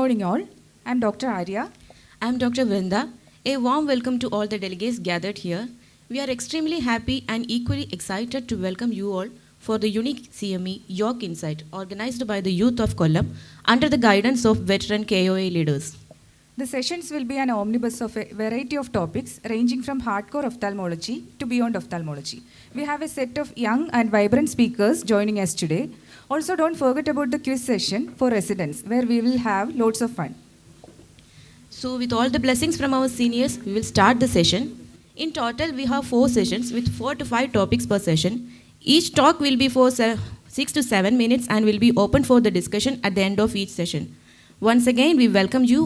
morning all. I'm Dr. Arya. I'm Dr. Vrinda. A warm welcome to all the delegates gathered here. We are extremely happy and equally excited to welcome you all for the unique CME YOLK Insight organized by the youth of Kollam under the guidance of veteran KOA leaders. The sessions will be an omnibus of a variety of topics ranging from hardcore ophthalmology to beyond ophthalmology. We have a set of young and vibrant speakers joining us today. Also, don't forget about the quiz session for residents where we will have loads of fun. So with all the blessings from our seniors, we will start the session. In total, we have 4 sessions with 4 to 5 topics per session. Each talk will be for 6 to 7 minutes and will be open for the discussion at the end of each session. Once again, we welcome you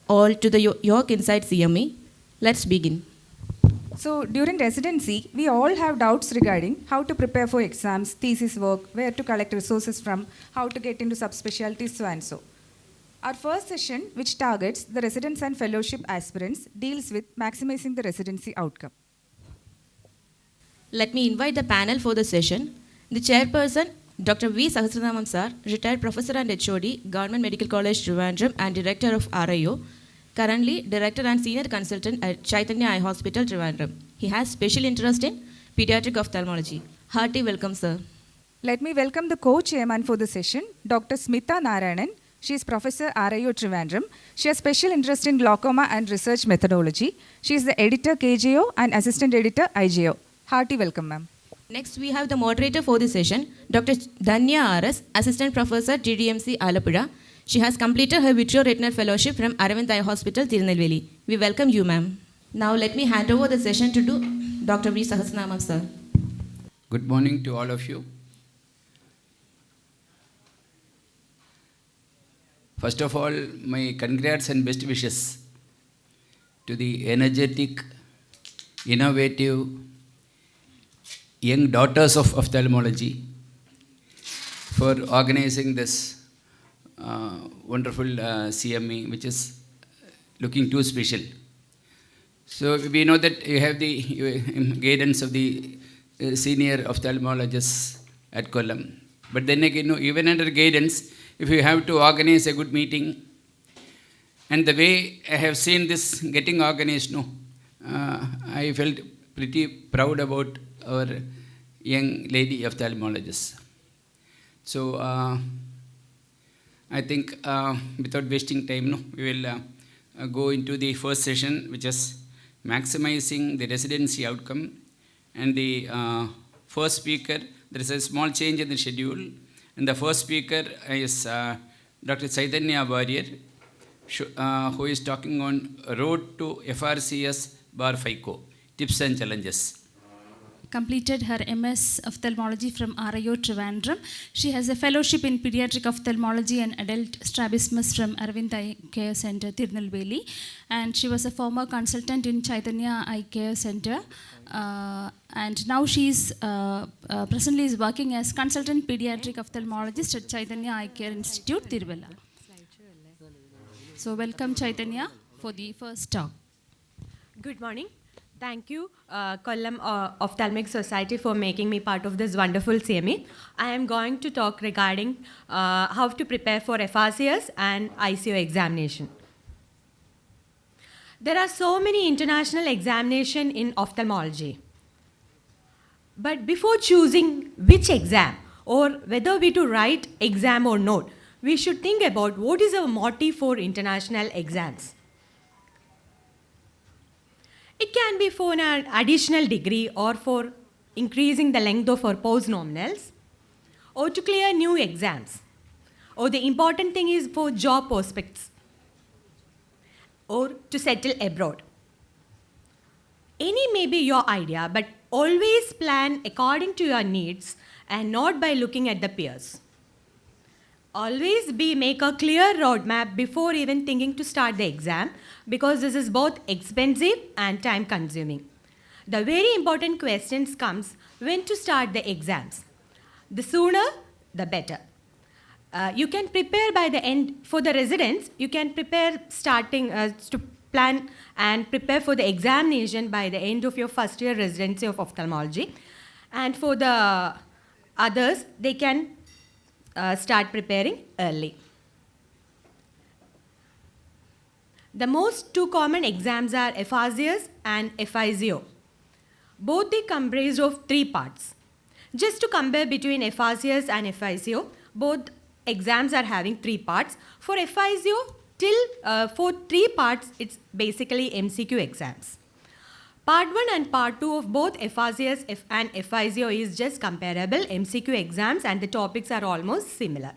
all to the YOLK Insight CME. Let's begin. So during residency, we all have doubts regarding how to prepare for exams, thesis work, where to collect resources from, how to get into subspecialties, so and so. Our first session, which targets the residents and fellowship aspirants, deals with maximizing the residency outcome. Let me invite the panel for the session. The chairperson, Dr. V. Sahasranamam Sir, retired professor and HOD, Government Medical College, Trivandrum, and director of RIO. Currently, director and senior consultant at Chaitanya Eye Hospital, Trivandrum. He has special interest in pediatric ophthalmology. Hearty welcome, sir. Let me welcome the co-chairman for the session, Dr. Smita Narayanan. She is Professor RIO Trivandrum. She has special interest in glaucoma and research methodology. She is the editor KJO and assistant editor IJO. Hearty welcome, ma'am. Next, we have the moderator for the session, Dr. Dhanya RS, Assistant Professor TDMC Alappuzha. She has completed her vitreoretinal fellowship from Aravind Eye Hospital, Tirunelveli. We welcome you, ma'am. Now, let me hand over the session to Dr. V. Sahasranamam, sir. Good morning to all of you. First of all, my congrats and best wishes to the energetic, innovative, young daughters of ophthalmology for organizing this wonderful CME, which is looking too special. So we know that you have the guidance of the senior ophthalmologists at Kollam. But then again, even under guidance, if you have to organize a good meeting, and the way I have seen this getting organized, I felt pretty proud about our young lady ophthalmologist. So I think without wasting time, we will go into the first session, which is maximizing the residency outcome. And the first speaker, there is a small change in the schedule. And the first speaker is Dr. Chaitanya Warrior, who is talking on Road to FRCS bar FICO, Tips and Challenges. Completed her MS ophthalmology from RIO Trivandrum. She has a fellowship in pediatric ophthalmology and adult strabismus from Aravind Eye Care Center, Tirunelveli. And she was a former consultant in Chaitanya Eye Care Center. And now she is presently is working as consultant pediatric ophthalmologist at Chaitanya Eye Care Institute, Tiruvalla. So welcome Chaitanya for the first talk. Good morning. Thank you, Kollam Ophthalmic Society, for making me part of this wonderful CME. I am going to talk regarding how to prepare for FRCS and ICO examination. There are so many international examinations in ophthalmology. But before choosing which exam or whether we to write exam or not, we should think about what is our motive for international exams. It can be for an additional degree or for increasing the length of our post-nominals or to clear new exams. Or the important thing is for job prospects or to settle abroad. Any may be your idea, but always plan according to your needs and not by looking at the peers. Always make a clear roadmap before even thinking to start the exam, because this is both expensive and time consuming. The very important questions comes when to start the exams. The sooner, the better. You can prepare by the end for the residents. You can prepare starting to plan and prepare for the examination by the end of your first year residency of ophthalmology. And for the others, they can start preparing early. The most two common exams are FRCS and FICO. Both are comprised of 3 parts. Just to compare between FRCS and FICO, both exams are having 3 parts. For FICO, for 3 parts, it's basically MCQ exams. Part 1 and Part 2 of both FRCS and FICO is just comparable MCQ exams, and the topics are almost similar.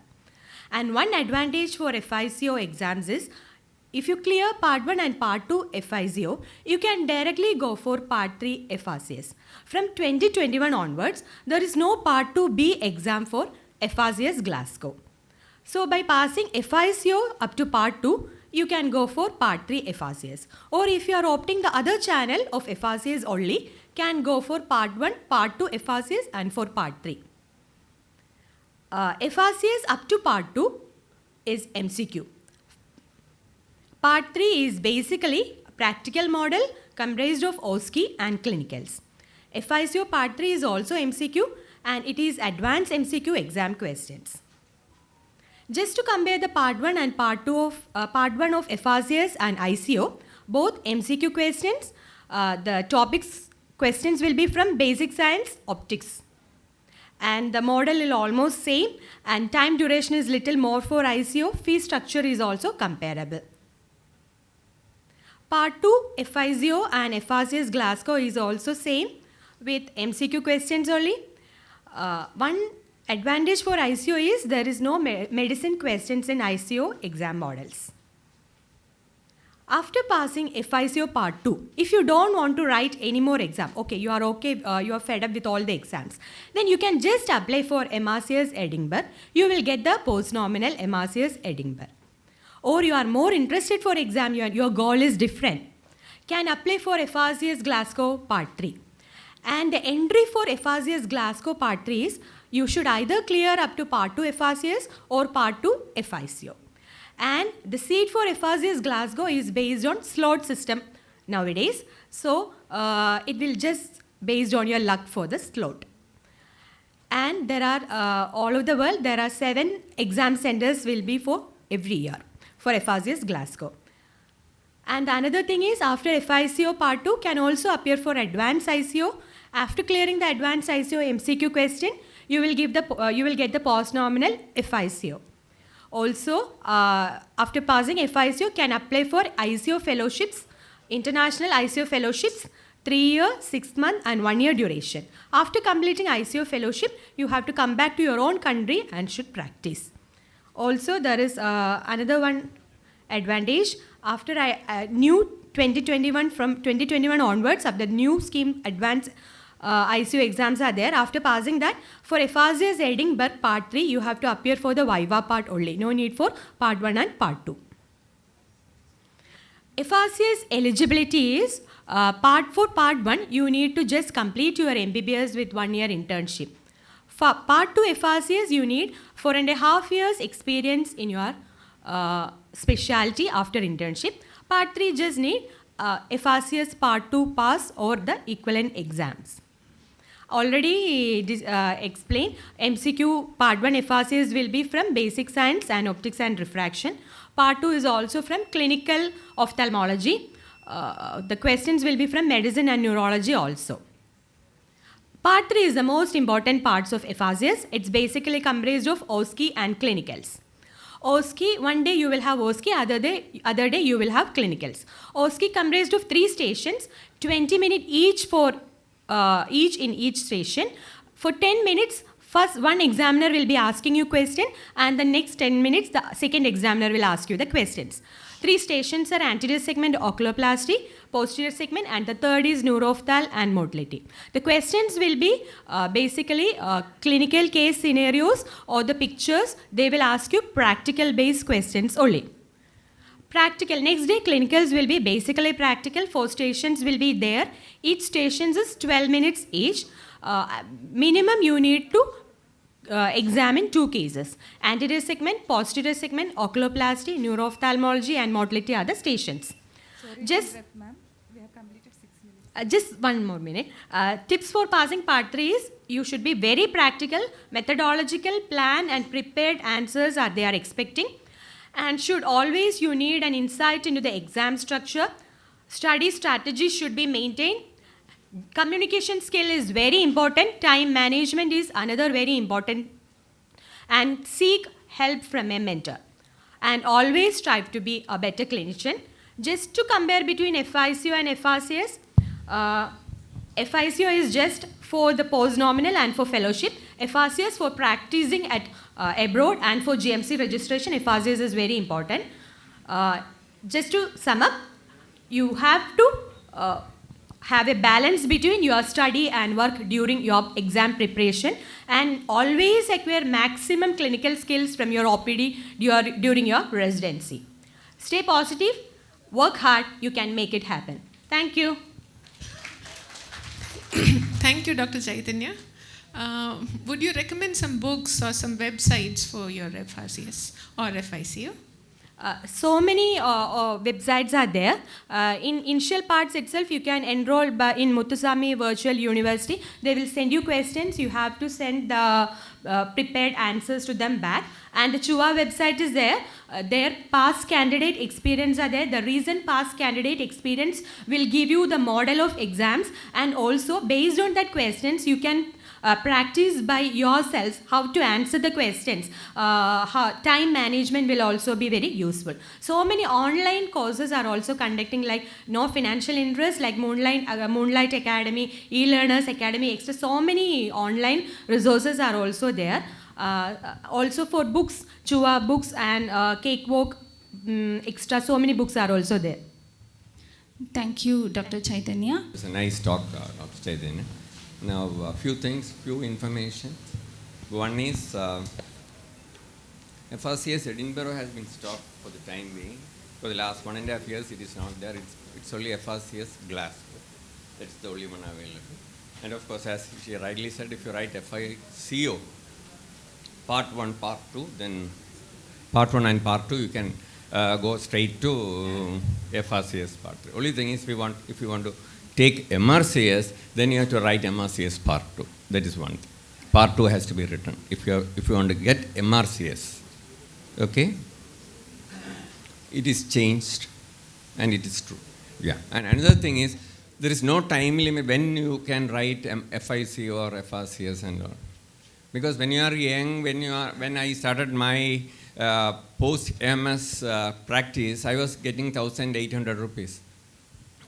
And one advantage for FICO exams is, if you clear Part 1 and Part 2 FICO, you can directly go for Part 3 FRCS. From 2021 onwards, there is no Part 2B exam for FRCS Glasgow. So by passing FICO up to Part 2, you can go for Part 3 FRCS. Or if you are opting the other channel of FRCS only, can go for Part 1, Part 2 FRCS and for Part 3. FRCS up to Part 2 is MCQ. Part 3 is basically practical model comprised of OSCE and clinicals. FICO Part 3 is also MCQ, and it is advanced MCQ exam questions. Just to compare the Part 1 and Part 2 of Part 1 of FRCS and ICO, both MCQ questions, the topics questions will be from basic science, optics. And the model is almost same, and time duration is little more for ICO. Fee structure is also comparable. Part 2 FICO and FRCS Glasgow is also same with MCQ questions only. One advantage for ICO is there is no medicine questions in ICO exam models. After passing FICO Part 2, if you don't want to write any more exam, you are fed up with all the exams, then you can just apply for MRCS Edinburgh. You will get the post-nominal MRCS Edinburgh. Or you are more interested for exam, your goal is different, can apply for FRCS Glasgow Part 3. And the entry for FRCS Glasgow Part 3 is, you should either clear up to Part 2 FRCS or Part 2 FICO. And the seat for FRCS Glasgow is based on slot system nowadays. So it will just based on your luck for the slot. And there are, all over the world, there are 7 exam centers will be for every year for FRCS Glasgow. And another thing is, after FICO Part 2 can also appear for advanced ICO. After clearing the advanced ICO MCQ question, you will get the post-nominal FICO. Also, after passing FICO, can apply for ICO fellowships, international ICO fellowships, 3-year, 6-month and 1-year duration. After completing ICO fellowship, you have to come back to your own country and should practice. Also, there is another one advantage. After new 2021, from 2021 onwards, after the new scheme advanced ICO exams are there. After passing that, for FRCS Edinburgh Part 3, you have to appear for the Viva part only. No need for Part 1 and Part 2. FRCS eligibility is, for Part 1, you need to just complete your MBBS with 1-year internship. For Part 2 FRCS, you need 4.5 years experience in your specialty after internship. Part 3 just need FRCS Part 2 pass or the equivalent exams. Already explained, MCQ Part 1 FRCS will be from basic science and optics and refraction. Part 2 is also from clinical ophthalmology. The questions will be from medicine and neurology also. Part 3 is the most important parts of FRCS. It's basically comprised of OSCE and clinicals. OSCE, one day you will have OSCE, other day you will have clinicals. OSCE comprised of 3 stations, 20 minutes each for in each station. For 10 minutes, first one examiner will be asking you question, and the next 10 minutes the second examiner will ask you the questions. 3 stations are anterior segment oculoplasty, posterior segment, and the third is neurophthalm and motility. The questions will be basically clinical case scenarios or the pictures. They will ask you practical based questions only. Practical, next day clinicals will be basically practical. 4 stations will be there. Each station is 12 minutes each. Minimum you need to examine 2 cases. Anterior segment, posterior segment, oculoplasty, neuroophthalmology and motility are the stations. Sorry, Just ma'am. We have completed 6 minutes. just one more minute. Tips for passing Part 3 is, you should be very practical, methodological, plan and prepared answers are they are expecting. And should always you need an insight into the exam structure. Study strategy should be maintained. Communication skill is very important. Time management is another very important. And seek help from a mentor. And always strive to be a better clinician. Just to compare between FICO and FRCS, FICO is just for the post-nominal and for fellowship. FRCS for practicing at abroad, and for GMC registration, FRCS is very important. Just to sum up, you have to have a balance between your study and work during your exam preparation, and always acquire maximum clinical skills from your OPD during your residency. Stay positive, work hard, you can make it happen. Thank you. Thank you, Dr. Chaitanya. Would you recommend some books or some websites for your FRCS or FICO? So many websites are there. In initial parts itself, you can enroll in Muthuswamy Virtual University. They will send you questions. You have to send the prepared answers to them back. And the CHUA website is there. Their past candidate experience are there. The recent past candidate experience will give you the model of exams. And also, based on that questions, you can practice by yourselves how to answer the questions. Time management will also be very useful. So many online courses are also conducting, like no financial interest, like Moonlight Academy, e-learners academy, extra. So many online resources are also there. Also for books, CHUA books and Cakewalk, extra. So many books are also there. Thank you, Dr. Chaitanya. It's a nice talk, Dr. Chaitanya. Now, a few things, few information. One is FRCS Edinburgh has been stopped for the time being. For the last 1.5 years, it is not there. It's only FRCS Glasgow. That's the only one available. And of course, as she rightly said, if you write FICO, part 1, part 2, then part 1 and part 2, you can go straight to FRCS part 3. Only thing is, if you want to take MRCS, then you have to write MRCS part 2. That is one thing. Part 2 has to be written if you want to get MRCS. Okay? It is changed and it is true. Yeah. And another thing is, there is no time limit when you can write FICO or FRCS and all. Because when you are young, when I started my post-MS practice, I was getting 1,800 rupees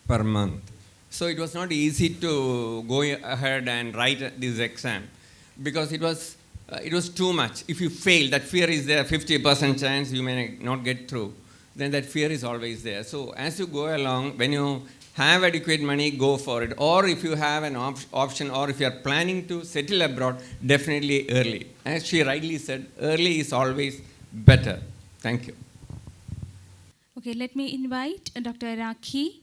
per month. So it was not easy to go ahead and write this exam because it was too much. If you fail, that fear is there, 50% chance you may not get through. Then that fear is always there. So as you go along, when you have adequate money, go for it. Or if you have an option, or if you are planning to settle abroad, definitely early. As she rightly said, early is always better. Thank you. Okay, let me invite Dr. Rakhi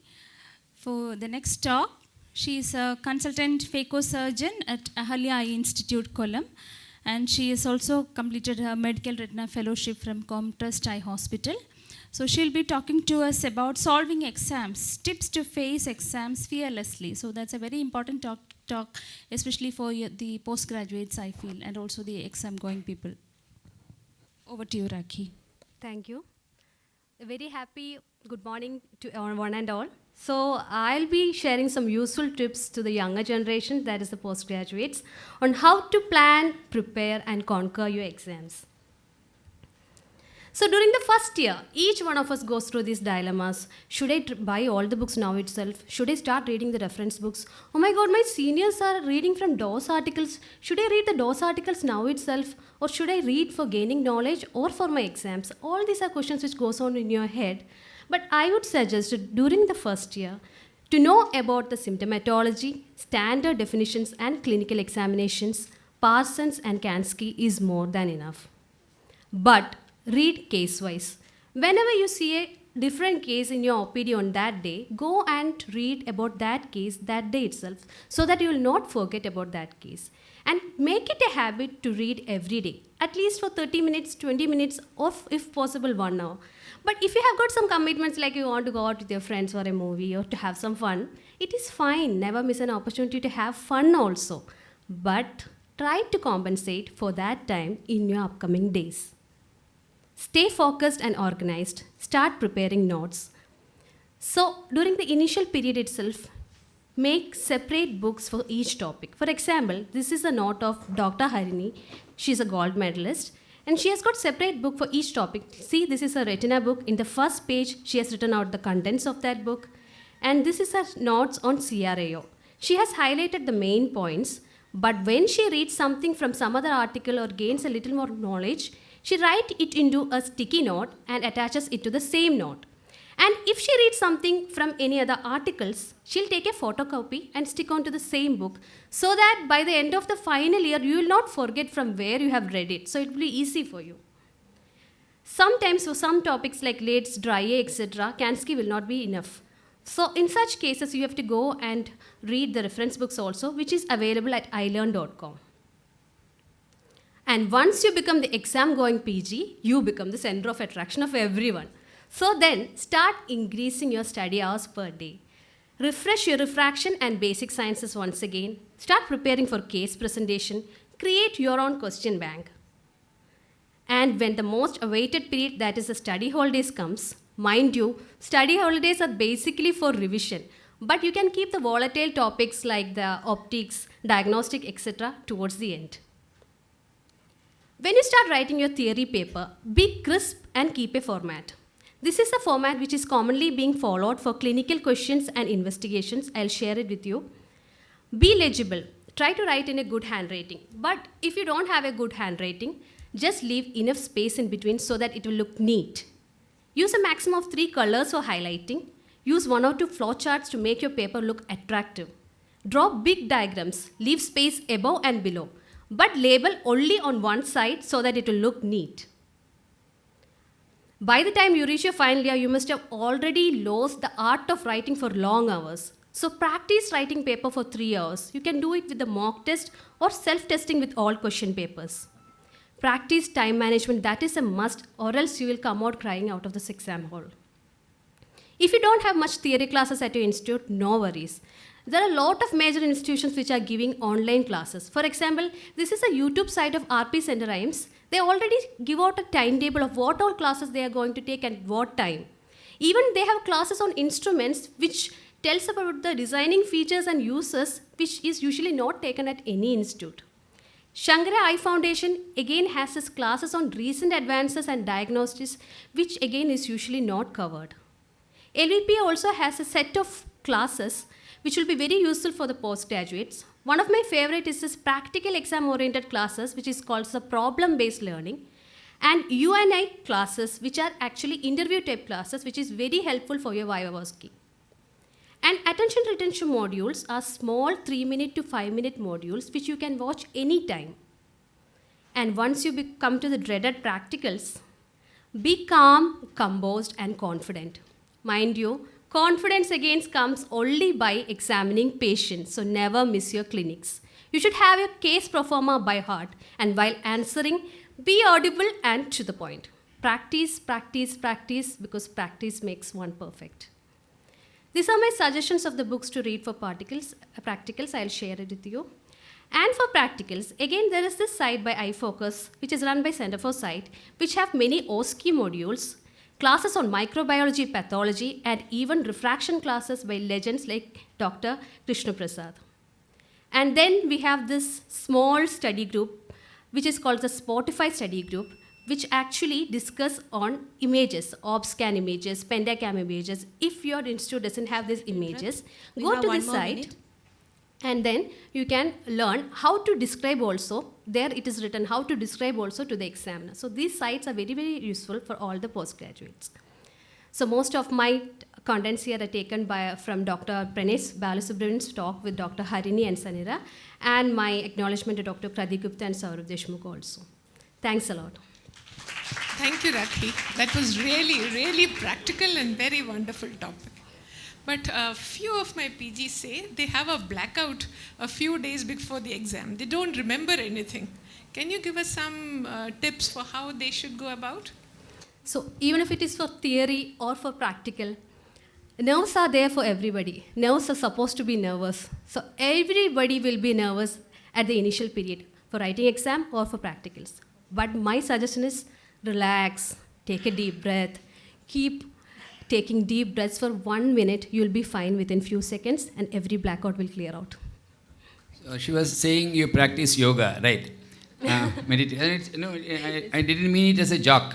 for the next talk. She is a consultant phaco surgeon at Ahalya Eye Institute, Kollam, and she has also completed her medical retina fellowship from Comtrust Eye Hospital. So she'll be talking to us about solving exams, tips to face exams fearlessly. So that's a very important talk, especially for the postgraduates, I feel, and also the exam-going people. Over to you, Rakhi. Thank you. A very happy good morning to one and all. So I'll be sharing some useful tips to the younger generation, that is the postgraduates, on how to plan, prepare, and conquer your exams. So during the first year, each one of us goes through these dilemmas. Should I buy all the books now itself? Should I start reading the reference books? Oh my God, my seniors are reading from DOS articles. Should I read the DOS articles now itself? Or should I read for gaining knowledge or for my exams? All these are questions which goes on in your head. But I would suggest that during the first year, to know about the symptomatology, standard definitions, and clinical examinations, Parsons and Kansky is more than enough. But read case-wise. Whenever you see a different case in your OPD on that day, go and read about that case that day itself so that you will not forget about that case. And make it a habit to read every day, at least for 30 minutes, 20 minutes, or if possible 1 hour. But if you have got some commitments like you want to go out with your friends for a movie or to have some fun, it is fine. Never miss an opportunity to have fun also. But try to compensate for that time in your upcoming days. Stay focused and organized. Start preparing notes. So during the initial period itself, make separate books for each topic. For example, this is a note of Dr. Harini. She's a gold medalist. And she has got separate book for each topic. See, this is a retina book. In the first page, she has written out the contents of that book. And this is her notes on CRAO. She has highlighted the main points, but when she reads something from some other article or gains a little more knowledge, she writes it into a sticky note and attaches it to the same note. And if she reads something from any other articles, she'll take a photocopy and stick onto the same book so that by the end of the final year, you will not forget from where you have read it. So it will be easy for you. Sometimes for some topics like LATES, dry eye, etc., Kansky will not be enough. So in such cases, you have to go and read the reference books also, which is available at ilearn.com. And once you become the exam-going PG, you become the center of attraction of everyone. So then, start increasing your study hours per day. Refresh your refraction and basic sciences once again. Start preparing for case presentation. Create your own question bank. And when the most awaited period, that is the study holidays, comes, mind you, study holidays are basically for revision. But you can keep the volatile topics like the optics, diagnostic, etc. towards the end. When you start writing your theory paper, be crisp and keep a format. This is a format which is commonly being followed for clinical questions and investigations. I'll share it with you. Be legible. Try to write in a good handwriting. But if you don't have a good handwriting, just leave enough space in between so that it will look neat. Use a maximum of 3 colors for highlighting. Use 1 or 2 flowcharts to make your paper look attractive. Draw big diagrams. Leave space above and below. But label only on one side so that it will look neat. By the time you reach your final year, you must have already lost the art of writing for long hours. So practice writing paper for 3 hours. You can do it with the mock test or self-testing with all question papers. Practice time management, that is a must, or else you will come out crying out of this exam hall. If you don't have much theory classes at your institute, no worries. There are a lot of major institutions which are giving online classes. For example, this is a YouTube site of RP Center IIMS. They already give out a timetable of what all classes they are going to take and what time. Even they have classes on instruments which tells about the designing features and uses, which is usually not taken at any institute. Shankara Eye Foundation again has its classes on recent advances and diagnostics, which again is usually not covered. LVP also has a set of classes which will be very useful for the postgraduates. One of my favorite is this practical exam-oriented classes, which is called the problem-based learning, and UNI classes, which are actually interview-type classes, which is very helpful for your Viva working. And attention retention modules are small 3-minute to 5-minute modules, which you can watch anytime. And once you come to the dreaded practicals, be calm, composed, and confident. Mind you, confidence again comes only by examining patients, so never miss your clinics. You should have your case pro forma by heart, and while answering, be audible and to the point. Practice, practice, practice, because practice makes one perfect. These are my suggestions of the books to read for practicals. I'll share it with you. And for practicals, again, there is this site by iFocus, which is run by Center for Sight, which have many OSCE modules, classes on microbiology, pathology, and even refraction classes by legends like Dr. Krishna Prasad. And then we have this small study group, which is called the Spotify study group, which actually discuss on images, OBSCAN images, Pentacam images. If your institute doesn't have these images, go to this site, and then you can learn how to describe also. There it is written how to describe also to the examiner. So these sites are very, very useful for all the postgraduates. So most of my contents here are taken from Dr. Pranesh Balasubramanian's talk with Dr. Harini and Sanira, and my acknowledgement to Dr. Pradeep Gupta and Saurav Deshmukh also. Thanks a lot. Thank you, Rakhi. That was really, really practical and very wonderful topic. But a few of my PGs say they have a blackout a few days before the exam. They don't remember anything. Can you give us some tips for how they should go about? So even if it is for theory or for practical, nerves are there for everybody. Nerves are supposed to be nervous. So everybody will be nervous at the initial period for writing exam or for practicals. But my suggestion is relax, Take a deep breath. Keep taking deep breaths for 1 minute. You'll be fine within few seconds and every blackout will clear out. So she was saying you practice yoga, right? Meditation. No, I didn't mean it as a joke.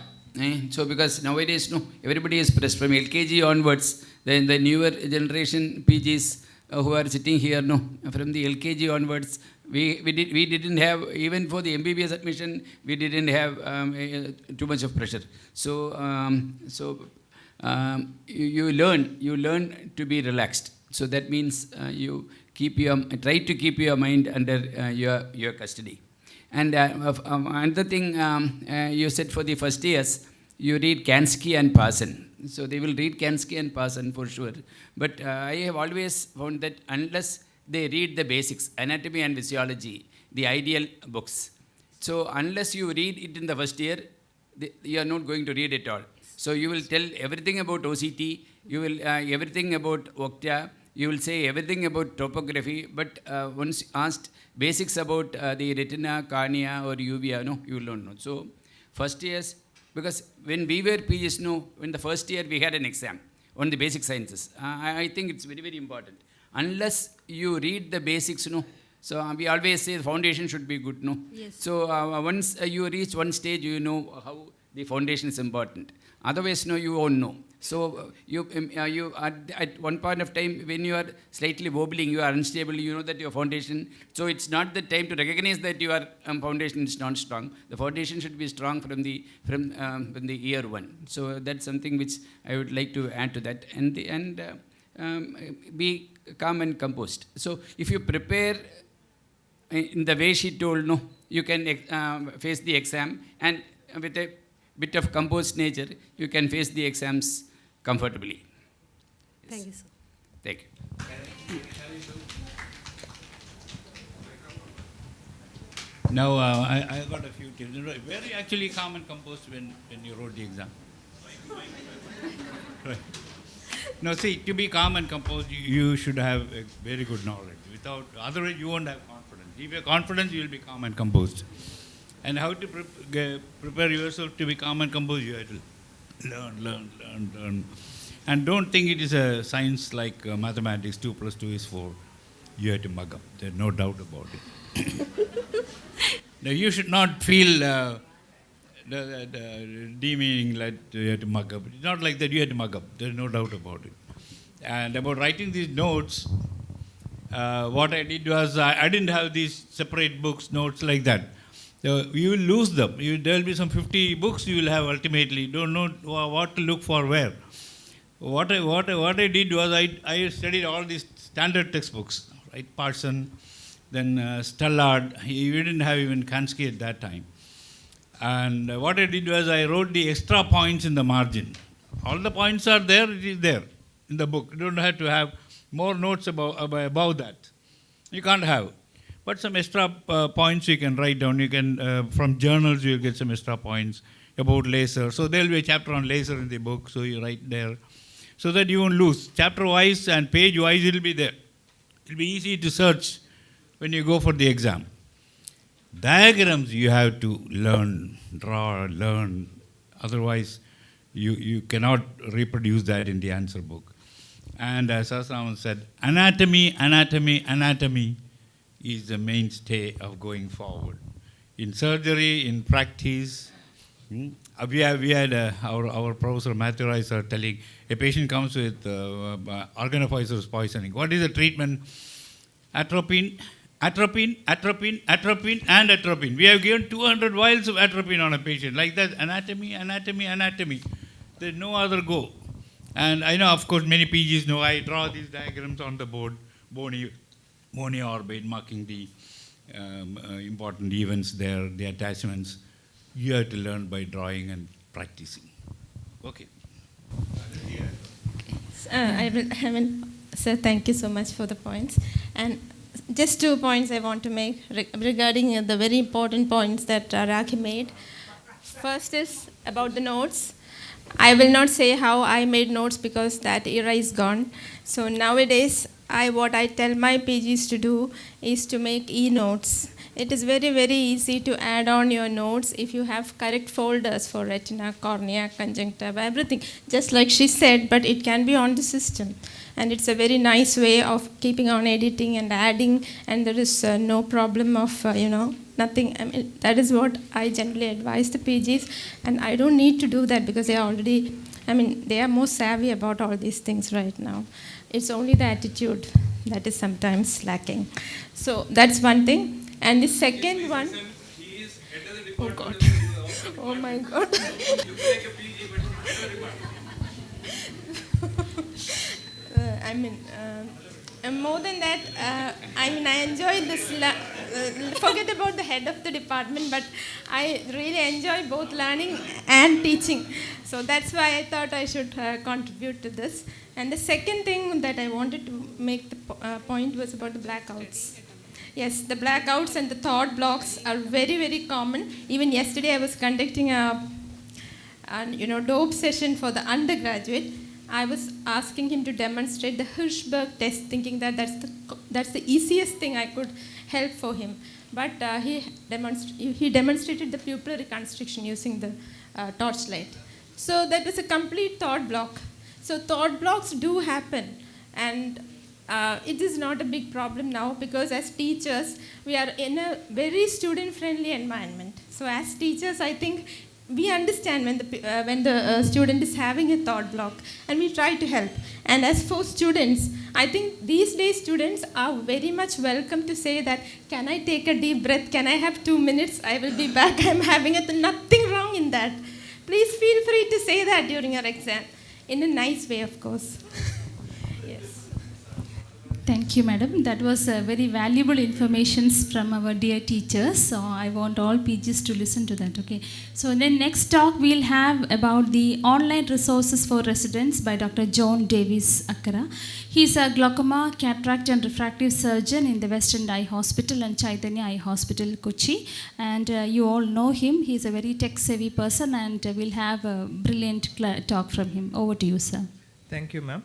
So because nowadays, everybody is pressed from LKG onwards. Then the newer generation PGs who are sitting here, from the LKG onwards, we didn't have, even for the MBBS admission, we didn't have too much of pressure. So you learn to be relaxed. So that means you try to keep your mind under your custody. And another thing you said, for the first years, you read Kansky and Parson. So they will read Kansky and Parson for sure. But I have always found that unless they read the basics, anatomy and physiology, the ideal books. So unless you read it in the first year, you are not going to read it all. So you will tell everything about OCT, you will everything about OCTA, you will say everything about topography, but once asked basics about the retina, cornea or uvea, you will not know. So first years, because when we were PGs, in the first year we had an exam on the basic sciences. I think it's very, very important. Unless you read the basics, so we always say the foundation should be good, Yes. So once you reach one stage, you know how the foundation is important. Otherwise, you won't know. So you at one point of time, when you are slightly wobbling, you are unstable, you know that your foundation. So it's not the time to recognize that your foundation is not strong. The foundation should be strong from the year one. So that's something which I would like to add to that. And be calm and composed. So if you prepare in the way she told, you can face the exam, and with a bit of composed nature, you can face the exams comfortably. Thank you, sir. Thank you. Now, I got a few tips. Were you actually calm and composed when you wrote the exam? Right. No, see, to be calm and composed, you should have a very good knowledge. Otherwise, you won't have confidence. If you have confidence, you will be calm and composed. And how to prepare yourself to be calm and composed, you have to learn. And don't think it is a science like mathematics, 2 + 2 is 4. You have to mug up. There's no doubt about it. Now, you should not feel the demeaning like you have to mug up. It's not like that, you have to mug up. There's no doubt about it. And about writing these notes, what I did was I didn't have these separate books, notes like that. So you will lose them. There will be some 50 books you will have ultimately. You don't know what to look for where. What I did was I studied all these standard textbooks, right? Parson, then Stellard. We didn't have even Kansky at that time. And what I did was I wrote the extra points in the margin. All the points are there, it is there in the book. You don't have to have more notes about that. You can't have. But some extra points you can write down. You can, from journals, you'll get some extra points about laser. So there will be a chapter on laser in the book, so you write there. So that you won't lose. Chapter-wise and page-wise, it will be there. It will be easy to search when you go for the exam. Diagrams you have to learn, draw, learn. Otherwise, you cannot reproduce that in the answer book. And as Asam said, anatomy is the mainstay of going forward. In surgery, in practice, we had our professor Matthew Rice telling a patient comes with organophosphorus poisoning. What is the treatment? Atropine, and atropine. We have given 200 vials of atropine on a patient. Like that, anatomy. There's no other go. And I know, of course, many PGs know I draw these diagrams on the board, bony orbit, marking the important events there, the attachments. You have to learn by drawing and practicing. Okay. Sir, thank you so much for the points. And just 2 points I want to make regarding the very important points that Raki made. First is about the notes. I will not say how I made notes because that era is gone. So nowadays, what I tell my PGs to do is to make e-notes. It is very, very easy to add on your notes if you have correct folders for retina, cornea, conjunctiva, everything. Just like she said, but it can be on the system. And it's a very nice way of keeping on editing and adding, and there is no problem of, nothing. I mean, that is what I generally advise the PGs, and I don't need to do that because they are already, they are more savvy about all these things right now. It's only the attitude that is sometimes lacking. So that's one thing. And the second one, oh God, oh my God. More than that, I enjoy this. Forget about the head of the department, but I really enjoy both learning and teaching. So that's why I thought I should contribute to this. And the second thing that I wanted to make the point was about the blackouts. Yes, the blackouts and the thought blocks are very, very common. Even yesterday I was conducting a dope session for the undergraduate. I was asking him to demonstrate the Hirschberg test, thinking that that's the easiest thing I could help for him. But he demonstrated the pupil reconstruction using the torchlight. So that was a complete thought block. So thought blocks do happen, and it is not a big problem now because as teachers, we are in a very student-friendly environment. So as teachers, I think we understand when the student is having a thought block, and we try to help. And as for students, I think these days students are very much welcome to say that, can I take a deep breath? Can I have 2 minutes? I will be back. I'm having it. Nothing wrong in that. Please feel free to say that during your exam. In a nice way, of course. Yes. Thank you, madam. That was very valuable information from our dear teachers. So I want all PGs to listen to that. Okay. So then next talk we'll have about the online resources for residents by Dr. John Davis Akkara. He's a glaucoma, cataract and refractive surgeon in the Western Eye Hospital and Chaitanya Eye Hospital, Kochi. And you all know him. He's a very tech-savvy person, and we'll have a brilliant talk from him. Over to you, sir. Thank you, ma'am.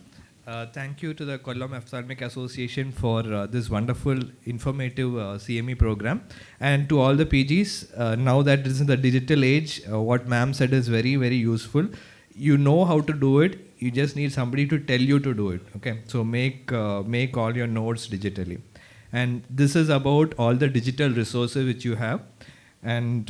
Thank you to the Kollam Ophthalmic Association for this wonderful, informative CME program. And to all the PGs, now that this is the digital age, what ma'am said is very, very useful. You know how to do it. You just need somebody to tell you to do it. Okay, so make all your notes digitally. And this is about all the digital resources which you have. And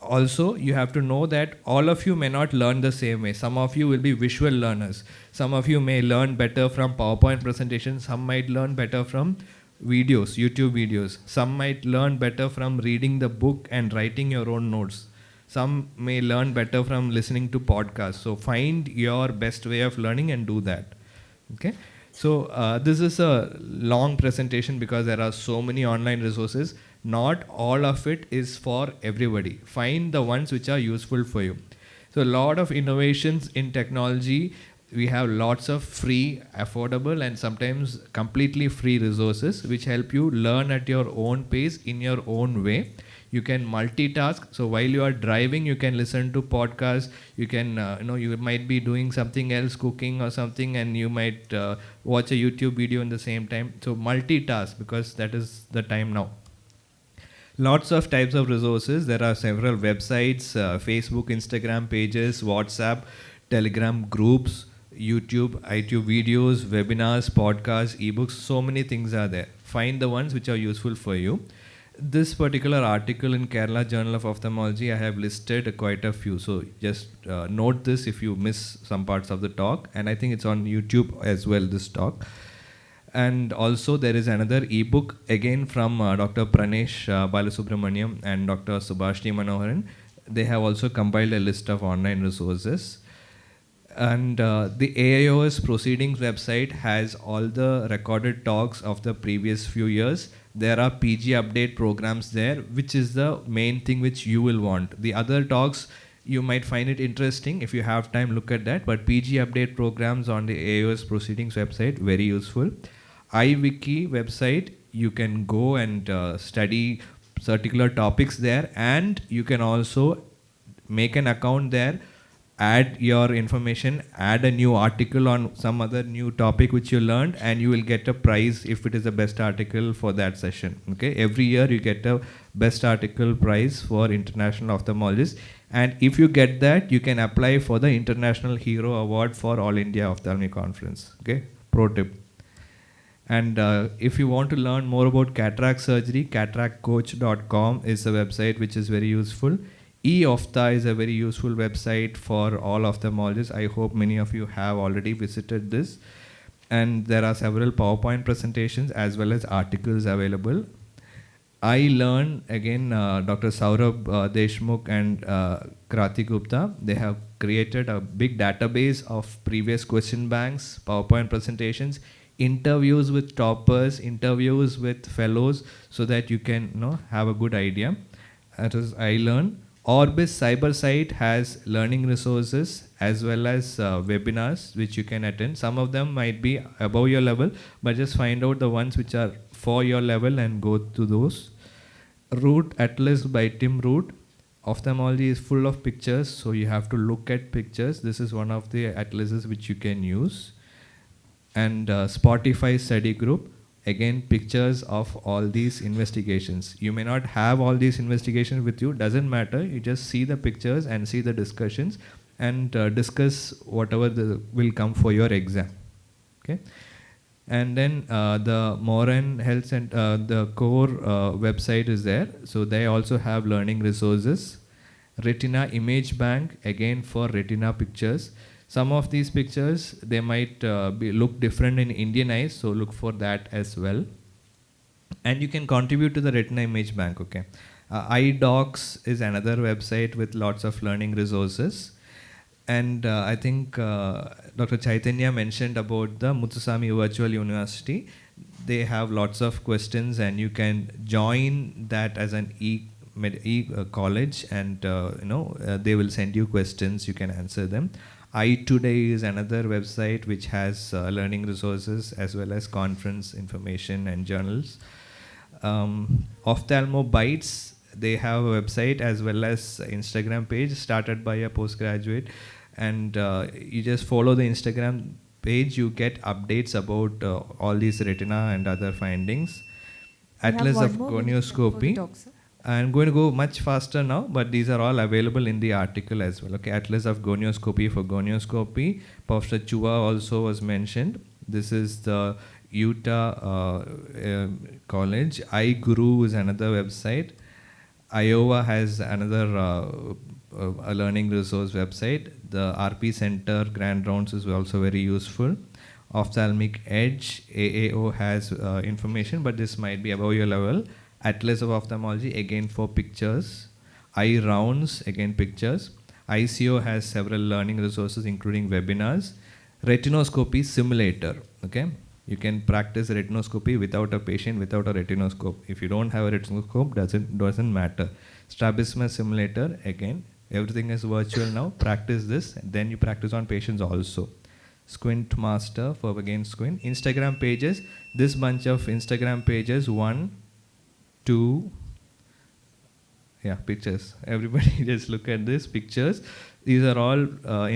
also, you have to know that all of you may not learn the same way. Some of you will be visual learners. Some of you may learn better from PowerPoint presentations. Some might learn better from videos, YouTube videos. Some might learn better from reading the book and writing your own notes. Some may learn better from listening to podcasts. So find your best way of learning and do that. Okay. So this is a long presentation because there are so many online resources. Not all of it is for everybody. Find the ones which are useful for you. So a lot of innovations in technology. We have lots of free, affordable, and sometimes completely free resources which help you learn at your own pace in your own way. You can multitask. So while you are driving, you can listen to podcasts. You can, you might be doing something else, cooking or something, and you might watch a YouTube video in the same time. So multitask, because that is the time now. Lots of types of resources. There are several websites, Facebook, Instagram pages, WhatsApp, Telegram groups, YouTube, iTunes videos, webinars, podcasts, ebooks. So many things are there. Find the ones which are useful for you. This particular article in Kerala Journal of Ophthalmology, I have listed quite a few. So just note this if you miss some parts of the talk. And I think it's on YouTube as well, this talk. And also there is another ebook again from Dr. Pranesh Balasubramaniam and Dr. Subhashni Manoharan. They have also compiled a list of online resources. And the AIOS Proceedings website has all the recorded talks of the previous few years. There are PG update programs there, which is the main thing which you will want. The other talks, you might find it interesting. If you have time, look at that. But PG update programs on the AIOS Proceedings website, very useful. iWiki website, you can go and study particular topics there, and you can also make an account there add your information, add a new article on some other new topic which you learned, and you will get a prize if it is the best article for that session. Okay, every year you get a best article prize for international ophthalmologists, and if you get that, you can apply for the International Hero Award for All India Ophthalmic Conference. Okay, pro tip. And if you want to learn more about cataract surgery, cataractcoach.com is a website which is very useful. eOphta is a very useful website for all ophthalmologists. I hope many of you have already visited this. And there are several PowerPoint presentations as well as articles available. I learned, again, Dr. Saurabh Deshmukh and Krati Gupta, they have created a big database of previous question banks, PowerPoint presentations, interviews with toppers, interviews with fellows, so that you can have a good idea. That is, I learned. Orbis Cybersite has learning resources as well as webinars which you can attend. Some of them might be above your level, but just find out the ones which are for your level and go to those. Root Atlas by Tim Root. Ophthalmology is full of pictures, so you have to look at pictures. This is one of the atlases which you can use. And Spotify study group. Again, pictures of all these investigations. You may not have all these investigations with you, doesn't matter. You just see the pictures and see the discussions and discuss whatever will come for your exam. Okay. And then the Moran Health Center, the core website is there. So they also have learning resources. Retina Image Bank, again for retina pictures. Some of these pictures, they might look different in Indian eyes, so look for that as well. And you can contribute to the Retina Image Bank, okay. iDocs is another website with lots of learning resources. And I think Dr. Chaitanya mentioned about the Muthuswamy Virtual University. They have lots of questions and you can join that as an college, and they will send you questions, you can answer them. iToday is another website which has learning resources as well as conference information and journals. Ophthalmo Bytes, they have a website as well as Instagram page started by a postgraduate, and you just follow the Instagram page, you get updates about all these retina and other findings. Atlas of Gonioscopy. I'm going to go much faster now, but these are all available in the article as well. Okay, Atlas of Gonioscopy for gonioscopy. Professor Chua also was mentioned. This is the Utah College. iGuru is another website. Iowa has another a learning resource website. The RP Center Grand Rounds is also very useful. Ophthalmic Edge, AAO has information, but this might be above your level. Atlas of Ophthalmology, again for pictures. iRounds, again pictures. ICO has several learning resources including webinars. Retinoscopy Simulator, okay? You can practice retinoscopy without a patient, without a retinoscope. If you don't have a retinoscope, doesn't matter. Strabismus Simulator, again, everything is virtual now. Practice this, and then you practice on patients also. Squint Master for again squint. Instagram pages, this bunch of Instagram pages, 1, 2, yeah, pictures. Everybody just look at this, pictures. These are all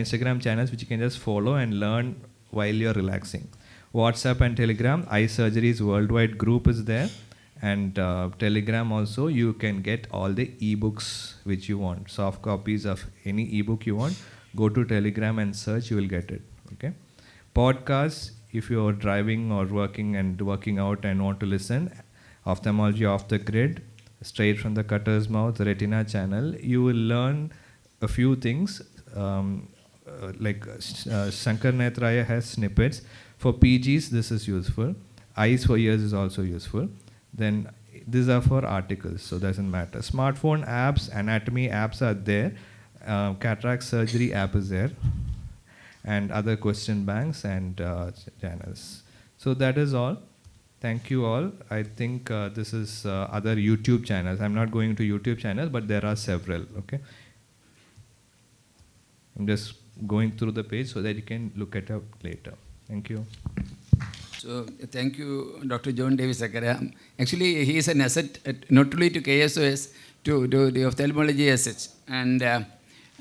Instagram channels which you can just follow and learn while you're relaxing. WhatsApp and Telegram, Eye Surgery's worldwide group is there. And Telegram also, you can get all the ebooks which you want. Soft copies of any ebook you want. Go to Telegram and search, you will get it. Okay. Podcasts, if you're driving or working out and want to listen, Ophthalmology Off the Grid, Straight from the Cutter's Mouth, Retina channel, you will learn a few things. Like Shankar Netraya has snippets. For PGs, this is useful. Eyes for Ears is also useful. Then these are for articles, so doesn't matter. Smartphone apps, anatomy apps are there. Cataract surgery app is there. And other question banks and channels. So that is all. Thank you all. I think this is other YouTube channels. I'm not going to YouTube channels, but there are several. Okay. I'm just going through the page so that you can look at it later. Thank you. So thank you, Dr. John Davis Zakaria. Actually, he is an asset not only to KSOS, to the ophthalmology as such. And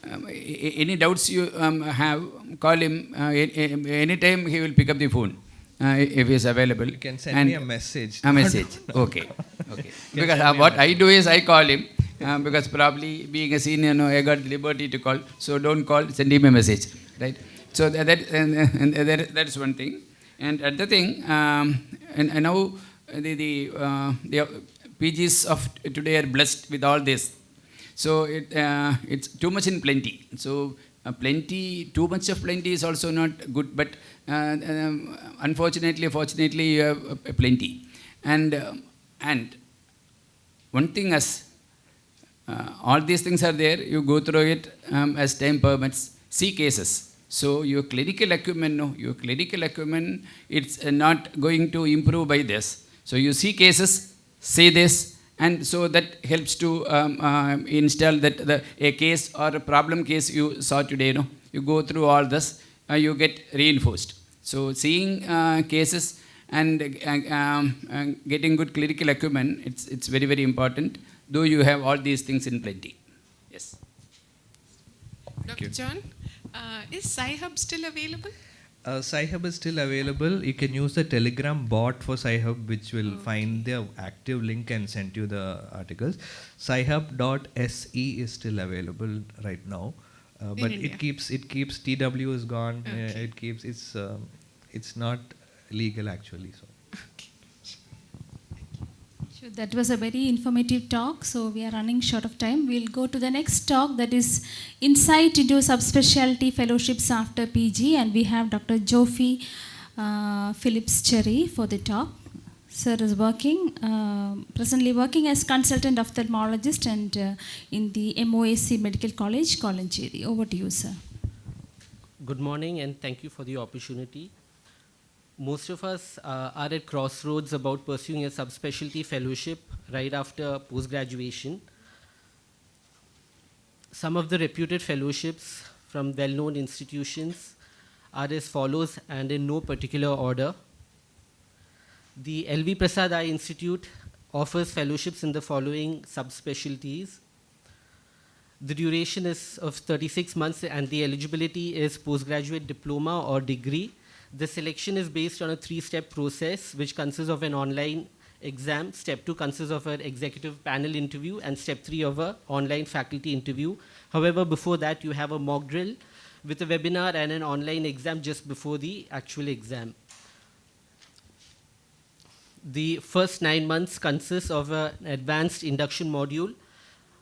any doubts you have, call him. Anytime he will pick up the phone if he is available. You can send me a message. A message. Okay. Okay. Because what I do is I call him because probably being a senior, I got the liberty to call. So don't call, send him a message, right? So that's one thing. And other thing, and now the PGs of today are blessed with all this. So it's too much in plenty. So too much of plenty is also not good, but unfortunately, fortunately, you have plenty. And one thing is, all these things are there, you go through it as time permits, see cases. So your clinical acumen, it's not going to improve by this. So you see cases, say this, and so that helps to install that a case or a problem case you saw today. You go through all this, you get reinforced. So seeing cases and getting good clinical acumen, it's very, very important, though you have all these things in plenty. Yes. Dr. John, is Sci-Hub still available? Sci-Hub is still available. You can use the Telegram bot for Sci-Hub, which will find the active link and send you the articles. Sci-Hub.se is still available right now, but it keeps TW is gone. Okay. It's not legal actually. So. Sure, that was a very informative talk. So we are running short of time. We'll go to the next talk, that is Insight into Subspecialty Fellowships after PG, and we have Dr. Jofi Phillips Cherry for the talk. Sir is presently working as consultant ophthalmologist and in the MOAC Medical College, Kolancheri. Over to you, sir. Good morning and thank you for the opportunity. Most of us are at crossroads about pursuing a subspecialty fellowship right after post-graduation. Some of the reputed fellowships from well-known institutions are as follows and in no particular order. The L.V. Prasad Eye Institute offers fellowships in the following subspecialties. The duration is of 36 months and the eligibility is postgraduate diploma or degree. The selection is based on a 3-step process which consists of an online exam. Step 2 consists of an executive panel interview and step 3 of an online faculty interview. However, before that you have a mock drill with a webinar and an online exam just before the actual exam. The first 9 months consists of an advanced induction module,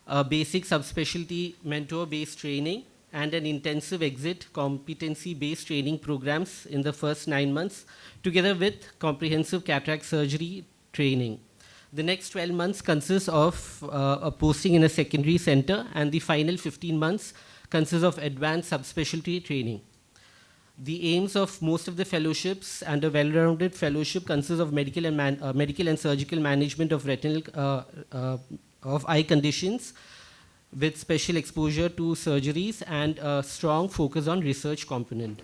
a basic subspecialty mentor-based training, and an intensive exit competency-based training programs in the first 9 months, together with comprehensive cataract surgery training. The next 12 months consists of a posting in a secondary center, and the final 15 months consists of advanced subspecialty training. The aims of most of the fellowships and a well-rounded fellowship consists of medical and surgical management of retinal of eye conditions with special exposure to surgeries and a strong focus on research component.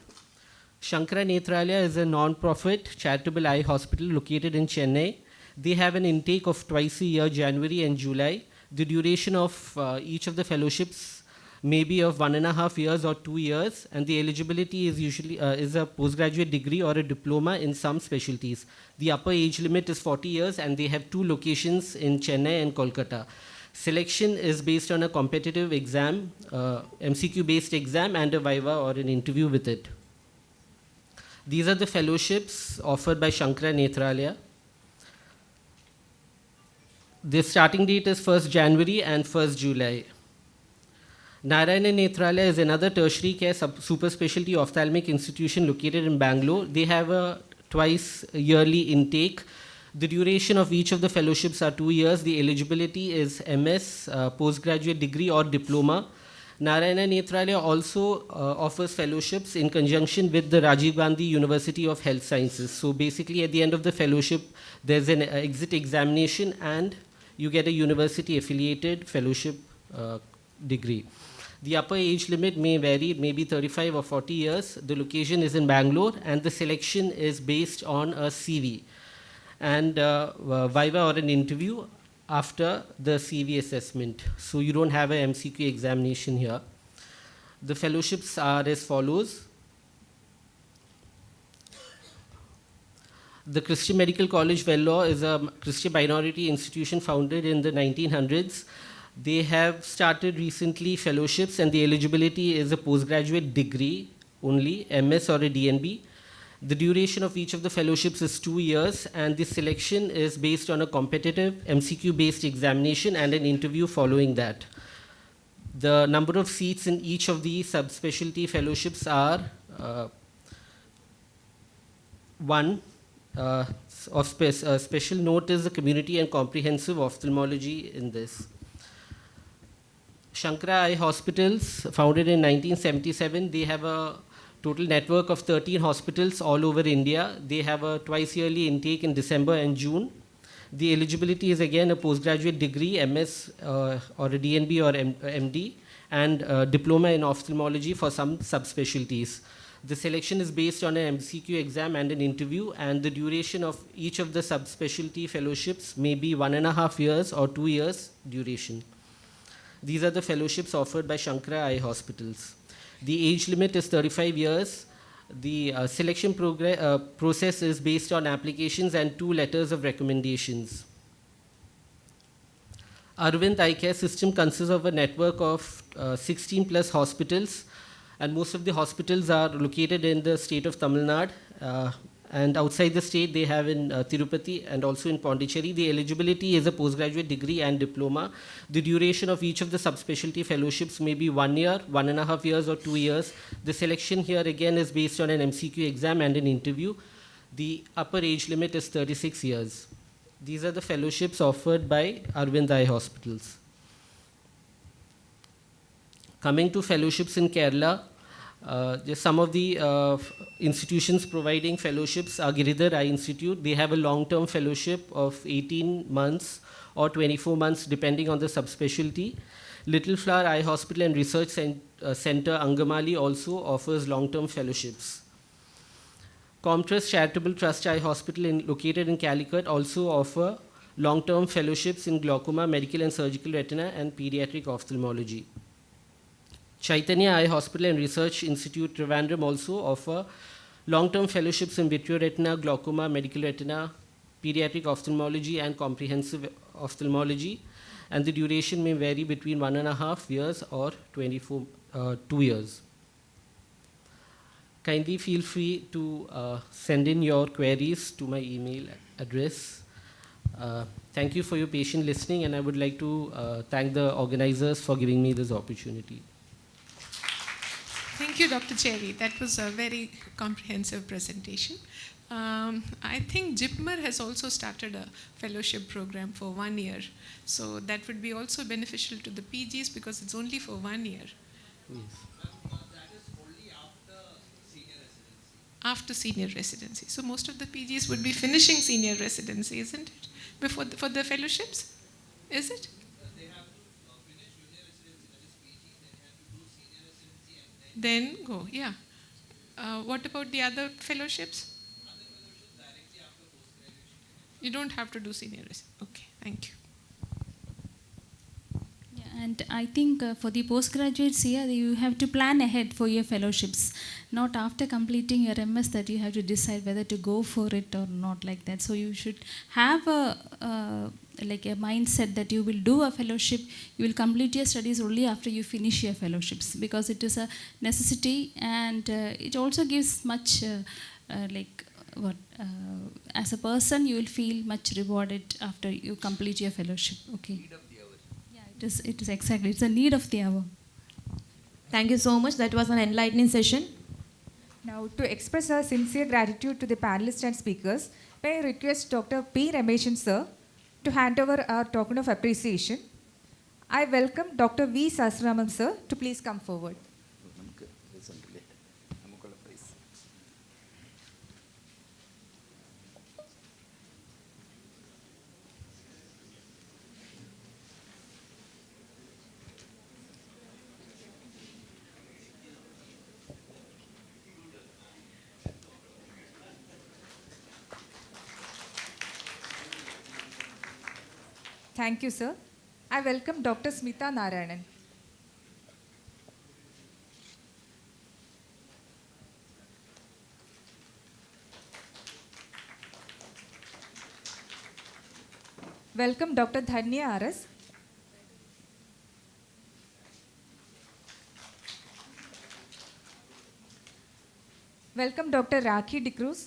Shankara Nethralaya is a non-profit charitable eye hospital located in Chennai. They have an intake of twice a year, January and July. The duration of each of the fellowships may be of 1.5 years or 2 years, and the eligibility is usually is a postgraduate degree or a diploma in some specialties. The upper age limit is 40 years, and they have 2 locations in Chennai and Kolkata. Selection is based on a competitive exam, MCQ-based exam, and a viva or an interview with it. These are the fellowships offered by Shankara Nethralaya. The starting date is 1st January and 1st July. Narayana Nethralaya is another tertiary care super specialty ophthalmic institution located in Bangalore. They have a twice yearly intake. The duration of each of the fellowships are 2 years. The eligibility is MS, postgraduate degree or diploma. Narayana Nethralaya also offers fellowships in conjunction with the Rajiv Gandhi University of Health Sciences. So basically at the end of the fellowship, there's an exit examination and you get a university affiliated fellowship degree. The upper age limit may vary, it may be 35 or 40 years. The location is in Bangalore and the selection is based on a CV and viva or an interview after the CV assessment. So you don't have an MCQ examination here. The fellowships are as follows. The Christian Medical College Vellore is a Christian minority institution founded in the 1900s. They have started recently fellowships, and the eligibility is a postgraduate degree only, MS or a DNB. The duration of each of the fellowships is 2 years, and the selection is based on a competitive MCQ-based examination and an interview following that. The number of seats in each of the subspecialty fellowships are one. Special note is the community and comprehensive ophthalmology in this. Shankara Eye Hospitals, founded in 1977, they have a total network of 13 hospitals all over India. They have a twice yearly intake in December and June. The eligibility is again a postgraduate degree, MS or a DNB or MD, and diploma in ophthalmology for some subspecialties. The selection is based on an MCQ exam and an interview, and the duration of each of the subspecialty fellowships may be 1.5 years or 2 years duration. These are the fellowships offered by Shankara Eye Hospitals. The age limit is 35 years. The selection process is based on applications and 2 letters of recommendations. Arvind Eye Care System consists of a network of 16 plus hospitals, and most of the hospitals are located in the state of Tamil Nadu, and outside the state they have in Tirupati and also in Pondicherry. The eligibility is a postgraduate degree and diploma. The duration of each of the subspecialty fellowships may be 1 year, 1.5 years or 2 years. The selection here again is based on an MCQ exam and an interview. The upper age limit is 36 years. These are the fellowships offered by Arvind Eye Hospitals. Coming to fellowships in Kerala, just some of the institutions providing fellowships are Giridhar Eye Institute. They have a long-term fellowship of 18 months or 24 months depending on the subspecialty. Little Flower Eye Hospital and Research Center Angamali also offers long-term fellowships. Comtrust Charitable Trust Eye Hospital located in Calicut also offer long-term fellowships in glaucoma, medical and surgical retina, and pediatric ophthalmology. Chaitanya Eye Hospital and Research Institute Trivandrum also offer long-term fellowships in vitreoretina, glaucoma, medical retina, pediatric ophthalmology, and comprehensive ophthalmology, and the duration may vary between 1.5 years or 2 years. Kindly feel free to send in your queries to my email address. Thank you for your patient listening, and I would like to thank the organizers for giving me this opportunity. Thank you, Dr. Cherry. That was a very comprehensive presentation. I think JIPMER has also started a fellowship program for 1 year. So that would be also beneficial to the PGs because it's only for 1 year. Yes. That is only after senior residency. After senior residency. So most of the PGs would be finishing senior residency, isn't it? For the fellowships? Is it? They have to finish junior residency, that is PG, then have to do senior residency and then go, yeah. What about the other fellowships? Other fellowships directly after post-graduation. You don't have to do senior residency. Okay, thank you. Yeah, and I think for the postgraduates here, you have to plan ahead for your fellowships. Not after completing your MS that you have to decide whether to go for it or not like that. So you should have a mindset that you will do a fellowship, you will complete your studies only after you finish your fellowships because it is a necessity and it also gives much as a person you will feel much rewarded after you complete your fellowship. Okay. Need of the hour. Yeah, it is exactly. It's a need of the hour. Thank you so much. That was an enlightening session. Now, to express our sincere gratitude to the panelists and speakers, may I request Dr. P. Rameshan sir to hand over our token of appreciation. I welcome Dr. V. Sasraman sir to please come forward. Thank you, sir. I welcome Dr. Smita Narayanan. Welcome Dr. Dhanya R.S. Welcome Dr. Rakhi Dicruz.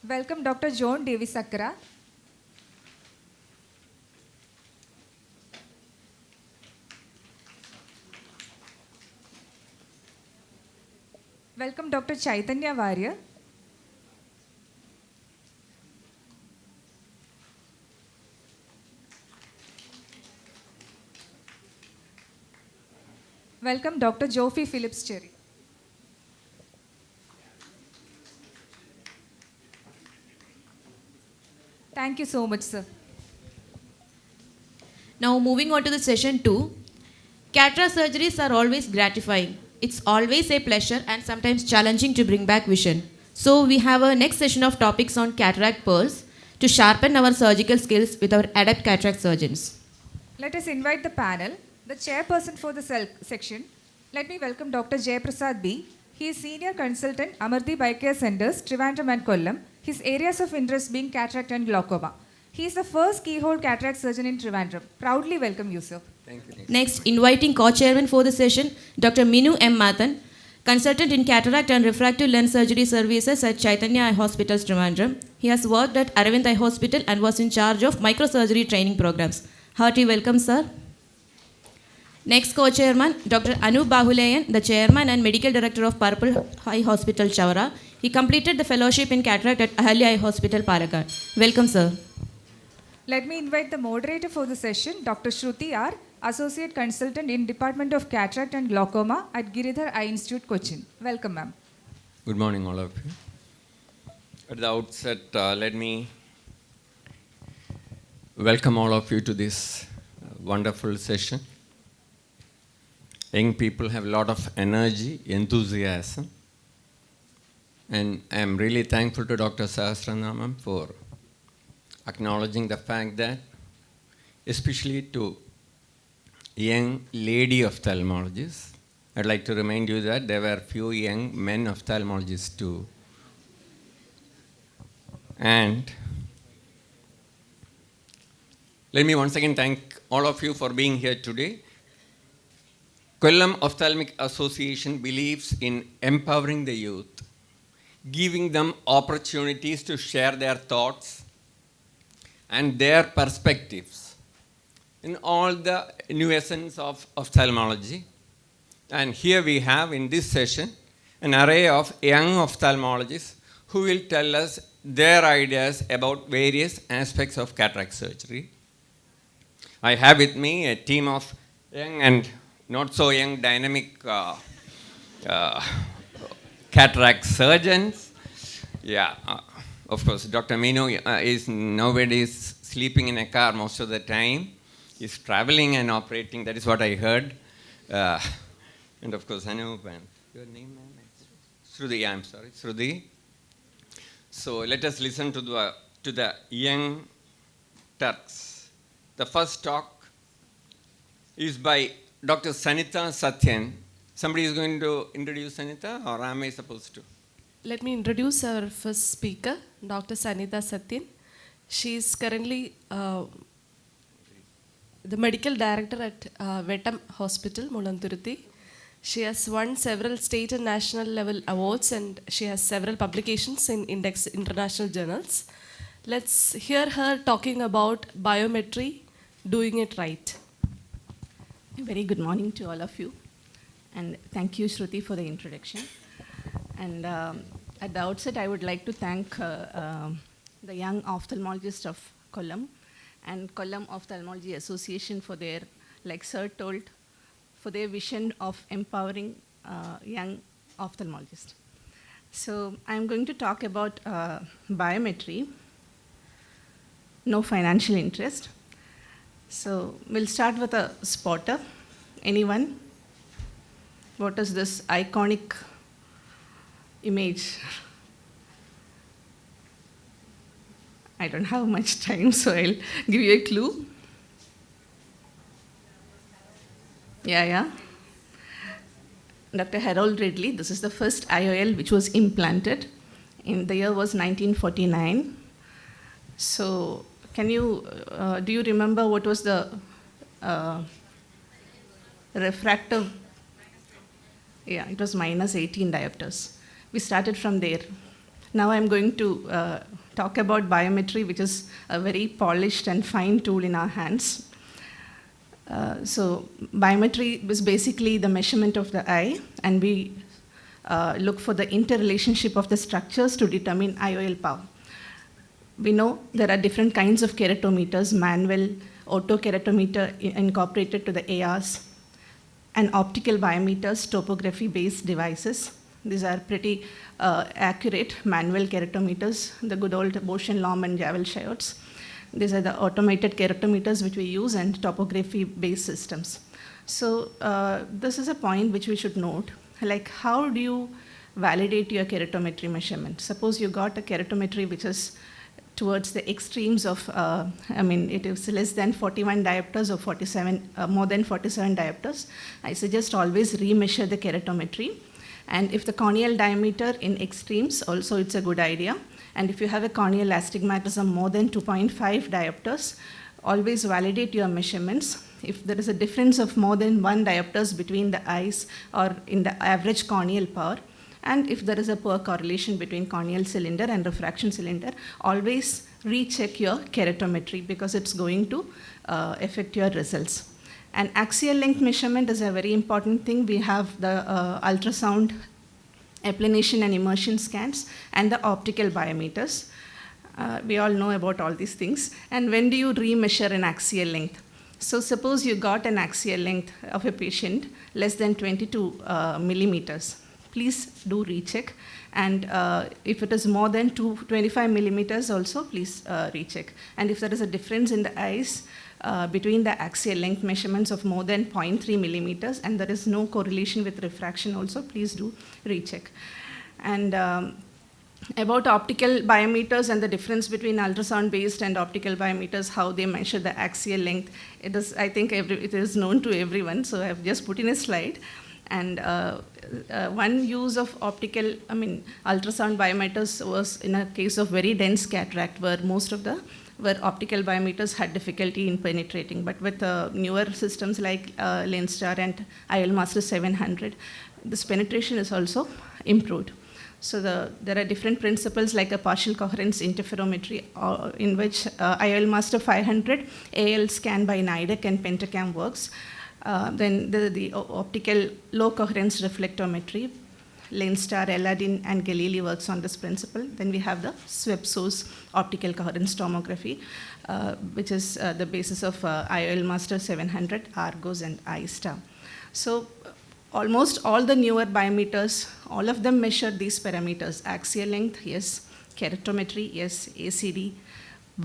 Welcome Dr. John Davis Sakra. Welcome Dr. Chaitanya Varya. Welcome Dr. Jofi Phillips Cherry. Thank you so much, sir. Now moving on to the session 2. Cataract surgeries are always gratifying. It's always a pleasure and sometimes challenging to bring back vision. So we have a next session of topics on cataract pearls to sharpen our surgical skills with our adept cataract surgeons. Let us invite the panel, the chairperson for the section. Let me welcome Dr. Jayaprasad B. He is Senior Consultant, Amardeep Eye Care Centers, Trivandrum and Kollam. His areas of interest being cataract and glaucoma. He is the first keyhole cataract surgeon in Trivandrum. Proudly welcome you, sir. Thank you. Next, inviting co-chairman for the session, Dr. Minu M. Mathan, consultant in cataract and refractive lens surgery services at Chaitanya Eye Hospitals, Trivandrum. He has worked at Aravind Eye Hospital and was in charge of microsurgery training programs. Hearty welcome, sir. Next co-chairman, Dr. Anu Bahulayan, the chairman and medical director of Purple Eye Hospital, Chavara. He completed the fellowship in cataract at Ahalya Eye Hospital, Palakkad. Welcome, sir. Let me invite the moderator for the session, Dr. Shruti R., Associate Consultant in Department of Cataract and Glaucoma at Giridhar Eye Institute, Cochin. Welcome, ma'am. Good morning, all of you. At the outset, let me welcome all of you to this wonderful session. Young people have a lot of energy, enthusiasm. And I am really thankful to Dr. Sahasranamam for acknowledging the fact that, especially to young lady ophthalmologists, I'd like to remind you that there were few young men ophthalmologists too. And let me once again thank all of you for being here today. Kollam Ophthalmic Association believes in empowering the youth, giving them opportunities to share their thoughts and their perspectives in all the nuances of ophthalmology. And here we have in this session an array of young ophthalmologists who will tell us their ideas about various aspects of cataract surgery. I have with me a team of young and not so young dynamic cataract surgeons. Yeah, of course, Dr. Mino is nowadays sleeping in a car most of the time. He's traveling and operating, that is what I heard. And of course, Anup and your name, ma'am? Shruti, yeah, I'm sorry, Shruti. So let us listen to the young Turks. The first talk is by Dr. Sanitha Satyan. Somebody is going to introduce Sanitha, or am I supposed to? Let me introduce our first speaker, Dr. Sanitha Satyan. She is currently the medical director at Vettam Hospital, Mulanthuruthy. She has won several state and national level awards, and she has several publications in Index international journals. Let's hear her talking about biometry, doing it right. Very good morning to all of you, and thank you, Shruti, for the introduction. And at the outset, I would like to thank the young ophthalmologist of Kollam and Kollam Ophthalmology Association for their, like Sir told, for their vision of empowering young ophthalmologists. So I'm going to talk about biometry, no financial interest. So we'll start with a spotter. Anyone? What is this iconic image? I don't have much time, so I'll give you a clue. Yeah. Dr. Harold Ridley. This is the first IOL which was implanted. In the year was 1949. So, can you, do you remember what was the refractive? Yeah, it was minus 18 diopters. We started from there. Now I'm going to talk about biometry, which is a very polished and fine tool in our hands. So biometry is basically the measurement of the eye, and we look for the interrelationship of the structures to determine IOL power. We know there are different kinds of keratometers, manual, auto keratometer incorporated to the ARs, and optical biometers, topography-based devices. These are pretty accurate manual keratometers, the good old Bosch and Lomb and Javel diodes. These are the automated keratometers which we use, and topography-based systems. So this is a point which we should note. Like, how do you validate your keratometry measurement? Suppose you got a keratometry which is towards the extremes of, it is less than 41 diopters or 47, more than 47 diopters. I suggest always remeasure the keratometry. And if the corneal diameter in extremes, also it's a good idea. And if you have a corneal astigmatism more than 2.5 diopters, always validate your measurements. If there is a difference of more than 1 diopters between the eyes or in the average corneal power, and if there is a poor correlation between corneal cylinder and refraction cylinder, always recheck your keratometry because it's going to affect your results. And axial length measurement is a very important thing. We have the ultrasound, applanation and immersion scans, and the optical biometers. We all know about all these things. And when do you remeasure an axial length? So suppose you got an axial length of a patient less than 22 millimeters. Please do recheck. And if it is more than 25 millimeters also, please recheck. And if there is a difference in the eyes between the axial length measurements of more than 0.3 millimeters and there is no correlation with refraction also, please do recheck. And about optical biometers and the difference between ultrasound-based and optical biometers, how they measure the axial length, it is, I think, it is known to everyone, so I've just put in a slide. And one use of ultrasound biometers was in a case of very dense cataract where where optical biometers had difficulty in penetrating. But with newer systems like LensStar and IOL Master 700, this penetration is also improved. So there are different principles like a partial coherence interferometry in which IOL Master 500, AL scan by NIDEC and Pentacam works. Then the optical low coherence reflectometry, LensStar, Aladdin, and Galili works on this principle. Then we have the SWEPSOS optical coherence tomography, which is the basis of IOL Master 700, Argos, and iStar. So almost all the newer biometers, all of them measure these parameters: axial length, yes; keratometry, yes; ACD,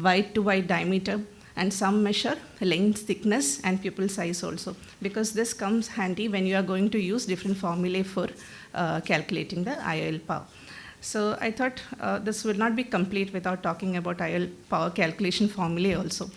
wide to wide diameter, and some measure length, thickness, and pupil size also, because this comes handy when you are going to use different formulae for calculating the IOL power. So I thought this would not be complete without talking about IOL power calculation formulae also.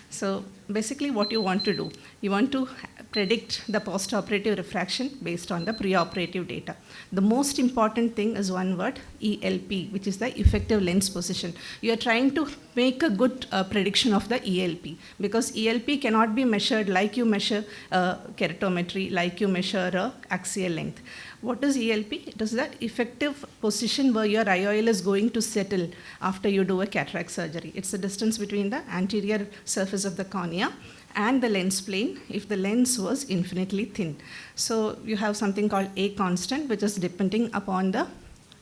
So basically what you want to do, you want to predict the post-operative refraction based on the pre-operative data. The most important thing is one word, ELP, which is the effective lens position. You are trying to make a good prediction of the ELP, because ELP cannot be measured like you measure keratometry, like you measure axial length. What is ELP? It is the effective position where your IOL is going to settle after you do a cataract surgery. It's the distance between the anterior surface of the cornea and the lens plane if the lens was infinitely thin. So you have something called A constant, which is depending upon the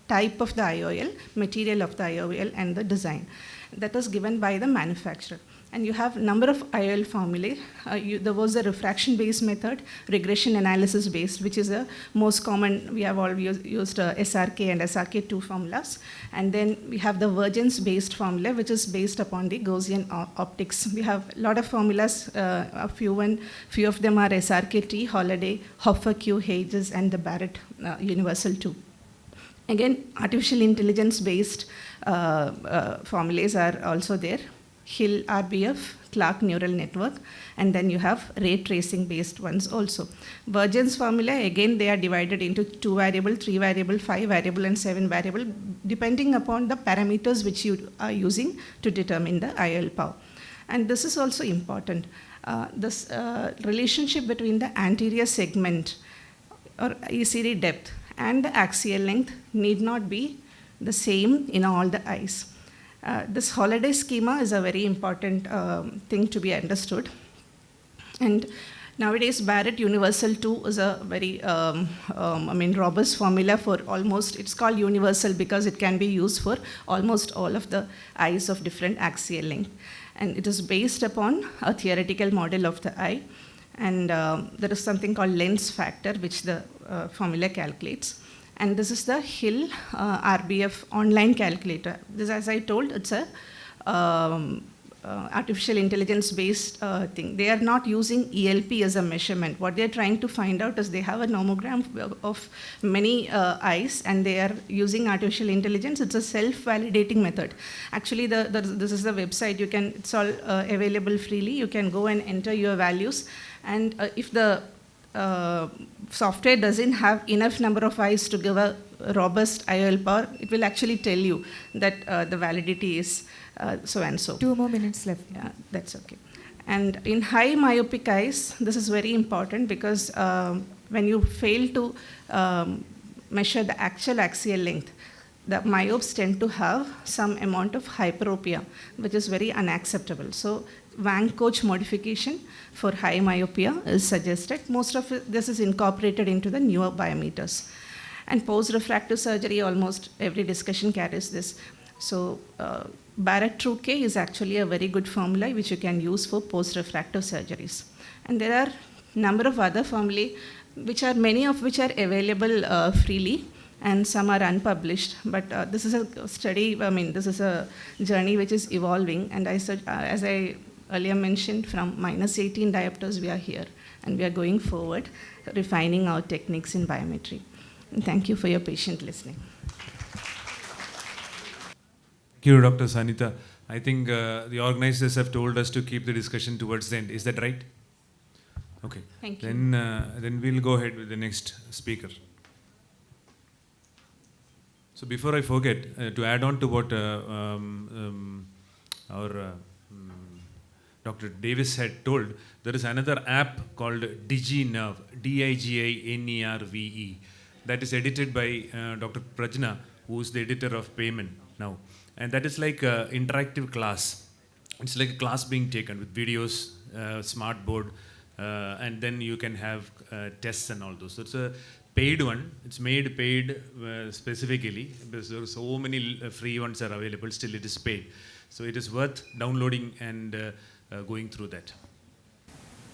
type of the IOL, material of the IOL, and the design. That is given by the manufacturer. And you have number of IOL formulae. There was a refraction-based method, regression analysis-based, which is the most common. We have all used SRK and SRK2 formulas. And then we have the Vergence-based formula, which is based upon the Gaussian optics. We have a lot of formulas. A few of them are SRK-T, Holiday, Hoffer-Q, Hedges, and the Barrett Universal 2. Again, artificial intelligence-based formulas are also there. Hill RBF, Clark neural network, and then you have ray tracing based ones also. Virgin's formula, again, they are divided into 2 variable, 3 variable, 5 variable, and 7 variable, depending upon the parameters which you are using to determine the IL power. And this is also important. This relationship between the anterior segment or ECD depth and the axial length need not be the same in all the eyes. This holiday schema is a very important thing to be understood. And nowadays, Barrett Universal 2 is a very robust formula for almost, it's called universal because it can be used for almost all of the eyes of different axial length. And it is based upon a theoretical model of the eye. And there is something called lens factor, which the formula calculates. And this is the Hill RBF online calculator. This, as I told, it's a artificial intelligence based thing. They are not using ELP as a measurement. What they're trying to find out is they have a nomogram of many eyes and they are using artificial intelligence. It's a self-validating method. Actually, this is the website. You can, it's all available freely. You can go and enter your values. And if the software doesn't have enough number of eyes to give a robust IOL power, it will actually tell you that the validity is so and so. 2 more minutes left. Yeah, that's okay. And in high myopic eyes, this is very important because when you fail to measure the actual axial length, the myopes tend to have some amount of hyperopia, which is very unacceptable. So Wang-Koch modification for high myopia is suggested. Most of this is incorporated into the newer biometers. And post-refractive surgery, almost every discussion carries this. So Barrett True K is actually a very good formula which you can use for post-refractive surgeries. And there are a number of other formulae, many of which are available freely, and some are unpublished. But this is a study, this is a journey which is evolving. And as I earlier mentioned, from -18 diopters, we are here. And we are going forward, refining our techniques in biometry. And thank you for your patient listening. Thank you, Dr. Sanita. I think the organizers have told us to keep the discussion towards the end. Is that right? Okay. Thank you. Then we'll go ahead with the next speaker. So before I forget, to add on to what our Dr. Davis had told, there is another app called DigiNerve, DIGINERVE, that is edited by Dr. Prajna, who is the editor of Payment now. And that is like an interactive class. It's like a class being taken with videos, smart board, and then you can have tests and all those. So it's a paid one. It's made paid specifically because there are so many free ones are available. Still, it is paid. So it is worth downloading and going through that.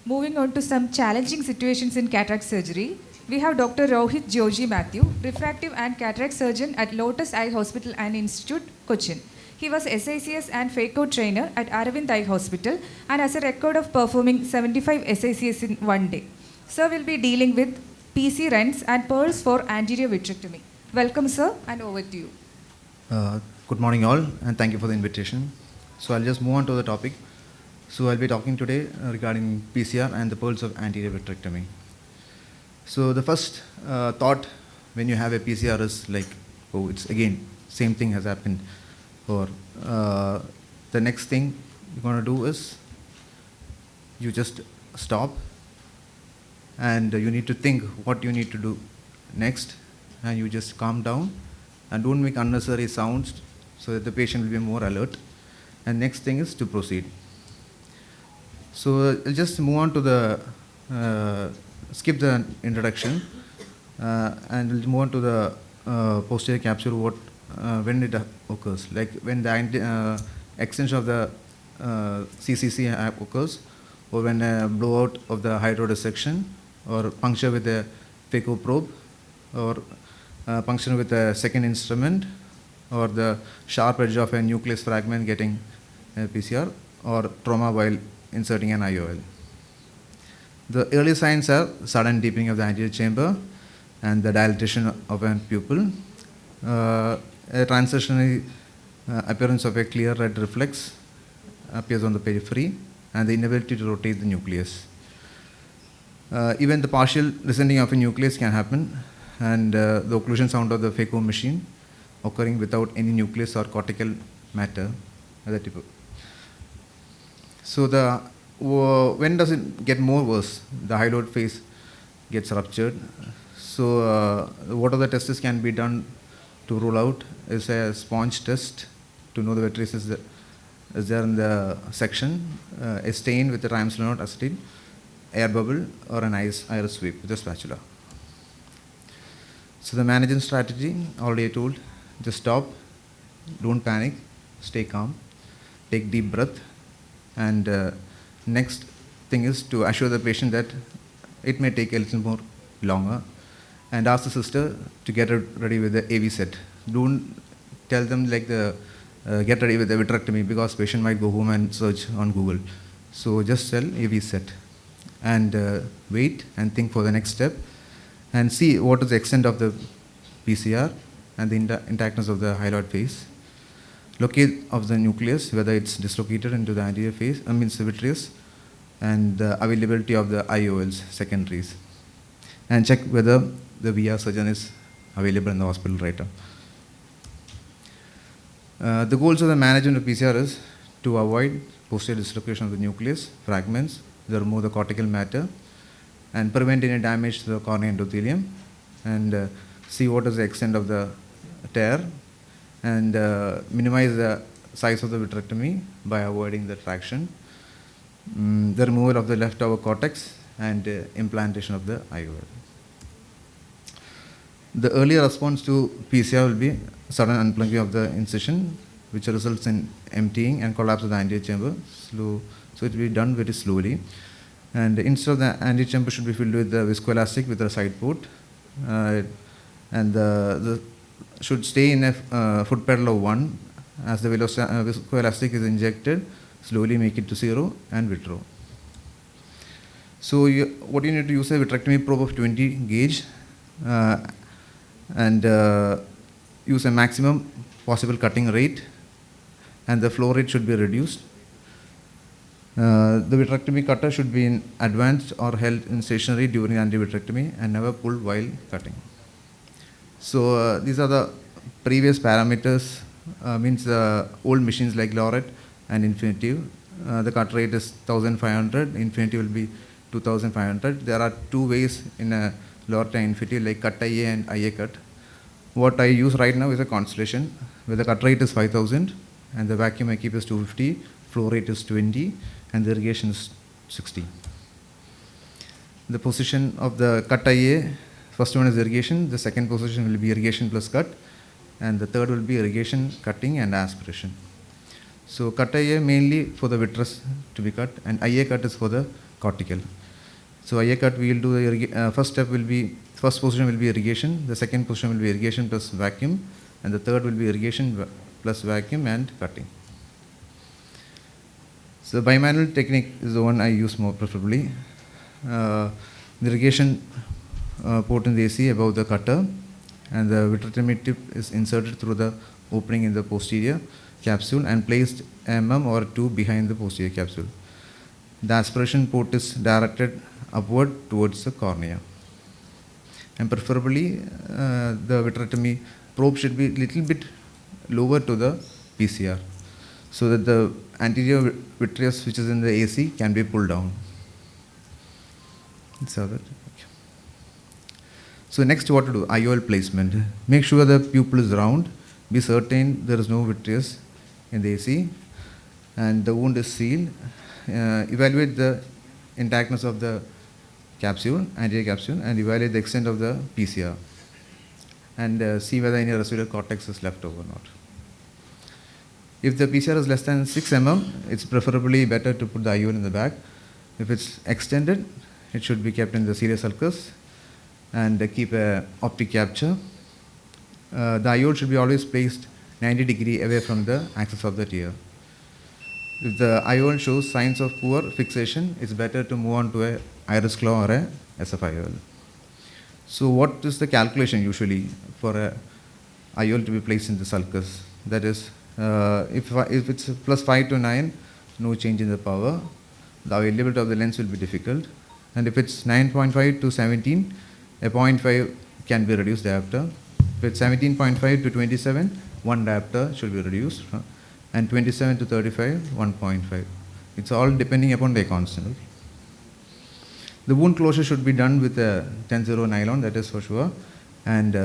Moving on to some challenging situations in cataract surgery, we have Dr. Rohit Joji Matthew, refractive and cataract surgeon at Lotus Eye Hospital and Institute, Cochin. He was SICS and FACO trainer at Aravind Eye Hospital and has a record of performing 75 SICS in one day. Sir will be dealing with PC rents and pearls for anterior vitrectomy. Welcome, sir, and over to you. Good morning, all, and thank you for the invitation. So I'll just move on to the topic. So I'll be talking today regarding PCR and the pearls of anterior vitrectomy. So the first thought when you have a PCR is like, oh, it's again, same thing has happened. Or the next thing you're going to do is you just stop and you need to think what you need to do next, and you just calm down and don't make unnecessary sounds so that the patient will be more alert. And next thing is to proceed. So I'll just move on to the, skip the introduction and we'll move on to the posterior capsule, when it occurs, like when the extension of the CCC occurs, or when a blowout of the hydrodissection, or puncture with a phaco probe, or puncture with a second instrument, or the sharp edge of a nucleus fragment getting a PCR, or trauma while inserting an IOL. The early signs are sudden deepening of the anterior chamber and the dilatation of a pupil, a transitionary appearance of a clear red reflex, appears on the periphery and the inability to rotate the nucleus. Even the partial descending of a nucleus can happen, and the occlusion sound of the phaco machine occurring without any nucleus or cortical matter at the tip. So when does it get more worse? The hyaloid phase gets ruptured. So what other tests can be done to rule out is a sponge test to know the vitreous is there in the section, a stain with the triamcinolone acetate, air bubble, or an iris sweep with a spatula. So the management strategy, already I told, just stop, don't panic, stay calm, take deep breath, and next thing is to assure the patient that it may take a little more longer, and ask the sister to get ready with the AV set. Don't tell them like get ready with the vitrectomy, because patient might go home and search on Google. So just tell AV set, and wait and think for the next step, and see what is the extent of the PCR and the intactness of the hyaloid phase. Locate of the nucleus, whether it's dislocated into the anterior phase, the vitreous, and the availability of the IOLs, secondaries. And check whether the VR surgeon is available in the hospital right now. The goals of the management of PCR is to avoid posterior dislocation of the nucleus, fragments, remove the cortical matter, and prevent any damage to the cornea endothelium, and see what is the extent of the tear, and minimize the size of the vitrectomy by avoiding the traction, the removal of the left outer cortex, and implantation of the IOL. The earlier response to PCR will be sudden unplugging of the incision, which results in emptying and collapse of the anterior chamber. So it will be done very slowly. And instead of the anterior chamber should be filled with the viscoelastic with a side port, and the should stay in a foot pedal of 1 as the viscoelastic is injected, slowly make it to 0 and withdraw. So what you need to use a vitrectomy probe of 20 gauge, and use a maximum possible cutting rate, and the flow rate should be reduced. The vitrectomy cutter should be in advanced or held in stationary during anti-vitrectomy and never pulled while cutting. So these are the previous parameters, means old machines like Lorette and Infinitive. The cut rate is 1500, Infinitive will be 2500. There are two ways in a Lorette and Infinitive, like cut IA and IA cut. What I use right now is a Constellation, where the cut rate is 5000 and the vacuum I keep is 250, flow rate is 20, and the irrigation is 60. The position of the cut IA, first one is irrigation, the second position will be irrigation plus cut, and the third will be irrigation, cutting, and aspiration. So cut IA mainly for the vitreous to be cut, and IA cut is for the cortical. So IA cut we will do the first position will be irrigation, the second position will be irrigation plus vacuum, and the third will be irrigation plus vacuum and cutting. So the bimanual technique is the one I use more preferably. The irrigation port in the AC above the cutter, and the vitrectomy tip is inserted through the opening in the posterior capsule and placed or 2 behind the posterior capsule. The aspiration port is directed upward towards the cornea. And preferably the vitrectomy probe should be a little bit lower to the PCR, so that the anterior vitreous which is in the AC can be pulled down. So next, what to do? IOL placement. Make sure the pupil is round. Be certain there is no vitreous in the AC, and the wound is sealed. Evaluate the intactness of the capsule, anterior capsule, and evaluate the extent of the PCR, and see whether any residual cortex is left over or not. If the PCR is less than 6 mm, it's preferably better to put the IOL in the back. If it's extended, it should be kept in the serious sulcus and keep a optic capture. The IOL should be always placed 90 degrees away from the axis of the tear. If the IOL shows signs of poor fixation, it's better to move on to a iris claw or a SFIOL. So what is the calculation usually for a IOL to be placed in the sulcus? That is, if it's plus 5 to 9, no change in the power, the availability of the lens will be difficult. And if it's 9.5 to 17, a 0.5 can be reduced diopter. If it's 17.5 to 27, one diopter should be reduced, and 27 to 35, 1.5. It's all depending upon the constant. The wound closure should be done with a 10-0 nylon, that is for sure, and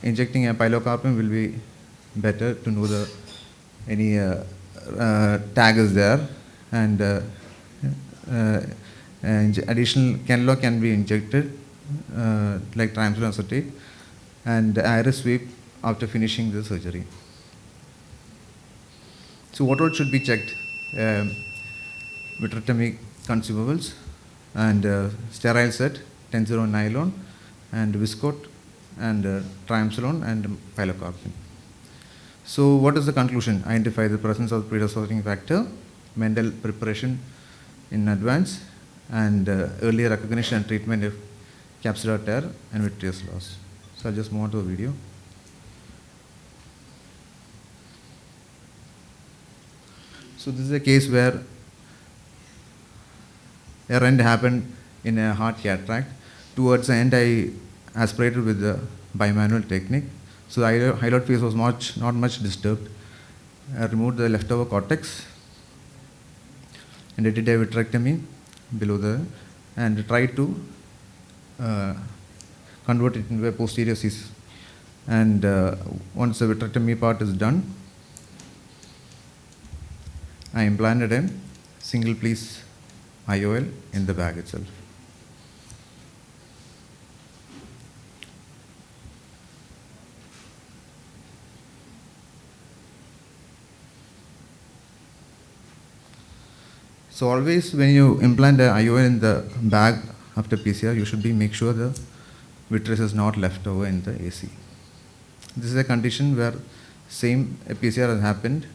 injecting a pilocarpine will be better to know the any tag is there, and additional cannula can be injected like triamcinolone acetate, and iris sweep after finishing the surgery. So what all should be checked? Vitrectomy consumables and sterile set, 10-0 nylon and viscoat and triamcinolone and pilocarpine. So what is the conclusion? Identify the presence of predisposing factor, mental preparation in advance, and early recognition and treatment of capsular tear and vitreous loss. So I'll just move on to a video. So this is a case where a rent happened in a hard cataract. Towards the end, I aspirated with the bimanual technique. So the hyaloid phase was not much disturbed. I removed the leftover cortex and I did a vitrectomy below the, and tried to convert it into a posterior cyst. And once the vitrectomy part is done, I implanted a single piece IOL in the bag itself. So always when you implant an IOL in the bag after PCR, you should make sure the vitreous is not left over in the AC. This is a condition where same PCR has happened,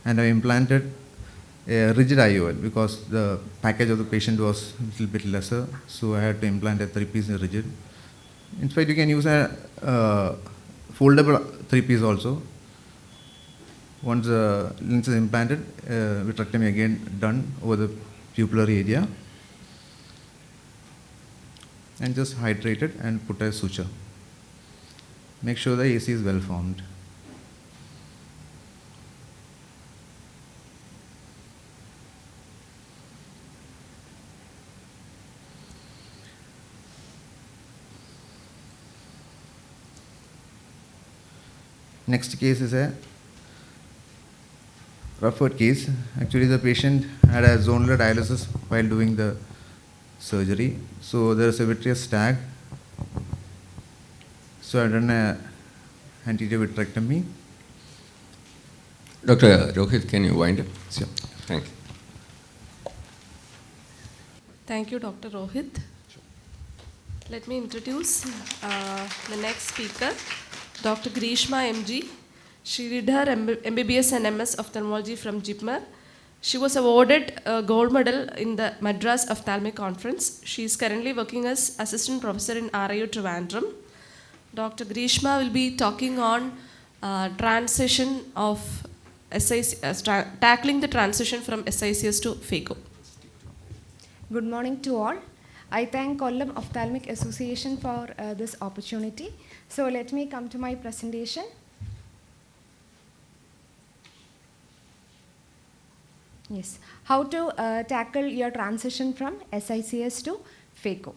and I implanted a rigid IOL because the package of the patient was a little bit lesser, so I had to implant a 3-piece rigid. In fact, you can use a foldable 3-piece also. Once the lens is implanted, vitrectomy again done over the pupillary area, and just hydrate it and put a suture. Make sure the AC is well formed. Next case is a referred case. Actually, the patient had a zonular dialysis while doing the surgery. So there is a vitreous tag. So I've done a anterior vitrectomy. Dr. Rohit, can you wind up? Sure. Thank you. Thank you, Dr. Rohit. Let me introduce the next speaker, Dr. Grishma MG. She did her MBBS and MS ophthalmology from JIPMER. She was awarded a gold medal in the Madras Ophthalmic Conference. She is currently working as assistant professor in RIU Trivandrum. Dr. Grishma will be talking on transition of tackling the transition from SICS to phaco. Good morning to all. I thank Kollam Ophthalmic Association for this opportunity. So let me come to my presentation. Yes, how to tackle your transition from SICS to phaco.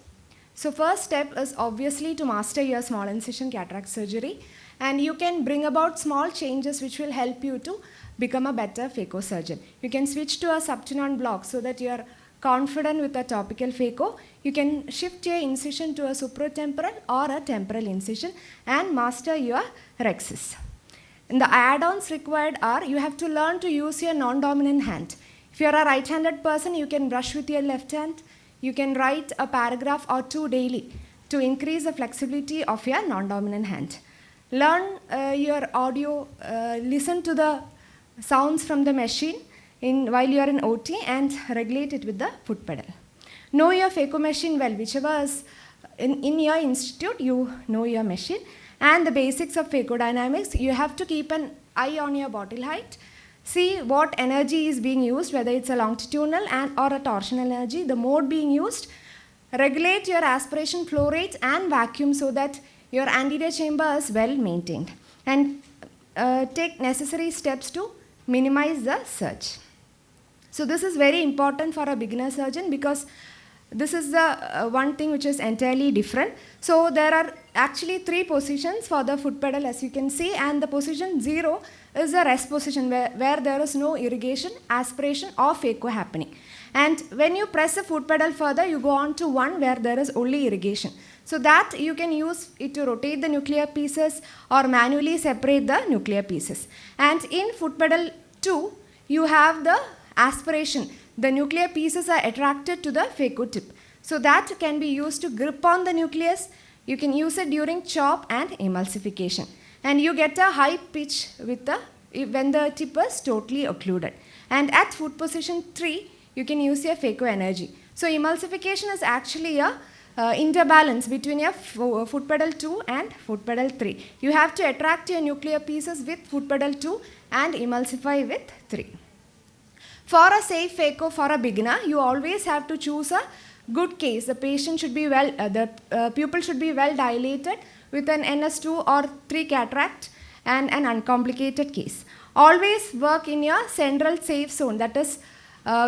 So first step is obviously to master your small incision cataract surgery, and you can bring about small changes which will help you to become a better phaco surgeon. You can switch to a subtenon block so that you are confident with a topical phaco. You can shift your incision to a supratemporal or a temporal incision and master your rhexis. And the add-ons required are you have to learn to use your non-dominant hand. If you are a right-handed person, you can brush with your left hand. You can write a paragraph or two daily to increase the flexibility of your non-dominant hand. Learn your audio, listen to the sounds from the machine while you are in OT and regulate it with the foot pedal. Know your phaco machine well, whichever is in your institute, you know your machine. And the basics of phaco dynamics, you have to keep an eye on your bottle height, see what energy is being used, whether it's a longitudinal or a torsional energy, the mode being used, regulate your aspiration flow rate and vacuum so that your anterior chamber is well maintained, and take necessary steps to minimize the surge. So this is very important for a beginner surgeon because this is the one thing which is entirely different. So there are actually 3 positions for the foot pedal, as you can see, and the position 0 is the rest position where there is no irrigation, aspiration or phaco happening. And when you press the foot pedal further, you go on to 1 where there is only irrigation. So that you can use it to rotate the nuclear pieces or manually separate the nuclear pieces. And in foot pedal 2, you have the aspiration. The nuclear pieces are attracted to the phaco tip. So that can be used to grip on the nucleus. You can use it during chop and emulsification. And you get a high pitch with when the tip is totally occluded. And at foot position 3, you can use your phaco energy. So emulsification is actually a interbalance between your foot pedal 2 and foot pedal 3. You have to attract your nuclear pieces with foot pedal 2 and emulsify with 3. For a safe phaco for a beginner, you always have to choose a good case. The patient should be the pupil should be well dilated with an NS2 or 3 cataract and an uncomplicated case. Always work in your central safe zone, that is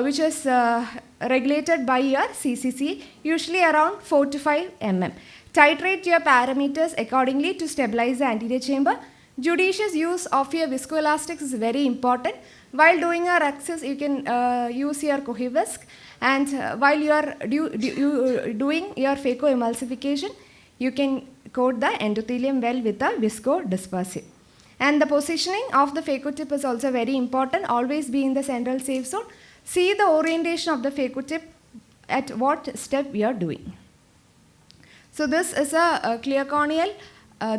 which is regulated by your CCC, usually around 4 to 5 mm. Titrate your parameters accordingly to stabilize the anterior chamber. Judicious use of your viscoelastics is very important. While doing a rexus, you can use your Cohivisc, and while you are doing your phaco emulsification, you can coat the endothelium well with a visco dispersive. And the positioning of the phaco tip is also very important. Always be in the central safe zone. See the orientation of the phaco tip at what step you are doing. So this is a clear corneal.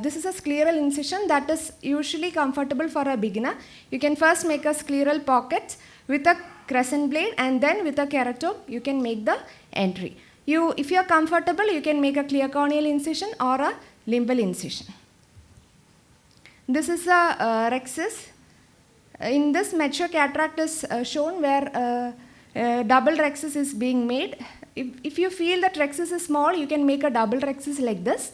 This is a scleral incision that is usually comfortable for a beginner. You can first make a scleral pocket with a crescent blade, and then with a keratome you can make the entry. If you are comfortable, you can make a clear corneal incision or a limbal incision. This is a rexus. In this, mature cataract is shown where double rexus is being made. If you feel that rexus is small, you can make a double rexus like this.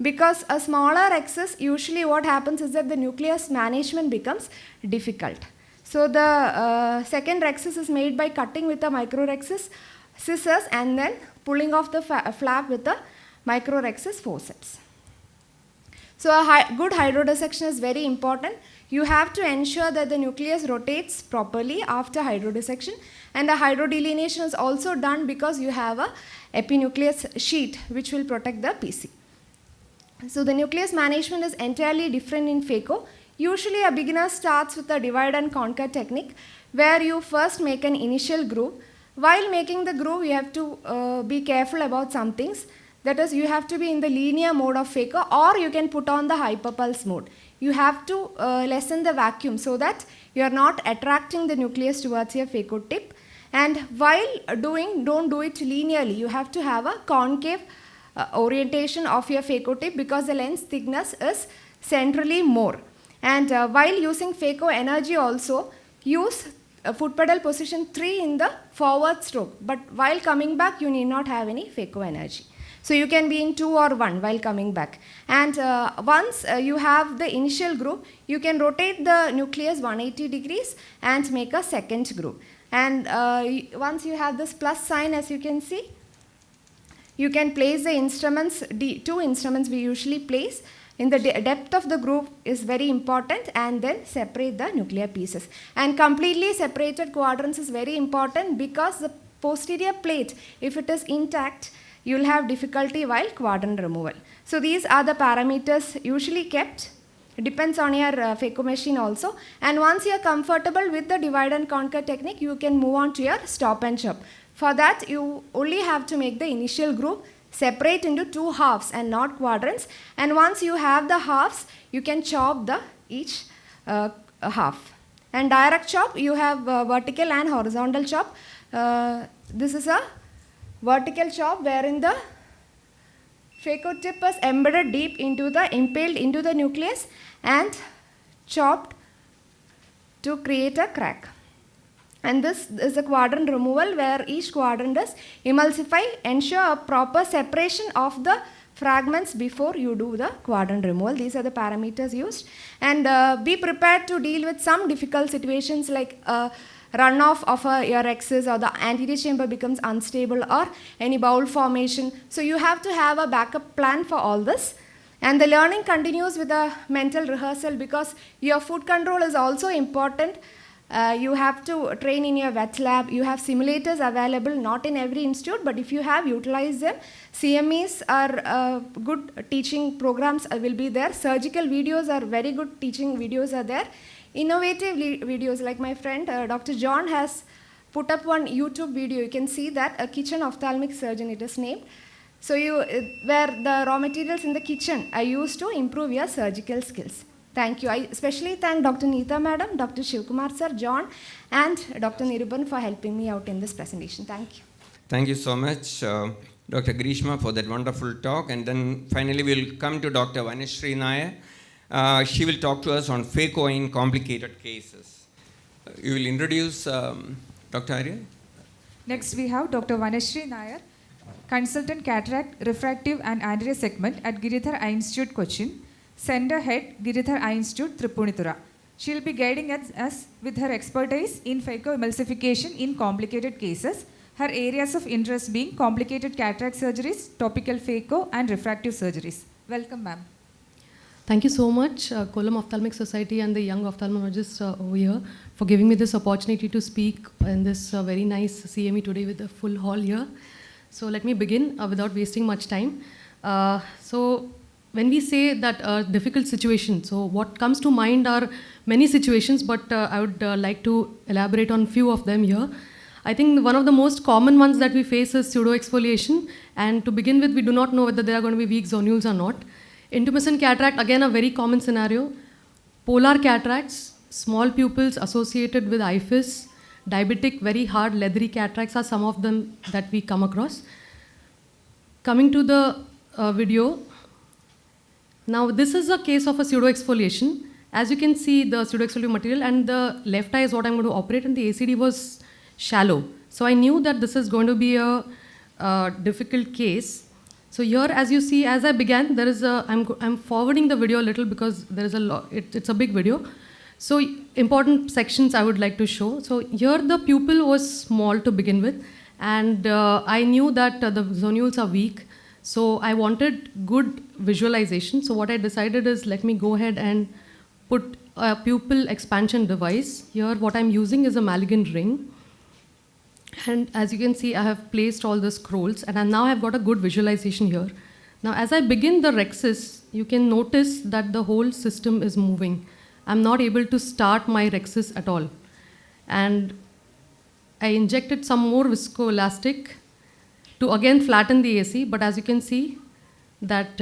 Because a smaller rexus, usually what happens is that the nucleus management becomes difficult. So the second rexus is made by cutting with a microrexus scissors and then pulling off the flap with a microrexus forceps. So a good hydrodissection is very important. You have to ensure that the nucleus rotates properly after hydrodissection, and the hydrodelineation is also done because you have a epinucleus sheet which will protect the PC. So the nucleus management is entirely different in phaco. Usually a beginner starts with a divide and conquer technique where you first make an initial groove. While making the groove, you have to be careful about some things. That is, you have to be in the linear mode of phaco, or you can put on the hyperpulse mode. You have to lessen the vacuum so that you are not attracting the nucleus towards your phaco tip. And while doing, don't do it linearly. You have to have a concave orientation of your phaco tip because the lens thickness is centrally more. And while using phaco energy also, use foot pedal position 3 in the forward stroke. But while coming back, you need not have any phaco energy. So you can be in 2 or 1 while coming back. And once you have the initial groove, you can rotate the nucleus 180 degrees and make a second groove. And once you have this plus sign, as you can see, you can place the instruments, 2 instruments we usually place. In the depth of the groove is very important, and then separate the nuclear pieces. And completely separated quadrants is very important because the posterior plate, if it is intact, you will have difficulty while quadrant removal. So these are the parameters usually kept. It depends on your phaco machine also. And once you are comfortable with the divide and conquer technique, you can move on to your stop and chop. For that, you only have to make the initial groove, separate into 2 halves and not quadrants. And once you have the halves, you can chop each half. And direct chop, you have vertical and horizontal chop. This is a vertical chop wherein the phaco tip is embedded deep into impaled into the nucleus and chopped to create a crack. And this is a quadrant removal where each quadrant is emulsify, ensure a proper separation of the fragments before you do the quadrant removal. These are the parameters used. And be prepared to deal with some difficult situations like runoff of your axis, or the anterior chamber becomes unstable, or any bowel formation. So you have to have a backup plan for all this. And the learning continues with a mental rehearsal, because your food control is also important. You have to train in your wet lab. You have simulators available, not in every institute, but if you have, utilize them. CMEs are good teaching programs will be there. Surgical videos are very good teaching videos are there. Innovative videos, like my friend Dr. John has put up one YouTube video. You can see that, a kitchen ophthalmic surgeon it is named. So where the raw materials in the kitchen are used to improve your surgical skills. Thank you. I especially thank Dr. Neeta Madam, Dr. Shivkumar Sir, John, and Dr. Niruban for helping me out in this presentation. Thank you. Thank you so much, Dr. Grishma, for that wonderful talk. And then finally, we'll come to Dr. Vanishri Nair. She will talk to us on KOA in complicated cases. You will introduce Dr. Arya? Next, we have Dr. Vanishri Nair, Consultant Cataract, Refractive and Anterior Segment at Giridhar Eye Institute, Cochin. Center Head, Giridhar Eye Institute, Tripunitura. She will be guiding us with her expertise in phacoemulsification in complicated cases. Her areas of interest being complicated cataract surgeries, topical phaco, and refractive surgeries. Welcome, ma'am. Thank you so much, Kollam Ophthalmic Society and the young ophthalmologists over here, for giving me this opportunity to speak in this very nice CME today with a full hall here. So let me begin without wasting much time. When we say that difficult situation, so what comes to mind are many situations, but I would like to elaborate on few of them here. I think one of the most common ones that we face is pseudoexfoliation, and to begin with, we do not know whether there are going to be weak zonules or not. Intumescent cataract, again a very common scenario. Polar cataracts, small pupils associated with IFIS, diabetic, very hard leathery cataracts are some of them that we come across. Coming to the video. Now, this is a case of a pseudoexfoliation. As you can see, the pseudoexfoliative material and the left eye is what I'm going to operate, and the ACD was shallow. So I knew that this is going to be a difficult case. So here, as you see, as I began, there is a, I'm forwarding the video a little because there is a lot, it's a big video. So important sections I would like to show. So here the pupil was small to begin with, and I knew that the zonules are weak. So I wanted good visualization. So what I decided is, let me go ahead and put a pupil expansion device. Here what I'm using is a Maligan ring. And as you can see, I have placed all the scrolls, and now I've got a good visualization here. Now as I begin the rhexis, you can notice that the whole system is moving. I'm not able to start my rhexis at all. And I injected some more viscoelastic to again flatten the AC, but as you can see that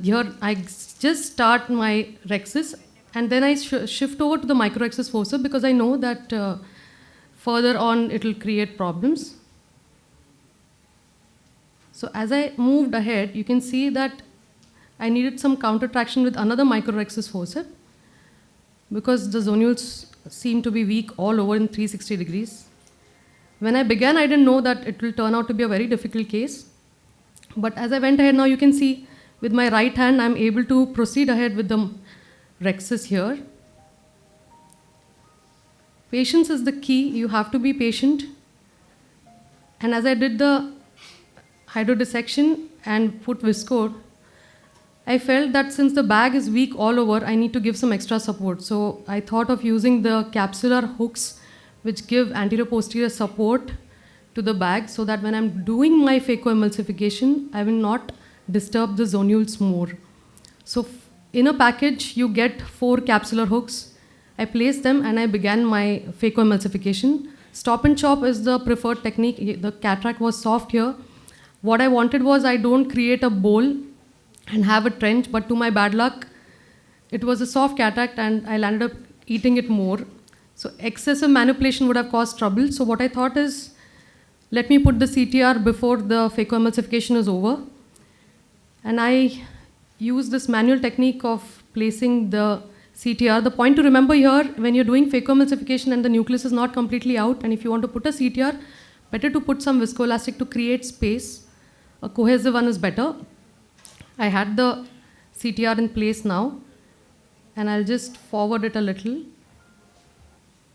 here I just start my rhexis, and then I shift over to the micro-rhexis forcer because I know that further on it will create problems. So as I moved ahead, you can see that I needed some counter traction with another micro-rhexis forceps because the zonules seem to be weak all over in 360 degrees. When I began, I didn't know that it will turn out to be a very difficult case. But as I went ahead, now you can see with my right hand, I'm able to proceed ahead with the rhexis here. Patience is the key. You have to be patient. And as I did the hydrodissection and put visco, I felt that since the bag is weak all over, I need to give some extra support. So I thought of using the capsular hooks which give anterior-posterior support to the bag so that when I'm doing my phacoemulsification, I will not disturb the zonules more. So in a package, you get 4 capsular hooks. I placed them and I began my phacoemulsification. Stop and chop is the preferred technique. The cataract was soft here. What I wanted was I don't create a bowl and have a trench, but to my bad luck, it was a soft cataract and I landed up eating it more. So excessive manipulation would have caused trouble. So what I thought is, let me put the CTR before the phacoemulsification is over. And I used this manual technique of placing the CTR. The point to remember here, when you're doing phacoemulsification and the nucleus is not completely out, and if you want to put a CTR, better to put some viscoelastic to create space. A cohesive one is better. I had the CTR in place now, and I'll just forward it a little.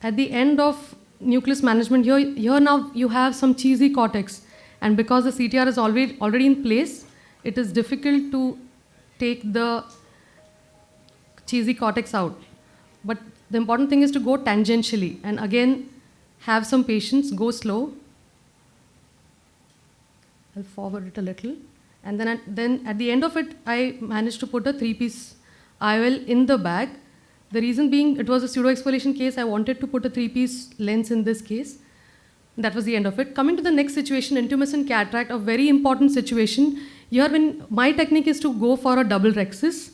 At the end of nucleus management, here now you have some cheesy cortex, and because the CTR is already in place, it is difficult to take the cheesy cortex out. But the important thing is to go tangentially, and again, have some patience, go slow. I'll forward it a little. And then at the end of it, I managed to put a 3-piece IOL in the bag. The reason being, it was a pseudo-exfoliation case. I wanted to put a 3-piece lens in this case. That was the end of it. Coming to the next situation, intumescent cataract, a very important situation. Here, when my technique is to go for a double rhexis.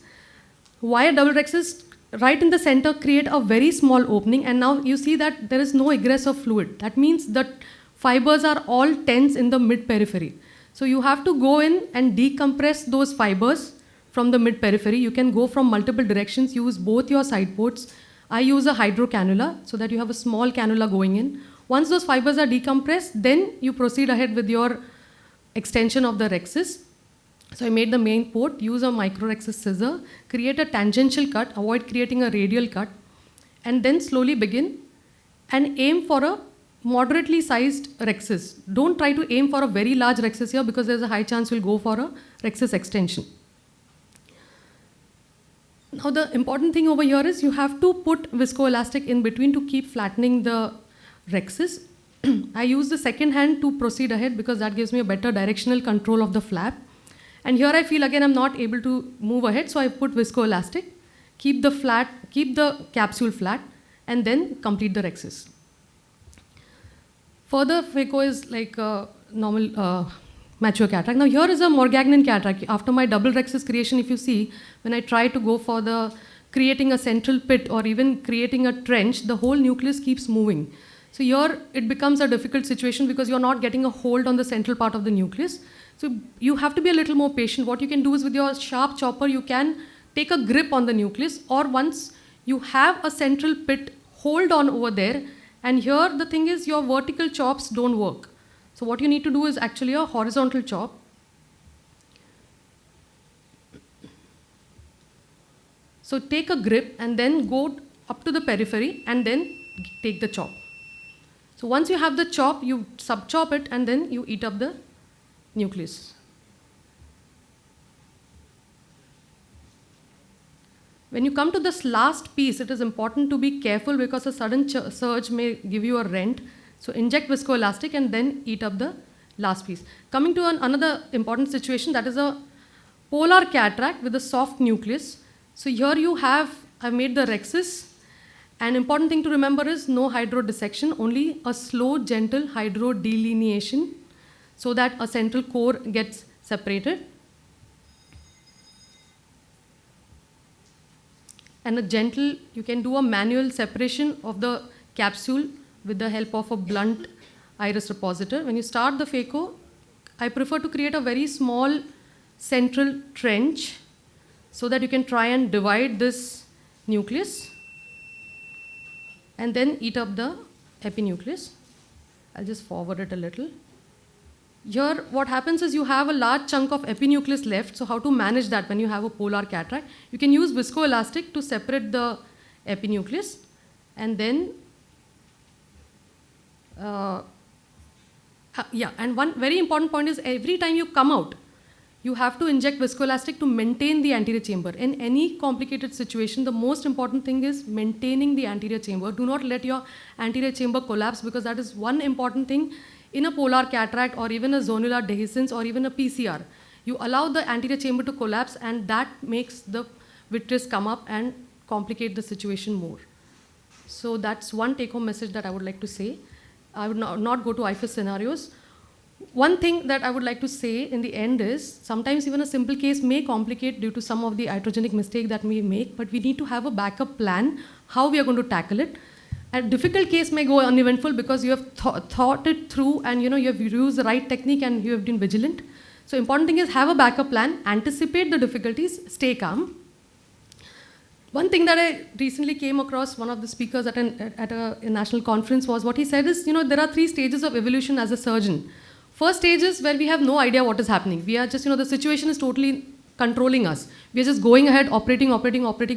Why a double rhexis? Right in the center, create a very small opening, and now you see that there is no egress of fluid. That means that fibers are all tense in the mid-periphery. So you have to go in and decompress those fibers from the mid-periphery. You can go from multiple directions, use both your side ports. I use a hydro cannula so that you have a small cannula going in. Once those fibers are decompressed, then you proceed ahead with your extension of the rhexis. So I made the main port, use a micro-rhexis scissor, create a tangential cut, avoid creating a radial cut, and then slowly begin and aim for a moderately sized rhexis. Don't try to aim for a very large rhexis here because there's a high chance you'll go for a rhexis extension. Now the important thing over here is you have to put viscoelastic in between to keep flattening the rhexis. I use the second hand to proceed ahead because that gives me a better directional control of the flap. And here I feel again I'm not able to move ahead, so I put viscoelastic, keep the capsule flat, and then complete the rhexis. Further, phaco is like a normal mature cataract. Now here is a Morgagnin cataract. After my double rhexis creation, if you see, when I try to go for the creating a central pit or even creating a trench, the whole nucleus keeps moving. So here it becomes a difficult situation because you're not getting a hold on the central part of the nucleus. So you have to be a little more patient. What you can do is with your sharp chopper, you can take a grip on the nucleus, or once you have a central pit, hold on over there. And here the thing is your vertical chops don't work. So what you need to do is actually a horizontal chop. So take a grip and then go up to the periphery and then take the chop. So once you have the chop, you sub-chop it and then you eat up the nucleus. When you come to this last piece, it is important to be careful because a sudden surge may give you a rent. So inject viscoelastic and then eat up the last piece. Coming to another important situation, that is a polar cataract with a soft nucleus. So here you have, I made the rhexis. An important thing to remember is no hydrodissection, only a slow, gentle hydrodelineation so that a central core gets separated. And a gentle, you can do a manual separation of the capsule with the help of a blunt iris repositor. When you start the phaco, I prefer to create a very small central trench so that you can try and divide this nucleus and then eat up the epinucleus. I'll just forward it a little. Here, what happens is you have a large chunk of epinucleus left, so how to manage that when you have a polar cataract? You can use viscoelastic to separate the epinucleus, and then, and one very important point is every time you come out, you have to inject viscoelastic to maintain the anterior chamber. In any complicated situation, the most important thing is maintaining the anterior chamber. Do not let your anterior chamber collapse because that is one important thing in a polar cataract or even a zonular dehiscence or even a PCR. You allow the anterior chamber to collapse and that makes the vitreous come up and complicate the situation more. So that's one take-home message that I would like to say. I would not go to IFIS scenarios. One thing that I would like to say in the end is sometimes even a simple case may complicate due to some of the iatrogenic mistake that we make, but we need to have a backup plan how we are going to tackle it. A difficult case may go uneventful because you have thought it through and you have used the right technique and you have been vigilant. So important thing is have a backup plan, anticipate the difficulties, stay calm. One thing that I recently came across, one of the speakers at a national conference was what he said is, there are 3 stages of evolution as a surgeon. First stage is where we have no idea what is happening. We are just, the situation is totally controlling us. We are just going ahead, operating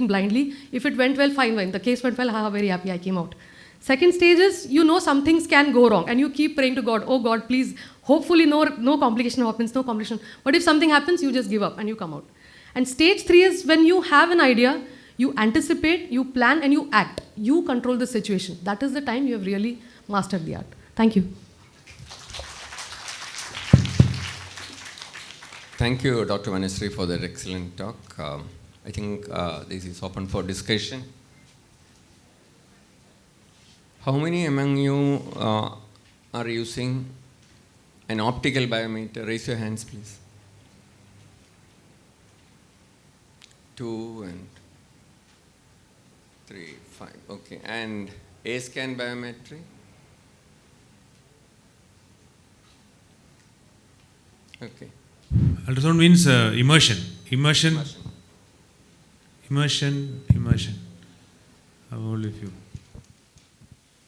blindly. If it went well, fine. The case went well, very happy, I came out. Second stage is, some things can go wrong and you keep praying to God, oh God, please, hopefully no complication happens, no complication. But if something happens, you just give up and you come out. And stage 3 is when you have an idea, you anticipate, you plan, and you act. You control the situation. That is the time you have really mastered the art. Thank you. Thank you, Dr. Vanisri, for that excellent talk. I think this is open for discussion. How many among you are using an optical biometer? Raise your hands, please. 2 and 3, 5. Okay. And A-scan biometry? Okay. Ultrasound means immersion. How old are you?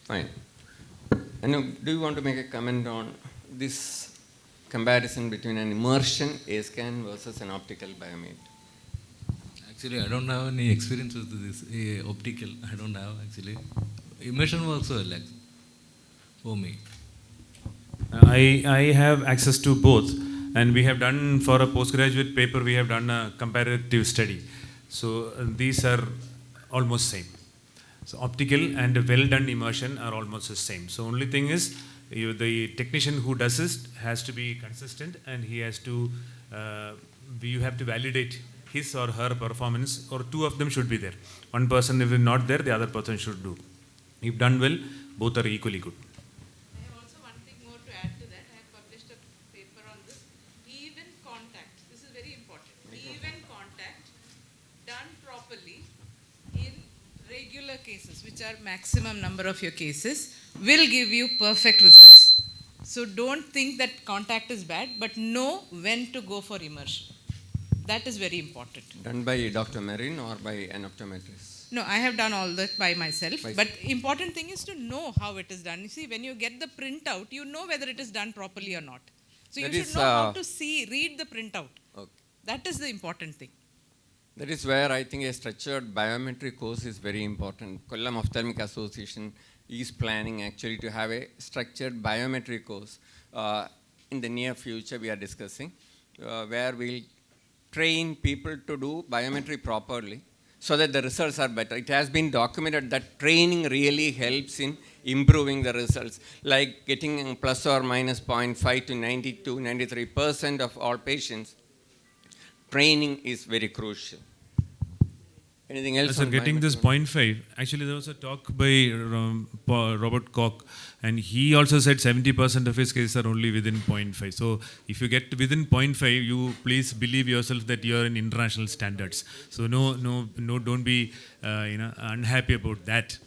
Fine. And do you want to make a comment on this comparison between an immersion A-scan versus an optical biometer? Actually, I don't have any experience with this optical. I don't have actually. Immersion works well for me. I have access to both, and we have done for a postgraduate paper. We have done a comparative study. So these are almost same. So optical and well done immersion are almost the same. So only thing is, the technician who does it has to be consistent, and he has to. You have to validate his or her performance, or 2 of them should be there. One person, if not there, the other person should do. If done well, both are equally good. I have also one thing more to add to that. I have published a paper on this. Even contact, this is very important. Even contact done properly in regular cases, which are maximum number of your cases, will give you perfect results. So don't think that contact is bad, but know when to go for immersion. That is very important. Done by Dr. Marin or by an optometrist? No, I have done all that by myself. But important thing is to know how it is done. You see, when you get the printout, you know whether it is done properly or not. So you should know how to read the printout. Okay. That is the important thing. That is where I think a structured biometry course is very important. Kollam Ophthalmic Association is planning actually to have a structured biometry course in the near future. We are discussing where we'll train people to do biometry properly so that the results are better. It has been documented that training really helps in improving the results, like getting plus or minus 0.5 to 92, 93% of all patients. Training is very crucial. Anything else? Sir, getting this 0.5, actually there was a talk by Robert Koch, and he also said 70% of his cases are only within 0.5. So if you get within 0.5, you please believe yourself that you are in international standards. So no, don't be unhappy about that.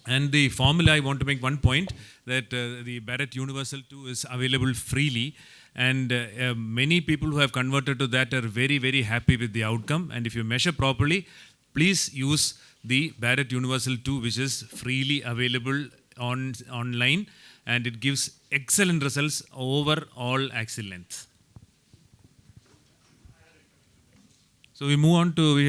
And the formula, I want to make one point, that the Barrett Universal 2 is available freely, and many people who have converted to that are very, very happy with the outcome. And if you measure properly, please use the Barrett Universal 2, which is freely available online, and it gives excellent results over all axial lengths. So we move on to,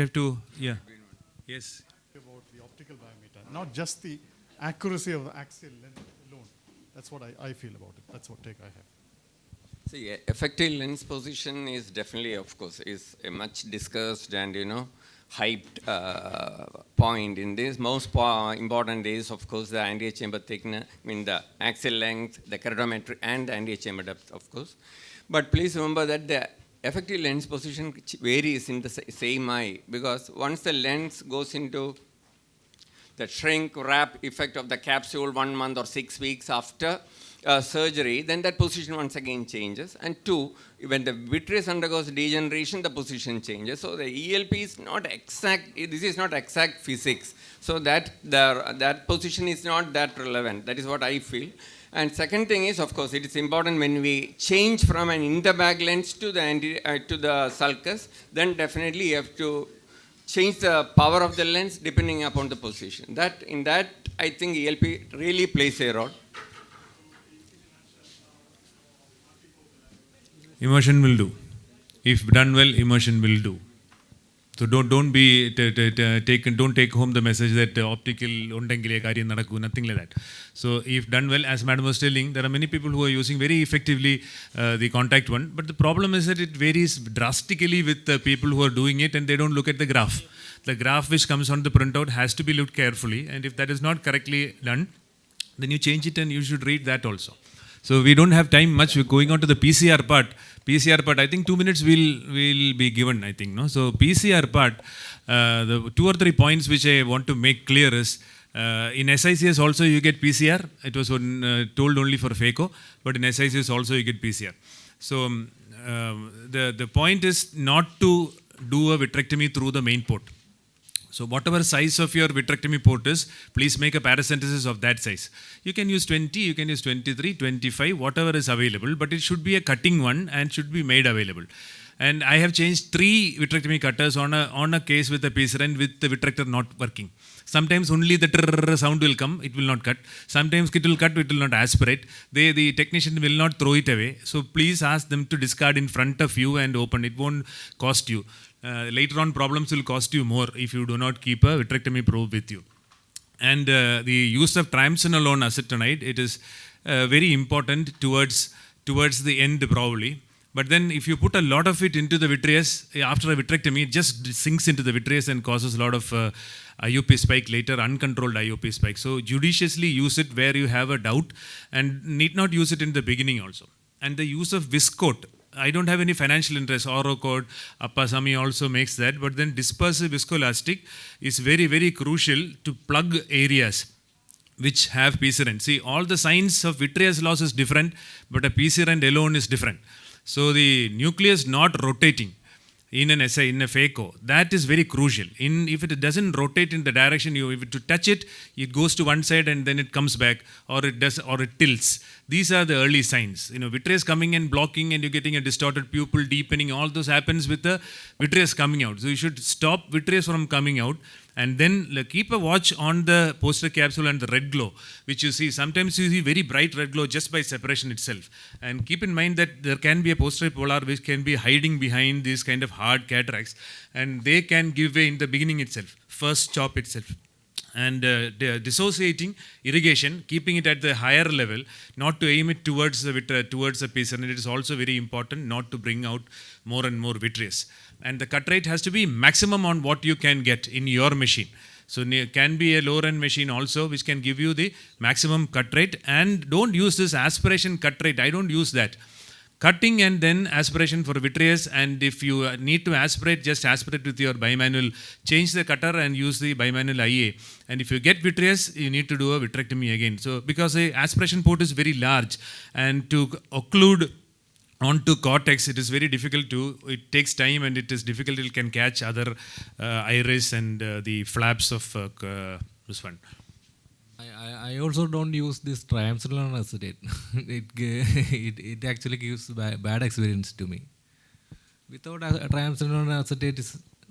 yes. About the optical biometer, not just the accuracy of the axial length alone. That's what I feel about it. That's what take I have. See, effective lens position is definitely, of course, is a much discussed and, hyped point in this. Most important is, of course, the anterior chamber thickness, the axial length, the keratometry, and the anterior chamber depth, of course. But please remember that the effective lens position varies in the same eye, because once the lens goes into the shrink wrap effect of the capsule 1 month or 6 weeks after surgery, then that position once again changes. And 2, when the vitreous undergoes degeneration, the position changes. So the ELP is not exact, this is not exact physics. So that position is not that relevant. That is what I feel. And second thing is, of course, it is important when we change from an interbag lens to the sulcus, then definitely you have to change the power of the lens depending upon the position. In that, I think ELP really plays a role. Immersion will do. If done well, immersion will do. So don't take home the message that optical undengile karyam nadakku, nothing like that. So if done well, as madam was telling, there are many people who are using very effectively the contact one, but the problem is that it varies drastically with the people who are doing it, and they don't look at the graph. The graph which comes on the printout has to be looked carefully, and if that is not correctly done, then you change it and you should read that also. So we don't have time much. We're going on to the PCR part. I think 2 minutes will be given, I think. No? So PCR part, the 2 or 3 points which I want to make clear is, in SICS also you get PCR. It was told only for phaco, but in SICS also you get PCR. So the point is not to do a vitrectomy through the main port. So whatever size of your vitrectomy port is, please make a paracentesis of that size. You can use 20, you can use 23, 25, whatever is available, but it should be a cutting one and should be made available. And I have changed 3 vitrectomy cutters on a case with a piercer and with the vitrector not working. Sometimes only the trrrr sound will come, it will not cut. Sometimes it will cut, it will not aspirate. The technician will not throw it away. So please ask them to discard in front of you and open. It won't cost you. Later on, problems will cost you more if you do not keep a vitrectomy probe with you. And the use of triamcinolone acetonide, it is very important towards the end probably. But then if you put a lot of it into the vitreous, after a vitrectomy, it just sinks into the vitreous and causes a lot of IOP spike later, uncontrolled IOP spike. So judiciously use it where you have a doubt, and need not use it in the beginning also. And the use of viscoat, I don't have any financial interest. Orocode, Appasamy also makes that, but then dispersive viscoelastic is very, very crucial to plug areas which have PCRN. See, all the signs of vitreous loss is different, but a PCRN alone is different. So the nucleus not rotating in an SA, in a phaco, that is very crucial. If it doesn't rotate in the direction if to touch it, it goes to one side and then it comes back, or it tilts. These are the early signs. Vitreous coming and blocking, and you're getting a distorted pupil, deepening, all those happens with the vitreous coming out. So you should stop vitreous from coming out, and then keep a watch on the posterior capsule and the red glow, which you see. Sometimes you see very bright red glow just by separation itself. And keep in mind that there can be a posterior polar which can be hiding behind these kind of hard cataracts, and they can give way in the beginning itself, first chop itself. And dissociating irrigation, keeping it at the higher level, not to aim it towards the piece, and it is also very important not to bring out more and more vitreous. And the cut rate has to be maximum on what you can get in your machine. So it can be a lower end machine also which can give you the maximum cut rate. And don't use this aspiration cut rate. I don't use that. Cutting and then aspiration for vitreous, and if you need to aspirate, just aspirate with your bimanual. Change the cutter and use the bimanual IA. And if you get vitreous, you need to do a vitrectomy again. So because the aspiration port is very large, and to occlude onto cortex, it is very difficult it takes time, and it is difficult, it can catch other iris and the flaps of this one. I also don't use this triamcinolone acetate. it actually gives bad experience to me. Without triamcinolone acetate,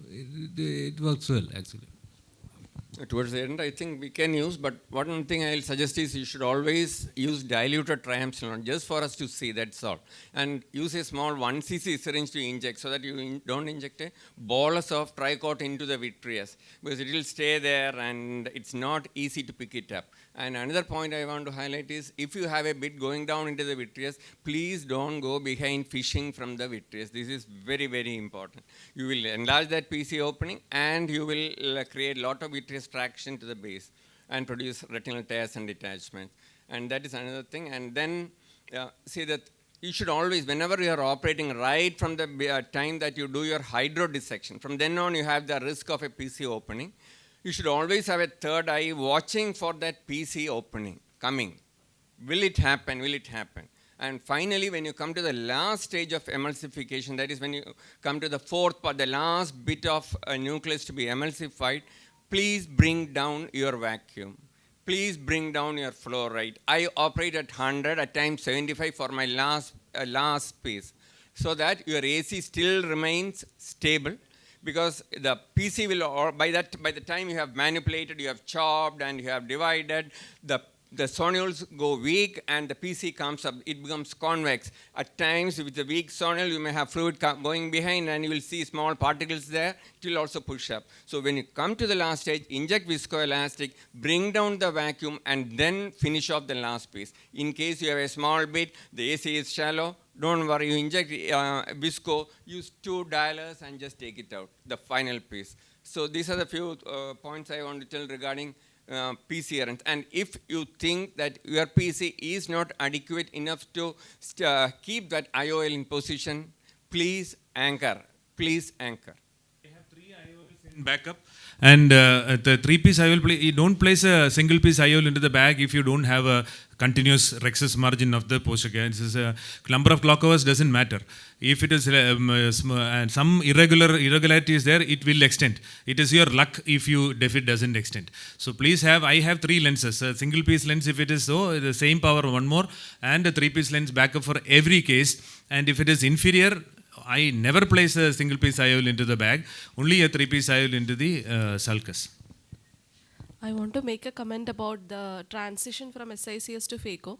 it works well actually. Towards the end, I think we can use, but one thing I'll suggest is you should always use diluted triamcinolone just for us to see, that's all. And use a small 1 cc syringe to inject, so that you don't inject a bolus of tricot into the vitreous, because it will stay there and it's not easy to pick it up. And another point I want to highlight is, if you have a bit going down into the vitreous, please don't go behind fishing from the vitreous. This is very, very important. You will enlarge that PC opening, and you will create a lot of vitreous traction to the base and produce retinal tears and detachment. And that is another thing. And then see that you should always, whenever you are operating, right from the time that you do your hydrodissection, from then on you have the risk of a PC opening. You should always have a third eye watching for that PC opening coming. Will it happen? Will it happen? And finally, when you come to the last stage of emulsification, that is when you come to the fourth part, the last bit of nucleus to be emulsified, please bring down your vacuum. Please bring down your flow rate. I operate at 100, at times 75 for my last piece, so that your AC still remains stable. because the PC will, or by the time you have manipulated, you have chopped and you have divided, the sonules go weak and the PC comes up, it becomes convex. At times with the weak sonule, you may have fluid going behind and you will see small particles there, it will also push up. So when you come to the last stage, inject viscoelastic, bring down the vacuum and then finish off the last piece. In case you have a small bit, the AC is shallow, don't worry, you inject visco, use 2 dialers and just take it out, the final piece. So these are the few points I want to tell regarding PC errands. And if you think that your PC is not adequate enough to keep that IOL in position, please anchor. Please anchor. I have 3 IOLs in backup. And the 3-piece IOL, you don't place a single-piece IOL into the bag if you don't have a continuous rhexis margin of the posterior canals. Number of clock hours doesn't matter. If it is some irregularity is there, it will extend. It is your luck if it doesn't extend. So please I have 3 lenses. A single-piece lens if it is so, the same power, 1 more, and a 3-piece lens backup for every case. And if it is inferior, I never place a single-piece IOL into the bag, only a 3-piece IOL into the sulcus. I want to make a comment about the transition from SICS to phaco.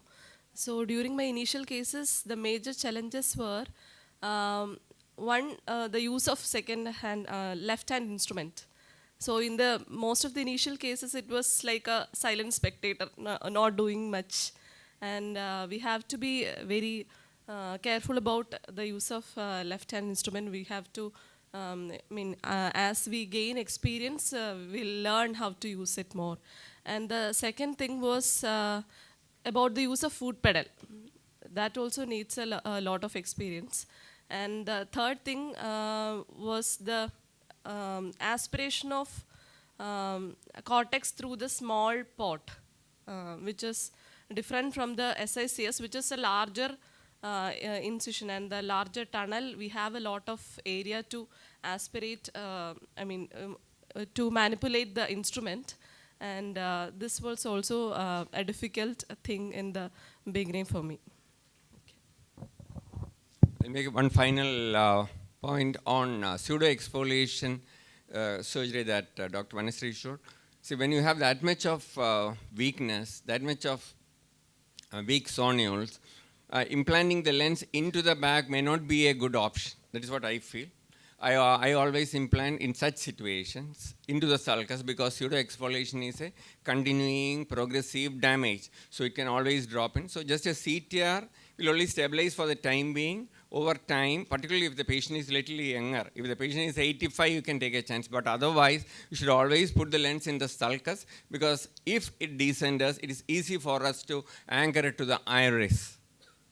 So during my initial cases, the major challenges were one, the use of left-hand instrument. So in most of the initial cases, it was like a silent spectator, not doing much. And we have to be very careful about the use of left-hand instrument. We have to, as we gain experience, we'll learn how to use it more. And the second thing was about the use of foot pedal. That also needs a lot of experience. And the third thing was the aspiration of cortex through the small port, which is different from the SICS, which is a larger incision, and the larger tunnel, we have a lot of area to aspirate, to manipulate the instrument. And this was also a difficult thing in the beginning for me. I'll make one final point on pseudo-exfoliation surgery that Dr. Vanasri showed. See, when you have that much of weakness, that much of weak sonules, implanting the lens into the bag may not be a good option. That is what I feel. I always implant in such situations into the sulcus because pseudo-exfoliation is a continuing progressive damage. So it can always drop in. So just a CTR will only stabilize for the time being. Over time, particularly if the patient is little younger, if the patient is 85, you can take a chance. But otherwise, you should always put the lens in the sulcus because if it descends, it is easy for us to anchor it to the iris.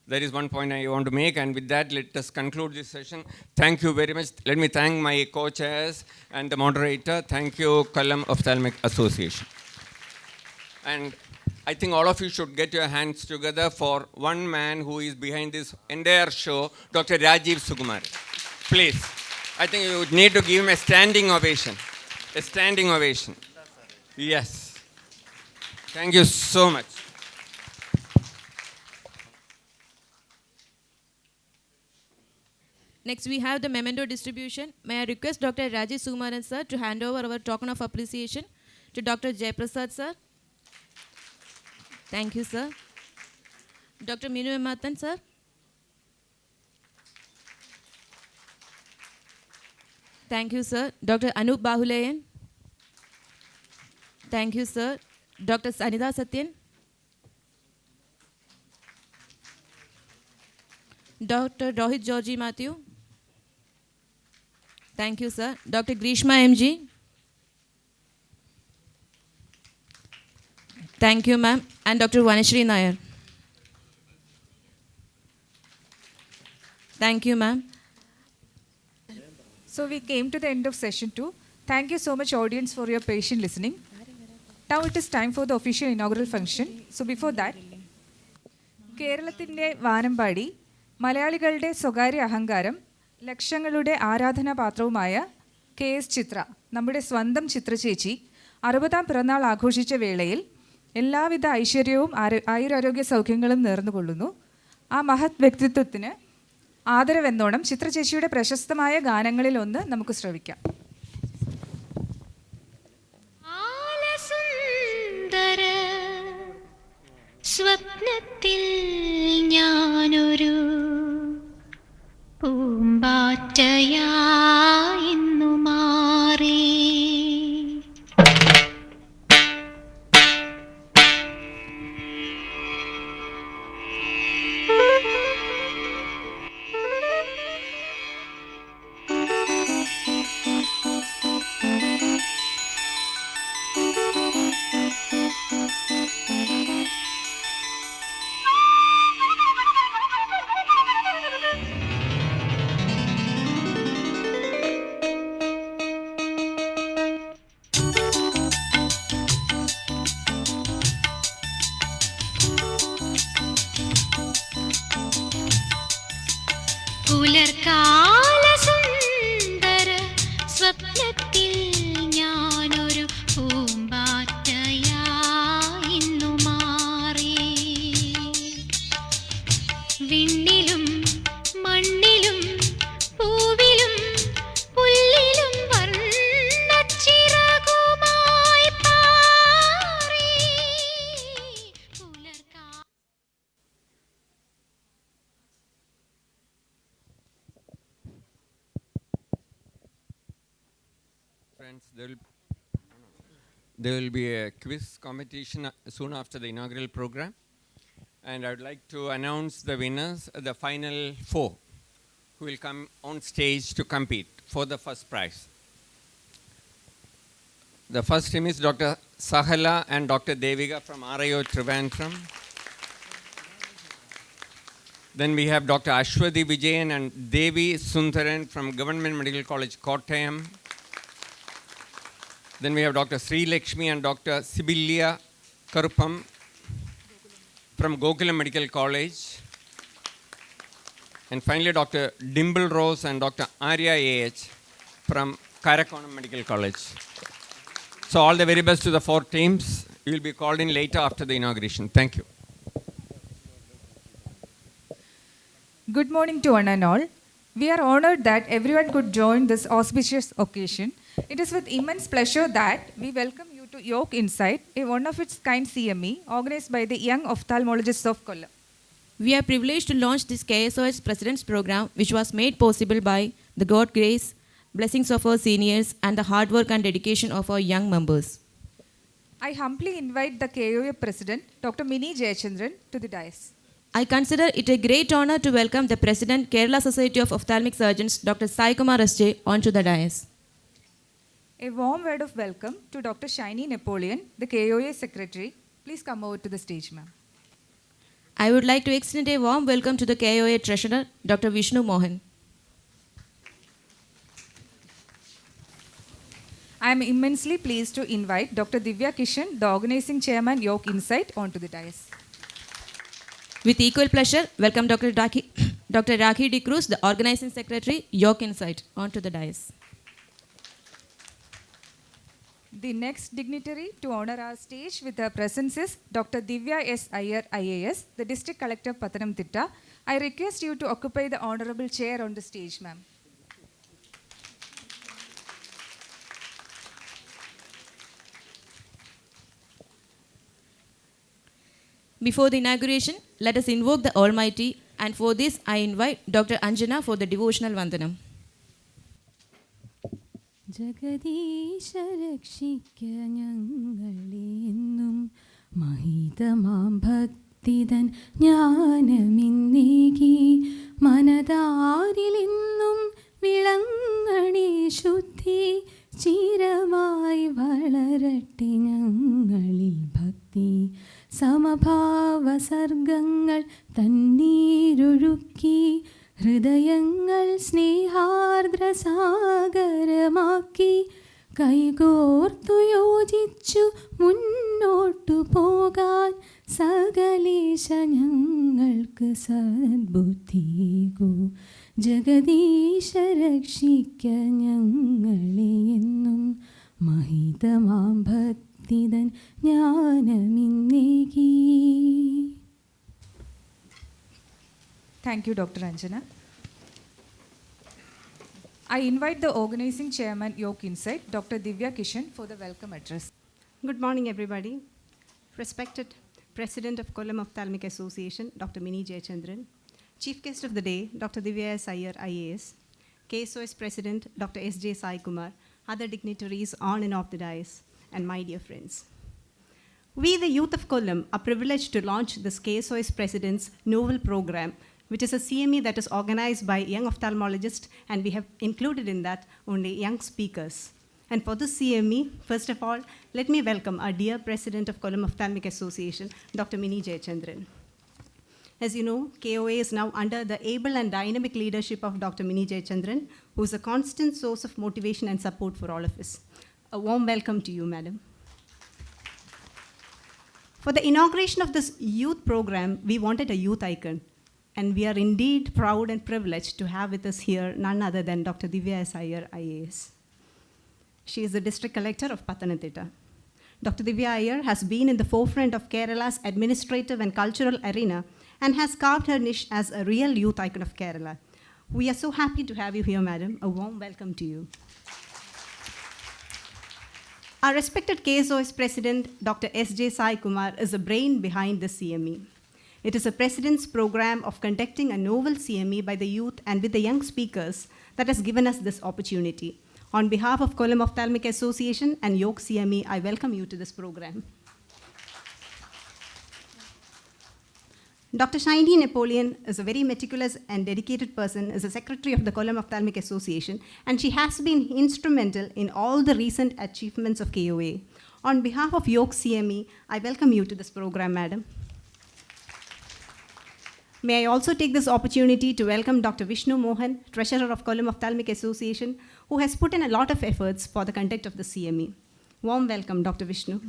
That is one point I want to make, and with that, let us conclude this session. Thank you very much. Let me thank my co-chairs and the moderator. Thank you, Kollam Ophthalmic Association. And I think all of you should get your hands together for one man who is behind this entire show, Dr. Rajiv Sukumar. Please. I think you would need to give him a standing ovation. A standing ovation. Yes. Thank you so much. Next, we have the memento distribution. May I request Dr. Rajiv Sukumaran sir to hand over our token of appreciation to Dr. Jayaprasad sir. Thank you, sir. Dr. Minu Mathan sir. Thank you, sir. Dr. Anup Bahulayan. Thank you, sir. Dr. Sanida Satyan. Dr. Rohit Georgie Matthew. Thank you, sir. Dr. Grishma MG. Thank you, ma'am. And Dr. Vanashri Nair. Thank you, ma'am. So we came to the end of session 2. Thank you so much, audience, for your patient listening. Now it is time for the official inaugural function. So before that, കേരളത്തിൻ്റെ വാനമ്പാടി, മലയാളികളുടെ സ്വകാര്യ അഹങ്കാരം, ലക്ഷങ്ങളുടെ ആരാധനാപാത്രവുമായ KS ചിത്ര, നമ്മുടെ സ്വന്തം ചിത്ര ചേച്ചി 60ാം പിറന്നാൾ ആഘോഷിച്ച വേളയിൽ എല്ലാവിധ ഐശ്വര്യവും ആയുരാരോഗ്യ സൗഖ്യങ്ങളും നേർന്നുകൊള്ളുന്നു. ആ മഹത് വ്യക്തിത്വത്തിന് ആദരവെന്നോണം ചിത്ര ചേച്ചിയുടെ പ്രശസ്തമായ ഗാനങ്ങളിലൊന്ന് നമുക്ക് ശ്രവിക്കാം. പൂമ്പാറ്റയായിന്നു മാറി. പുലർകാല സുന്ദര സ്വപ്നത്തിൽ ഞാനൊരു പൂമ്പാറ്റയായിന്നു മാറി. വിണ്ണിലും മണ്ണിലും പൂവിലും പുല്ലിലും വർണ്ണച്ചിറകുമായി പാറി. Friends, there will be a quiz competition soon after the inaugural program. And I would like to announce the winners, the final 4, who will come on stage to compete for the first prize. The first team is Dr. Sahala and Dr. Devika from RIO Trivandrum. Then we have Dr. Ashwati Vijayan and Devi Sundaran from Government Medical College, Kottayam. Then we have Dr. Sri Lakshmi and Dr. Sibilia Karupam from Gokulam Medical College. And finally, Dr. Dimple Rose and Dr. Arya A.H. from Karakonam Medical College. So all the very best to the 4 teams. You will be called in later after the inauguration. Thank you. Good morning to one and all. We are honored that everyone could join this auspicious occasion. It is with immense pleasure that we welcome you to YOLK Insight, a one-of-its-kind CME organized by the Young Ophthalmologists of Kollam. We are privileged to launch this KSOS President's Program, which was made possible by the God grace, blessings of our seniors, and the hard work and dedication of our young members. I humbly invite the KOA President, Dr. Mini Jayachandran, to the dais. I consider it a great honor to welcome the President, Kerala Society of Ophthalmic Surgeons, Dr. Sai Kumar S.J. onto the dais. A warm word of welcome to Dr. Shiny Napoleon, the KOA Secretary. Please come over to the stage, ma'am. I would like to extend a warm welcome to the KOA Treasurer, Dr. Vishnu Mohan. I am immensely pleased to invite Dr. Divya Kishan, the Organizing Chairman, YOLK Insight, onto the dais. With equal pleasure, welcome Dr. Rakhi D. Cruz, the Organizing Secretary, YOLK Insight, onto the dais. The next dignitary to honor our stage with her presence is Dr. Divya S. Iyer, IAS, the District Collector, Pathanamthitta. I request you to occupy the honorable chair on the stage, ma'am. Before the inauguration, let us invoke the Almighty, and for this I invite Dr. Anjana for the devotional Vandanam. ജഗദീശ രക്ഷിക്ക ഞങ്ങളെന്നും മഹിതമാം ഭക്തിതൻ ജ്ഞാനമിന്നേകി മനതാരിലെന്നും വിളങ്ങണേ ശുദ്ധി ചിരമായി വളരട്ടെ ഞങ്ങളിൽ ഭക്തി സമഭാവസർഗങ്ങൾ തന്നീരൊഴുക്കി ഹൃദയങ്ങൾ സ്നേഹാർദ്രസാഗരമാക്കി കൈകോർത്തു യോജിച്ചു മുന്നോട്ടു പോകാൻ സകലേശ ഞങ്ങൾക്ക് സദ്ബുദ്ധികൂ ജഗദീശ രക്ഷിക്ക ഞങ്ങളെ എന്നും മഹിതമാം ഭക്തിതൻ ജ്ഞാനമിന്നേകി. Thank you, Dr. Anjana. I invite the Organizing Chairman, YOLK Insight, Dr. Divya Kishan, for the welcome address. Good morning, everybody. Respected President of Kollam Ophthalmic Association, Dr. Mini Jayachandran. Chief Guest of the Day, Dr. Divya S. Iyer, IAS. KSOS President Dr. S.J. Sai Kumar, other dignitaries on and off the dais, and my dear friends. We, the youth of Kollam, are privileged to launch this KSOS President's novel program, which is a CME that is organized by young ophthalmologists, and we have included in that only young speakers. And for this CME, first of all, let me welcome our dear President of Kollam Ophthalmic Association, Dr. Mini Jayachandran. As you know, KOA is now under the able and dynamic leadership of Dr. Mini Jayachandran, who is a constant source of motivation and support for all of us. A warm welcome to you, madam. For the inauguration of this youth program, we wanted a youth icon. And we are indeed proud and privileged to have with us here none other than Dr. Divya S. Iyer, IAS. She is the District Collector of Pathanamthitta. Dr. Divya Iyer has been in the forefront of Kerala's administrative and cultural arena and has carved her niche as a real youth icon of Kerala. We are so happy to have you here, madam. A warm welcome to you. Our respected KSOS President, Dr. S.J. Sai Kumar, is the brain behind the CME. It is a President's program of conducting a novel CME by the youth and with the young speakers that has given us this opportunity. On behalf of Kollam Ophthalmic Association and YOLK CME, I welcome you to this program. Dr. Shiny Napoleon is a very meticulous and dedicated person, is a secretary of the Kollam Ophthalmic Association, and she has been instrumental in all the recent achievements of KOA. On behalf of YOLK CME, I welcome you to this program, madam. May I also take this opportunity to welcome Dr. Vishnu Mohan, Treasurer of Kollam Ophthalmic Association, who has put in a lot of efforts for the conduct of the CME. Warm welcome, Dr. Vishnu.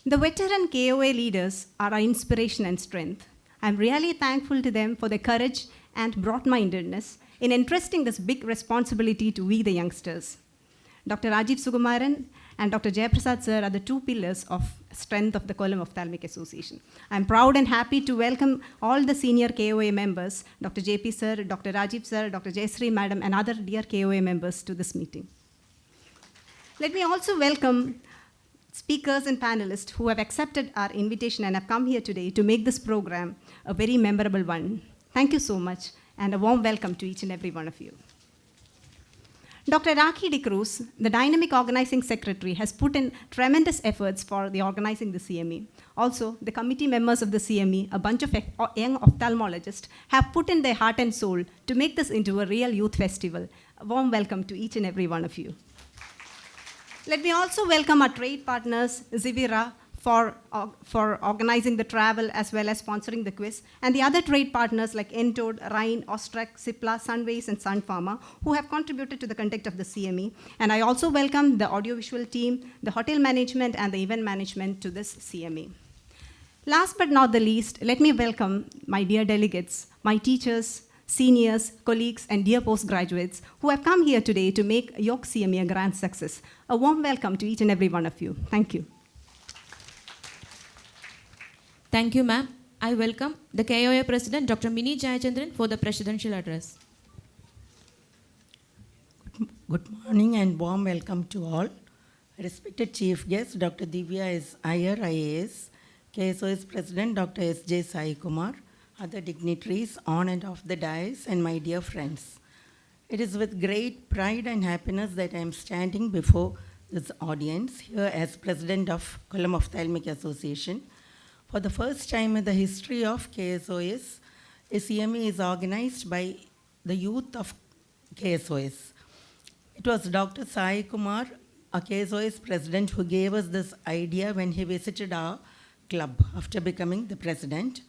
The veteran KOA leaders are our inspiration and strength. I'm really thankful to them for their courage and broad-mindedness in entrusting this big responsibility to we, the youngsters. Dr. Rajiv Sugumaran and Dr. Jayaprasad sir are the two pillars of strength of the Kollam Ophthalmic Association. I'm proud and happy to welcome all the senior KOA members, Dr. JP sir, Dr. Rajiv sir, Dr. Jayasree madam, and other dear KOA members to this meeting. Let me also welcome speakers and panelists who have accepted our invitation and have come here today to make this program a very memorable one. Thank you so much, and a warm welcome to each and every one of you. Dr. Rakhi De Cruz, the dynamic organizing secretary, has put in tremendous efforts for the organizing the CME. Also, the committee members of the CME, a bunch of young ophthalmologists, have put in their heart and soul to make this into a real youth festival. A warm welcome to each and every one of you. Let me also welcome our trade partners, Zivira, for organizing the travel as well as sponsoring the quiz, and the other trade partners like Entod, Rhine, Ostrak, Cipla, Sunways, and Sun Pharma, who have contributed to the conduct of the CME. And I also welcome the audiovisual team, the hotel management, and the event management to this CME. Last but not the least, let me welcome my dear delegates, my teachers, seniors, colleagues, and dear postgraduates who have come here today to make YOLK CME a grand success. A warm welcome to each and every one of you. Thank you. Thank you, ma'am. I welcome the KOA President, Dr. Mini Jayachandran, for the presidential address. Good morning and warm welcome to all. Respected Chief Guest, Dr. Divya S. Iyer, IAS, KSOS President, Dr. S.J. Sai Kumar, other dignitaries on and off the dais, and my dear friends. It is with great pride and happiness that I am standing before this audience here as President of Kollam Ophthalmic Association. For the first time in the history of KSOS, a CME is organized by the youth of KSOS. It was Dr. Sai Kumar, a KSOS president, who gave us this idea when he visited our club after becoming the president.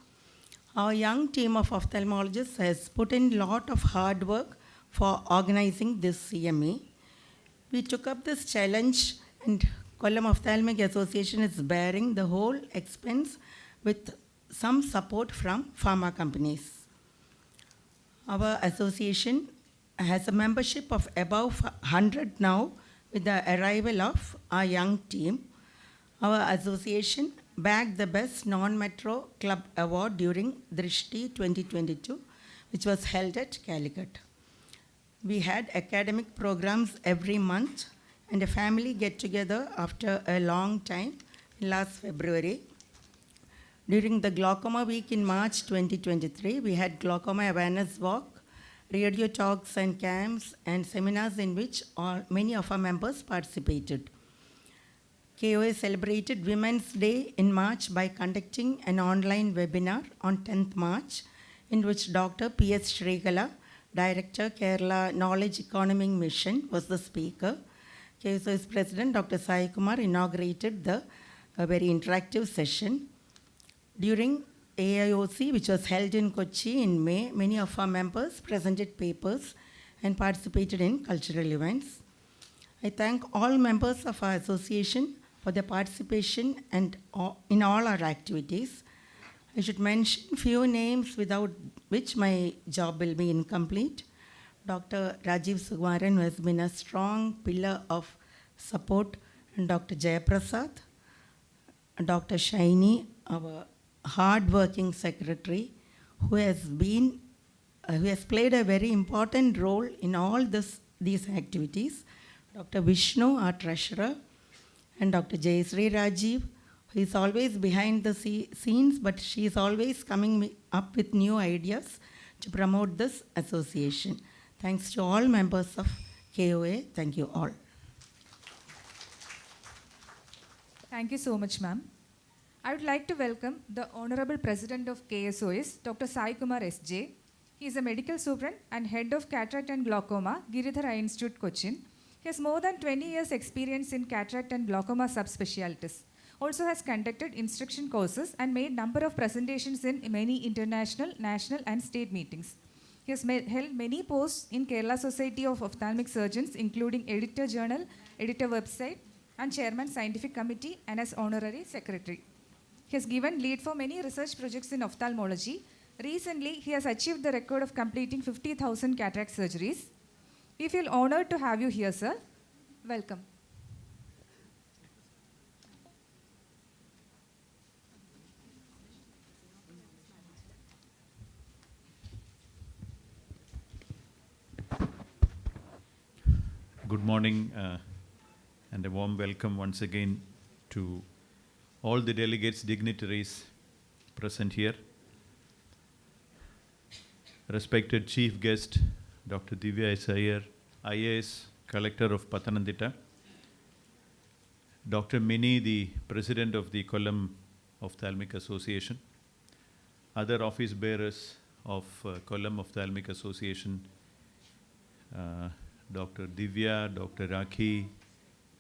Our young team of ophthalmologists has put in a lot of hard work for organizing this CME. We took up this challenge, and Kollam Ophthalmic Association is bearing the whole expense with some support from pharma companies. Our association has a membership of above 100 now with the arrival of our young team. Our association bagged the Best Non-Metro Club Award during Drishti 2022, which was held at Calicut. We had academic programs every month and a family get-together after a long time last February. During the Glaucoma Week in March 2023, we had Glaucoma Awareness Walk radio talks and camps, and seminars in which many of our members participated. KOA celebrated Women's Day in March by conducting an online webinar on 10th March, in which Dr. P.S. Shrikala, Director, Kerala Knowledge Economy Mission, was the speaker. KSOS President Dr. Sai Kumar inaugurated the very interactive session. During AIOC, which was held in Kochi in May, many of our members presented papers and participated in cultural events. I thank all members of our association for their participation and in all our activities. I should mention few names without which my job will be incomplete. Dr. Rajiv Sugumaran, who has been a strong pillar of support, and Dr. Jayaprasad, Dr. Shaini, our hard-working secretary, who has played a very important role in all these activities. Dr. Vishnu, our treasurer, and Dr. Jayasri Rajiv, who is always behind the scenes, but she is always coming up with new ideas to promote this association. Thanks to all members of KOA. Thank you all. Thank you so much, ma'am. I would like to welcome the Honorable President of KSOS, Dr. Sai Kumar S.J. He is a medical superintendent and head of cataract and glaucoma, Giridhar Eye Institute, Cochin. He has more than 20 years experience in cataract and glaucoma subspecialties. Also has conducted instruction courses and made number of presentations in many international, national and state meetings. He has held many posts in Kerala Society of Ophthalmic Surgeons, including editor journal, editor website, and chairman scientific committee, and as honorary secretary. He has given lead for many research projects in ophthalmology. Recently, he has achieved the record of completing 50,000 cataract surgeries. We feel honored to have you here, sir. Welcome. Good morning and a warm welcome once again to all the delegates, dignitaries present here. Respected Chief Guest, Dr. Divya S. Iyer, IAS, Collector of Pathanamthitta. Dr. Mini, the President of the Kollam Ophthalmic Association. Other office bearers of Kollam Ophthalmic Association, Dr. Divya, Dr. Rakhi,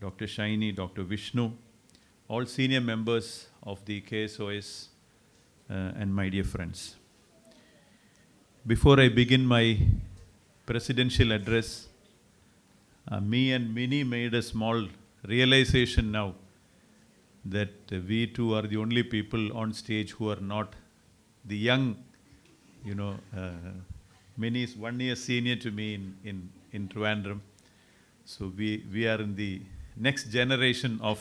Dr. Shaini, Dr. Vishnu, all senior members of the KSOS and my dear friends. Before I begin my presidential address, me and Mini made a small realization now that we two are the only people on stage who are not the young, Mini is 1 year senior to me in Trivandrum. So we are in the next generation of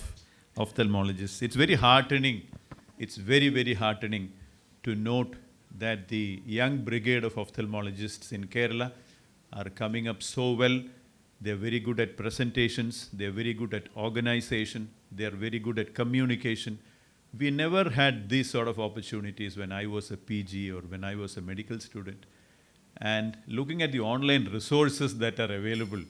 ophthalmologists. It's very heartening. It's very, very heartening to note that the young brigade of ophthalmologists in Kerala are coming up so well. They're very good at presentations. They're very good at organization. They're very good at communication. We never had these sort of opportunities when I was a PG or when I was a medical student. And looking at the online resources that are available,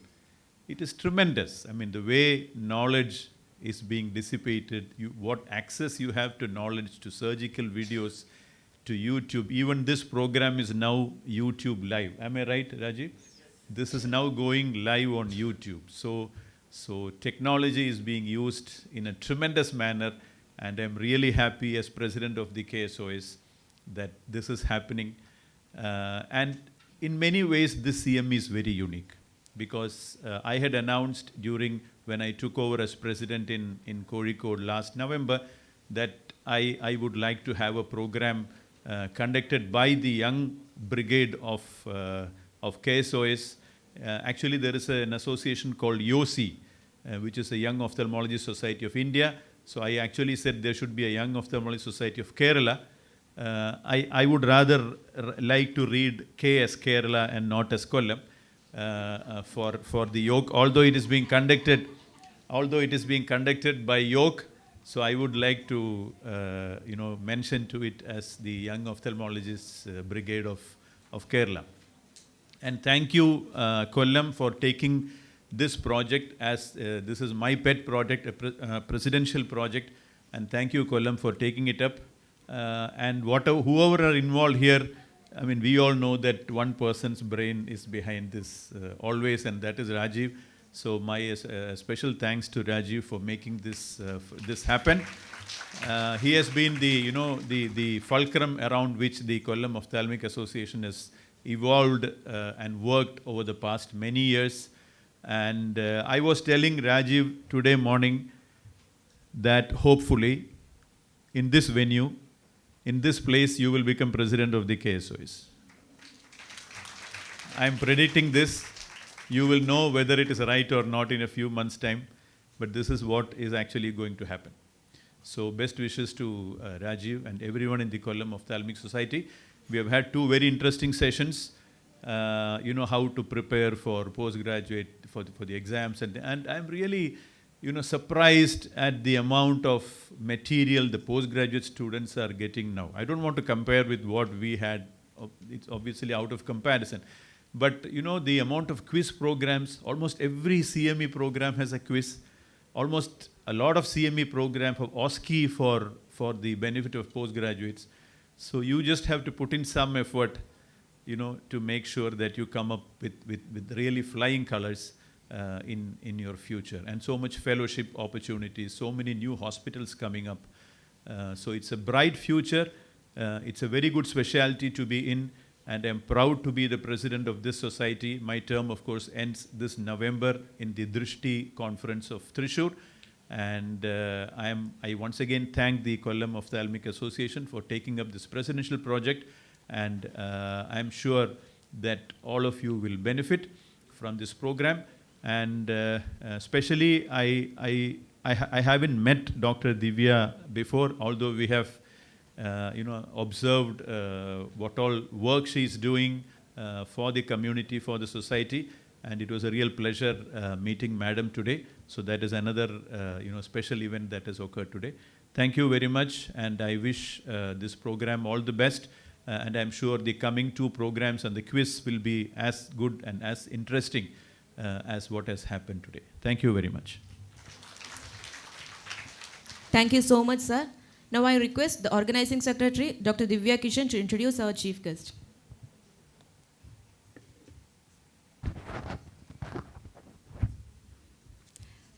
it is tremendous. I mean, the way knowledge is being dissipated, what access you have to knowledge, to surgical videos, to YouTube. Even this program is now YouTube live. Am I right, Rajiv? This is now going live on YouTube. So technology is being used in a tremendous manner, and I'm really happy as president of the KSOS that this is happening. And in many ways, this CME is very unique because I had announced when I took over as president in Kozhikode last November that I would like to have a program conducted by the young brigade of KSOS. Actually, there is an association called YOSI, which is a Young Ophthalmology Society of India. So I actually said there should be a Young Ophthalmology Society of Kerala. I would rather like to read K as Kerala and not as Kollam for the YOLK, although it is being conducted by YOLK. So I would like to mention to it as the Young Ophthalmologists Brigade of Kerala. And thank you, Kollam, for taking this project as this is my pet project, a presidential project. And thank you, Kollam, for taking it up. And whoever are involved here, I mean, we all know that one person's brain is behind this always, and that is Rajiv. So my special thanks to Rajiv for making this happen. He has been the fulcrum around which the Kollam Ophthalmic Association has evolved and worked over the past many years. And I was telling Rajiv today morning that hopefully in this venue, in this place, you will become president of the KSOS. I am predicting this. You will know whether it is right or not in a few months' time, but this is what is actually going to happen. So best wishes to Rajiv and everyone in the Kollam Ophthalmic Society. We have had two very interesting sessions, how to prepare for postgraduate, for the exams. And I'm really, surprised at the amount of material the postgraduate students are getting now. I don't want to compare with what we had. It's obviously out of comparison. But, the amount of quiz programs, almost every CME program has a quiz. Almost a lot of CME programs have OSCE for the benefit of postgraduates. So you just have to put in some effort, to make sure that you come up with really flying colors in your future. And so much fellowship opportunities, so many new hospitals coming up. So it's a bright future. It's a very good specialty to be in. And I'm proud to be the president of this society. My term, of course, ends this November in the Drishti conference of Thrissur. And I once again thank the Kollam Ophthalmic Association for taking up this presidential project. And I'm sure that all of you will benefit from this program. And especially, I haven't met Dr. Divya before, although we have observed what all work she is doing for the community, for the society. And it was a real pleasure meeting Madam today. So that is another special event that has occurred today. Thank you very much, and I wish this program all the best. And I'm sure the coming two programs and the quiz will be as good and as interesting as what has happened today. Thank you very much. Thank you so much, sir. Now I request the organizing secretary, Dr. Divya Kishan, to introduce our chief guest.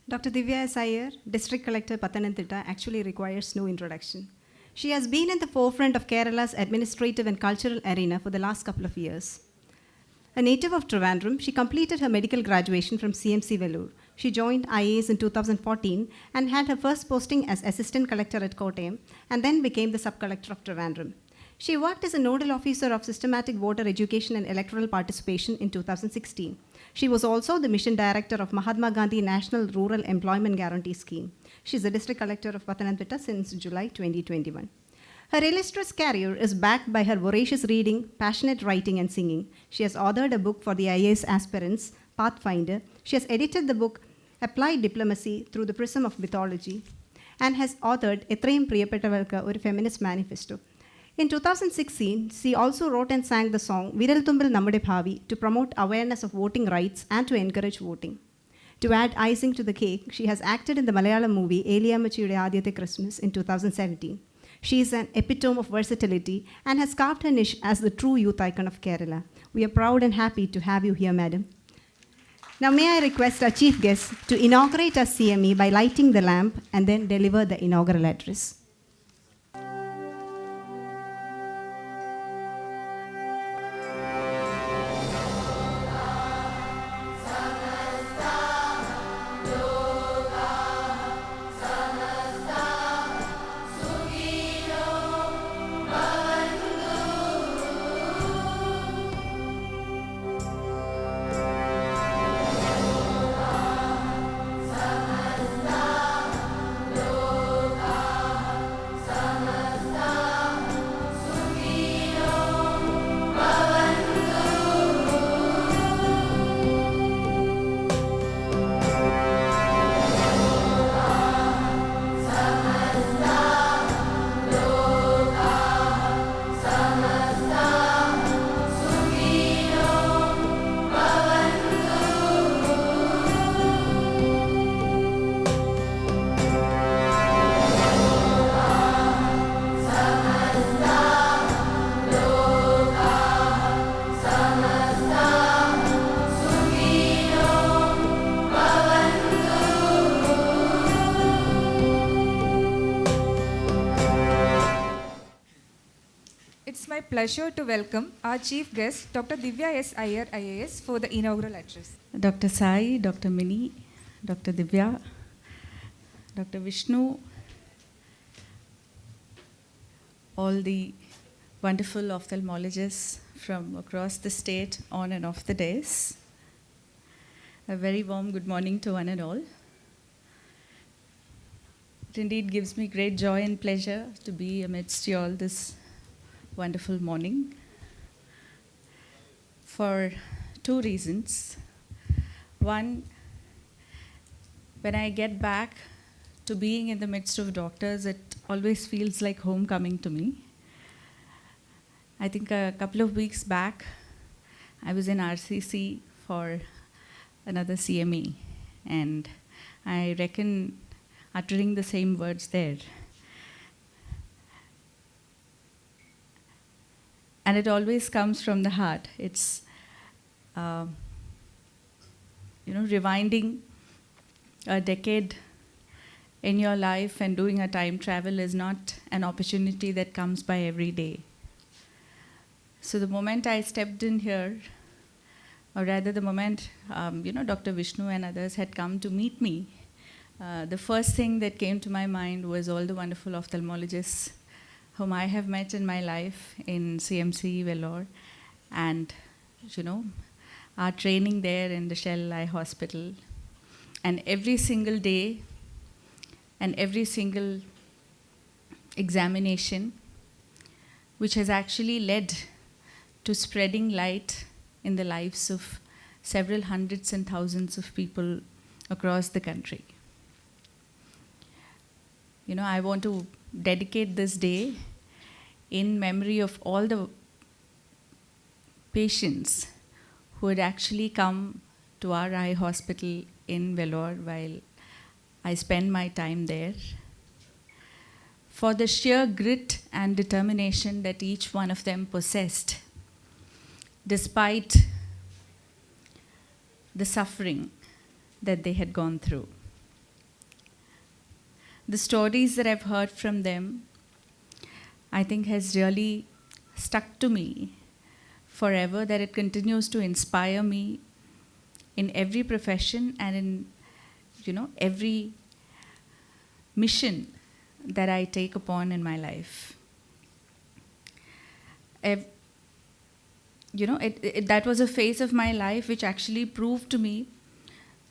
Dr. Divya S. Iyer, District Collector Pathanamthitta, actually requires no introduction. She has been in the forefront of Kerala's administrative and cultural arena for the last couple of years. A native of Trivandrum, she completed her medical graduation from CMC Vellore. She joined IAS in 2014 and had her first posting as Assistant Collector at Kottayam and then became the Sub-Collector of Trivandrum. She worked as a Nodal Officer of Systematic Voter Education and Electoral Participation in 2016. She was also the Mission Director of Mahatma Gandhi National Rural Employment Guarantee Scheme. She is the District Collector of Pathanamthitta since July 2021. Her illustrious career is backed by her voracious reading, passionate writing, and singing. She has authored a book for the IAS aspirants, Pathfinder. She has edited the book Applied Diplomacy Through the Prism of Mythology and has authored Ethrayum Priyapettavalkku, a feminist manifesto. In 2016, she also wrote and sang the song Viral Thumbal Nammade Bhavi to promote awareness of voting rights and to encourage voting. To add icing to the cake, she has acted in the Malayalam movie Eliyammachiyude Aadyathe Christmas in 2017. She is an epitome of versatility and has carved her niche as the true youth icon of Kerala. We are proud and happy to have you here, madam. Now may I request our chief guest to inaugurate our CME by lighting the lamp and then deliver the inaugural address. pleasure to welcome our chief guest, Dr. Divya S. Iyer, IAS, for the inaugural address. Dr. Sai, Dr. Mini, Dr. Divya, Dr. Vishnu, all the wonderful ophthalmologists from across the state on and off the dais. A very warm good morning to one and all. It indeed gives me great joy and pleasure to be amidst you all this wonderful morning for two reasons. One, when I get back to being in the midst of doctors, it always feels like homecoming to me. I think a couple of weeks back, I was in RCC for another CME, and I reckon uttering the same words there. And it always comes from the heart. It's, rewinding a decade in your life and doing a time travel is not an opportunity that comes by every day. So the moment I stepped in here, or rather the moment Dr. Vishnu and others had come to meet me, the first thing that came to my mind was all the wonderful ophthalmologists whom I have met in my life in CMC, Vellore, and our training there in the Shell Eye Hospital. And every single day and every single examination, which has actually led to spreading light in the lives of several hundreds and thousands of people across the country. I want to dedicate this day in memory of all the patients who had actually come to our eye hospital in Vellore while I spend my time there, for the sheer grit and determination that each one of them possessed, despite the suffering that they had gone through. The stories that I've heard from them, I think has really stuck to me forever, that it continues to inspire me in every profession and in every mission that I take upon in my life. That was a phase of my life which actually proved to me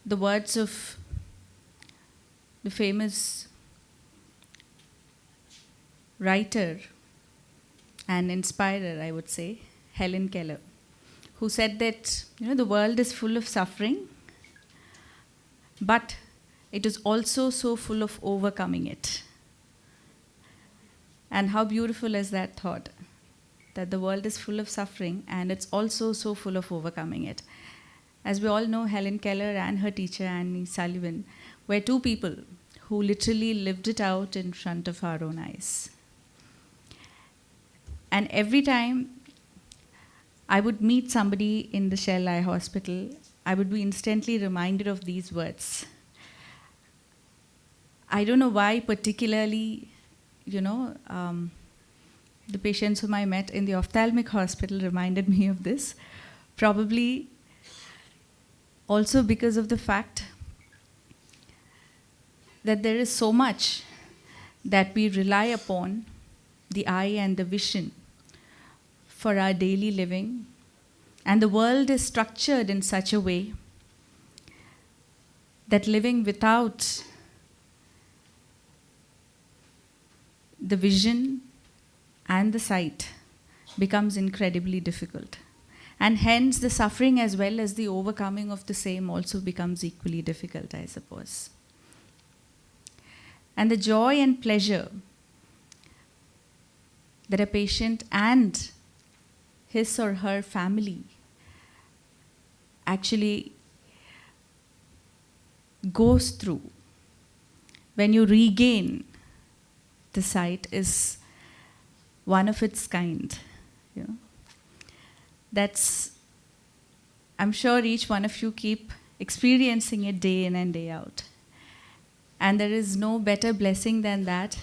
the words of the famous writer and inspirer, I would say, Helen Keller, who said that the world is full of suffering, but it is also so full of overcoming it. And how beautiful is that thought, that the world is full of suffering and it's also so full of overcoming it. As we all know, Helen Keller and her teacher Annie Sullivan were two people who literally lived it out in front of our own eyes. And every time I would meet somebody in the Shell Eye Hospital, I would be instantly reminded of these words. I don't know why particularly, the patients whom I met in the ophthalmic hospital reminded me of this. Probably also because of the fact that there is so much that we rely upon the eye and the vision for our daily living. And the world is structured in such a way that living without the vision and the sight becomes incredibly difficult. And hence the suffering as well as the overcoming of the same also becomes equally difficult, I suppose. And the joy and pleasure that a patient and his or her family actually goes through when you regain the sight is one of its kind. That's, I'm sure each one of you keep experiencing it day in and day out. And there is no better blessing than that,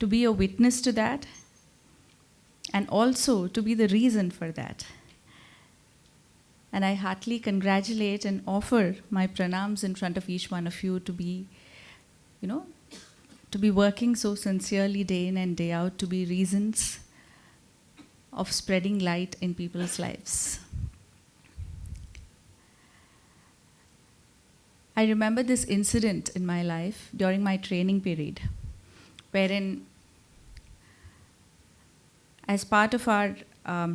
to be a witness to that and also to be the reason for that. And I heartily congratulate and offer my pranams in front of each one of you to be, to be working so sincerely day in and day out to be reasons of spreading light in people's lives. I remember this incident in my life during my training period, wherein as part of our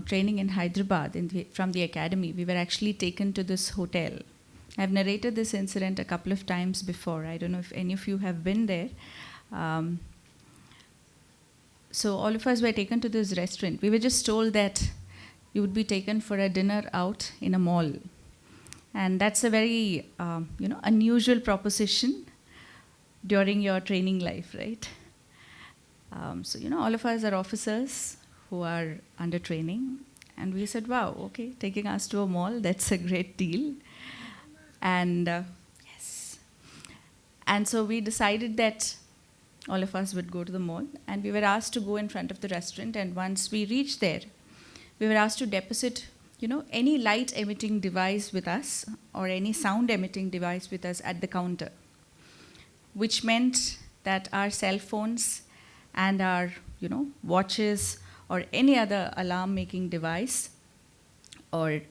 training in Hyderabad from the academy, we were actually taken to this hotel. I've narrated this incident a couple of times before. I don't know if any of you have been there. So all of us were taken to this restaurant. We were just told that you would be taken for a dinner out in a mall. And that's a very unusual proposition during your training life, right? So all of us are officers who are under training. And we said, wow, okay, taking us to a mall, that's a great deal. And yes. And so we decided that all of us would go to the mall. And we were asked to go in front of the restaurant. And once we reached there, we were asked to deposit any light emitting device with us or any sound emitting device with us at the counter, which meant that our cell phones and our watches or any other alarm making device or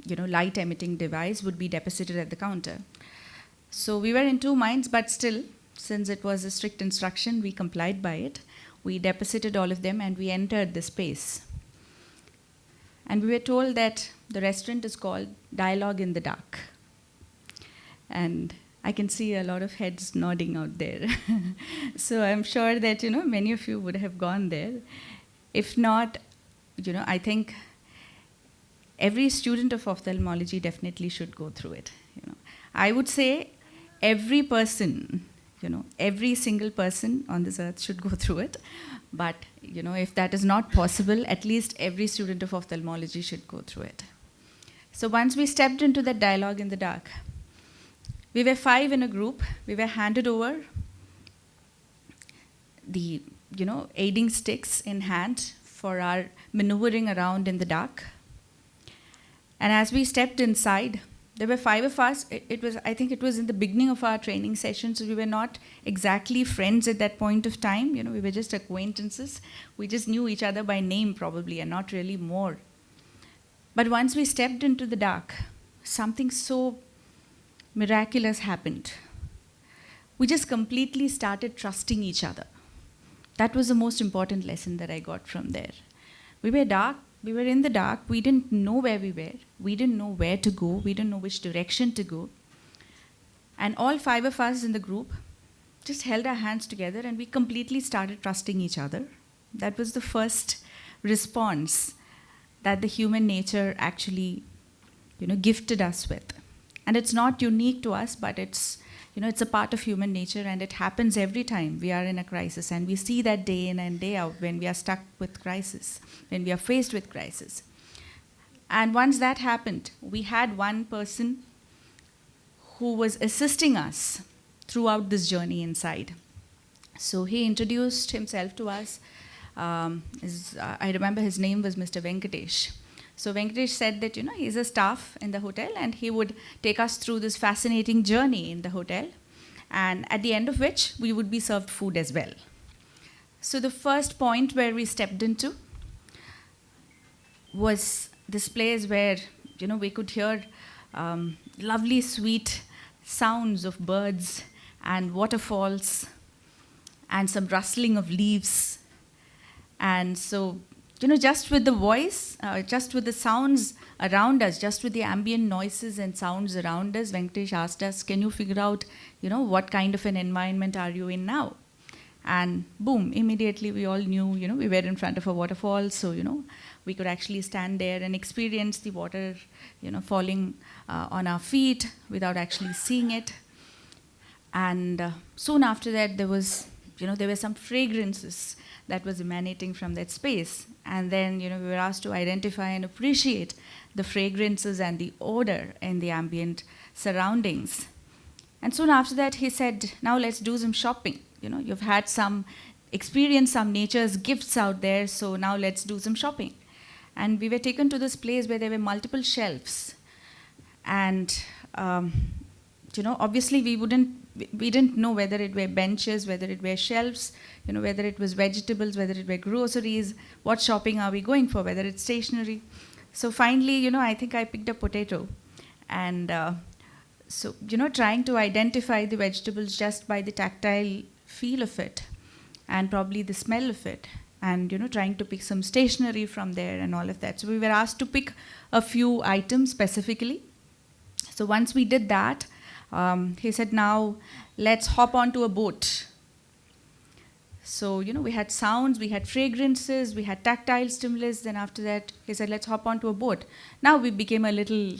light emitting device would be deposited at the counter. So we were in two minds, but still, since it was a strict instruction, we complied by it. We deposited all of them and we entered the space. And we were told that the restaurant is called Dialogue in the Dark. And I can see a lot of heads nodding out there. So I'm sure that, many of you would have gone there. If not, I think every student of ophthalmology definitely should go through it. I would say every person, every single person on this earth should go through it. But, if that is not possible, at least every student of ophthalmology should go through it. So once we stepped into that Dialogue in the Dark, we were 5 in a group. We were handed over the, aiding sticks in hand for our maneuvering around in the dark. And as we stepped inside, there were 5 of us. I think it was in the beginning of our training session, so we were not exactly friends at that point of time. We were just acquaintances. We just knew each other by name probably and not really more. But once we stepped into the dark, something so miraculous happened. We just completely started trusting each other. That was the most important lesson that I got from there. We were dark. We were in the dark. We didn't know where we were. We didn't know where to go. We didn't know which direction to go. And all 5 of us in the group just held our hands together and we completely started trusting each other. That was the first response that the human nature actually, gifted us with. And it's not unique to us, but it's a part of human nature, and it happens every time we are in a crisis. And we see that day in and day out when we are stuck with crisis, when we are faced with crisis. And once that happened, we had one person who was assisting us throughout this journey inside. So he introduced himself to us. I remember his name was Mr. Venkatesh. So Venkatesh said that, he's a staff in the hotel and he would take us through this fascinating journey in the hotel, and at the end of which we would be served food as well. So the first point where we stepped into was this place where, we could hear lovely, sweet sounds of birds and waterfalls and some rustling of leaves. And so, just with the voice, just with the sounds around us, just with the ambient noises and sounds around us, Venkatesh asked us, can you figure out, what kind of an environment are you in now? And boom, immediately we all knew, we were in front of a waterfall, so, we could actually stand there and experience the water, falling on our feet without actually seeing it. And soon after that, there were some fragrances that was emanating from that space. And then, we were asked to identify and appreciate the fragrances and the odor in the ambient surroundings. And soon after that, he said, now let's do some shopping. You've had some experience some nature's gifts out there, so now let's do some shopping. And we were taken to this place where there were multiple shelves. And, obviously we didn't know whether it were benches, whether it were shelves, whether it was vegetables, whether it were groceries, what shopping are we going for, whether it's stationery. So finally, I think I picked a potato. And so, trying to identify the vegetables just by the tactile feel of it and probably the smell of it, and, trying to pick some stationery from there and all of that. So we were asked to pick a few items specifically. So once we did that, he said, now let's hop onto a boat. So, we had sounds, we had fragrances, we had tactile stimulus. Then after that, he said, let's hop onto a boat. Now we became a little,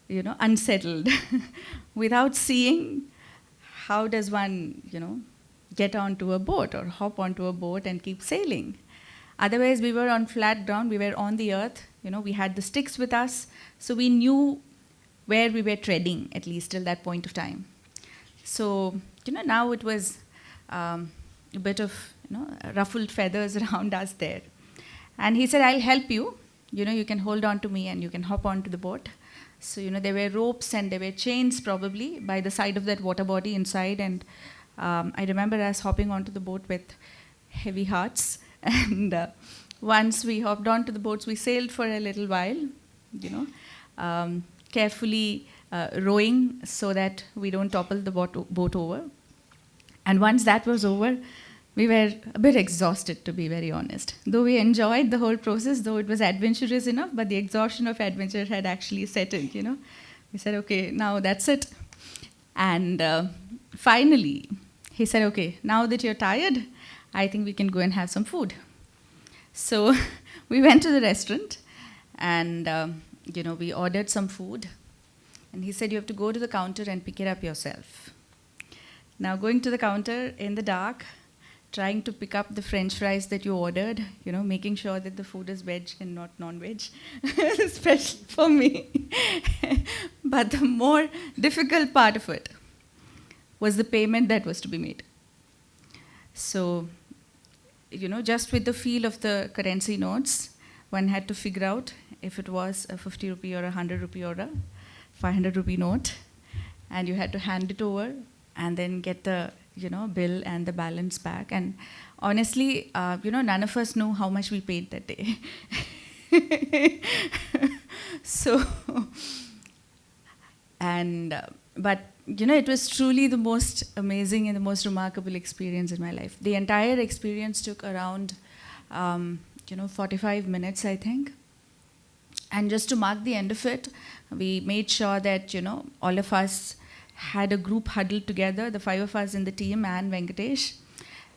unsettled. Without seeing, how does one, get onto a boat or hop onto a boat and keep sailing? Otherwise, we were on flat ground, we were on the earth, we had the sticks with us, so we knew where we were treading, at least till that point of time. So, now it was a bit of, ruffled feathers around us there. And he said, I'll help you. You can hold on to me and you can hop onto the boat. So, there were ropes and there were chains probably by the side of that water body inside. And I remember us hopping onto the boat with heavy hearts. And once we hopped onto the boats, we sailed for a little while, carefully rowing so that we don't topple the boat over. And once that was over, we were a bit exhausted, to be very honest. Though we enjoyed the whole process, though it was adventurous enough, but the exhaustion of adventure had actually set in, We said, okay, now that's it. And finally, he said, okay, now that you're tired, I think we can go and have some food. So we went to the restaurant and, we ordered some food. And he said, you have to go to the counter and pick it up yourself. Now going to the counter in the dark, trying to pick up the French fries that you ordered, making sure that the food is veg and not non-veg, especially for me. But the more difficult part of it was the payment that was to be made. So, just with the feel of the currency notes, one had to figure out if it was a 50 rupee or a 100 rupee or a 500 rupee note, and you had to hand it over and then get the bill and the balance back. And honestly, none of us know how much we paid that day. So, and but it was truly the most amazing and the most remarkable experience in my life. The entire experience took around 45 minutes, I think. And just to mark the end of it, we made sure that all of us had a group huddled together, the 5 of us in the team and Venkatesh,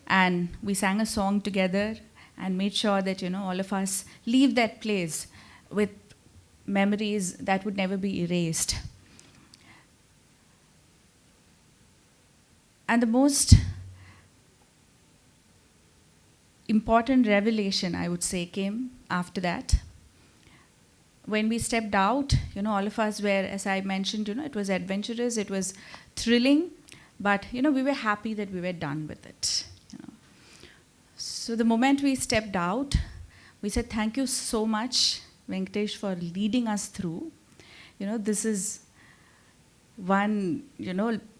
and we sang a song together and made sure that all of us leave that place with memories that would never be erased. And the most important revelation, I would say, came after that. When we stepped out, all of us were, as I mentioned, it was adventurous, it was thrilling, but, we were happy that we were done with it. So the moment we stepped out, we said, thank you so much, Venkatesh, for leading us through. This is one,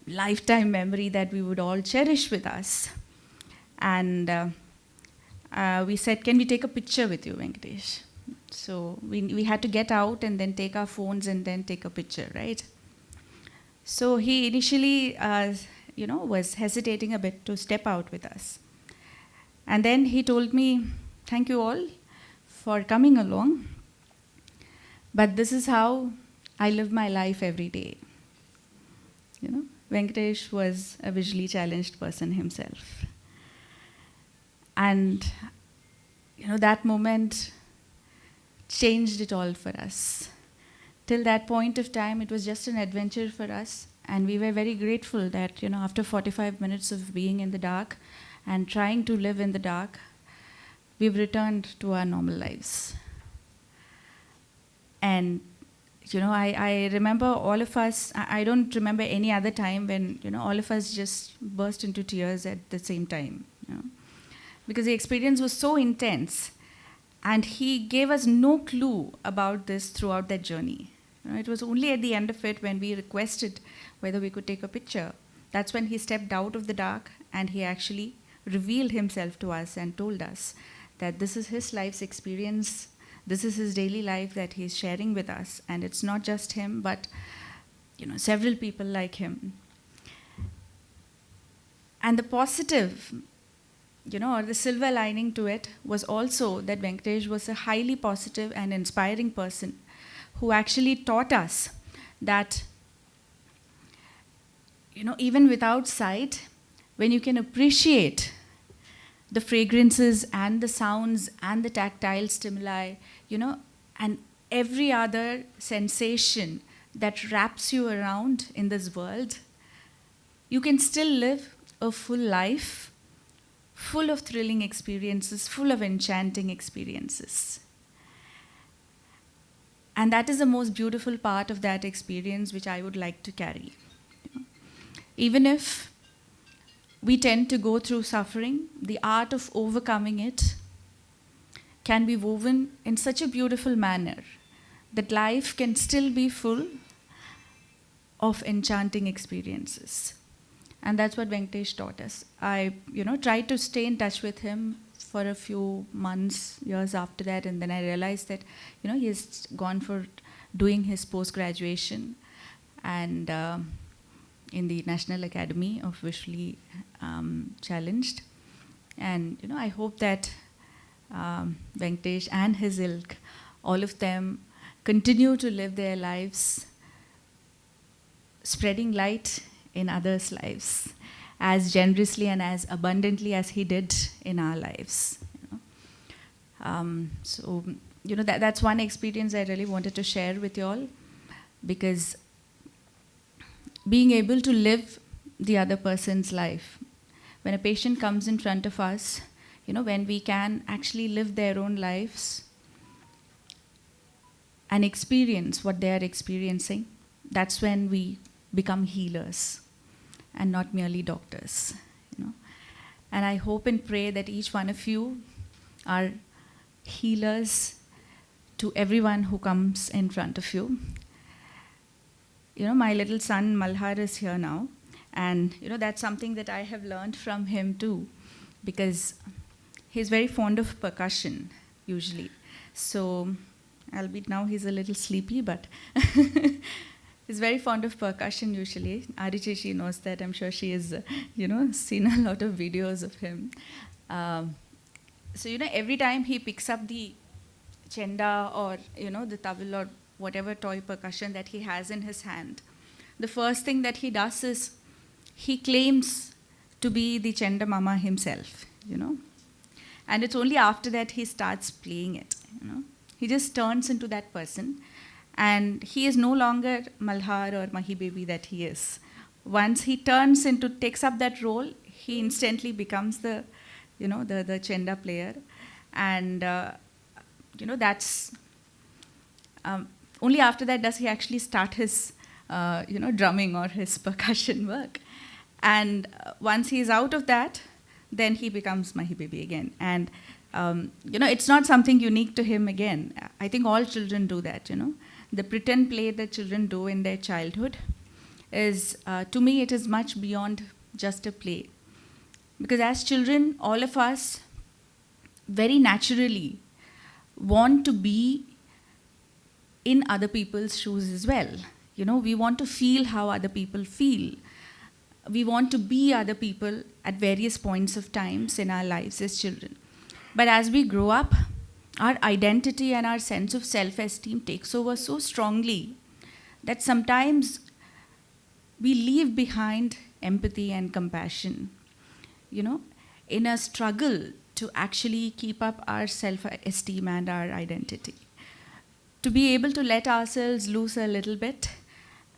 lifetime memory that we would all cherish with us. And we said, can we take a picture with you, Venkatesh? So we had to get out and then take our phones and then take a picture, right? So he initially, was hesitating a bit to step out with us. And then he told me, thank you all for coming along, but this is how I live my life every day. Venkatesh was a visually challenged person himself. And, that moment changed it all for us. Till that point of time, it was just an adventure for us, and we were very grateful that, after 45 minutes of being in the dark and trying to live in the dark, we've returned to our normal lives. And, I remember all of us, I don't remember any other time when, all of us just burst into tears at the same time. because the experience was so intense. And he gave us no clue about this throughout that journey. It was only at the end of it when we requested whether we could take a picture. That's when he stepped out of the dark and he actually revealed himself to us and told us that this is his life's experience, this is his daily life that he's sharing with us. And it's not just him, but several people like him. And the positive, or the silver lining to it was also that Venkatesh was a highly positive and inspiring person who actually taught us that, even without sight, when you can appreciate the fragrances and the sounds and the tactile stimuli, and every other sensation that wraps you around in this world, you can still live a full life, full of thrilling experiences, full of enchanting experiences. And that is the most beautiful part of that experience which I would like to carry. Even if we tend to go through suffering, the art of overcoming it can be woven in such a beautiful manner that life can still be full of enchanting experiences. And that's what Venkatesh taught us. I, tried to stay in touch with him for a few months, years after that, and then I realized that, he's gone for doing his post-graduation and in the National Academy of Visually Challenged. And, I hope that Venkatesh and his ilk, all of them continue to live their lives spreading light in others' lives as generously and as abundantly as he did in our lives. So, that's one experience I really wanted to share with you all, because being able to live the other person's life, when a patient comes in front of us, when we can actually live their own lives and experience what they are experiencing, that's when we become healers and not merely doctors. And I hope and pray that each one of you are healers to everyone who comes in front of you. My little son Malhar is here now, and that's something that I have learned from him too, because he's very fond of percussion usually. So, albeit now he's a little sleepy, but he's very fond of percussion usually. Aricheshi knows that. I'm sure she has, seen a lot of videos of him. So, every time he picks up the chenda or, the tabla or whatever toy percussion that he has in his hand, the first thing that he does is he claims to be the chenda mama himself, And it's only after that he starts playing it, He just turns into that person. And he is no longer Malhar or Mahi Baby that he is. Once he takes up that role, he instantly becomes the chenda player. And, that's, only after that does he actually start his, drumming or his percussion work. And once he's out of that, then he becomes Mahi Baby again. And, it's not something unique to him again. I think all children do that, The pretend play that children do in their childhood is, to me, it is much beyond just a play. Because as children, all of us very naturally want to be in other people's shoes as well. We want to feel how other people feel. We want to be other people at various points of times in our lives as children. But as we grow up, our identity and our sense of self-esteem takes over so strongly that sometimes we leave behind empathy and compassion, in a struggle to actually keep up our self-esteem and our identity. To be able to let ourselves loose a little bit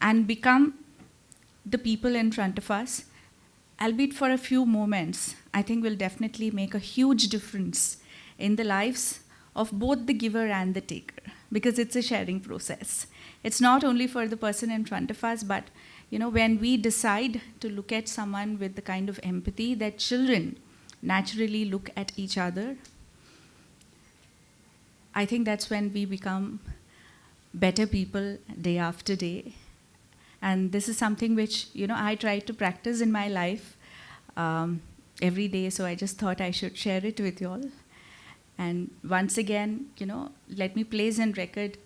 and become the people in front of us, albeit for a few moments, I think will definitely make a huge difference in the lives of both the giver and the taker, because it's a sharing process. It's not only for the person in front of us, but when we decide to look at someone with the kind of empathy that children naturally look at each other, I think that's when we become better people day after day. And this is something which, I try to practice in my life every day, so I just thought I should share it with you all. And once again, let me place on record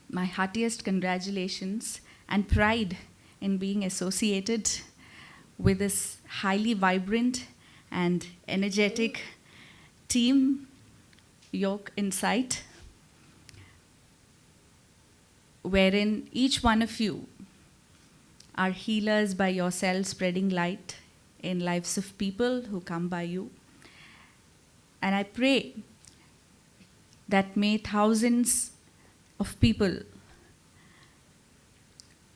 my heartiest congratulations and pride in being associated with this highly vibrant and energetic team, YOLK Insight, wherein each one of you are healers by yourselves, spreading light in lives of people who come by you. And I pray that may thousands of people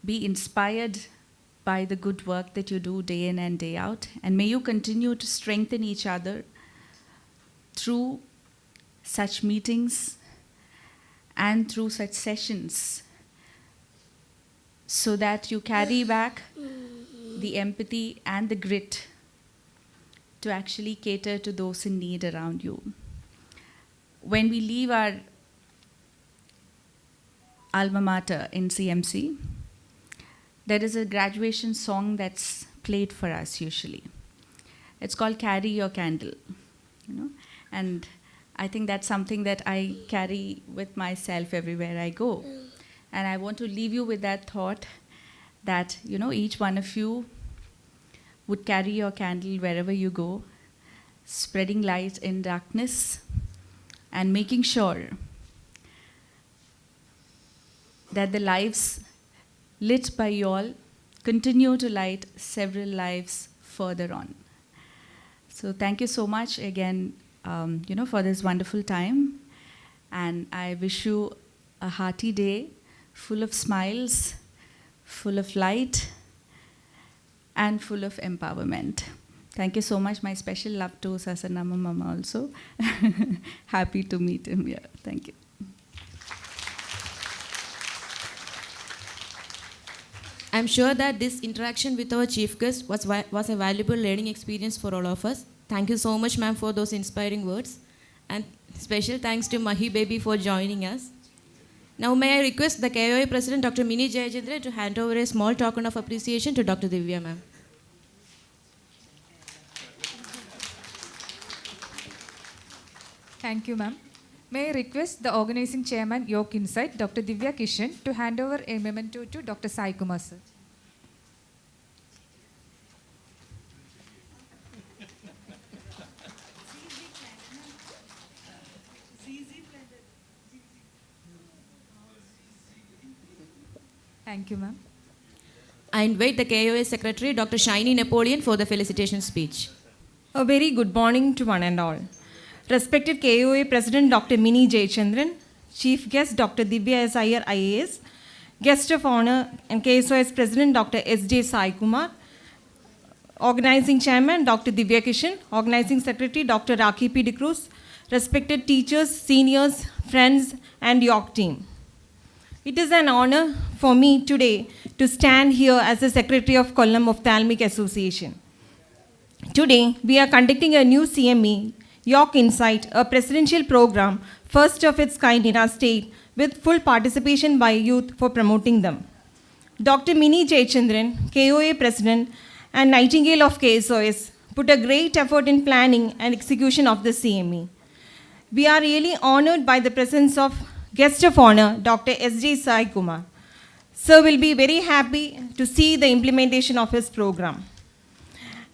be inspired by the good work that you do day in and day out, and may you continue to strengthen each other through such meetings and through such sessions, so that you carry back the empathy and the grit to actually cater to those in need around you. When we leave our alma mater in CMC, there is a graduation song that's played for us usually. It's called Carry Your Candle, and I think that's something that I carry with myself everywhere I go. And I want to leave you with that thought that, each one of you would carry your candle wherever you go, spreading light in darkness and making sure that the lives lit by you all continue to light several lives further on. So thank you so much again, for this wonderful time. And I wish you a hearty day, full of smiles, full of light, and full of empowerment. Thank you so much. My special love to Sasanama Mama also. Happy to meet him here. Thank you. I'm sure that this interaction with our chief guest was a valuable learning experience for all of us. Thank you so much, ma'am, for those inspiring words. And special thanks to Mahi Baby for joining us. Now may I request the KOA President, Dr. Mini Jayachandran, to hand over a small token of appreciation to Dr. Divya, ma'am. Thank you, ma'am. May I request the organizing chairman, YOLK Insight, Dr. Divya Kishan, to hand over a memento to Dr. Sai Kumar, sir. Thank you, ma'am. I invite the KOA Secretary, Dr. Shiny Napoleon, for the felicitation speech. A very good morning to one and all. Respected KOA President Dr. Mini Jayachandran, Chief Guest Dr. Divya S. Iyer IAS, Guest of Honor and KSOS President Dr. S.J. Sai Kumar, Organizing Chairman Dr. Divya Kishan, Organizing Secretary Dr. Rakhi P. Cruz, respected teachers, seniors, friends, and YOLK team. It is an honor for me today to stand here as the Secretary of Kollam Ophthalmic Association. Today, we are conducting a new CME, YOLK Insight, a presidential program, first of its kind in our state, with full participation by youth for promoting them. Dr. Mini Jayachandran, KOA President, and Nightingale of KSOS, put a great effort in planning and execution of the CME. We are really honored by the presence of Guest of Honor, Dr. S.J. Sai Kumar. Sir will be very happy to see the implementation of his program.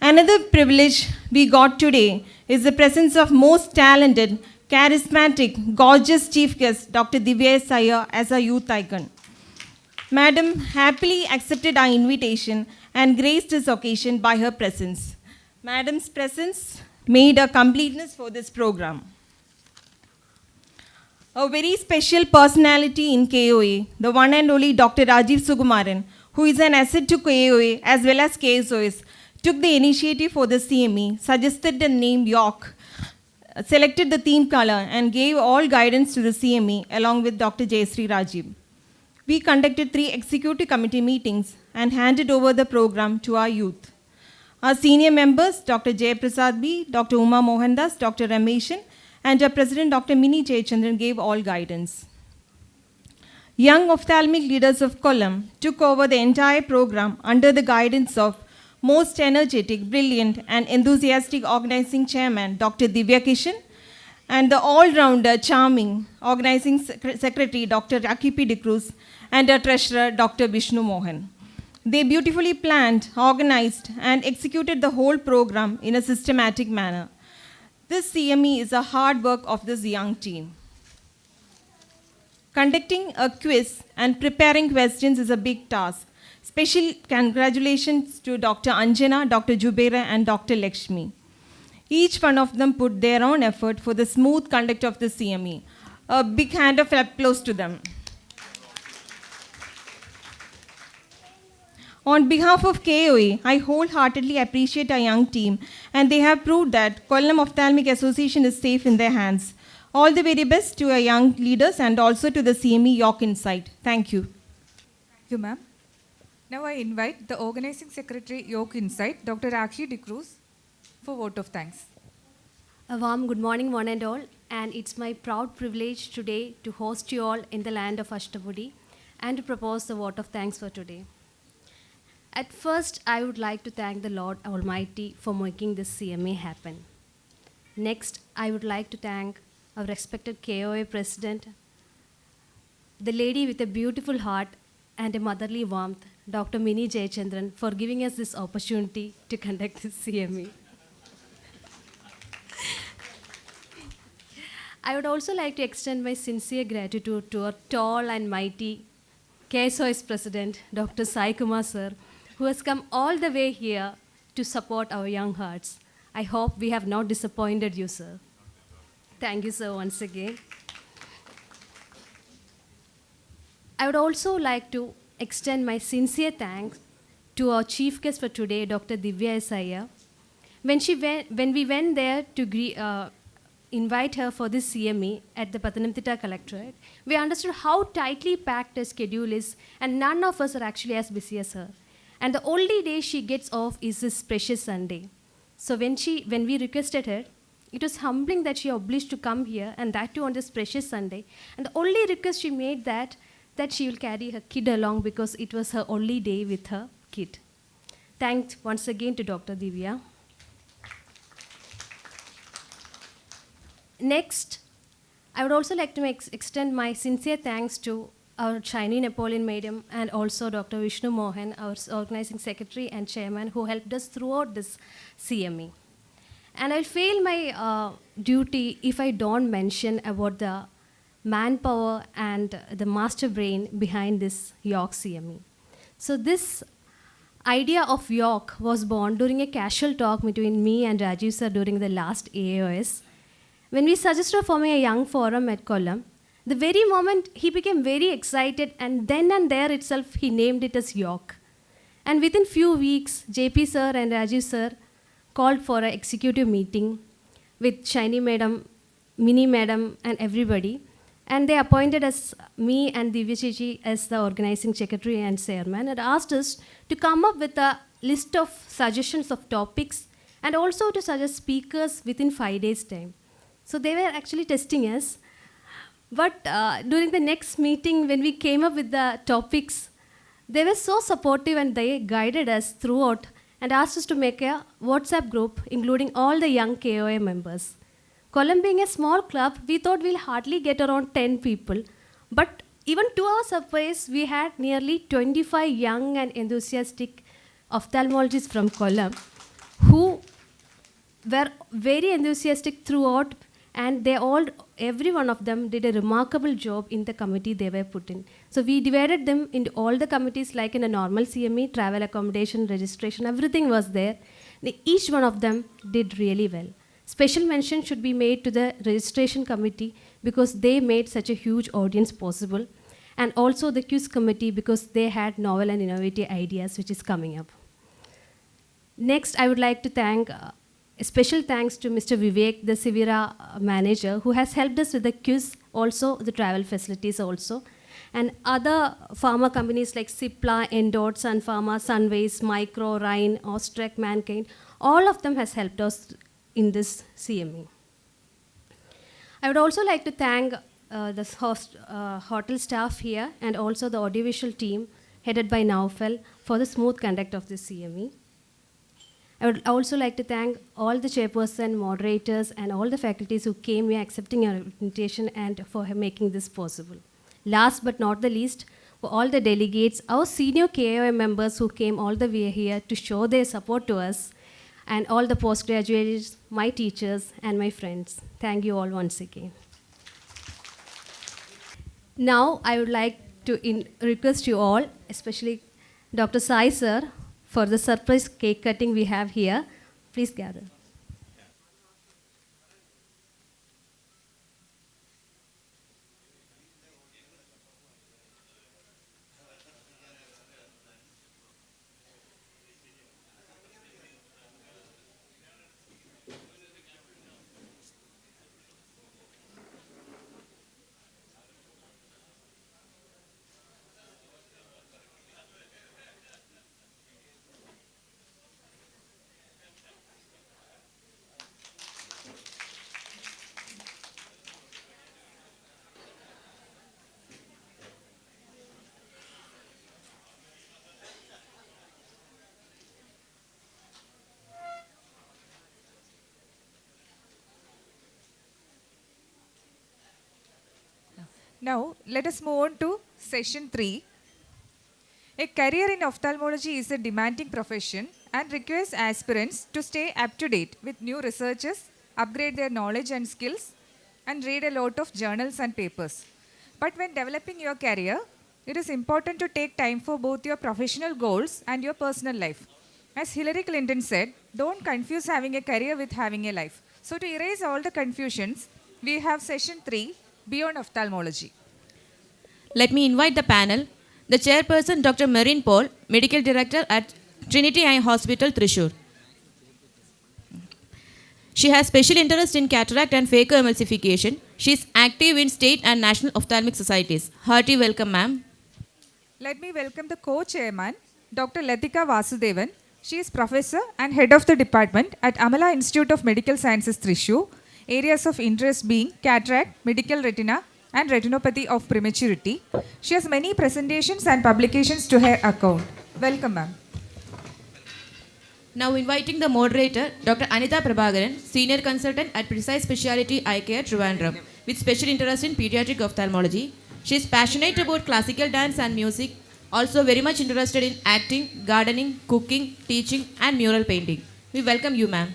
Another privilege we got today is the presence of most talented, charismatic, gorgeous chief guest, Dr. Divya S. Iyer, as a youth icon. Madam happily accepted our invitation and graced this occasion by her presence. Madam's presence made a completeness for this program. A very special personality in KOA, the one and only Dr. Rajiv Sugumaran, who is an asset to KOA as well as KSOS, took the initiative for the CME, suggested the name YOLK, selected the theme color, and gave all guidance to the CME along with Dr. Jayasri Rajiv. We conducted 3 executive committee meetings and handed over the program to our youth. Our senior members, Dr. Jay Prasad B, Dr. Uma Mohandas, Dr. Rameshan, and our President, Dr. Mini Jayachandran, gave all guidance. Young ophthalmic leaders of Kollam took over the entire program under the guidance of most energetic, brilliant, and enthusiastic organizing chairman, Dr. Divya Kishan, and the all-rounder, charming organizing secretary, Dr. Rakipi De Cruz, and our treasurer, Dr. Vishnu Mohan. They beautifully planned, organized, and executed the whole program in a systematic manner. This CME is a hard work of this young team. Conducting a quiz and preparing questions is a big task. Special congratulations to Dr. Anjana, Dr. Jubeira, and Dr. Lakshmi. Each one of them put their own effort for the smooth conduct of the CME. A big hand of applause to them. On behalf of KOA, I wholeheartedly appreciate our young team, and they have proved that Kollam Ophthalmic Association is safe in their hands. All the very best to our young leaders and also to the CME YOLK Insight. Thank you. Thank you, ma'am. Now I invite the Organizing Secretary YOLK Insight, Dr. Rakhi De Cruz, for vote of thanks. A warm good morning, one and all, and it's my proud privilege today to host you all in the land of Ashtabudi and to propose the vote of thanks for today. At first, I would like to thank the Lord Almighty for making this CMA happen. Next, I would like to thank our respected KOA President, the lady with a beautiful heart and a motherly warmth, Dr. Mini Jayachandran, for giving us this opportunity to conduct this CME. I would also like to extend my sincere gratitude to our tall and mighty KSOS President, Dr. Sai Kumar sir, who has come all the way here to support our young hearts. I hope we have not disappointed you, sir. Thank you, sir, once again. I would also like to extend my sincere thanks to our chief guest for today, Dr. Divya S. Iyer. When we went there to invite her for this CME at the Pathanamthitta Collectorate, we understood how tightly packed her schedule is, and none of us are actually as busy as her. And the only day she gets off is this precious Sunday. So when we requested her, it was humbling that she obliged to come here, and that too on this precious Sunday. And the only request she made that she will carry her kid along because it was her only day with her kid. Thanks once again to Dr. Divya. Next, I would also like to extend my sincere thanks to our Shiny Napoleon Madam and also Dr. Vishnu Mohan, our organizing secretary and chairman, who helped us throughout this CME. And I'll fail my duty if I don't mention about the manpower and the master brain behind this YOLK CME. So this idea of YOLK was born during a casual talk between me and Rajiv sir during the last AOS. When we suggested forming a young forum at Kollam, the very moment he became very excited, and then and there itself he named it as YOLK. And within few weeks, JP sir and Rajiv sir called for an executive meeting with Shiny Madam, Mini Madam, and everybody. And they appointed us, me and Divya Chichi, as the organizing secretary and chairman, and asked us to come up with a list of suggestions of topics and also to suggest speakers within 5 days' time. So they were actually testing us. But during the next meeting, when we came up with the topics, they were so supportive and they guided us throughout and asked us to make a WhatsApp group, including all the young KOA members. Kollam being a small club, we thought we'll hardly get around 10 people. But even to our surprise, we had nearly 25 young and enthusiastic ophthalmologists from Kollam who were very enthusiastic throughout, and every one of them did a remarkable job in the committee they were put in. So we divided them into all the committees like in a normal CME, travel accommodation, registration, everything was there. Each one of them did really well. Special mention should be made to the registration committee because they made such a huge audience possible, and also the quiz committee because they had novel and innovative ideas which is coming up. Next, I would like to thank a special thanks to Mr. Vivek, the Sivira manager, who has helped us with the quiz, also the travel facilities also. And other pharma companies like Cipla, Endot, Sun Pharma, Sunways, Micro, Rhine, Ostrec, Mankind, all of them has helped us in this CME. I would also like to thank the hotel staff here and also the audiovisual team headed by Naufel for the smooth conduct of this CME. I would also like to thank all the chairperson, moderators, and all the faculties who came here accepting our invitation and for making this possible. Last but not the least, for all the delegates, our senior KOA members who came all the way here to show their support to us, and all the postgraduates, my teachers, and my friends. Thank you all once again. Now, I would like to request you all, especially Dr. Sai sir, for the surprise cake cutting we have here. Please gather. Now, let us move on to session 3. A career in ophthalmology is a demanding profession and requires aspirants to stay up to date with new researches, upgrade their knowledge and skills, and read a lot of journals and papers. But when developing your career, it is important to take time for both your professional goals and your personal life. As Hillary Clinton said, don't confuse having a career with having a life. So to erase all the confusions, we have session 3, Beyond Ophthalmology. Let me invite the panel. The chairperson, Dr. Marine Paul, Medical Director at Trinity Eye Hospital, Thrissur. She has special interest in cataract and phacoemulsification. She is active in state and national ophthalmic societies. Hearty welcome, ma'am. Let me welcome the co-chairman, Dr. Latika Vasudevan. She is professor and head of the department at Amala Institute of Medical Sciences, Thrissur. Areas of interest being cataract, medical retina, and retinopathy of prematurity. She has many presentations and publications to her account. Welcome, ma'am. Now inviting the moderator, Dr. Anita Prabhakaran, Senior Consultant at Precise Speciality Eye Care, Trivandrum, with special interest in pediatric ophthalmology. She is passionate about classical dance and music, also very much interested in acting, gardening, cooking, teaching, and mural painting. We welcome you, ma'am.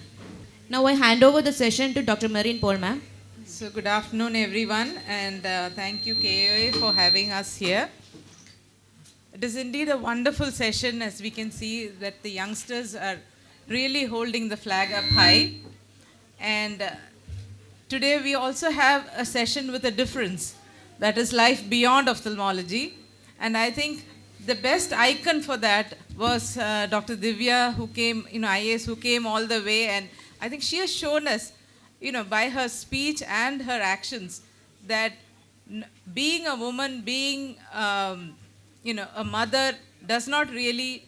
Now I hand over the session to Dr. Marine Paul, ma'am. So good afternoon, everyone, and thank you, KOA, for having us here. It is indeed a wonderful session, as we can see that the youngsters are really holding the flag up high. And today we also have a session with a difference, that is life beyond ophthalmology. And I think the best icon for that was Dr. Divya, who came, IAS, who came all the way, and I think she has shown us, by her speech and her actions, that being a woman, being, a mother does not really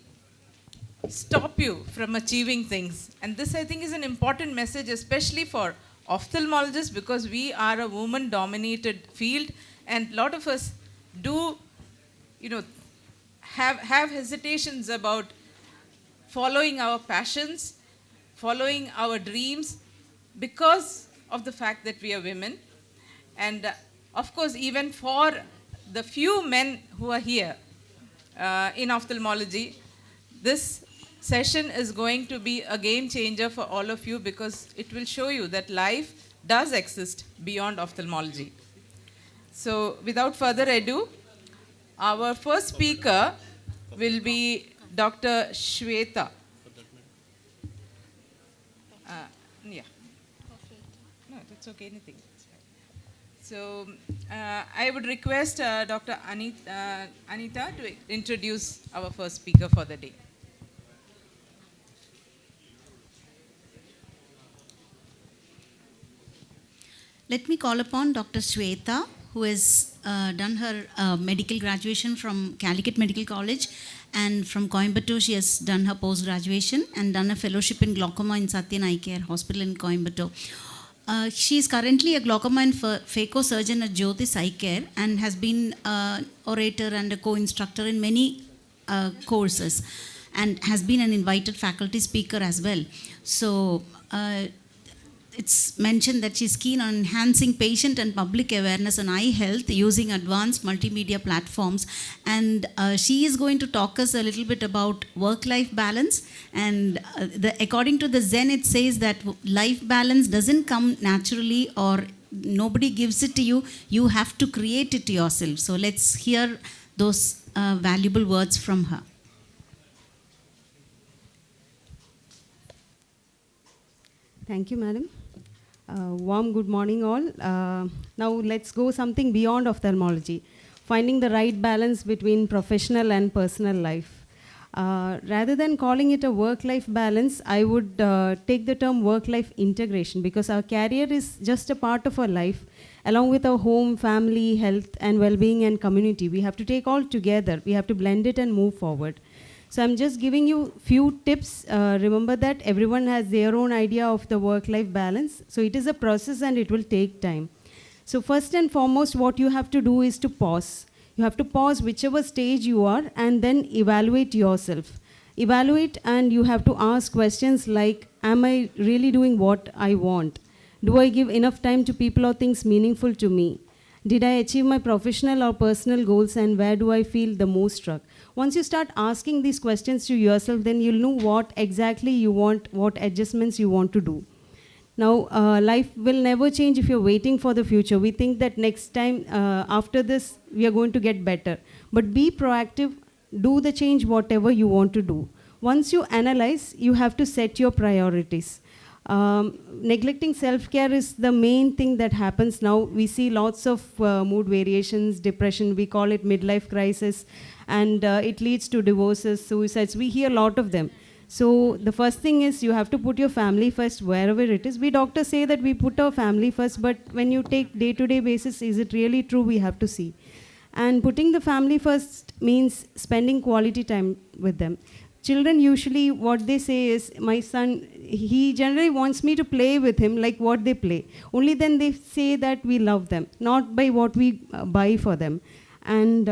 stop you from achieving things. And this, I think, is an important message, especially for ophthalmologists, because we are a woman-dominated field, and a lot of us do, have hesitations about following our passions, following our dreams, because of the fact that we are women. And of course, even for the few men who are here in ophthalmology, this session is going to be a game changer for all of you, because it will show you that life does exist beyond ophthalmology. So without further ado, our first speaker will be Dr. Shweta. Yeah. No, that's okay, anything. So I would request Dr. Anita to introduce our first speaker for the day. Let me call upon Dr. Shweta, who has done her medical graduation from Calicut Medical College, and from Coimbatore she has done her post-graduation and done a fellowship in glaucoma in Satyan Eye Care Hospital in Coimbatore. She is currently a glaucoma and phaco surgeon at Jyotis Eye Care and has been an orator and a co-instructor in many courses, and has been an invited faculty speaker as well. So it's mentioned that she's keen on enhancing patient and public awareness on eye health using advanced multimedia platforms, and she is going to talk us a little bit about work-life balance. And according to the Zen, it says that life balance doesn't come naturally, or nobody gives it to you. You have to create it yourself. So let's hear those valuable words from her. Thank you, madam. Warm good morning all. Now let's go something beyond ophthalmology, finding the right balance between professional and personal life. Rather than calling it a work-life balance, I would take the term work-life integration, because our career is just a part of our life, along with our home, family, health and well-being and community. We have to take all together. We have to blend it and move forward. So I'm just giving you few tips. Remember that everyone has their own idea of the work-life balance. So it is a process and it will take time. So first and foremost, what you have to do is to pause. You have to pause whichever stage you are and then evaluate yourself. Evaluate, and you have to ask questions like, am I really doing what I want? Do I give enough time to people or things meaningful to me? Did I achieve my professional or personal goals, and where do I feel the most struck? Once you start asking these questions to yourself, then you'll know what exactly you want, what adjustments you want to do. Now, life will never change if you're waiting for the future. We think that next time, after this, we are going to get better. But be proactive, do the change whatever you want to do. Once you analyze, you have to set your priorities. Neglecting self-care is the main thing that happens now. We see lots of mood variations, depression, we call it midlife crisis, and it leads to divorces, suicides. We hear a lot of them. So the first thing is you have to put your family first wherever it is. We doctors say that we put our family first, but when you take day-to-day basis, is it really true? We have to see. And putting the family first means spending quality time with them. Children usually, what they say is, my son, he generally wants me to play with him like what they play. Only then they say that we love them, not by what we buy for them. And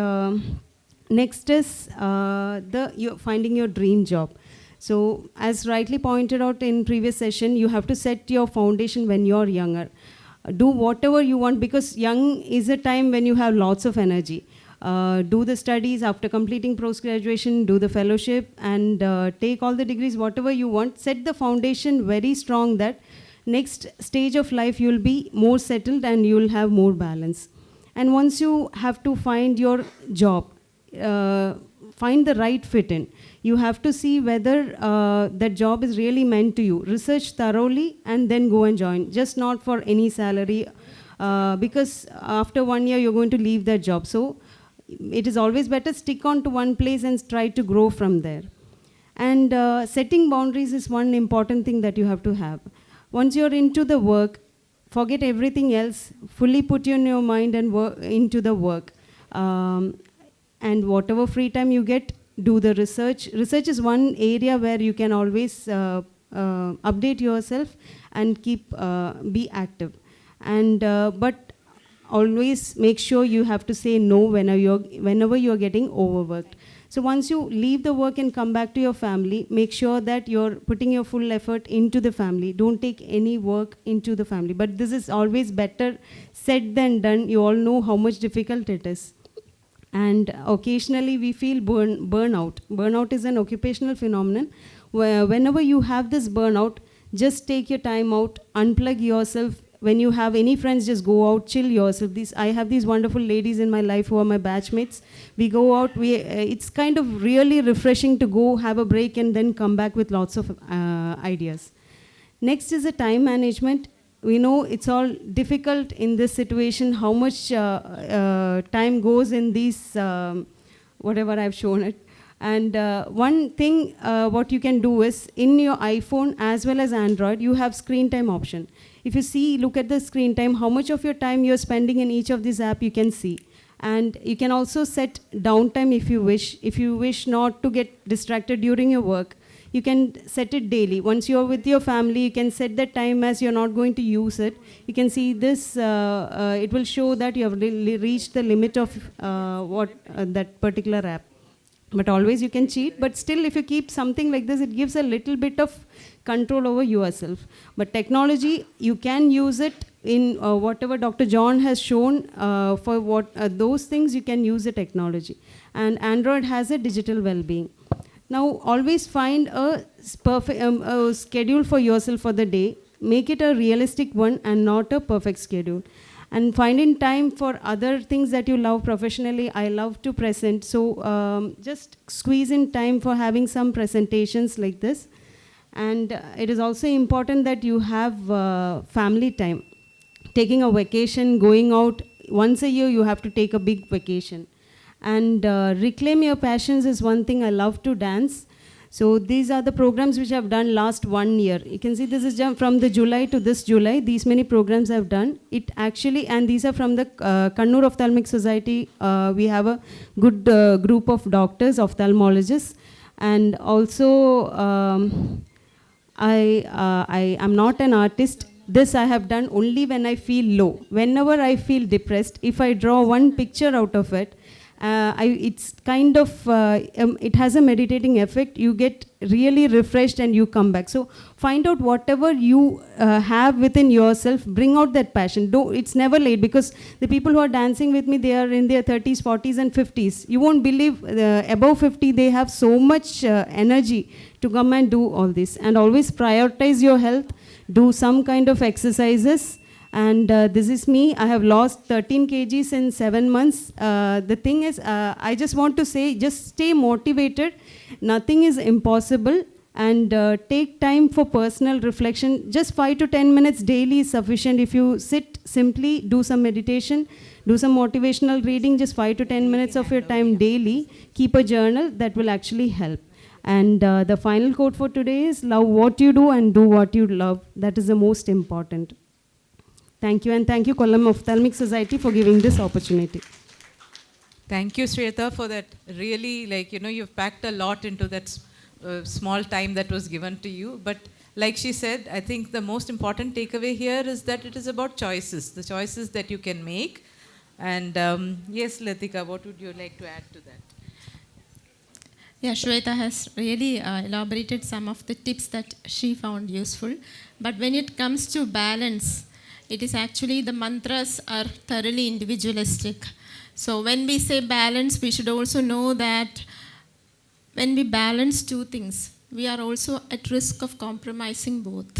next is finding your dream job. So as rightly pointed out in previous session, you have to set your foundation when you're younger. Do whatever you want, because young is a time when you have lots of energy. Do the studies after completing post-graduation, do the fellowship, and take all the degrees, whatever you want. Set the foundation very strong that next stage of life you'll be more settled and you'll have more balance. And once you have to find your job, find the right fit in. You have to see whether that job is really meant to you. Research thoroughly and then go and join, just not for any salary, because after 1 year you're going to leave that job. So it is always better stick on to one place and try to grow from there. And setting boundaries is one important thing that you have to have. Once you're into the work, forget everything else, fully put in your mind and into the work. And whatever free time you get, do the research. Research is one area where you can always update yourself and be active. And but always make sure you have to say no whenever you're getting overworked. So once you leave the work and come back to your family, make sure that you're putting your full effort into the family. Don't take any work into the family. But this is always better said than done. You all know how much difficult it is. And occasionally we feel burnout. Burnout is an occupational phenomenon where whenever you have this burnout, just take your time out, unplug yourself. When you have any friends, just go out, chill yourself. I have these wonderful ladies in my life who are my batchmates. We go out, it's kind of really refreshing to go have a break and then come back with lots of ideas. Next is the time management. We know it's all difficult in this situation, how much time goes in these, whatever I've shown it. And one thing what you can do is, in your iPhone as well as Android, you have screen time option. If you see, look at the screen time, how much of your time you're spending in each of these apps, you can see. And you can also set downtime if you wish. If you wish not to get distracted during your work, you can set it daily. Once you're with your family, you can set the time as you're not going to use it. You can see this, it will show that you have reached the limit of that particular app. But always you can cheat, but still if you keep something like this, it gives a little bit of control over yourself. But technology, you can use it in whatever Dr. John has shown, for what those things you can use the technology. And Android has a digital well-being. Now always find a schedule for yourself for the day. Make it a realistic one and not a perfect schedule. And finding time for other things that you love professionally. I love to present, so just squeeze in time for having some presentations like this. And it is also important that you have family time. Taking a vacation, going out, once a year you have to take a big vacation. And reclaim your passions is one thing. I love to dance. So these are the programs which I've done last 1 year. You can see this is from the July to this July. These many programs I've done. It actually, and these are from the Kannur Ophthalmic Society. We have a good group of doctors, ophthalmologists. And also, I am not an artist. This I have done only when I feel low. Whenever I feel depressed, if I draw one picture out of it, it's kind of, it has a meditating effect. You get really refreshed and you come back. So find out whatever you have within yourself, bring out that passion. It's never late, because the people who are dancing with me, they are in their 30s, 40s and 50s. You won't believe above 50, they have so much energy to come and do all this. And always prioritize your health, do some kind of exercises. And this is me. I have lost 13 kgs in 7 months. The thing is, I just want to say, just stay motivated. Nothing is impossible. And take time for personal reflection. Just 5 to 10 minutes daily is sufficient. If you sit simply, do some meditation, do some motivational reading, just 5 to 10 minutes of your time daily. Keep a journal. That will actually help. And the final quote for today is, love what you do and do what you love. That is the most important. Thank you, and thank you, Kollam Ophthalmic Society, for giving this opportunity. Thank you, Shweta, for that. Really, you've packed a lot into that small time that was given to you. But like she said, I think the most important takeaway here is that it is about choices, the choices that you can make. And yes, Latika, what would you like to add to that? Yeah, Shweta has really elaborated some of the tips that she found useful. But when it comes to balance, it is actually, the mantras are thoroughly individualistic. So when we say balance, we should also know that when we balance two things, we are also at risk of compromising both.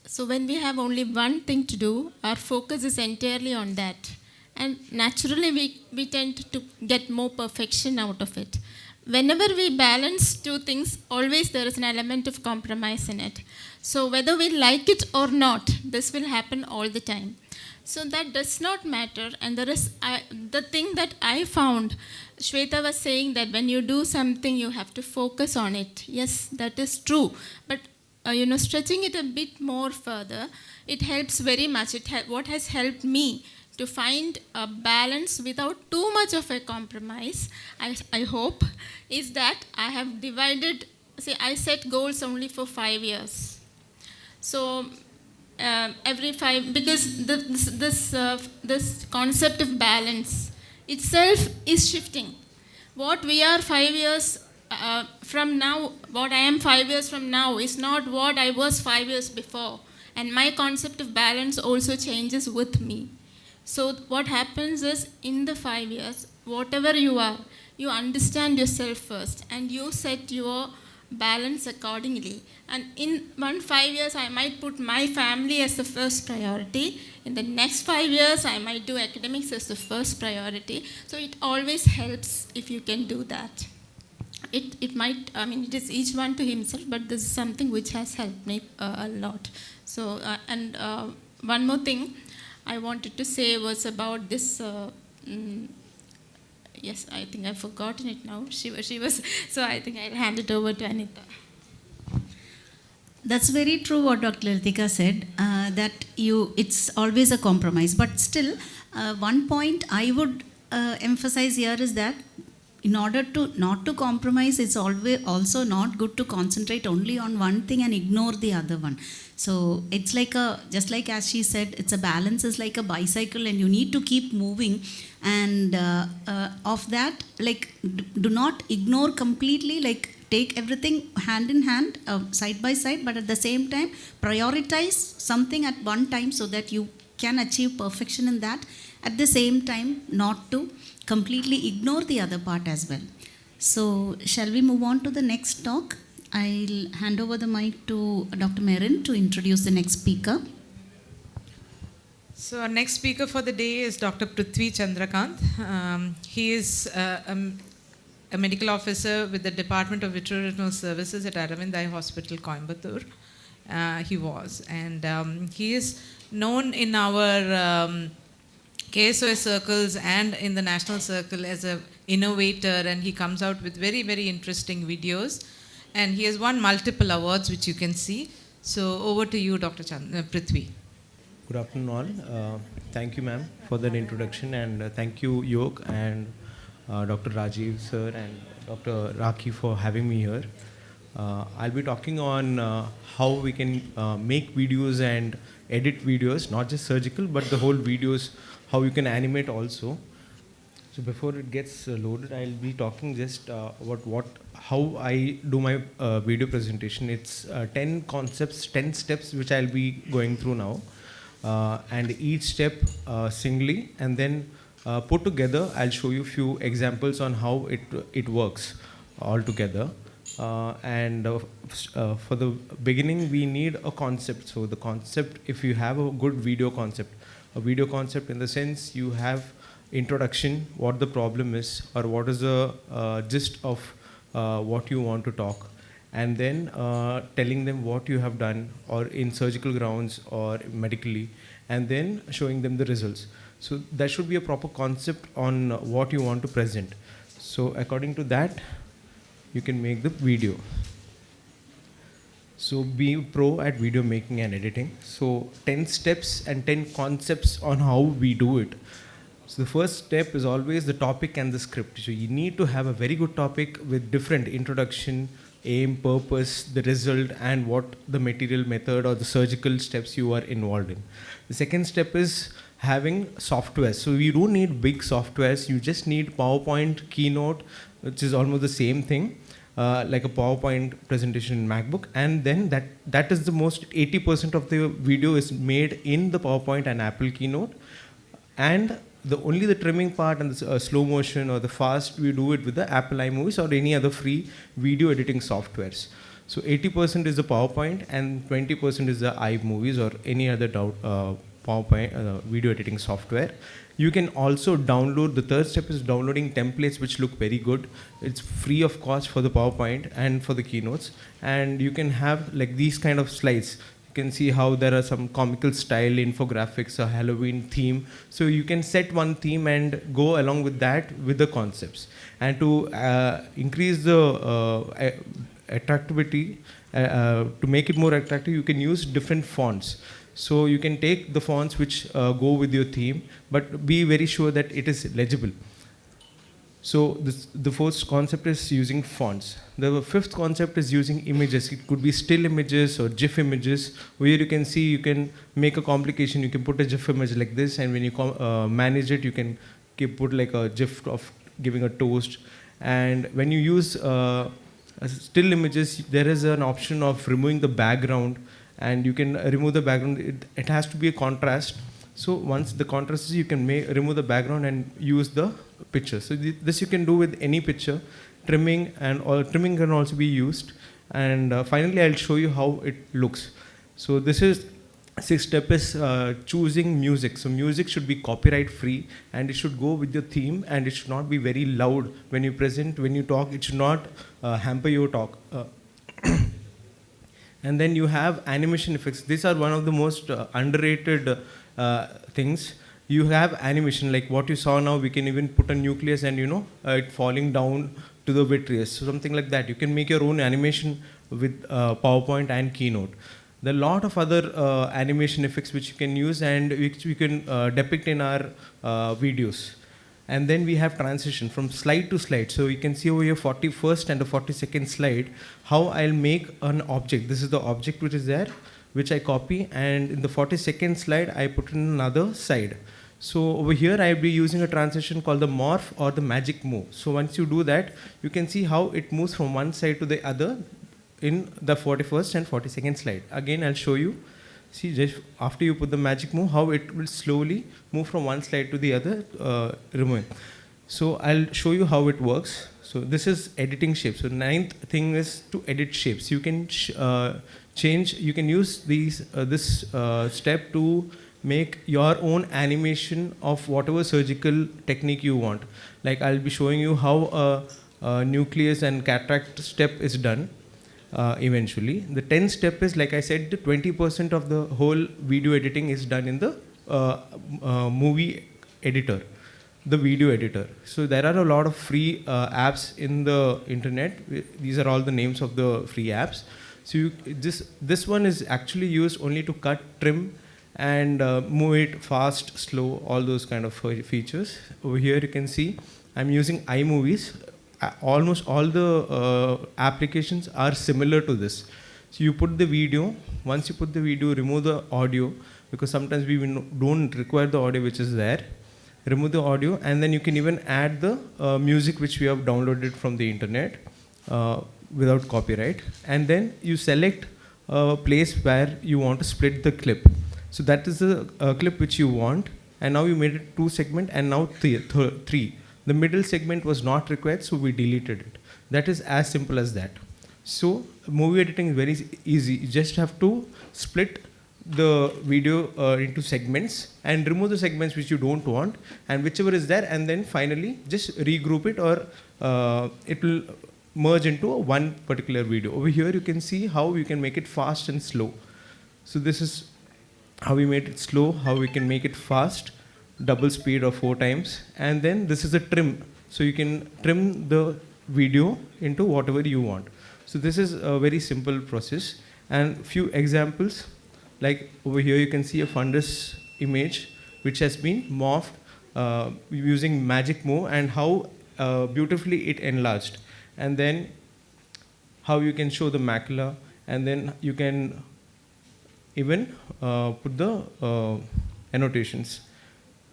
So when we have only one thing to do, our focus is entirely on that. And naturally, we tend to get more perfection out of it. Whenever we balance two things, always there is an element of compromise in it. So whether we like it or not, this will happen all the time. So that does not matter. And there is the thing that I found, Shweta was saying that when you do something, you have to focus on it. Yes, that is true. But stretching it a bit more further, it helps very much. What has helped me to find a balance without too much of a compromise, I hope, is that I have divided, I set goals only for 5 years. So every 5, because this concept of balance itself is shifting. What we are 5 years from now, what I am 5 years from now is not what I was 5 years before. And my concept of balance also changes with me. So what happens is, in the 5 years, whatever you are, you understand yourself first and you set your balance accordingly. And in 5 years, I might put my family as the first priority. In the next 5 years, I might do academics as the first priority. So it always helps if you can do that. It might, it is each one to himself, but this is something which has helped me a lot. So, one more thing I wanted to say was about this, Yes, I think I've forgotten it now. She was, so I think I'll hand it over to Anita. That's very true what Dr. Latika said, that it's always a compromise. But still, one point I would emphasize here is that in order to not to compromise, it's always also not good to concentrate only on one thing and ignore the other one. So it's like just like as she said, it's a balance is like a bicycle and you need to keep moving. And of that, like do not ignore completely, like take everything hand in hand, side by side, but at the same time, prioritize something at one time so that you can achieve perfection in that. At the same time, not to completely ignore the other part as well. So, shall we move on to the next talk? I'll hand over the mic to Dr. Merin to introduce the next speaker. So our next speaker for the day is Dr. Prithvi Chandrakant. He is a medical officer with the Department of Veterinary Services at Aravind Eye Hospital, Coimbatore. He was. And he is known in our KSOS circles and in the national circle as an innovator, and he comes out with very, very interesting videos. And he has won multiple awards, which you can see. So over to you, Dr. Prithvi. Good afternoon all. Thank you, ma'am, for that introduction, and thank you, YOLK, and Dr. Rajiv sir and Dr. Rakhi for having me here. I'll be talking on how we can make videos and edit videos, not just surgical, but the whole videos, how you can animate also. So before it gets loaded, I'll be talking just about how I do my video presentation. It's 10 concepts, 10 steps which I'll be going through now. And each step singly, and then put together, I'll show you a few examples on how it works all together. And for the beginning, we need a concept. So the concept, if you have a good video concept in the sense you have introduction, what the problem is, or what is the gist of what you want to talk, and then telling them what you have done, or in surgical grounds or medically, and then showing them the results. So that should be a proper concept on what you want to present. So according to that, you can make the video. So be pro at video making and editing. So 10 steps and 10 concepts on how we do it. So the first step is always the topic and the script. So you need to have a very good topic with different introduction, aim, purpose, the result, and what the material, method, or the surgical steps you are involved in. The second step is having software. So you don't need big softwares. You just need PowerPoint, Keynote, which is almost the same thing, like a PowerPoint presentation in MacBook. And then that is the most 80% of the video is made in the PowerPoint and Apple Keynote. And only the trimming part and the slow motion or the fast, we do it with the Apple iMovies or any other free video editing softwares. So 80% is the PowerPoint and 20% is the iMovies or any other PowerPoint video editing software. You can also download, the third step is downloading templates which look very good. It's free of cost for the PowerPoint and for the keynotes. And you can have like these kind of slides. You can see how there are some comical style infographics, a Halloween theme. So you can set one theme and go along with that with the concepts. And to increase the attractivity, to make it more attractive, you can use different fonts. So you can take the fonts which go with your theme, but be very sure that it is legible. So the fourth concept is using fonts. The fifth concept is using images. It could be still images or GIF images, where you can see, you can make a complication. You can put a GIF image like this, and when you manage it, you can put like a GIF of giving a toast. And when you use still images, there is an option of removing the background, and you can remove the background. It has to be a contrast. So once the contrast is, you can remove the background and use the picture. So this you can do with any picture. Trimming trimming can also be used. And finally, I'll show you how it looks. So this is sixth step is choosing music. So music should be copyright free, and it should go with your theme, and it should not be very loud when you present, when you talk. It should not hamper your talk. And then you have animation effects. These are one of the most underrated things. you have animation like what you saw now. We can even put a nucleus and it falling down to the vitreous, so something like that. You can make your own animation with PowerPoint and Keynote. There are a lot of other animation effects which you can use and which we can depict in our videos. And then we have transition from slide to slide. So you can see over here 41st and the 42nd slide, how I'll make an object. This is the object which is there, which I copy, and in the 42nd slide, I put in another side. So over here, I'll be using a transition called the morph or the magic move. So once you do that, you can see how it moves from one side to the other in the 41st and 42nd slide. Again, I'll show you. See, just after you put the magic move, how it will slowly move from one slide to the other, removing. So I'll show you how it works. So this is editing shapes. So 9th thing is to edit shapes. You can change, you can use this step to make your own animation of whatever surgical technique you want. Like I'll be showing you how a nucleus and cataract step is done. Eventually. The 10th step is, like I said, 20% of the whole video editing is done in the movie editor, the video editor. So there are a lot of free apps in the internet. These are all the names of the free apps. So this one is actually used only to cut, trim, and move it fast, slow, all those kind of features. Over here you can see I'm using iMovies. Almost all the applications are similar to this. So you put the video, once you put the video, remove the audio, because sometimes we don't require the audio which is there. Remove the audio, and then you can even add the music which we have downloaded from the internet without copyright. And then you select a place where you want to split the clip. So that is the clip which you want, and now you made it 2 segment and now 3. The middle segment was not required, so we deleted it. That is as simple as that. So movie editing is very easy. You just have to split the video into segments and remove the segments which you don't want, and whichever is there, and then finally just regroup it, or it will merge into one particular video. Over here you can see how you can make it fast and slow. So this is how we made it slow, how we can make it fast, double speed or 4 times, and then this is a trim. So you can trim the video into whatever you want. So this is a very simple process, and few examples, like over here you can see a fundus image which has been morphed using magic move, and how beautifully it enlarged, and then how you can show the macula, and then you can even put the annotations.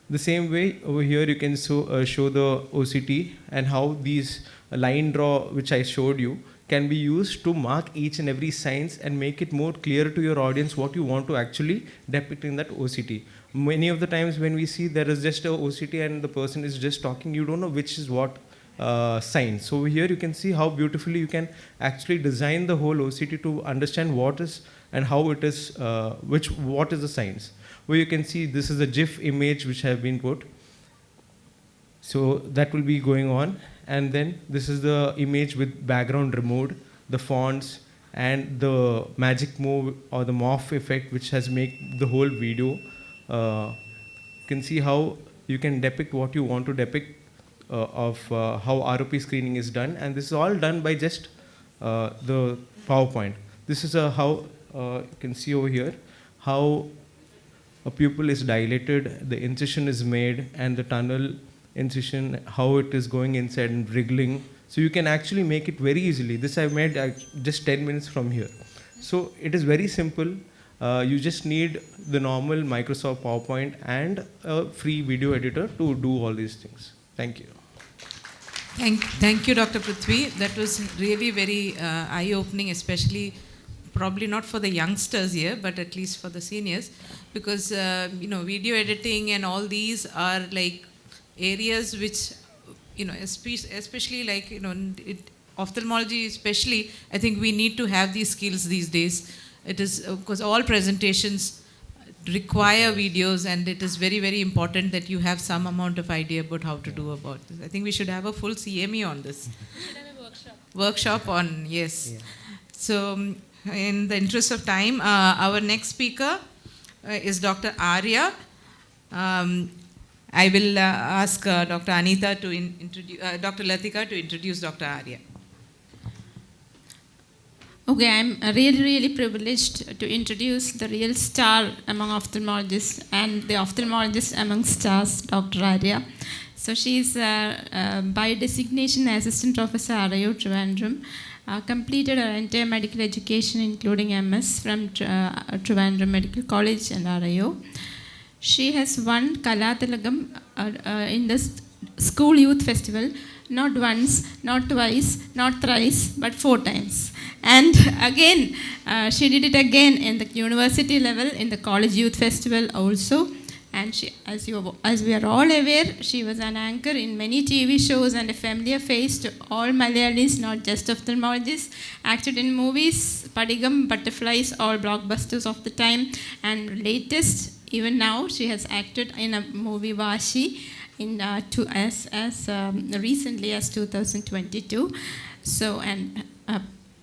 The same way over here you can show the OCT, and how these line draw which I showed you can be used to mark each and every signs and make it more clear to your audience what you want to actually depict in that OCT. Many of the times when we see there is just a OCT and the person is just talking, you don't know which is what sign. So over here you can see how beautifully you can actually design the whole OCT to understand what is and how it is, what is the signs. Where you can see this is a GIF image which have been put. So that will be going on, and then this is the image with background removed, the fonts, and the magic move or the morph effect which has made the whole video. You can see how you can depict what you want to depict of how ROP screening is done, and this is all done by just the PowerPoint. This is how you can see over here how a pupil is dilated, the incision is made, and the tunnel incision, how it is going inside and wriggling. So you can actually make it very easily. This I made just 10 minutes from here. So it is very simple. You just need the normal Microsoft PowerPoint and a free video editor to do all these things. Thank you. Thank you, Dr. Prithvi. That was really very eye-opening, especially probably not for the youngsters here, but at least for the seniors, because video editing and all these are like areas which, especially like ophthalmology especially, I think we need to have these skills these days. It is because all presentations require videos, and it is very, very important that you have some amount of idea about how to do about this. I think we should have a full CME on this. We should have a workshop. Workshop on, yes. Yeah. So in the interest of time, our next speaker is Dr. Arya. I will ask Dr. Anita to introduce, Dr. Latika to introduce Dr. Arya. Okay, I'm really privileged to introduce the real star among ophthalmologists and the ophthalmologist among stars, Dr. Arya. So she's by designation Assistant Professor RIO Trivandrum, completed her entire medical education including MS from Trivandrum Medical College and RIO. She has won Kalatilagam in the school youth festival, not once, not twice, not thrice, but 4 times. And again, she did it again in the university level, in the college youth festival also. And she, as we are all aware, she was an anchor in many TV shows and a familiar face to all Malayalis, not just ophthalmologists. Acted in movies, Padigam, Butterflies, all blockbusters of the time. And latest, even now, she has acted in a movie Vashi in recently as 2022. So, and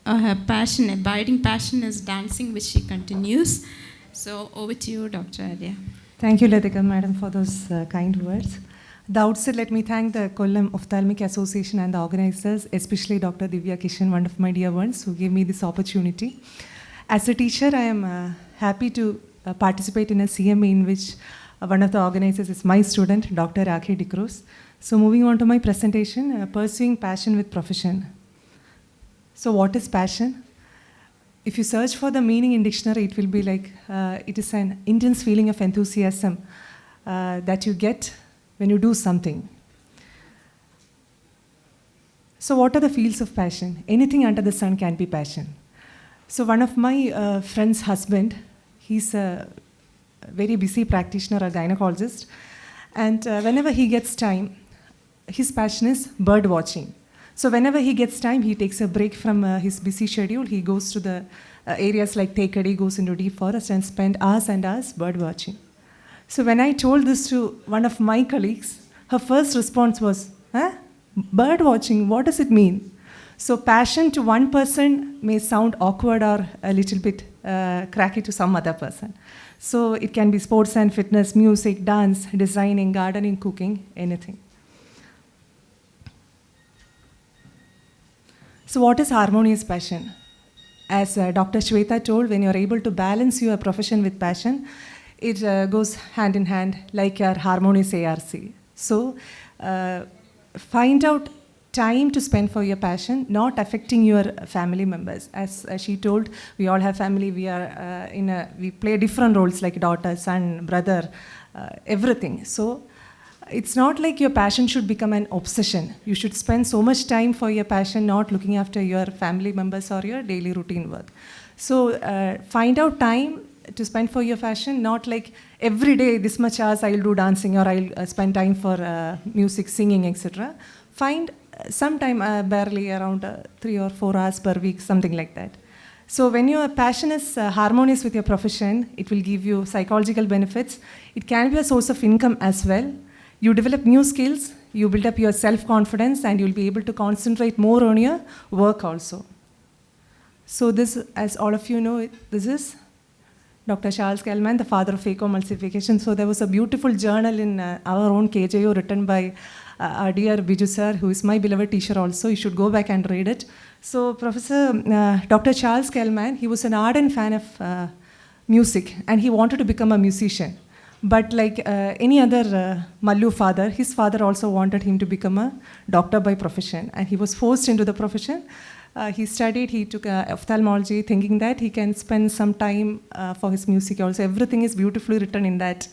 her passion, abiding passion is dancing, which she continues. So, over to you, Dr. Arya. Thank you, Latika, Madam, for those kind words. At the outset, let me thank the Kollam Ophthalmic Association and the organizers, especially Dr. Divya Kishan, one of my dear ones, who gave me this opportunity. As a teacher, I am happy to participate in a CME in which one of the organizers is my student, Dr. Rakhi Dikros. So moving on to my presentation, pursuing passion with profession. So what is passion? If you search for the meaning in dictionary, it will be like, it is an intense feeling of enthusiasm that you get when you do something. So what are the fields of passion? Anything under the sun can be passion. So one of my friend's husband, he's a very busy practitioner, a gynecologist, and whenever he gets time, his passion is bird watching. So whenever he gets time, he takes a break from his busy schedule. He goes to the areas like Tekadi, goes into deep forest and spend hours and hours bird watching. So when I told this to one of my colleagues, her first response was, bird watching, what does it mean? So passion to one person may sound awkward or a little bit cracky to some other person. So it can be sports and fitness, music, dance, designing, gardening, cooking, anything. So what is harmonious passion? As Dr. Shweta told, when you're able to balance your profession with passion, it goes hand in hand like your harmonious ARC. So find out time to spend for your passion, not affecting your family members. As she told, we all have family, we play different roles like daughter, son, brother, everything. So it's not like your passion should become an obsession. You should spend so much time for your passion, not looking after your family members or your daily routine work. So find out time to spend for your passion, not like every day this much hours I'll do dancing or I'll spend time for music, singing, etc. Find some time, barely around 3 or 4 hours per week, something like that. So when your passion is harmonious with your profession, it will give you psychological benefits. It can be a source of income as well. You develop new skills, you build up your self-confidence, and you'll be able to concentrate more on your work also. So this, as all of you know, this is Dr. Charles Kellman, the father of phacoemulsification. So there was a beautiful journal in our own KJO written by our dear Biju sir, who is my beloved teacher also. You should go back and read it. So Dr. Charles Kellman, he was an ardent fan of music, and he wanted to become a musician. But like any other Mallu father, his father also wanted him to become a doctor by profession, and he was forced into the profession. He studied, he took ophthalmology, thinking that he can spend some time for his music also. Everything is beautifully written in that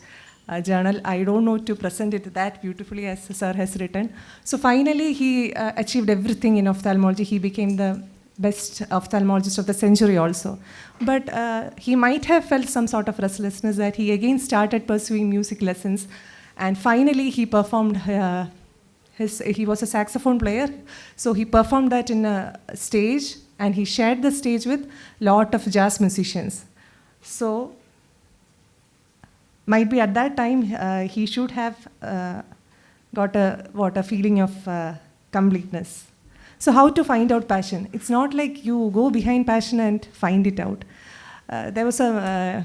journal. I don't know to present it that beautifully as sir has written. So finally, he achieved everything in ophthalmology. He became the best ophthalmologist of the century also. But he might have felt some sort of restlessness that he again started pursuing music lessons. And finally, he performed, he was a saxophone player. So he performed that in a stage, and he shared the stage with a lot of jazz musicians. So might be at that time, he should have got a feeling of completeness. So how to find out passion? It's not like you go behind passion and find it out. There was a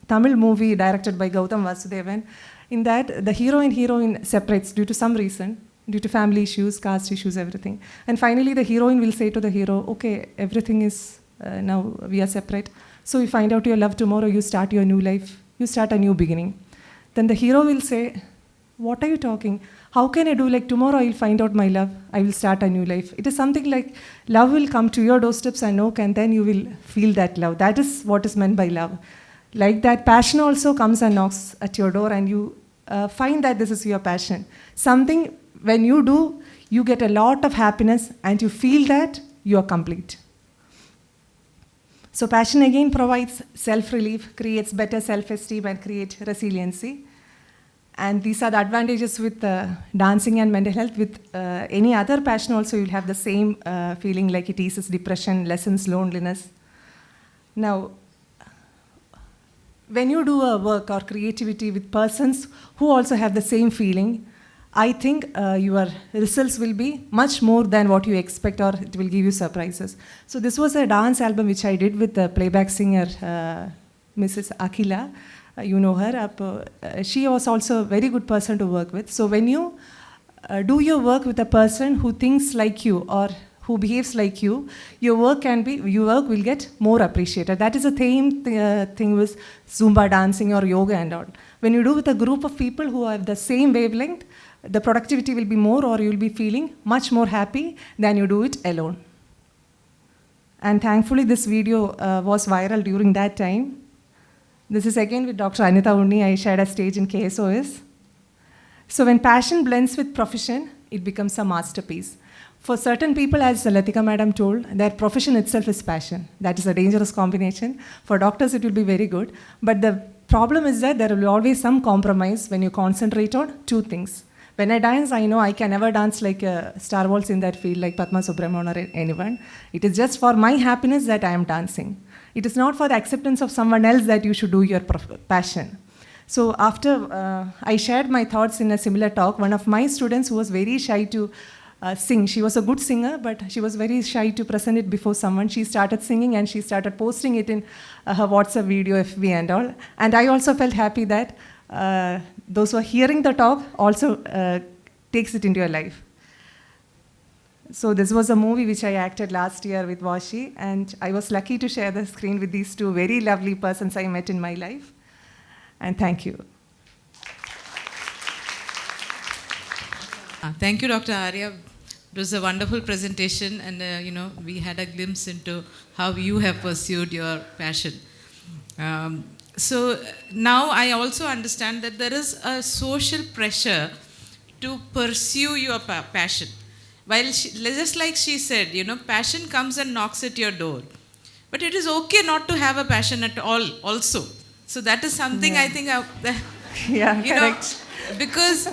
Tamil movie directed by Gautam Vasudevan. In that, the hero and heroine separates due to some reason, due to family issues, caste issues, everything. And finally, the heroine will say to the hero, okay, everything is, now we are separate. So you find out your love tomorrow, you start your new life, you start a new beginning. Then the hero will say, what are you talking? How can I do, like tomorrow I will find out my love, I will start a new life. It is something like love will come to your doorsteps and knock, and then you will feel that love. That is what is meant by love. Like that, passion also comes and knocks at your door, and you find that this is your passion. Something, when you do, you get a lot of happiness and you feel that you are complete. So passion again provides self-relief, creates better self-esteem and create resiliency. And these are the advantages with dancing and mental health. With any other passion also, you'll have the same feeling, like it eases depression, lessens loneliness. Now, when you do a work or creativity with persons who also have the same feeling, I think your results will be much more than what you expect, or it will give you surprises. So this was a dance album which I did with the playback singer, Mrs. Akila. You know her. She was also a very good person to work with. So when you do your work with a person who thinks like you or who behaves like you, your work will get more appreciated. That is the same thing with Zumba dancing or yoga and all. When you do with a group of people who have the same wavelength, the productivity will be more, or you will be feeling much more happy than you do it alone. And thankfully this video was viral during that time. This is again with Dr. Anita Unni. I shared a stage in KSOS. So when passion blends with profession, it becomes a masterpiece. For certain people, as Latika madam told, their profession itself is passion. That is a dangerous combination. For doctors, it will be very good. But the problem is that there will be always some compromise when you concentrate on two things. When I dance, I know I can never dance like Star Wars in that field, like Padma Subramanian or anyone. It is just for my happiness that I am dancing. It is not for the acceptance of someone else that you should do your passion. So after I shared my thoughts in a similar talk, one of my students who was very shy to sing, she was a good singer, but she was very shy to present it before someone. She started singing and she started posting it in her WhatsApp video, FB and all. And I also felt happy that those who are hearing the talk also takes it into your life. So this was a movie which I acted last year with Vashi, and I was lucky to share the screen with these two very lovely persons I met in my life. And thank you. Thank you, Dr. Arya. It was a wonderful presentation, and we had a glimpse into how you have pursued your passion. So now I also understand that there is a social pressure to pursue your passion. While just like she said, passion comes and knocks at your door. But it is okay not to have a passion at all also. So that is something I think, correct. Because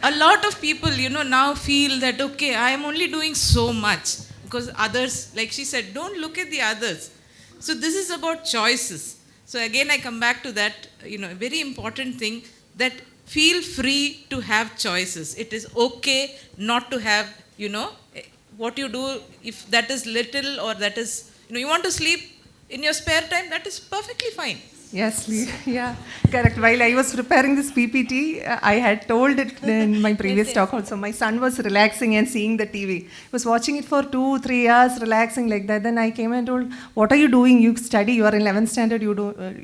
a lot of people, now feel that, okay, I am only doing so much. Because others, like she said, don't look at the others. So this is about choices. So again, I come back to that, a very important thing, that feel free to have choices. It is okay not to have, what you do, if that is little or that is, you want to sleep in your spare time, that is perfectly fine. Yes, yeah, correct. While I was preparing this PPT, I had told it in my previous talk also. My son was relaxing and seeing the TV. He was watching it for 2-3 hours, relaxing like that. Then I came and told, what are you doing? You study, you are in 11th standard,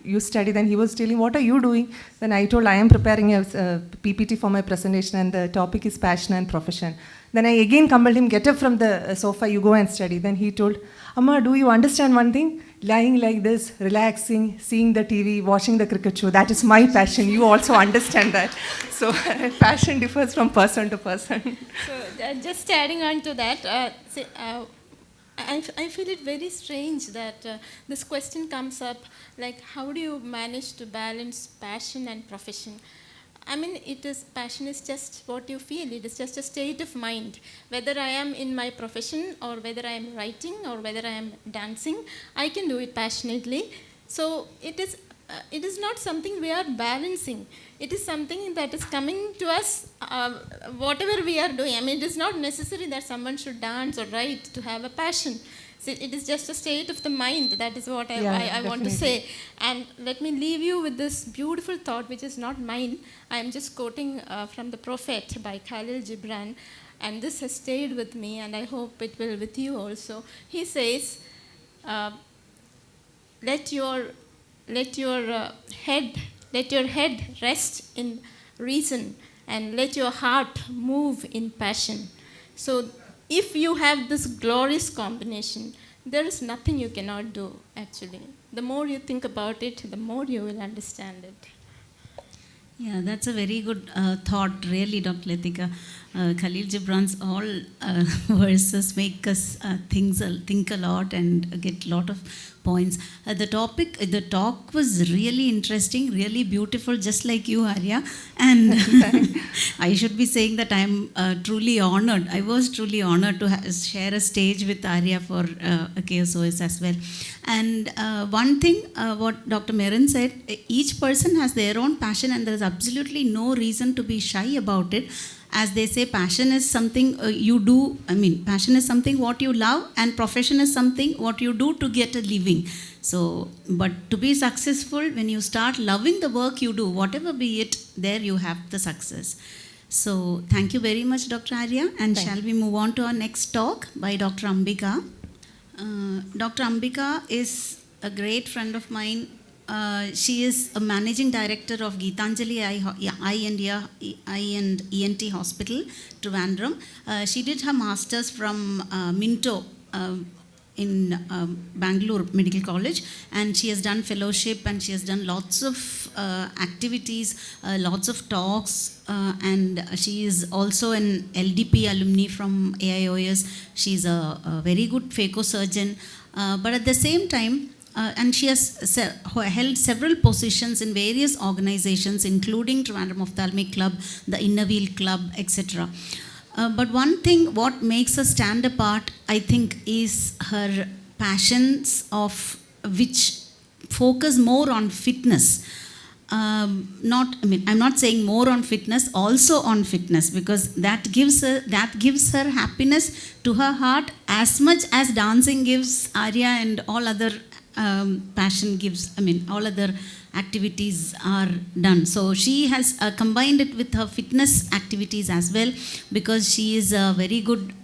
you study. Then he was telling, what are you doing? Then I told, I am preparing a PPT for my presentation and the topic is passion and profession. Then I again compelled him, get up from the sofa, you go and study. Then he told, Amma, do you understand one thing? Lying like this, relaxing, seeing the TV, watching the cricket show, that is my passion. You also understand that. So passion differs from person to person. So just adding on to that, I feel it very strange that this question comes up, like how do you manage to balance passion and profession? I mean, passion is just what you feel. It is just a state of mind. Whether I am in my profession or whether I am writing or whether I am dancing, I can do it passionately. So it is it is not something we are balancing. It is something that is coming to us, whatever we are doing. I mean, it is not necessary that someone should dance or write to have a passion. So it is just a state of the mind. That is what I want to say. And let me leave you with this beautiful thought, which is not mine. I am just quoting from The Prophet by Khalil Gibran. And this has stayed with me, and I hope it will with you also. He says, let your head rest in reason, and let your heart move in passion. So if you have this glorious combination, there is nothing you cannot do, actually. The more you think about it, the more you will understand it. Yeah, that's a very good thought, really, Dr. Latika. Khalil Gibran's all verses make us think a lot and get a lot of points. The talk was really interesting, really beautiful, just like you, Arya. And I should be saying that I'm truly honored. I was truly honored to share a stage with Arya for KSOS as well. And one thing, what Dr. Merin said, each person has their own passion, and there is absolutely no reason to be shy about it. As they say, passion is something you do, passion is something what you love, and profession is something what you do to get a living. So, but to be successful, when you start loving the work you do, whatever be it, there you have the success. So, thank you very much, Dr. Arya. And shall we move on to our next talk by Dr. Ambika? Dr. Ambika is a great friend of mine. She is a managing director of Geetanjali Eye and ENT Hospital, Trivandrum. She did her master's from Minto in Bangalore Medical College, and she has done fellowship, and she has done lots of activities, lots of talks, and she is also an LDP alumni from AIOS. She's a very good phaco surgeon, but at the same time, and she has held several positions in various organizations, including Trivandrum Ophthalmic Club, the Inner Wheel Club, etc. But one thing what makes her stand apart, I think, is her passions of which focus more on fitness. I'm not saying more on fitness, also on fitness, because that gives her happiness to her heart as much as dancing gives Arya, and all other passion gives, all other activities are done. So she has combined it with her fitness activities as well, because she is a very good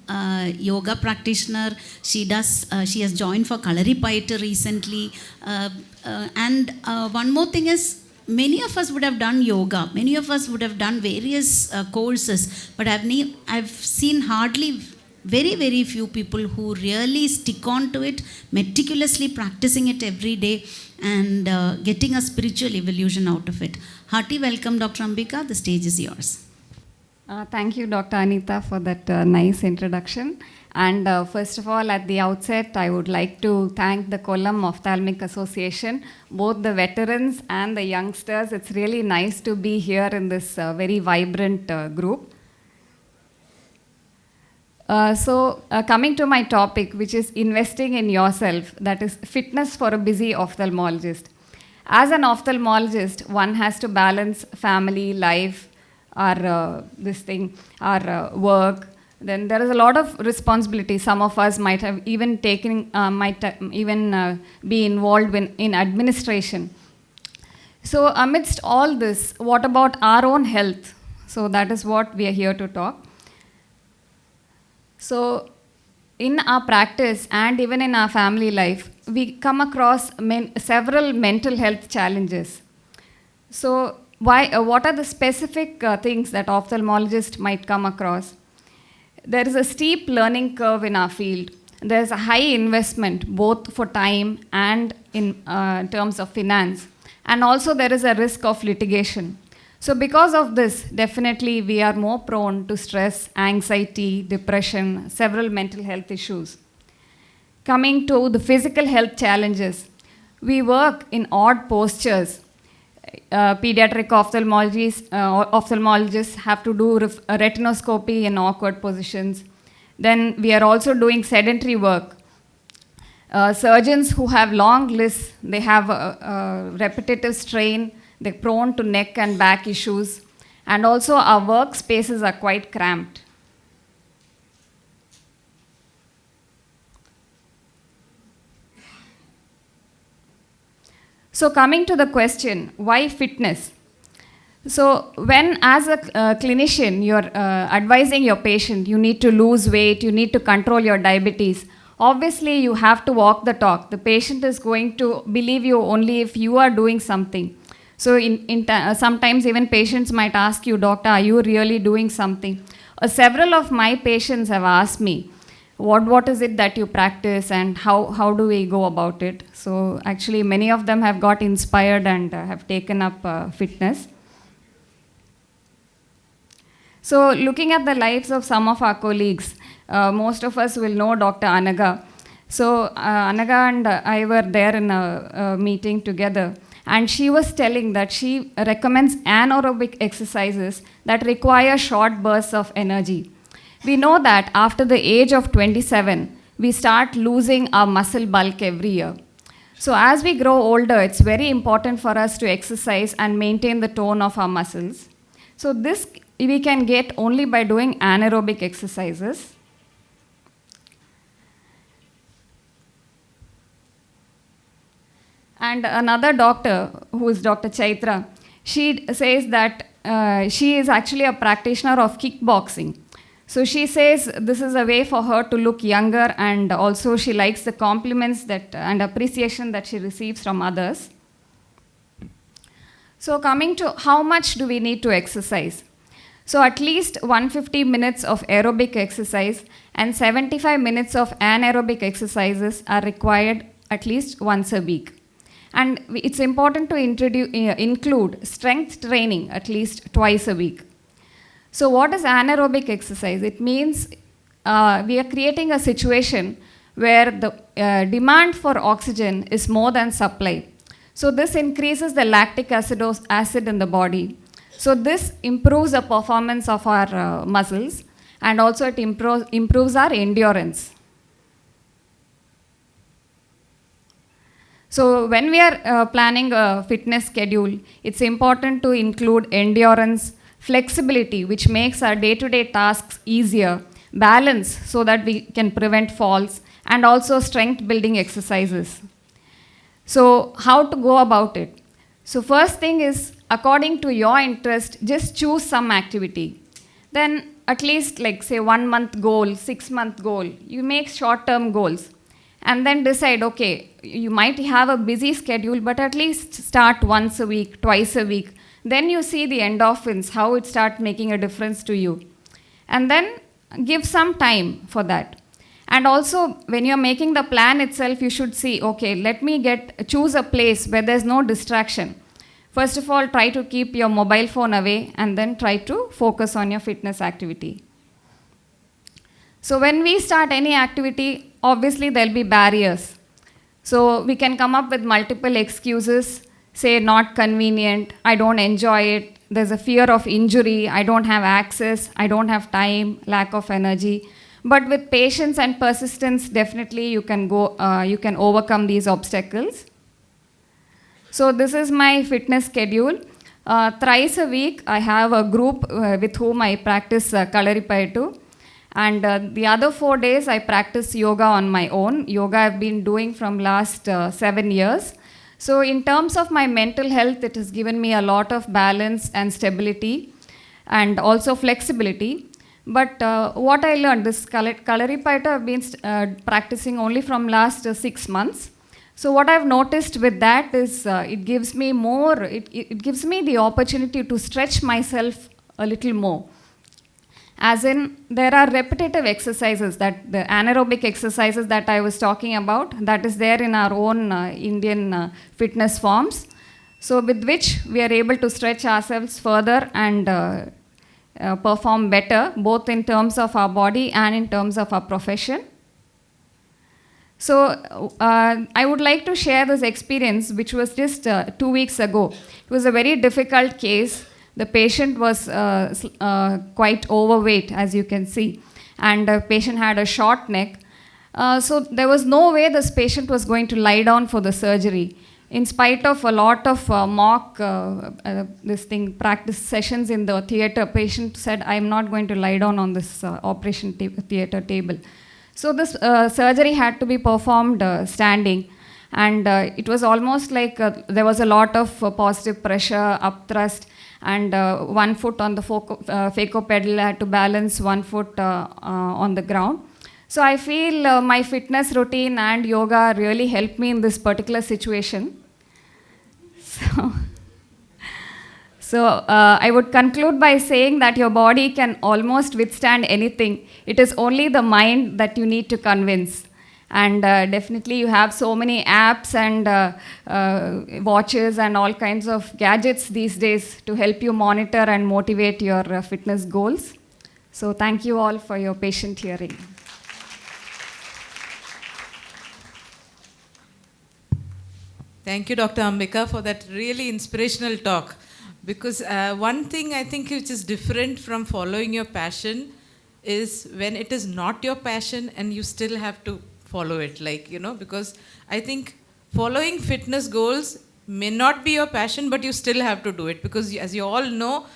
yoga practitioner. She has joined for Kalaripayattu recently. And one more thing is, many of us would have done yoga. Many of us would have done various courses, but I've seen hardly very, very few people who really stick on to it, meticulously practicing it every day, and getting a spiritual evolution out of it. Hearty welcome, Dr. Ambika. The stage is yours. Thank you, Dr. Anita, for that nice introduction. And first of all, at the outset, I would like to thank the Kollam Ophthalmic Association, both the veterans and the youngsters. It's really nice to be here in this very vibrant group. Coming to my topic, which is investing in yourself, that is fitness for a busy ophthalmologist. As an ophthalmologist, one has to balance family, life, our work. Then there is a lot of responsibility. Some of us might have even be involved in administration. So amidst all this, what about our own health? So that is what we are here to talk. So in our practice and even in our family life, we come across several mental health challenges. So what are the specific things that ophthalmologists might come across? There is a steep learning curve in our field. There is a high investment, both for time and in terms of finance. And also there is a risk of litigation. So because of this, definitely we are more prone to stress, anxiety, depression, several mental health issues. Coming to the physical health challenges, we work in odd postures. Pediatric ophthalmologists have to do retinoscopy in awkward positions. Then we are also doing sedentary work. Surgeons who have long lists, they have repetitive strain, they're prone to neck and back issues, and also our workspaces are quite cramped. So coming to the question, why fitness? So when as a clinician, you're advising your patient, you need to lose weight, you need to control your diabetes, obviously you have to walk the talk. The patient is going to believe you only if you are doing something. So sometimes even patients might ask you, doctor, are you really doing something? Several of my patients have asked me, what is it that you practice and how do we go about it? So actually many of them have got inspired and have taken up fitness. So looking at the lives of some of our colleagues, most of us will know Dr. Anaga. So Anaga and I were there in a meeting together, and she was telling that she recommends anaerobic exercises that require short bursts of energy. We know that after the age of 27, we start losing our muscle bulk every year. So as we grow older, it's very important for us to exercise and maintain the tone of our muscles. So this we can get only by doing anaerobic exercises. And another doctor, who is Dr. Chaitra, she says that she is actually a practitioner of kickboxing. So she says this is a way for her to look younger, and also she likes the compliments and appreciation that she receives from others. So coming to how much do we need to exercise? So at least 150 minutes of aerobic exercise and 75 minutes of anaerobic exercises are required at least once a week. And it's important to include strength training at least twice a week. So what is anaerobic exercise? It means we are creating a situation where the demand for oxygen is more than supply. So this increases the lactic acid in the body. So this improves the performance of our muscles, and also it improves our endurance. So when we are planning a fitness schedule, it's important to include endurance, flexibility, which makes our day-to-day tasks easier, balance so that we can prevent falls, and also strength building exercises. So how to go about it? So first thing is, according to your interest, just choose some activity. Then at least like say 1 month goal, 6-month goal, you make short-term goals. And then decide, okay, you might have a busy schedule, but at least start once a week, twice a week. Then you see the endorphins, how it starts making a difference to you. And then give some time for that. And also, when you're making the plan itself, you should see, okay, let me choose a place where there's no distraction. First of all, try to keep your mobile phone away, and then try to focus on your fitness activity. So when we start any activity, obviously there'll be barriers. So we can come up with multiple excuses, say not convenient, I don't enjoy it, there's a fear of injury, I don't have access, I don't have time, lack of energy. But with patience and persistence, definitely you can overcome these obstacles. So this is my fitness schedule. Thrice a week, I have a group with whom I practice Kalaripayattu. And the other 4 days, I practice yoga on my own. Yoga I've been doing from last 7 years. So in terms of my mental health, it has given me a lot of balance and stability, and also flexibility. But what I learned, this Kalaripayattu I've been practicing only from last 6 months. So what I've noticed with that is it gives me the opportunity to stretch myself a little more. As in, there are repetitive exercises, that the anaerobic exercises that I was talking about, that is there in our own Indian fitness forms. So with which we are able to stretch ourselves further and perform better, both in terms of our body and in terms of our profession. So I would like to share this experience, which was just 2 weeks ago. It was a very difficult case. The patient was quite overweight, as you can see, and the patient had a short neck. So there was no way this patient was going to lie down for the surgery. In spite of a lot of mock practice sessions in the theater, patient said, I'm not going to lie down on this operation theater table. So this surgery had to be performed standing. And it was almost like there was a lot of positive pressure, upthrust, and 1 foot on the phaco pedal. I had to balance 1 foot on the ground. So I feel my fitness routine and yoga really helped me in this particular situation. So I would conclude by saying that your body can almost withstand anything. It is only the mind that you need to convince. And definitely you have so many apps and watches and all kinds of gadgets these days to help you monitor and motivate your fitness goals. So thank you all for your patient hearing. Thank you, Dr. Ambika, for that really inspirational talk. Because one thing I think which is different from following your passion is when it is not your passion and you still have to follow it, because I think following fitness goals may not be your passion, but you still have to do it, because as you all know,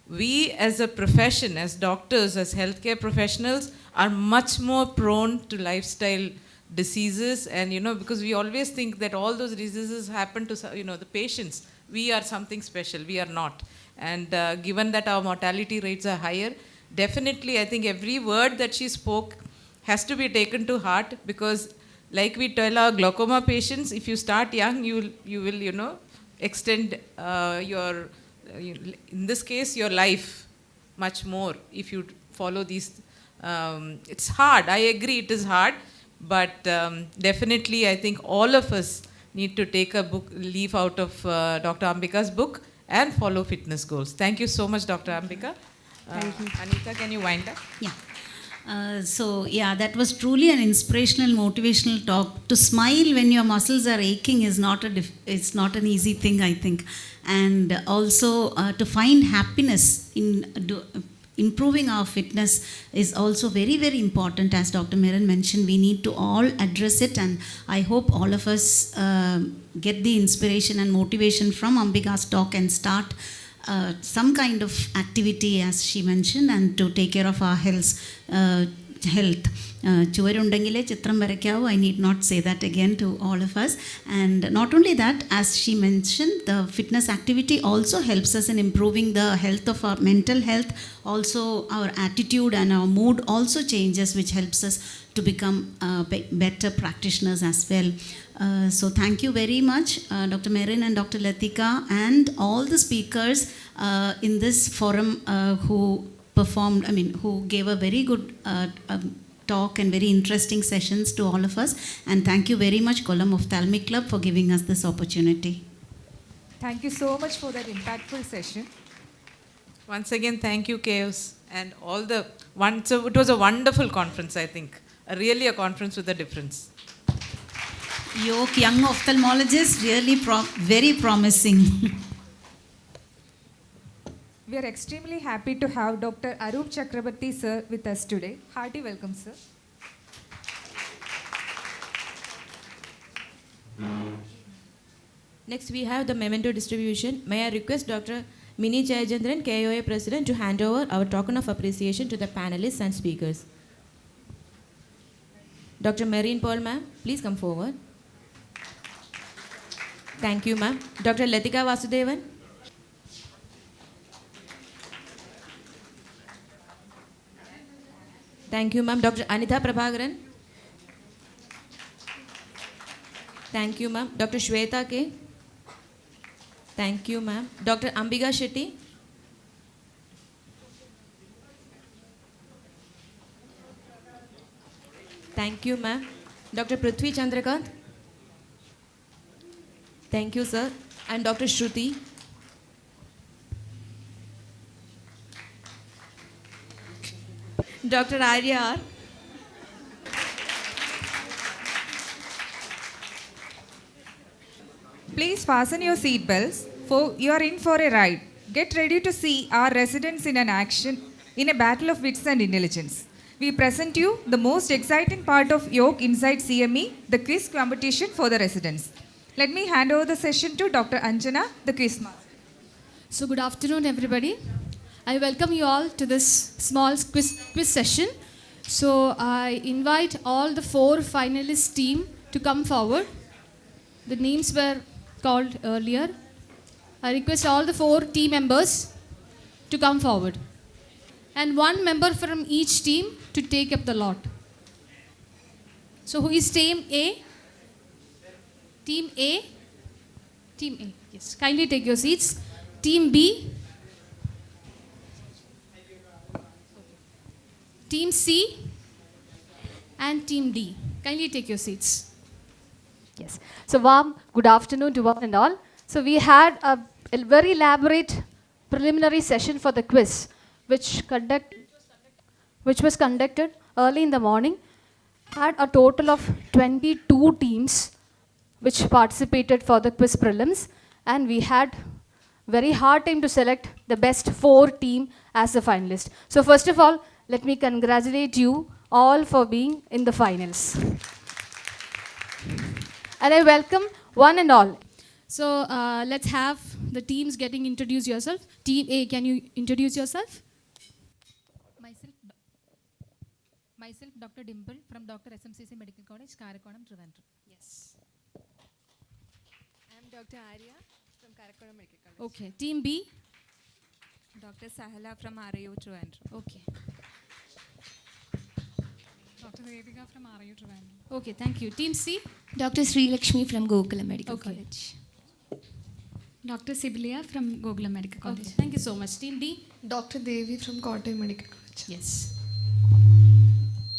we as a profession, as doctors, as healthcare professionals, are much more prone to lifestyle diseases, and because we always think that all those diseases happen to the patients. We are something special. We are not. And given that our mortality rates are higher, definitely I think every word that she spoke has to be taken to heart, because like we tell our glaucoma patients, if you start young, you will extend your, in this case, your life much more if you follow these. It's hard. I agree it is hard. But definitely I think all of us need to take a leaf out of Dr. Ambika's book and follow fitness goals. Thank you so much, Dr. Ambika. Thank you. Anita, can you wind up? Yeah. That was truly an inspirational, motivational talk. To smile when your muscles are aching is it's not an easy thing, I think. And also to find happiness in improving our fitness is also very, very important. As Dr. Meron mentioned, we need to all address it, and I hope all of us get the inspiration and motivation from Ambika's talk and start some kind of activity, as she mentioned, and to take care of our health. ചുവരുണ്ടെങ്കിലേ ചിത്രം വരയ്ക്കാവൂ. I need not say that again to all of us. And not only that, as she mentioned, the fitness activity also helps us in improving the health of our mental health. Also our attitude and our mood also changes, which helps us to become better practitioners as well. So thank you very much, Dr. Merin and Dr. Latika, and all the speakers in this forum who gave a very good talk and very interesting sessions to all of us. And thank you very much, Kollam Ophthalmic Club, for giving us this opportunity. Thank you so much for that impactful session. Once again, thank you, KSOS, and all the so it was a wonderful conference, I think. Really a conference with a difference. YOK young ophthalmologist, really very promising. We are extremely happy to have Dr. Arup Chakrabarti sir with us today. Hearty welcome, sir. Next, we have the memento distribution. May I request Dr. Mini Jayachandran, KOA President, to hand over our token of appreciation to the panelists and speakers. Dr. Marine Paul, ma'am, please come forward. Thank you, ma'am. Dr. Latika Vasudevan. Thank you, ma'am. Dr. Anita Prabhakaran. Thank you, ma'am. Dr. Shweta K. Thank you, ma'am. Dr. Ambika Shetty. Thank you, ma'am. Dr. Prithvi Chandrakant. Thank you, sir. And Dr. Shruti. Dr. Arya R. Please fasten your seat belts, for you are in for a ride. Get ready to see our residents in an action, in a battle of wits and intelligence. we present you the most exciting part of YOLK inside CME, the quiz competition for the residents. Let me hand over the session to Dr. Anjana, the quiz master. So good afternoon, everybody. I welcome you all to this small quiz session. So I invite all the 4 finalist team to come forward. The names were called earlier. I request all the 4 team members to come forward. And 1 member from each team to take up the lot. So who is team A? Team A? Team A, yes. Kindly take your seats. Team B? Team C? And Team D. Kindly take your seats. Yes. So warm good afternoon to one and all. So we had a very elaborate preliminary session for the quiz, which was conducted early in the morning. Had a total of 22 teams which participated for the quiz prelims, and we had very hard time to select the best 4 team as the finalist. So first of all, let me congratulate you all for being in the finals. And I welcome one and all. So let's have the teams getting introduced yourself. Team A, can you introduce yourself? Myself, Dr. Dimple from Dr. SMCC Medical College, Karakoram, Trivandrum. Yes. I am Dr. Arya from Karakoram Medical College. Okay. Team B? Dr. Sahala from RAU, Trivandrum. Okay. Dr. Devika from RAU, Trivandrum. Okay, thank you. Team C? Dr. Sri Lakshmi from Gokulam Medical College. Dr. Sibilia from Gokulam Medical College. Okay, thank you so much. Team D? Dr. Devi from Kottayam Medical College. Yes.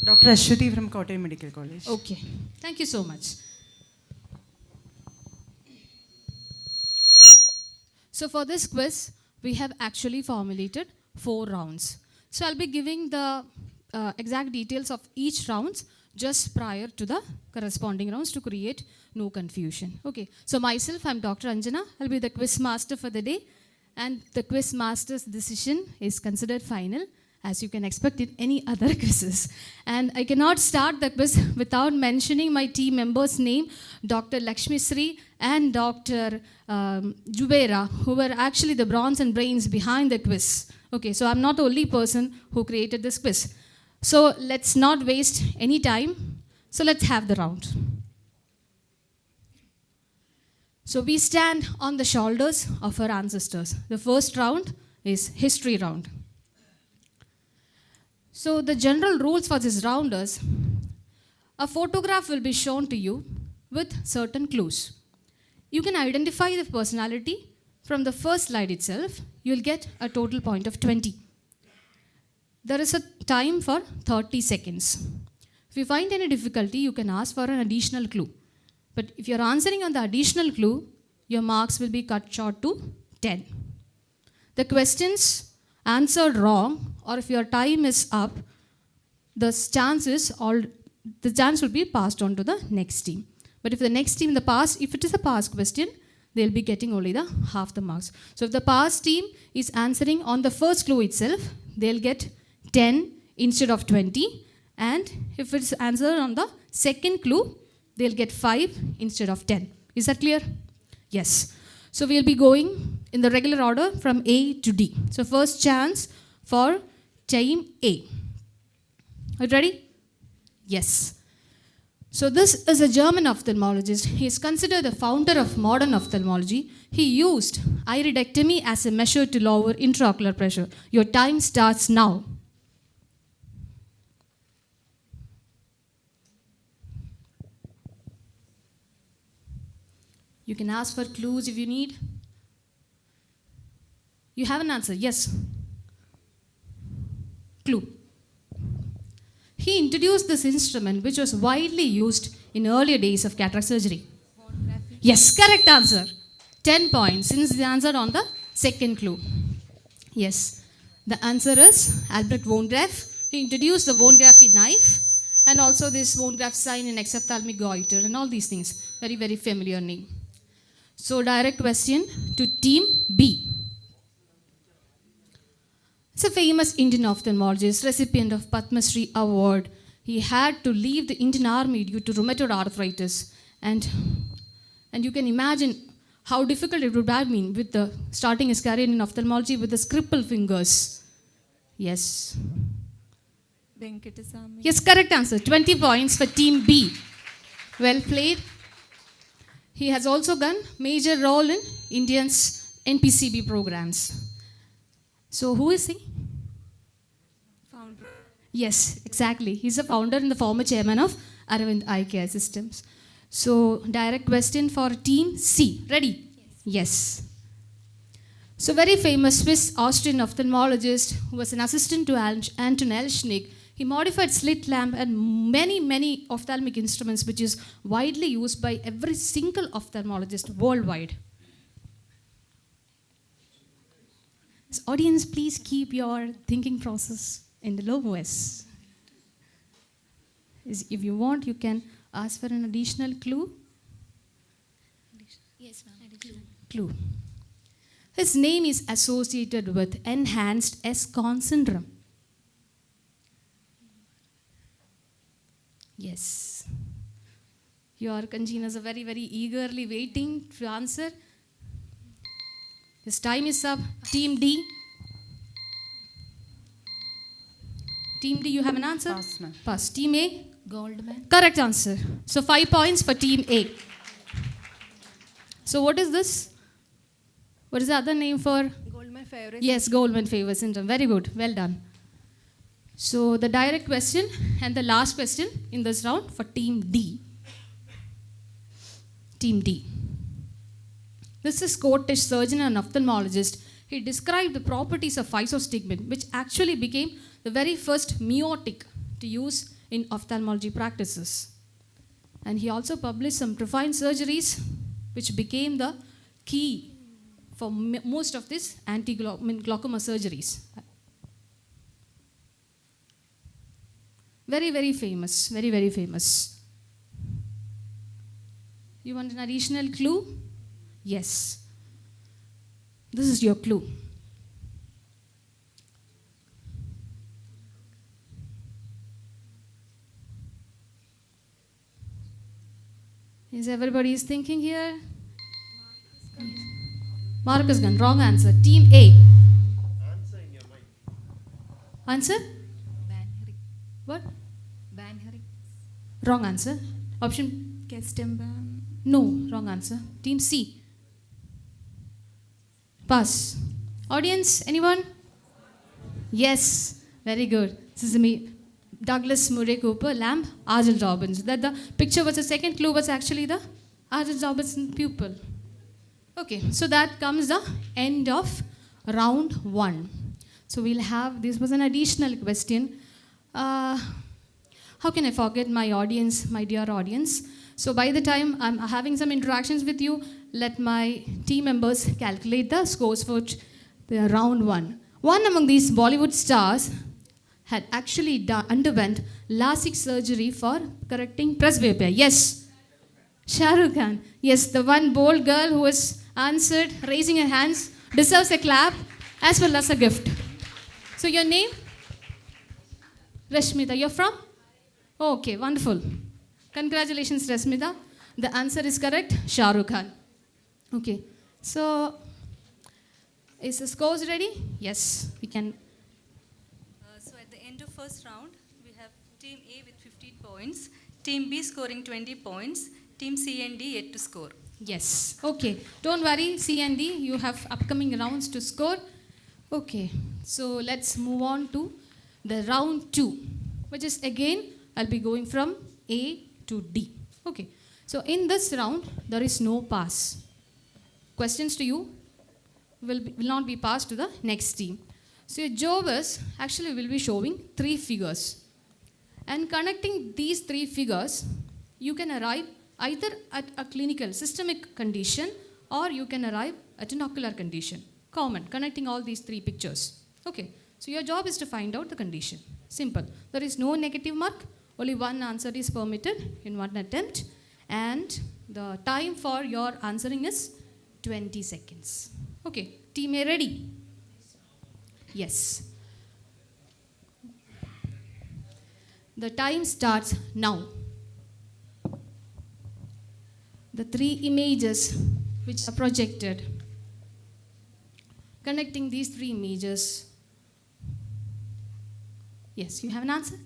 Dr. Ashwati from Kottayam Medical College. Okay, thank you so much. So for this quiz, we have actually formulated 4 rounds. So I'll be giving the exact details of each rounds just prior to the corresponding rounds to create no confusion. Okay, so myself, I'm Dr. Anjana. I'll be the quiz master for the day, and the quiz master's decision is considered final, as you can expect in any other quizzes. And I cannot start the quiz without mentioning my team members' name, Dr. Lakshmi Sri and Dr. Jubeira, who were actually the brains and brains behind the quiz. Okay, so I'm not the only person who created this quiz. So let's not waste any time. So let's have the round. So we stand on the shoulders of our ancestors. The first round is history round. So the general rules for this round is, a photograph will be shown to you with certain clues. You can identify the personality from the first slide itself. You'll get a total point of 20. There is a time for 30 seconds. If you find any difficulty, you can ask for an additional clue. But if you're answering on the additional clue, your marks will be cut short to 10. The questions answered wrong, or if your time is up, the chance will be passed on to the next team. But if the next team, if it is a pass question, they'll be getting only the half the marks. So if the pass team is answering on the first clue itself, they'll get 10 instead of 20. And if it's answered on the second clue, they'll get 5 instead of 10. Is that clear? Yes. So we'll be going in the regular order from A to D. So first chance for team A. Are you ready? Yes. So this is a German ophthalmologist. He is considered the founder of modern ophthalmology. He used iridectomy as a measure to lower intraocular pressure. Your time starts now. You can ask for clues if you need. You have an answer, yes. Clue. He introduced this instrument which was widely used in earlier days of cataract surgery. Yes, correct answer. 10 points since he answered on the second clue. Yes, the answer is Albert von Graff. He introduced the von Graff knife and also this von Graff sign in exophthalmic goiter and all these things. Very, very familiar name. So direct question to team B. It's a famous Indian ophthalmologist, recipient of Padma Shri Award. He had to leave the Indian Army due to rheumatoid arthritis. And you can imagine how difficult it would have been with starting his career in ophthalmology with the crippled fingers. Yes. Venkatasamy. Yes, correct answer. 20 points for Team B. Well played. He has also done major role in Indians' NPCB programs. So who is he? Founder. Yes, exactly. He's a founder and the former chairman of Aravind Eye Care Systems. So direct question for Team C. Ready? Yes. So very famous Swiss-Austrian ophthalmologist who was an assistant to Anton Elschnig. He modified slit lamp and many ophthalmic instruments which is widely used by every single ophthalmologist worldwide. So audience, please keep your thinking process in the low voice. If you want, you can ask for an additional clue. Yes, ma'am. Clue. His name is associated with enhanced S-con syndrome. Yes. Your congeners are very eagerly waiting to answer. His time is up. Team D. Team D, you have an answer? Pass, ma'am. Pass. Team A? Goldman. Correct answer. So 5 points for Team A. So what is this? What is the other name for? Goldman-Favre. Yes, Goldman-Favre syndrome. Very good. Well done. So the direct question and the last question in this round for Team D. Team D. This is Scottish surgeon and ophthalmologist. He described the properties of isostigmate, which actually became the very first meiotic to use in ophthalmology practices. And he also published some profound surgeries which became the key for most of these anti-glaucoma surgeries. Very famous, very famous. You want an additional clue? Yes. This is your clue. Is everybody is thinking here? Marcus Gunn, wrong answer. Team A. Answer in your mind. Answer? Banheri. What? Banheri. Wrong answer. Option? Kestemban. No, wrong answer. Team C. Pass. Audience, anyone? Yes, very good. This is me. Douglas Murray Cooper, lamp, Argel Robbins. That the picture was the second clue was actually the Argel Robinson pupil. Okay, so that comes the end of round 1. So we'll have, this was an additional question. How can I forget my audience, my dear audience? So by the time I'm having some interactions with you, let my team members calculate the scores for the round 1. One among these Bollywood stars had actually underwent LASIK surgery for correcting presbyopia. Yes. Shah Rukh Khan. Yes, the one bold girl who has answered, raising her hands, deserves a clap as well as a gift. So your name? Rashmita. You're from? Okay, wonderful. Congratulations, Rashmita. The answer is correct, Shah Rukh Khan. Okay, so is the scores ready? Yes, we can. So at the end of first round, we have Team A with 15 points, Team B scoring 20 points, Team C and D yet to score. Yes, okay. Don't worry, C and D, you have upcoming rounds to score. Okay, so let's move on to the round 2, which is again, I'll be going from A to D. Okay, so in this round, there is no pass. Questions to you will not be passed to the next team. So your job is, actually we'll be showing 3 figures. And connecting these 3 figures, you can arrive either at a clinical systemic condition or you can arrive at an ocular condition. Common, connecting all these 3 pictures. Okay, so your job is to find out the condition. Simple. There is no negative mark. Only one answer is permitted in one attempt. And the time for your answering is 20 seconds. Okay, team A ready? Yes. The time starts now. The 3 images which are projected, connecting these 3 images. Yes, you have an answer?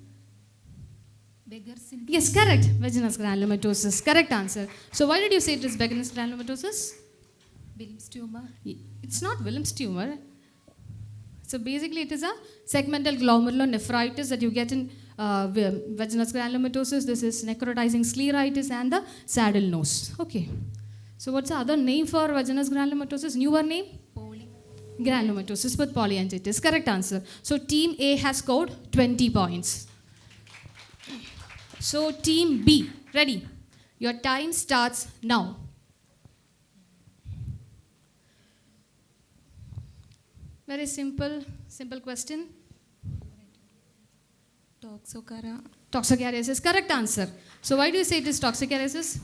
Beggar syndrome. Yes, correct. Vaginous granulomatosis. Correct answer. So why did you say it is Vaginous granulomatosis? Wilms tumor. It's not Wilms tumor. So basically it is a segmental glomerulonephritis that you get in vaginous granulomatosis. This is necrotizing scleritis and the saddle nose. Okay. So what's the other name for vaginous granulomatosis? Newer name? Granulomatosis with polyangiitis. Correct answer. So team A has scored 20 points. So team B, ready? Your time starts now. Very simple question. Toxocariasis, correct answer. So why do you say it is toxocariasis?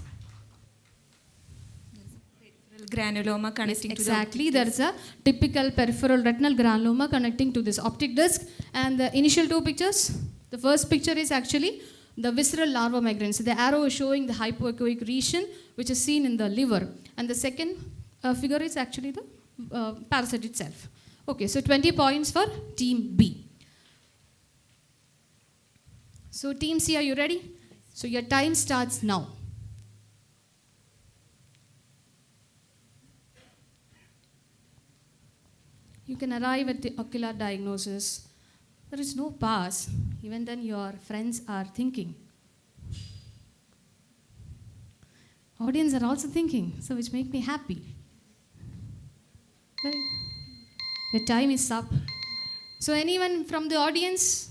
Granuloma connecting to exactly, there is a typical peripheral retinal granuloma connecting to this optic disc. And the initial 2 pictures, the first picture is actually the visceral larva migrans. So the arrow is showing the hypoechoic region which is seen in the liver. And the second figure is actually the parasite itself. Okay, so 20 points for team B. So team C, are you ready? So your time starts now. You can arrive at the ocular diagnosis. There is no pass. Even then your friends are thinking. Audience are also thinking, so which make me happy. Well, your time is up. So anyone from the audience?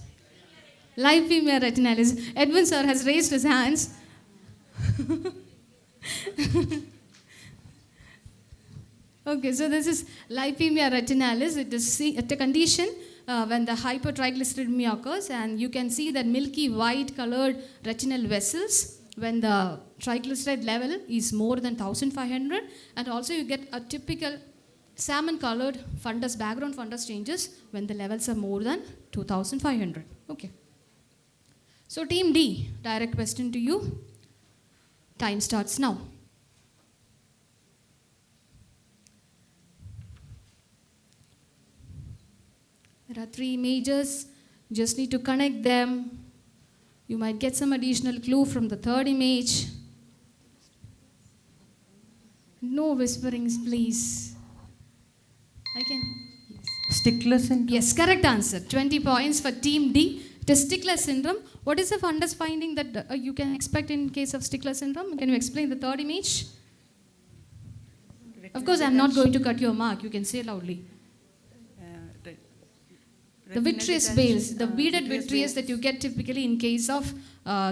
Live female retinalis. Edwin sir has raised his hands. Okay, so this is lipemia retinalis. It is a condition when the hypertriglyceridemia occurs, and you can see that milky white colored retinal vessels when the triglyceride level is more than 1500, and also you get a typical salmon colored fundus, background fundus changes when the levels are more than 2500. Okay. So team D, direct question to you. Time starts now. There are 3 images, just need to connect them. You might get some additional clue from the 3rd image. No whisperings, please. I can. Yes. Stickler syndrome. Yes, correct answer. 20 points for team D. Testicular syndrome. What is the fundus finding that you can expect in case of stickler syndrome? Can you explain the 3rd image? Of course, I'm not going to cut your mark. You can say loudly. The vitreous bales, the beaded vitreous that you get typically in case of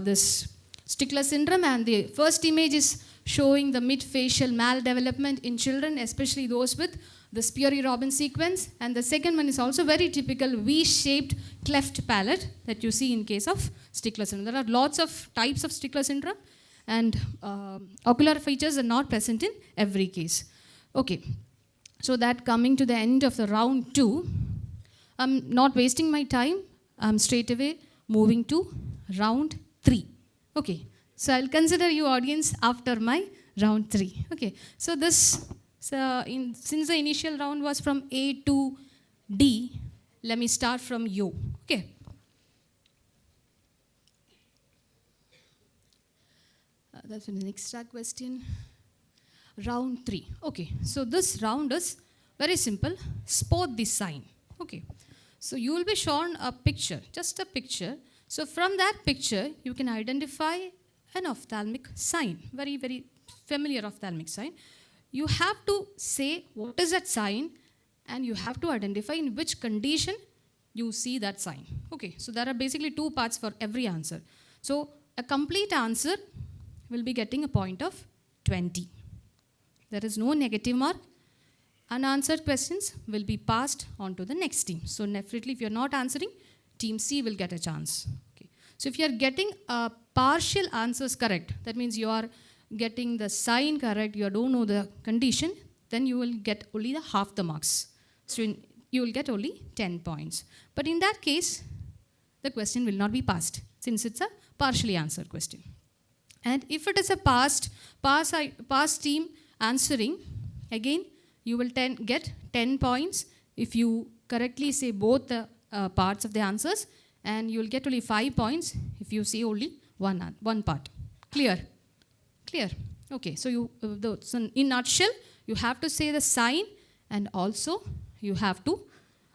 this stickler syndrome. And the first image is showing the mid-facial maldevelopment in children, especially those with the Speary-Robin sequence. And the second one is also very typical V-shaped cleft palate that you see in case of stickler syndrome. There are lots of types of stickler syndrome, and ocular features are not present in every case. Okay, so that coming to the end of the round 2, I'm not wasting my time. I'm straight away moving to round 3. Okay, so I'll consider you audience after my round 3. Okay, so this, since the initial round was from A to D, let me start from U. Okay. That's the next question. Round 3. Okay, so this round is very simple. Spot the sign. Okay. So you will be shown a picture, just a picture. So from that picture, you can identify an ophthalmic sign, very, very familiar ophthalmic sign. You have to say what is that sign, and you have to identify in which condition you see that sign. Okay, so there are basically 2 parts for every answer. So a complete answer will be getting a point of 20. There is no negative mark. Unanswered questions will be passed on to the next team. So definitely if you're not answering, team C will get a chance. Okay. So if you're getting partial answers correct, that means you are getting the sign correct, you don't know the condition, then you will get only the half the marks. So you will get only 10 points. But in that case, the question will not be passed. since it's a partially answered question. And if it is a past team answering, again, you will get 10 points if you correctly say both the parts of the answers, and you will get only 5 points if you say only one part. Clear? Clear? Okay, so so in nutshell, you have to say the sign and also you have to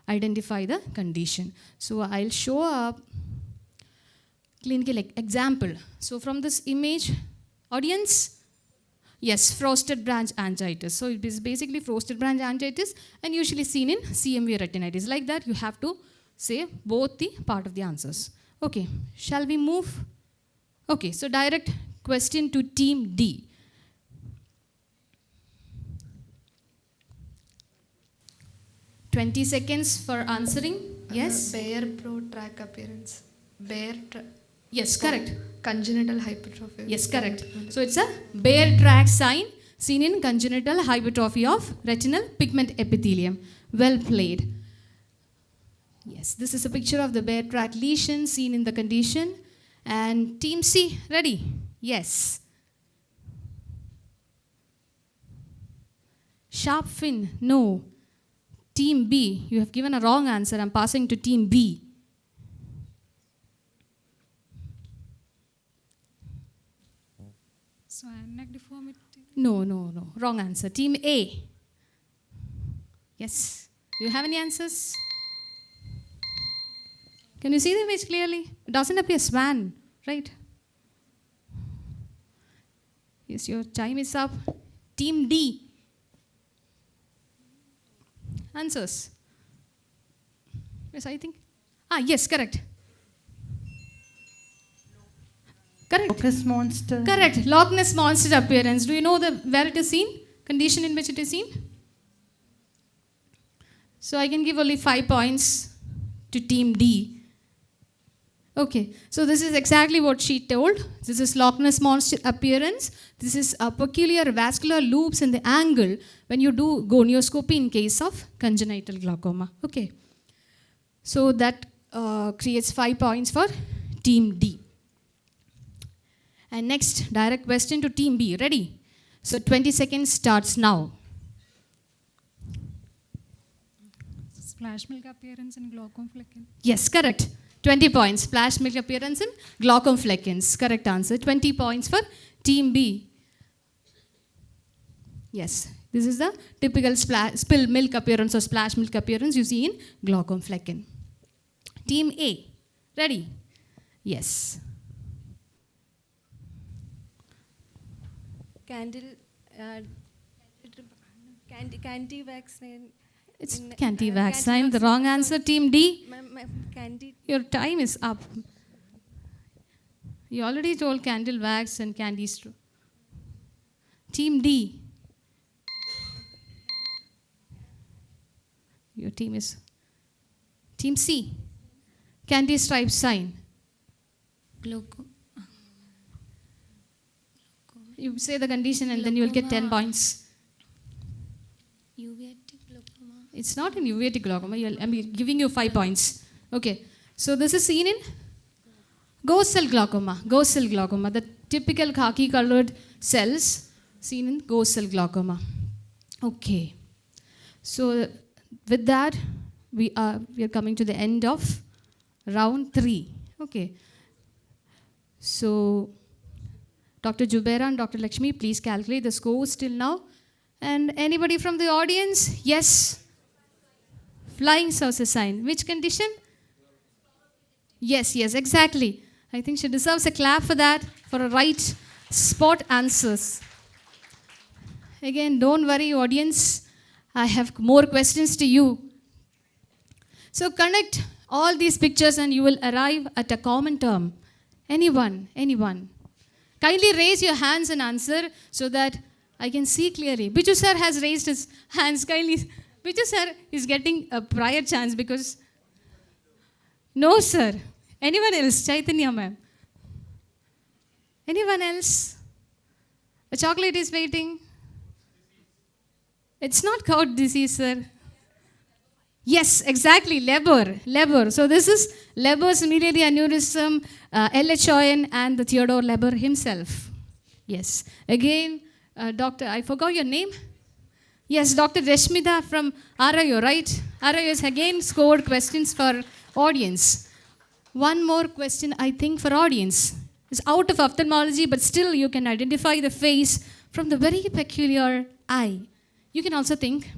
identify the condition. So I'll show a clinical example. So from this image, audience, yes, frosted branch angiitis. So it is basically frosted branch angiitis and usually seen in CME retinitis. Like that, you have to say both the part of the answers. Okay, shall we move? Okay, so direct question to team D. $20 seconds for answering. Yes? Bare pro-track appearance. Yes, correct. Congenital hypertrophy. Yes, correct. So it's a bare track sign seen in congenital hypertrophy of retinal pigment epithelium. Well played. Yes, this is a picture of the bare track lesion seen in the condition. And team C, ready? Yes. Sharp fin, no. Team B, you have given a wrong answer. I'm passing to team B. So neck deformity? No. Wrong answer. Team A. Yes. Do you have any answers? Can you see the image clearly? It doesn't appear swan, right? Yes, your time is up. Team D. Answers. Yes, I think. Yes, correct. Correct. Loch Ness monster. Correct. Loch Ness monster appearance. Do you know where it is seen? Condition in which it is seen? So I can give only 5 points to team D. Okay, so this is exactly what she told. This is Loch Ness monster appearance. This is a peculiar vascular loops in the angle when you do gonioscopy in case of congenital glaucoma. Okay, so that creates 5 points for team D. And next, direct question to team B. Ready? So 20 seconds starts now. Splash milk appearance in glaucoma flecken. Yes, correct. 20 points. Splash milk appearance in glaucoma fleckens. Correct answer. 20 points for team B. Yes, this is the typical spill milk appearance or splash milk appearance you see in glaucoma flecken. Team A. Ready? Yes. Candy vaccine. It's candy vaccine. The wrong answer, team D. Candy. Your time is up. You already told candle wax and candy straw. Team D. Your team is. Team C. Candy stripe sign. You say the condition and then you will get 10 points. Uveitic glaucoma. It's not in uveitic glaucoma. I'm giving you 5 points. Okay. So this is seen in ghost cell glaucoma. Ghost cell glaucoma. The typical khaki colored cells seen in ghost cell glaucoma. Okay. So with that, we are coming to the end of round 3. Okay. So Dr. Jubaira and Dr. Lakshmi, please calculate the scores till now. And anybody from the audience? Yes. Flying saucer sign. Which condition? Yes, exactly. I think she deserves a clap for that, for a right spot answers. Again, don't worry, audience. I have more questions to you. So connect all these pictures and you will arrive at a common term. Anyone. Kindly raise your hands and answer so that I can see clearly. Biju sir has raised his hands. Kindly. Biju sir is getting a prior chance because... No, sir. Anyone else? Chaitanya ma'am. Anyone else? The chocolate is waiting. It's not gout disease, sir. Yes, exactly, Leber. So this is Leber's miliary aneurysm, LHON, and the Theodore Leber himself. Yes. Again, Doctor, I forgot your name. Yes, Dr. Reshmita from RIO, right? RIO has again scored questions for audience. One more question, I think, for audience. It's out of ophthalmology, but still you can identify the face from the very peculiar eye. You can also think.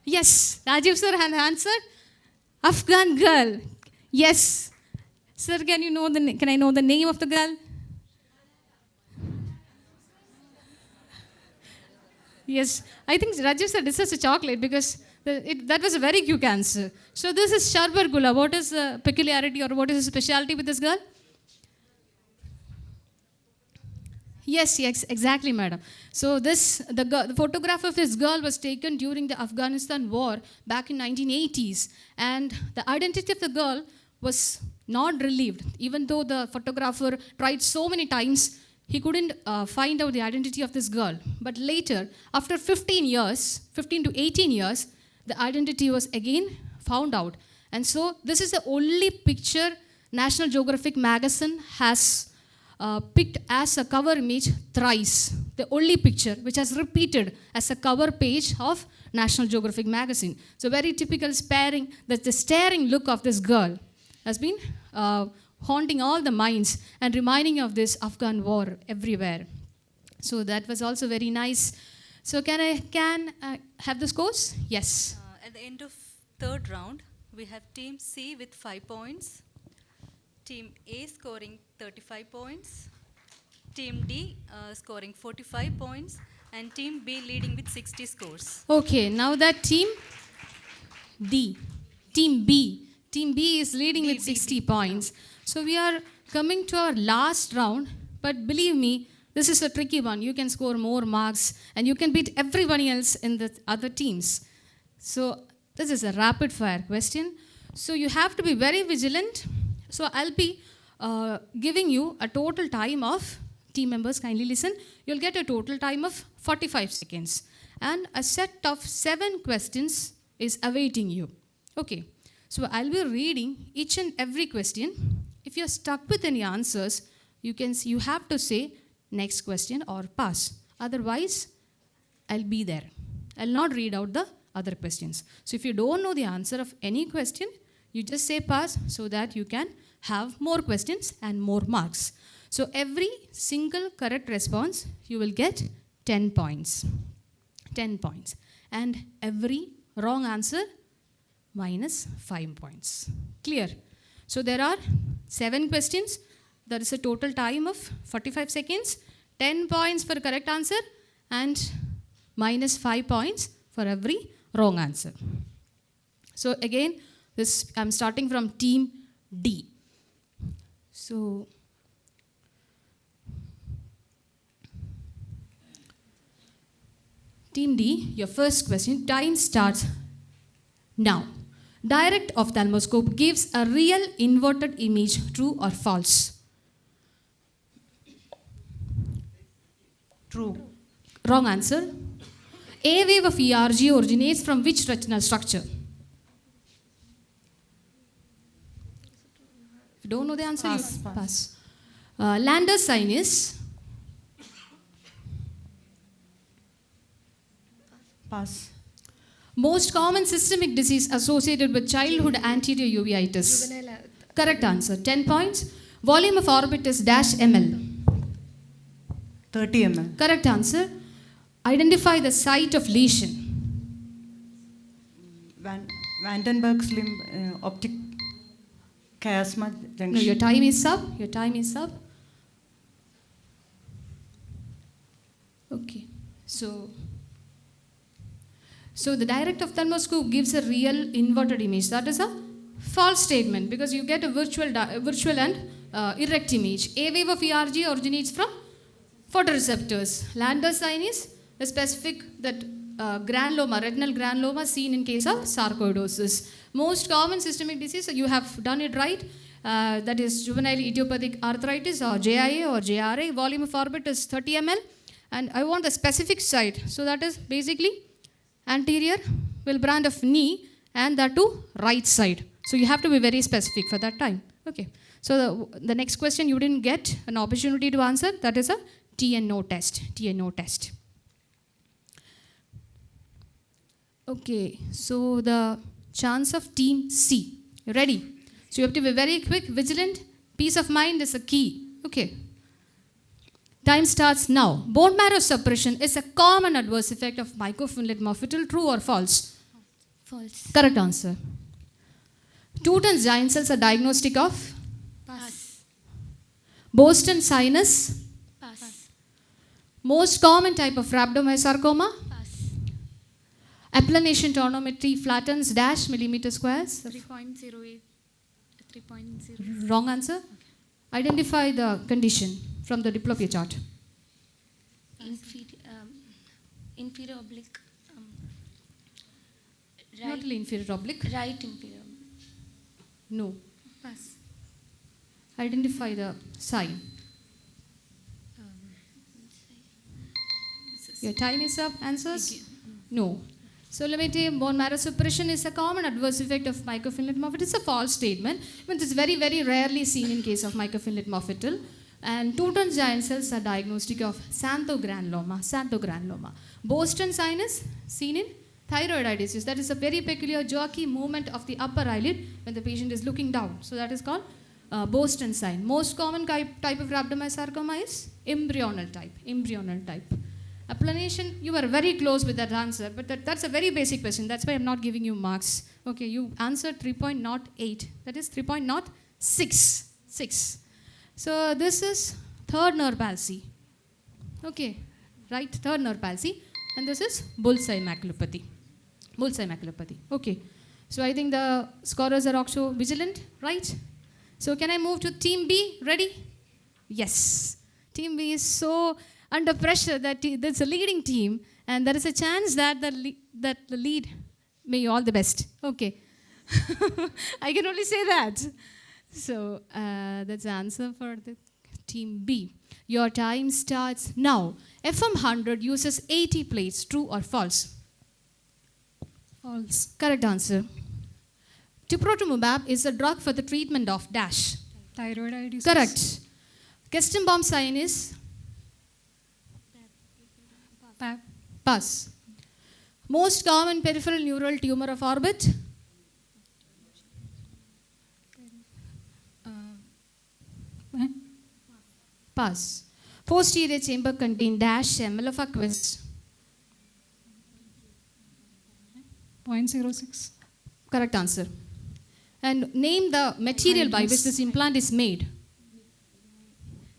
Yes, Rajiv sir has answered. Afghan girl. Yes. Sir, can I know the name of the girl? Yes, I think Rajiv sir deserves a chocolate because that was a very quick answer. So this is Sharbar Gula. What is the peculiarity or what is the specialty with this girl? Yes, exactly, madam. So the photograph of this girl was taken during the Afghanistan war back in 1980s, and the identity of the girl was not relieved. Even though the photographer tried so many times, he couldn't find out the identity of this girl. But later, after 15 to 18 years, the identity was again found out. And so this is the only picture National Geographic magazine has picked as a cover image thrice. The only picture which has repeated as a cover page of National Geographic magazine. So very typical the staring look of this girl has been haunting all the minds and reminding of this Afghan war everywhere. So that was also very nice. So can I have the scores? Yes. At the end of third round, we have Team C with 5 points. Team A scoring 35 points, Team D scoring 45 points, and Team B leading with 60 scores. Okay, now that Team B is leading with 60 points. So we are coming to our last round, but believe me, this is a tricky one. You can score more marks and you can beat everybody else in the other teams. So this is a rapid fire question. So you have to be very vigilant. So I'll be giving you a total time of, team members kindly listen, you'll get a total time of 45 seconds. And a set of 7 questions is awaiting you. Okay, so I'll be reading each and every question. If you're stuck with any answers, you have to say next question or pass. Otherwise, I'll be there. I'll not read out the other questions. So if you don't know the answer of any question, you just say pass so that you can have more questions and more marks. So every single correct response, you will get 10 points. 10 points. And every wrong answer, minus 5 points. Clear? So there are 7 questions. There is a total time of 45 seconds. 10 points for correct answer and minus 5 points for every wrong answer. So again, I'm starting from Team D. So, Team D, your first question, time starts now. Direct ophthalmoscope gives a real inverted image, true or false? True. Wrong answer. A wave of ERG originates from which retinal structure? If you don't know the answer, Pass. you pass. Lander's sign is? Pass. Most common systemic disease associated with childhood anterior uveitis. Correct answer. 10 points. Volume of orbit is dash ml. 30 ml. Correct answer. Identify the site of lesion. Vandenberg's limb, optic chiasma junction. No, your time is up. Your time is up. Okay. So the direct ophthalmoscope gives a real inverted image. That is a false statement because you get a virtual and erect image. A wave of ERG originates from photoreceptors. Lander's sign is the specific that granuloma, retinal granuloma seen in case of sarcoidosis. Most common systemic disease, you have done it right. That is juvenile idiopathic arthritis or JIA or JRA. Volume of orbit is 30 ml. And I want the specific site. So that is basically Anterior will brand of knee and that to right side. So you have to be very specific for that time. Okay. So the next question you didn't get an opportunity to answer, that is a TNO test. TNO test. Okay, so the chance of team C. You ready? So you have to be very quick, vigilant. Peace of mind is a key. Okay. Time starts now. Bone marrow suppression is a common adverse effect of mycophenolate mofetil. True or false? False. Correct answer. Tooth giant cells are diagnostic of? Pass. Boston sinus? Pass. Most common type of rhabdomyosarcoma? Pass. Applanation tonometry flattens dash millimeter squares? 3.08. 3.0. Wrong answer. Identify the condition from the diplopia chart. Inferior oblique. Not inferior oblique. Right inferior. No. Pass. Identify the sign. Your time is up. Answers? No. So let me tell you, bone marrow suppression is a common adverse effect of mycophenolate mofetil. It's a false statement. But it's very, very rarely seen in case of mycophenolate mofetil. And two-tone giant cells are diagnostic of xanthogranuloma. Xanthogranuloma. Boston sinus seen in thyroiditis. That is a very peculiar jerky movement of the upper eyelid when the patient is looking down. So that is called Boston sign. Most common type of rhabdomyosarcoma is embryonal type. Embryonal type. Applanation, you were very close with that answer, but that's a very basic question. That's why I'm not giving you marks. Okay, you answered 3.08. That is 3.06. 6. So this is third nerve palsy. Okay, right, third nerve palsy. And this is bullseye maculopathy. Bullseye maculopathy. Okay. So I think the scorers are also vigilant, right? So can I move to team B? Ready? Yes. Team B is so under pressure that that's a leading team, and there is a chance that the lead may you all the best. Okay. I can only say that. So that's the answer for the team B. Your time starts now. FM100 uses 80 plates. True or false? False. Correct answer. Tiprotumumab is a drug for the treatment of dash. Thyroiditis. Correct. Kestenbaum sign is? Pass. Most common peripheral neural tumor of orbit? Pass. Posterior chamber contain dash ml of aqueous. 0.06. Correct answer. And name the material by which this implant is made.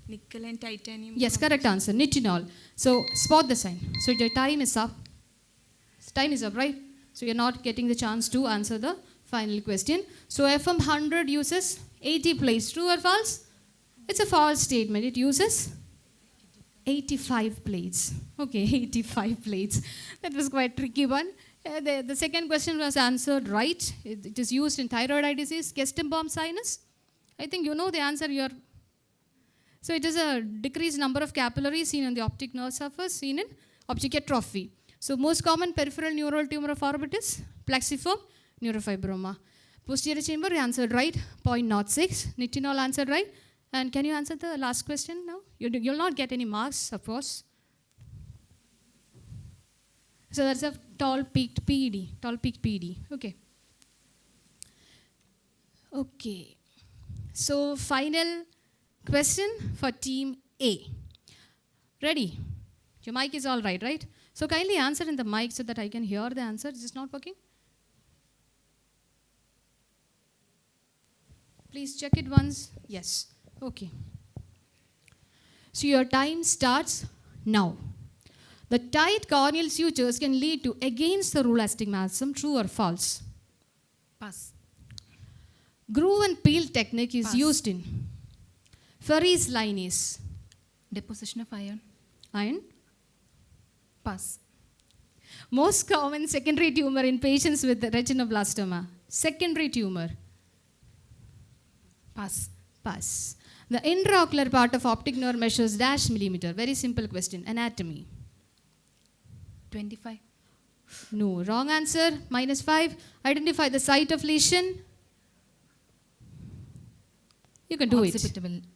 Nickel and titanium. Yes, correct answer. Nitinol. So spot the sign. So your time is up. Time is up, right? So you're not getting the chance to answer the final question. So FM100 uses 80 plates. True or false? It's a false statement. It uses 85 plates. Okay, 85 plates. That was quite a tricky one. The second question was answered right. It is used in thyroid eye disease, Kestenbaum sinus. I think you know the answer. So it is a decreased number of capillaries seen on the optic nerve surface, seen in optic atrophy. So most common peripheral neural tumor of orbit is plexiform neurofibroma. Posterior chamber, you answered right, 0.06. Nitinol answered right. And can you answer the last question now? You'll not get any marks, of course. So that's a tall peaked PED. Tall peaked PED. Okay. Okay. So final question for team A. Ready? Your mic is all right, right? So kindly answer in the mic so that I can hear the answer. Is this not working? Please check it once. Yes. Okay. So your time starts now. The tight corneal sutures can lead to against the rule astigmatism. True or false? Pass. Groove and peel technique is Pass. used in Ferry's line is Deposition of iron. iron. Pass. Most common secondary tumor in patients with retinoblastoma. Secondary tumor. Pass. Pass. The intraocular part of optic nerve measures dash millimeter. Very simple question. Anatomy. 25. No. Wrong answer. -5. Identify the site of lesion. You can do it.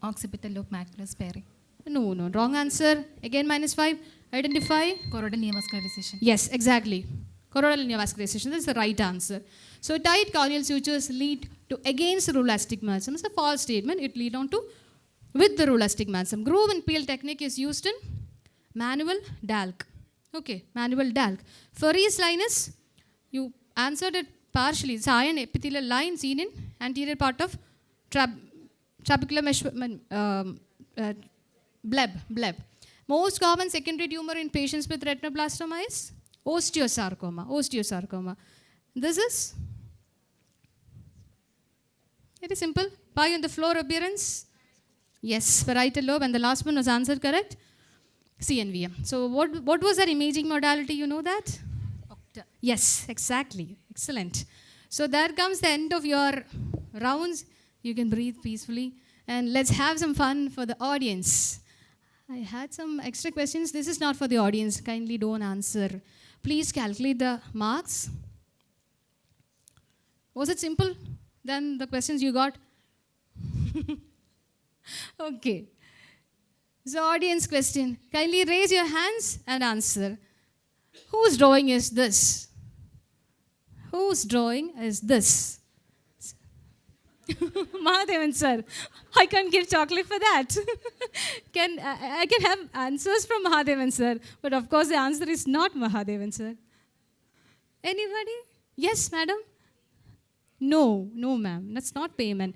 Occipital lobe macular sparing. No, no. Wrong answer. Again -5. Identify. Choroidal neovascularization. Yes, exactly. Choroidal neovascularization. That's the right answer. So tight corneal sutures lead to against the rule astigmatism. It's a false statement. It lead on to with the rule astigmatism. Groove and peel technique is used in manual DALK. Okay, manual DALK. Furries linus, you answered it partially. It's iron epithelial line seen in anterior part of trabecular bleb. Most common secondary tumor in patients with retinoblastoma is osteosarcoma. This is very simple. Pie on the floor appearance. Yes, parietal lobe, and the last one was answered correct. CNVM. So what was that imaging modality? You know that? Yes, exactly. Excellent. So there comes the end of your rounds. You can breathe peacefully. And let's have some fun for the audience. I had some extra questions. This is not for the audience. Kindly don't answer. Please calculate the marks. Was it simple than the questions you got? Okay. So audience question. Kindly raise your hands and answer. Whose drawing is this? Whose drawing is this? Mahadevan sir. I can't give chocolate for that. I can have answers from Mahadevan sir, but of course the answer is not Mahadevan sir. Anybody? Yes, madam? No, ma'am. That's not payment.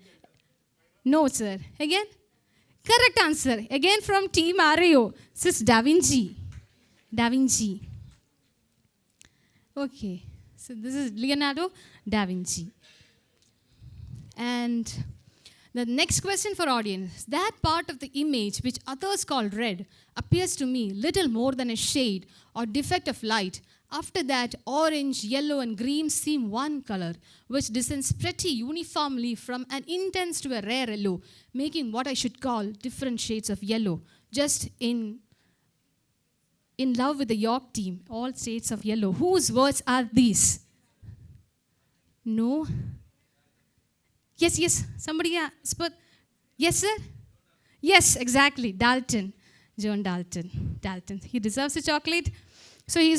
No, sir. Again? Correct answer. Again from Team Mario. This is Da Vinci. Okay. So this is Leonardo da Vinci. And the next question for audience. That part of the image which others call red appears to me little more than a shade or defect of light. After that, orange, yellow, and green seem one color, which descends pretty uniformly from an intense to a rare yellow, making what I should call different shades of yellow. Just in love with the YOLK team, all shades of yellow. Whose words are these? No? Yes. Somebody asked. Yes, sir? Yes, exactly. John Dalton. He deserves a chocolate. So he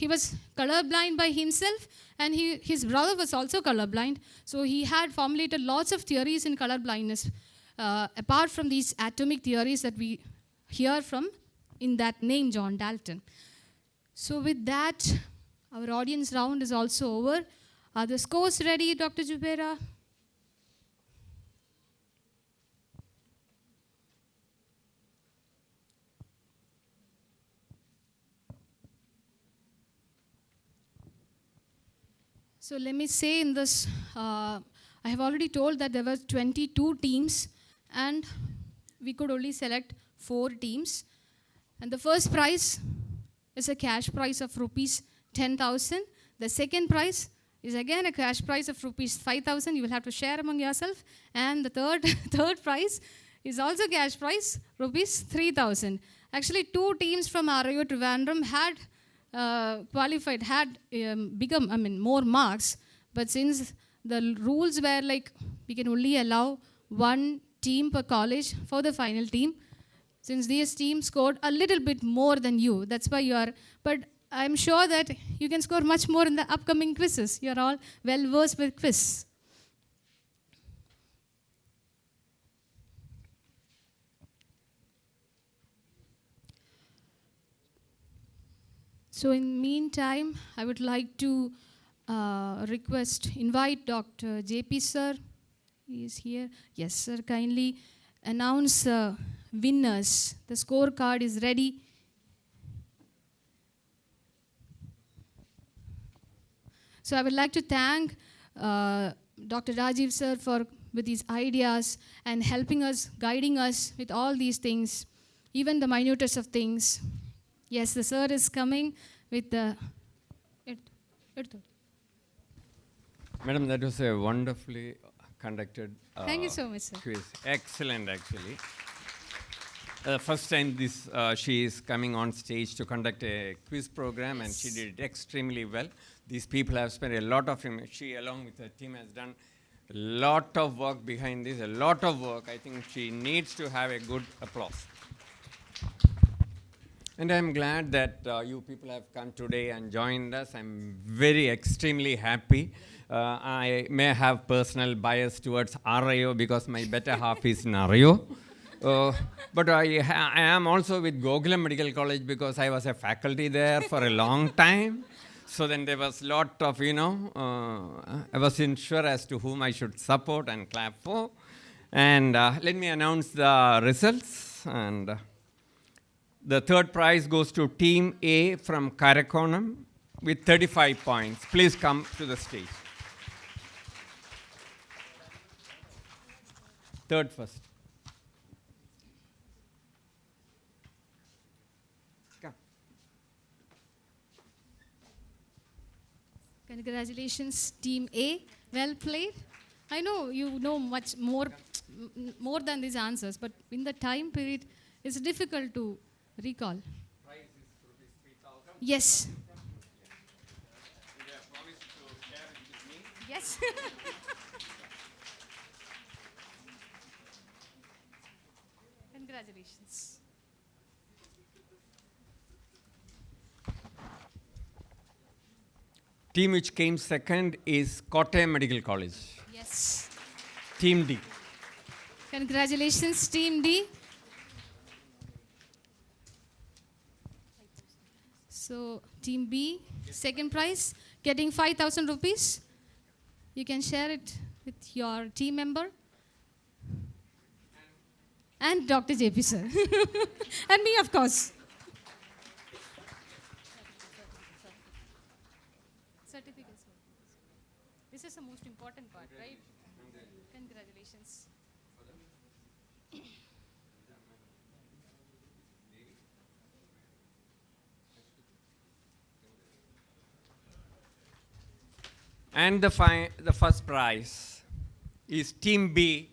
was colorblind by himself, and his brother was also colorblind. So he had formulated lots of theories in color blindness, apart from these atomic theories that we hear from in that name, John Dalton. So with that, our audience round is also over. Are the scores ready, Dr. Jubeira? So let me say in this, I have already told that there were 22 teams, and we could only select 4 teams. And the first prize is a cash prize of rupees 10,000. The second prize is again a cash prize of rupees 5,000. You will have to share among yourself. And the third prize is also cash prize, rupees 3,000. Actually, 2 teams from RIO Trivandrum had qualified, had more marks, but since the rules were like we can only allow 1 team per college for the final team, since these teams scored a little bit more than you, that's why you are, but I'm sure that you can score much more in the upcoming quizzes. You're all well versed with quiz. So in meantime, I would like to invite Dr. JP sir. He is here. Yes, sir. Kindly announce winners. The scorecard is ready. So I would like to thank Dr. Rajiv sir with his ideas and helping us, guiding us with all these things, even the minutest of things. Yes, the sir is coming with the... Madam, that was a wonderfully conducted Thank you so much, sir. quiz. Excellent, actually. First time she is coming on stage to conduct a quiz program, and she did it extremely well. These people have spent a lot of time. She, along with her team, has done a lot of work behind this, a lot of work. I think she needs to have a good applause. And I'm glad that you people have come today and joined us. I'm extremely happy. I may have personal bias towards RIO because my better half is in RIO. But I am also with Gokulam Medical College because I was a faculty there for a long time. So then there was a lot of, I wasn't sure as to whom I should support and clap for. And let me announce the results. And the third prize goes to Team A from Karakonam with 35 points. Please come to the stage. Third first. Come. Congratulations, Team A. Well played. I know you know much more than these answers, but in the time period, it's difficult to recall. Prize is ₹3,000. Yes. You have promised to share it with me. Yes. Congratulations. Team which came second is KOA Medical College. Yes. Team D. Congratulations, Team D. So, Team B, second prize, getting 5,000 rupees. You can share it with your team member. And Dr. JP sir. And me, of course. Certificates. This is the most important part, right? Congratulations. And the first prize is Team B,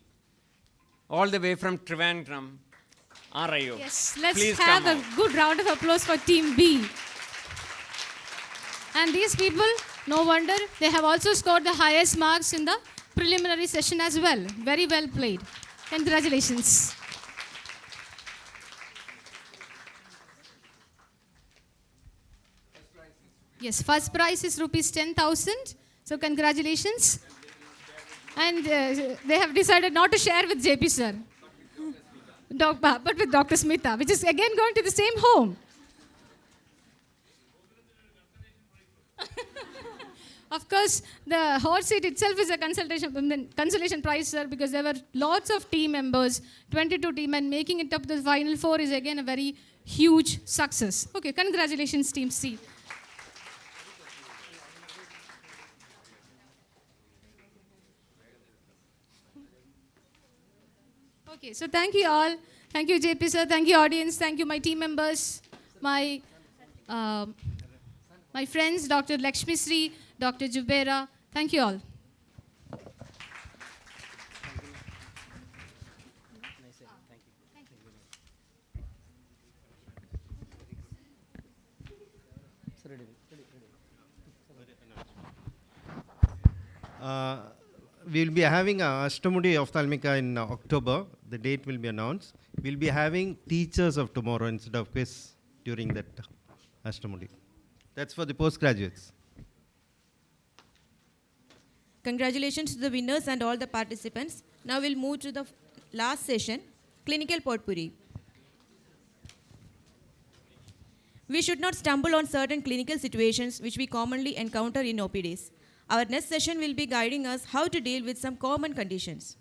all the way from Trivandrum, RIO. Yes, let's Please have come a out. good round of applause for Team B. And these people, no wonder, they have also scored the highest marks in the preliminary session as well. Very well played. Congratulations. Yes, first prize is rupees 10,000. So congratulations. And they have decided not to share with JP sir. But with Dr. Smita, which is again going to the same home. Of course, the hot seat itself is a consolation prize, sir, because there were lots of team members, 22 team, and making it up to the final four is again a very huge success. Okay, congratulations, Team C. Okay, so thank you all. Thank you, JP sir. Thank you, audience. Thank you, my team members, my friends, Dr. Lakshmi Sri, Dr. Jubeira. Thank you all. We'll be having a Ashtamudi Ophthalmica in October. The date will be announced. We'll be having teachers of tomorrow instead of quiz during that Ashtamudi. That's for the postgraduates. Congratulations to the winners and all the participants. Now we'll move to the last session, clinical potpourri. We should not stumble on certain clinical situations which we commonly encounter in OPDs. Our next session will be guiding us how to deal with some common conditions.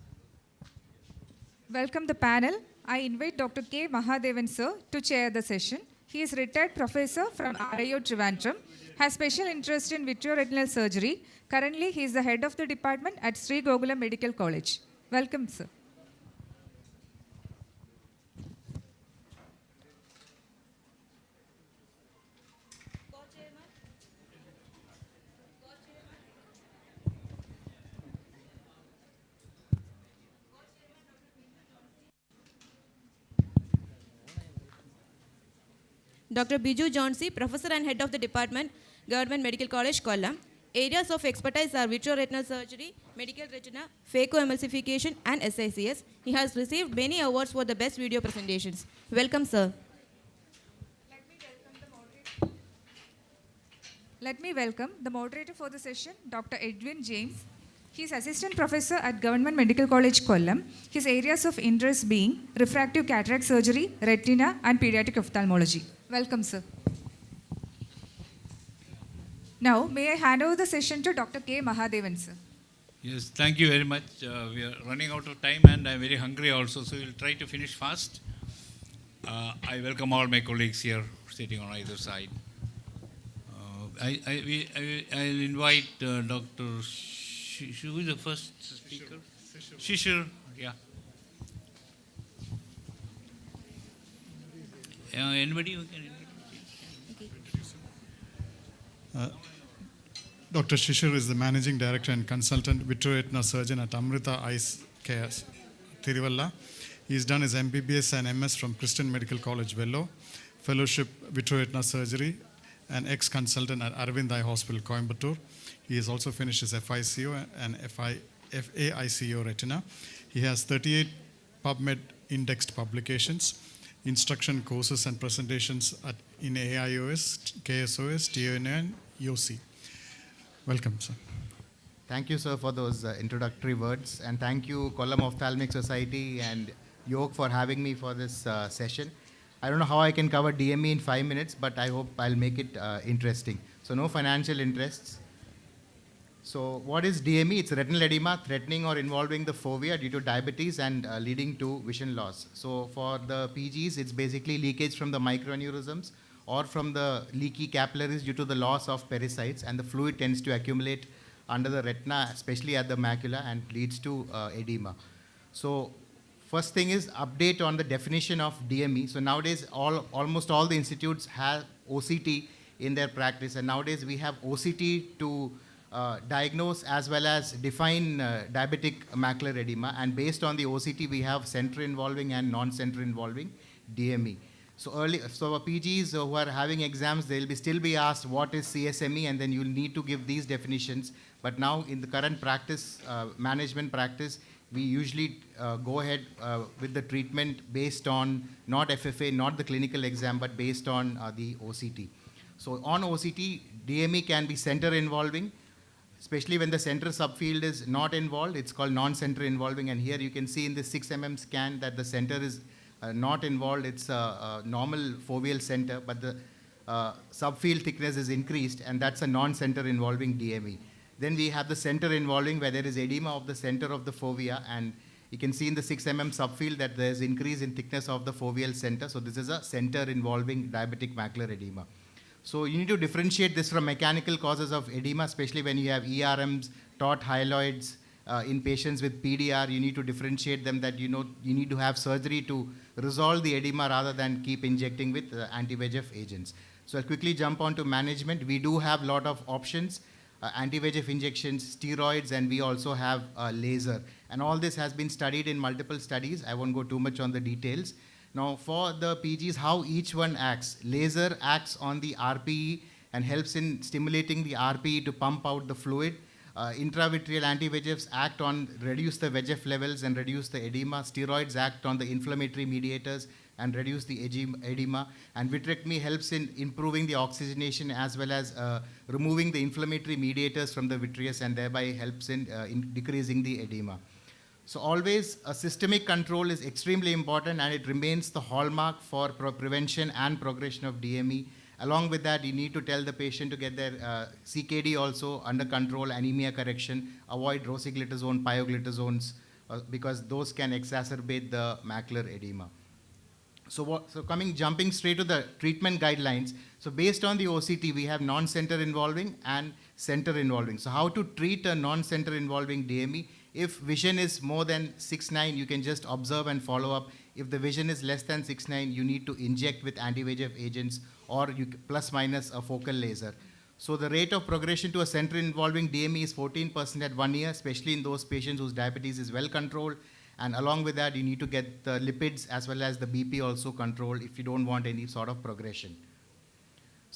Welcome the panel. I invite Dr. K. Mahadevan sir to chair the session. He is retired professor from RIO Trivandrum, has special interest in vitreoretinal surgery. Currently, he is the head of the department at Sri Gokulam Medical College. Welcome, sir. Dr. Biju Johnsy, Professor and Head of the Department, Government Medical College, Kollam. Areas of expertise are vitreoretinal surgery, medical retina, phacoemulsification, and SICS. He has received many awards for the best video presentations. Welcome, sir. Let me welcome the moderator for the session, Dr. Edwin James. He is Assistant Professor at Government Medical College, Kollam. His areas of interest being refractive cataract surgery, retina, and pediatric ophthalmology. Welcome, sir. Now, may I hand over the session to Dr. K. Mahadevan, sir. Yes, thank you very much. We are running out of time and I'm very hungry also, so we'll try to finish fast. I welcome all my colleagues here sitting on either side. I'll invite Dr. Who is the first speaker? Shishir, yeah. Anybody who can Dr. Shishir is the Managing Director and Consultant Vitreoretina Surgeon at Amrita Eyes Care, Tiruvalla. He's done his MBBS and MS from Christian Medical College, Vellore, Fellowship Vitreoretina Surgery, and ex-consultant at Arvind Eye Hospital, Coimbatore. He has also finished his FICO and FAICO Retina. He has 38 PubMed indexed publications, instruction courses and presentations in AIOS, KSOS, TONA, and YOC. Welcome, sir. Thank you, sir, for those introductory words. And thank you, Kollam Ophthalmic Society and YOK for having me for this session. I don't know how I can cover DME in 5 minutes, but I hope I'll make it interesting. So no financial interests. So what is DME? It's retinal edema threatening or involving the fovea due to diabetes and leading to vision loss. So for the PGs, it's basically leakage from the microaneurysms or from the leaky capillaries due to the loss of pericytes, and the fluid tends to accumulate under the retina, especially at the macula, and leads to edema. So first thing is update on the definition of DME. So nowadays, almost all the institutes have OCT in their practice, and nowadays we have OCT to diagnose as well as define diabetic macular edema, and based on the OCT we have center involving and non-center involving DME. So our PGs who are having exams, they'll still be asked what is CSME, and then you'll need to give these definitions. But now in the current practice, management practice, we usually go ahead with the treatment based on not FFA, not the clinical exam, but based on the OCT. So on OCT, DME can be center involving, especially when the center subfield is not involved. It's called non-center involving, and here you can see in the 6 mm scan that the center is not involved. It's a normal foveal center, but the subfield thickness is increased, and that's a non-center involving DME. Then we have the center involving where there is edema of the center of the fovea, and you can see in the 6 mm subfield that there is increase in thickness of the foveal center. So this is a center involving diabetic macular edema. So you need to differentiate this from mechanical causes of edema, especially when you have ERMs, taut hyaloids in patients with PDR. You need to differentiate them that you need to have surgery to resolve the edema rather than keep injecting with anti-VEGF agents. So I'll quickly jump on to management. We do have a lot of options. Anti-VEGF injections, steroids, and we also have laser. And all this has been studied in multiple studies. I won't go too much on the details. Now for the PGs, how each one acts. Laser acts on the RPE and helps in stimulating the RPE to pump out the fluid. Intravitreal anti-VEGFs act on reduce the VEGF levels and reduce the edema. Steroids act on the inflammatory mediators and reduce the edema. And vitrectomy helps in improving the oxygenation as well as removing the inflammatory mediators from the vitreous, and thereby helps in decreasing the edema. So always a systemic control is extremely important, and it remains the hallmark for prevention and progression of DME. Along with that, you need to tell the patient to get their CKD also under control, anemia correction, avoid rosiglitazone, pioglitazones, because those can exacerbate the macular edema. So jumping straight to the treatment guidelines. So based on the OCT, we have non-center involving and center involving. So how to treat a non-center involving DME? If vision is more than 6/9, you can just observe and follow up. If the vision is less than 6/9, you need to inject with anti-VEGF agents or plus minus a focal laser. So the rate of progression to a center involving DME is 14% at 1 year, especially in those patients whose diabetes is well controlled. And along with that, you need to get the lipids as well as the BP also controlled if you don't want any sort of progression.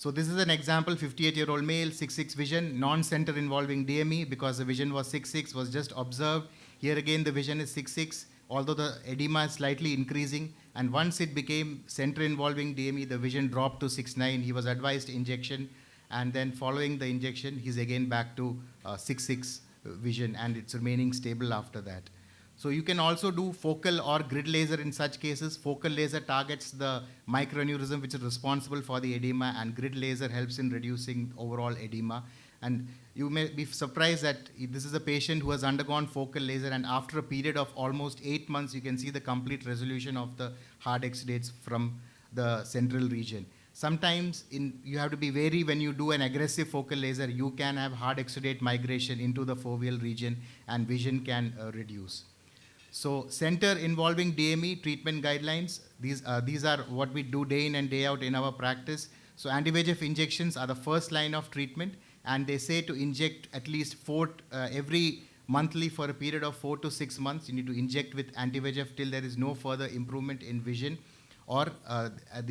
So this is an example, 58-year-old male, 6/6 vision, non-center involving DME because the vision was 6/6, was just observed. Here again the vision is 6/6, although the edema is slightly increasing. And once it became center involving DME, the vision dropped to 6/9. He was advised injection, and then following the injection, he's again back to 6/6 vision, and it's remaining stable after that. So you can also do focal or grid laser in such cases. Focal laser targets the microaneurysm which is responsible for the edema, and grid laser helps in reducing overall edema. And you may be surprised that this is a patient who has undergone focal laser, and after a period of almost 8 months, you can see the complete resolution of the hard exudates from the central region. Sometimes you have to be wary when you do an aggressive focal laser. You can have hard exudate migration into the foveal region, and vision can reduce. So center involving DME treatment guidelines, these are what we do day in and day out in our practice. So anti-VEGF injections are the first line of treatment, and they say to inject at least every monthly for a period of 4 to 6 months. You need to inject with anti-VEGF till there is no further improvement in vision, or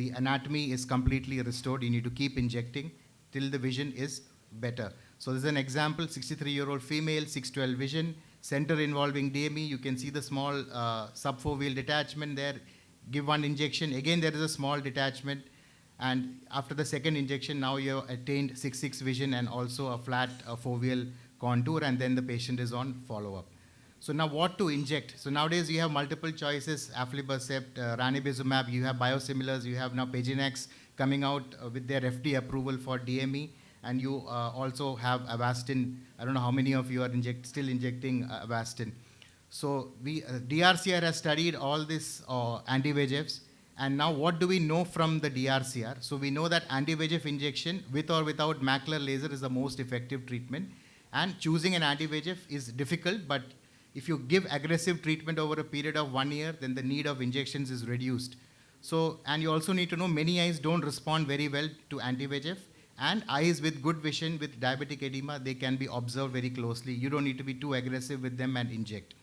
the anatomy is completely restored. You need to keep injecting till the vision is better. So this is an example, 63-year-old female, 6/12 vision, center involving DME. You can see the small subfoveal detachment there. Give one injection. Again, there is a small detachment. And after the second injection, now you have attained 6/6 vision and also a flat foveal contour, and then the patient is on follow-up. So now what to inject? So nowadays you have multiple choices, aflibercept, ranibizumab, you have biosimilars, you have now Pagenax coming out with their FDA approval for DME, and you also have Avastin. I don't know how many of you are still injecting Avastin. So DRCR has studied all these anti-VEGFs, and now what do we know from the DRCR? So we know that anti-VEGF injection with or without macular laser is the most effective treatment, and choosing an anti-VEGF is difficult, but if you give aggressive treatment over a period of 1 year, then the need of injections is reduced. So, and you also need to know many eyes don't respond very well to anti-VEGF, and eyes with good vision with diabetic edema, they can be observed very closely. You don't need to be too aggressive with them and inject.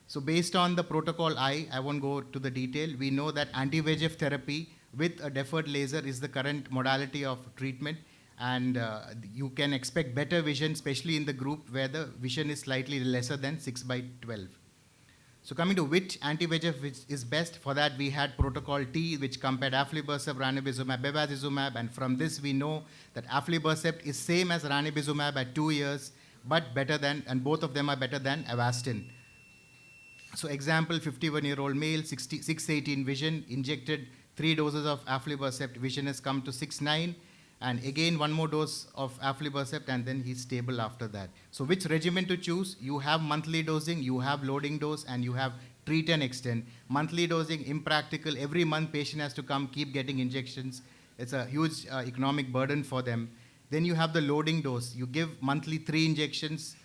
So based on the protocol I won't go to the detail, we know that anti-VEGF therapy with a deferred laser is the current modality of treatment, and you can expect better vision, especially in the group where the vision is slightly lesser than 6/12. So coming to which anti-VEGF which is best, for that we had protocol T, which compared aflibercept, ranibizumab, bevacizumab, and from this we know that aflibercept is same as ranibizumab at 2 years, but better than, and both of them are better than Avastin. So example, 51-year-old male, 6/18 vision, injected 3 doses of aflibercept, vision has come to 6/9, and again 1 more dose of aflibercept, and then he's stable after that. So which regimen to choose? You have monthly dosing, you have loading dose, and you have treat and extend. Monthly dosing, impractical. Every month patient has to come, keep getting injections. It's a huge economic burden for them. Then you have the loading dose. You give monthly 3 injections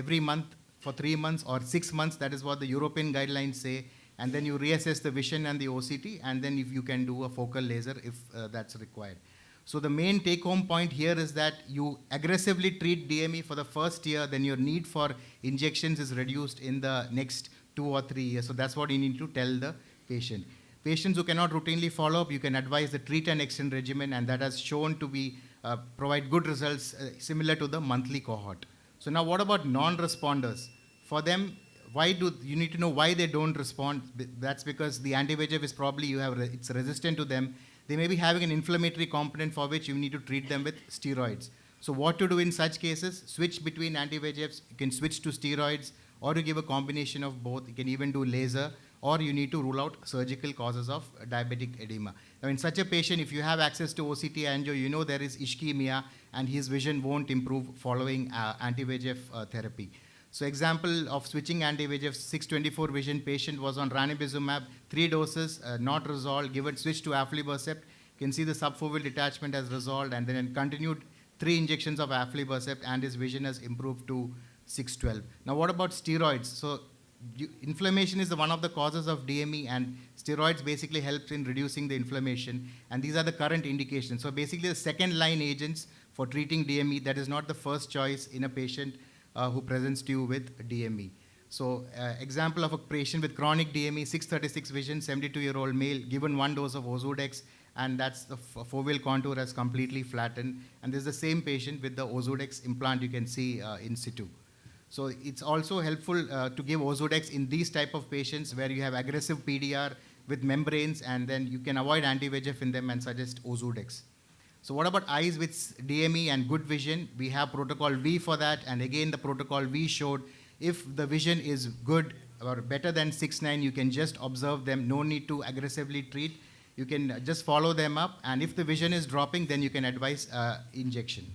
every month for 3 months or 6 months. That is what the European guidelines say. And then you reassess the vision and the OCT, and then if you can do a focal laser if that's required. So the main take-home point here is that you aggressively treat DME for the first year, then your need for injections is reduced in the next 2 or 3 years. So that's what you need to tell the patient. Patients who cannot routinely follow up, you can advise the treat and extend regimen, and that has shown to be provide good results similar to the monthly cohort. So now what about non-responders? For them, you need to know why they don't respond. That's because the anti-VEGF is probably it's resistant to them. They may be having an inflammatory component for which you need to treat them with steroids. So what to do in such cases? Switch between anti-VEGFs. You can switch to steroids, or you give a combination of both. You can even do laser, or you need to rule out surgical causes of diabetic edema. Now in such a patient, if you have access to OCT angio, you know there is ischemia, and his vision won't improve following anti-VEGF therapy. So example of switching anti-VEGF, 6/24 vision patient was on ranibizumab, 3 doses, not resolved, switched to aflibercept. You can see the subfoveal detachment has resolved, and then continued 3 injections of aflibercept, and his vision has improved to 6/12. Now what about steroids? So inflammation is one of the causes of DME, and steroids basically helps in reducing the inflammation, and these are the current indications. So basically the second line agents for treating DME, that is not the first choice in a patient who presents to you with DME. So example of a patient with chronic DME, 6/36 vision, 72-year-old male, given 1 dose of Ozurdex, and that's the foveal contour has completely flattened. And this is the same patient with the Ozurdex implant you can see in situ. So it's also helpful to give Ozurdex in these type of patients where you have aggressive PDR with membranes, and then you can avoid anti-VEGF in them and suggest Ozurdex. So what about eyes with DME and good vision? We have protocol V for that, and again the protocol V showed if the vision is good or better than 6/9, you can just observe them, no need to aggressively treat. You can just follow them up, and if the vision is dropping, then you can advise injection.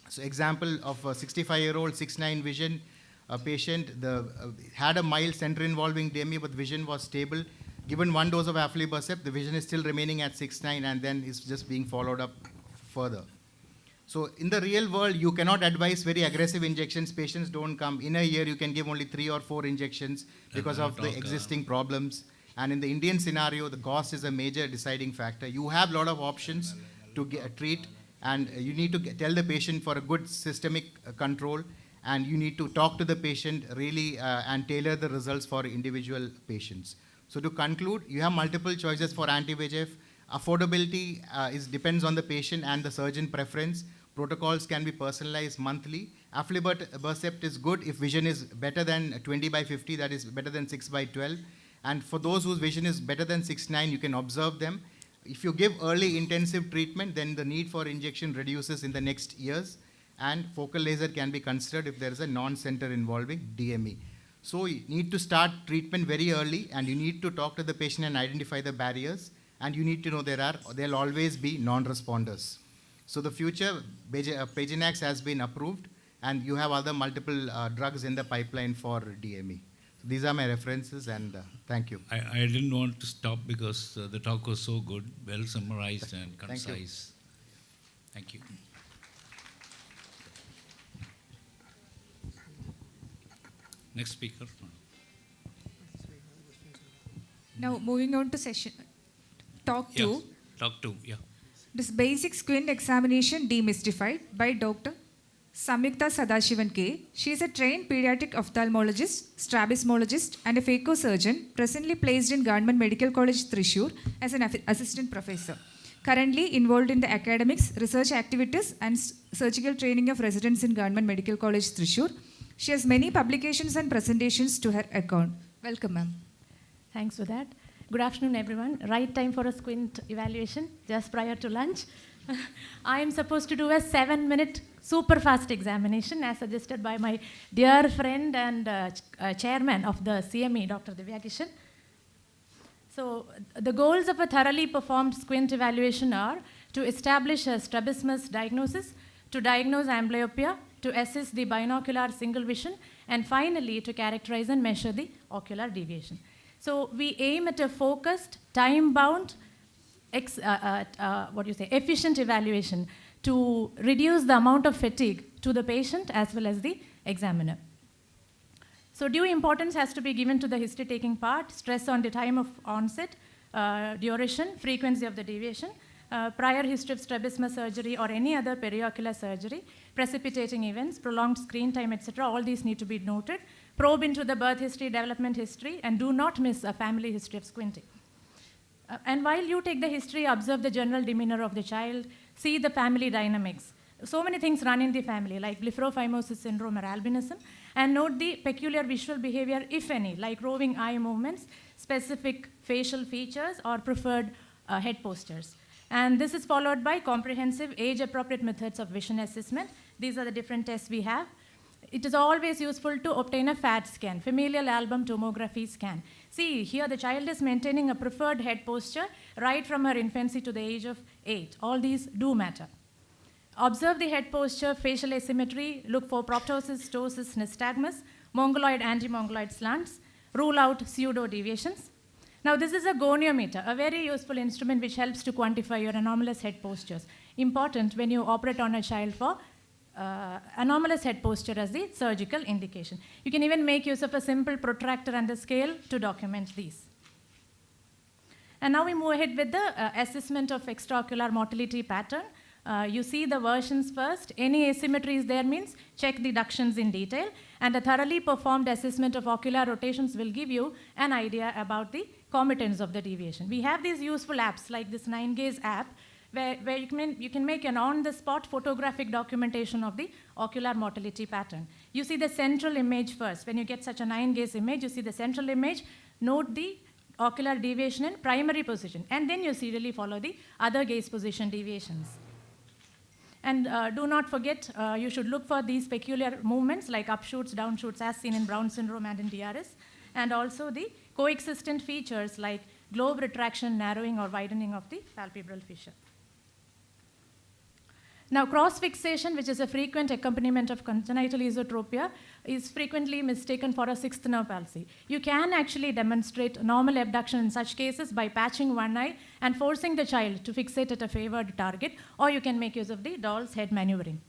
So example of a 65-year-old 6/9 vision patient, had a mild center involving DME, but vision was stable. Given 1 dose of aflibercept, the vision is still remaining at 6/9, and then is just being followed up further. So in the real world, you cannot advise very aggressive injections. Patients don't come. In a year, you can give only 3 or 4 injections because of the existing problems. And in the Indian scenario, the cost is a major deciding factor. You have a lot of options to treat, and you need to tell the patient for a good systemic control, and you need to talk to the patient really and tailor the results for individual patients. So to conclude, you have multiple choices for anti-VEGF. Affordability depends on the patient and the surgeon preference. Protocols can be personalized monthly. Aflibercept is good if vision is better than 20/50, that is better than 6/12. And for those whose vision is better than 6/9, you can observe them. If you give early intensive treatment, then the need for injection reduces in the next years, and focal laser can be considered if there is a non-center involving DME. So you need to start treatment very early, and you need to talk to the patient and identify the barriers, and you need to know there'll always be non-responders. So the future, Paginax has been approved, and you have other multiple drugs in the pipeline for DME. So these are my references, and thank you. I didn't want to stop because the talk was so good, well summarized and concise. Thank you. Next speaker. Now moving on to talk 2. Yes, talk 2, yeah. This basic squint examination demystified by Dr. Samyukta Sadashivan K. She is a trained pediatric ophthalmologist, strabismologist, and a phacosurgeon presently placed in Government Medical College, Thrissur as an assistant professor. Currently involved in the academics, research activities, and surgical training of residents in Government Medical College, Thrissur. She has many publications and presentations to her account. Welcome, ma'am. Thanks for that. Good afternoon, everyone. Right time for a squint evaluation, just prior to lunch. I am supposed to do a 7-minute super fast examination as suggested by my dear friend and chairman of the CME, Dr. Divya Kishan. So the goals of a thoroughly performed squint evaluation are to establish a strabismus diagnosis, to diagnose amblyopia, to assess the binocular single vision, and finally to characterize and measure the ocular deviation. So we aim at a focused, time-bound, efficient evaluation to reduce the amount of fatigue to the patient as well as the examiner. So due importance has to be given to the history-taking part, stress on the time of onset, duration, frequency of the deviation, prior history of strabismus surgery or any other periocular surgery, precipitating events, prolonged screen time, etc. All these need to be noted. Probe into the birth history, development history, and do not miss a family history of squinting. And while you take the history, observe the general demeanor of the child, see the family dynamics. So many things run in the family, like blepharophimosis syndrome or albinism, and note the peculiar visual behavior, if any, like roving eye movements, specific facial features, or preferred head postures. And this is followed by comprehensive age-appropriate methods of vision assessment. These are the different tests we have. It is always useful to obtain a FAT scan, familial album tomography scan. See, here the child is maintaining a preferred head posture right from her infancy to the age of 8. All these do matter. Observe the head posture, facial asymmetry, look for proptosis, ptosis, nystagmus, mongoloid, anti-mongoloid slants, rule out pseudo-deviations. Now this is a goniometer, a very useful instrument which helps to quantify your anomalous head postures. Important when you operate on a child for anomalous head posture as the surgical indication. You can even make use of a simple protractor and a scale to document these. And now we move ahead with the assessment of extraocular motility pattern. You see the versions first. Any asymmetries there means check the ductions in detail, and a thoroughly performed assessment of ocular rotations will give you an idea about the committance of the deviation. We have these useful apps like this 9-gaze app where you can make an on-the-spot photographic documentation of the ocular motility pattern. You see the central image first. When you get such a 9-gaze image, you see the central image, note the ocular deviation in primary position, and then you serially follow the other gaze position deviations. And do not forget, you should look for these peculiar movements like upshoots, downshoots as seen in Brown syndrome and in DRS, and also the coexistent features like globe retraction, narrowing or widening of the palpebral fissure. Now, cross-fixation, which is a frequent accompaniment of congenital esotropia, is frequently mistaken for a sixth nerve palsy. You can actually demonstrate normal abduction in such cases by patching one eye and forcing the child to fixate at a favored target, or you can make use of the doll's head maneuvering.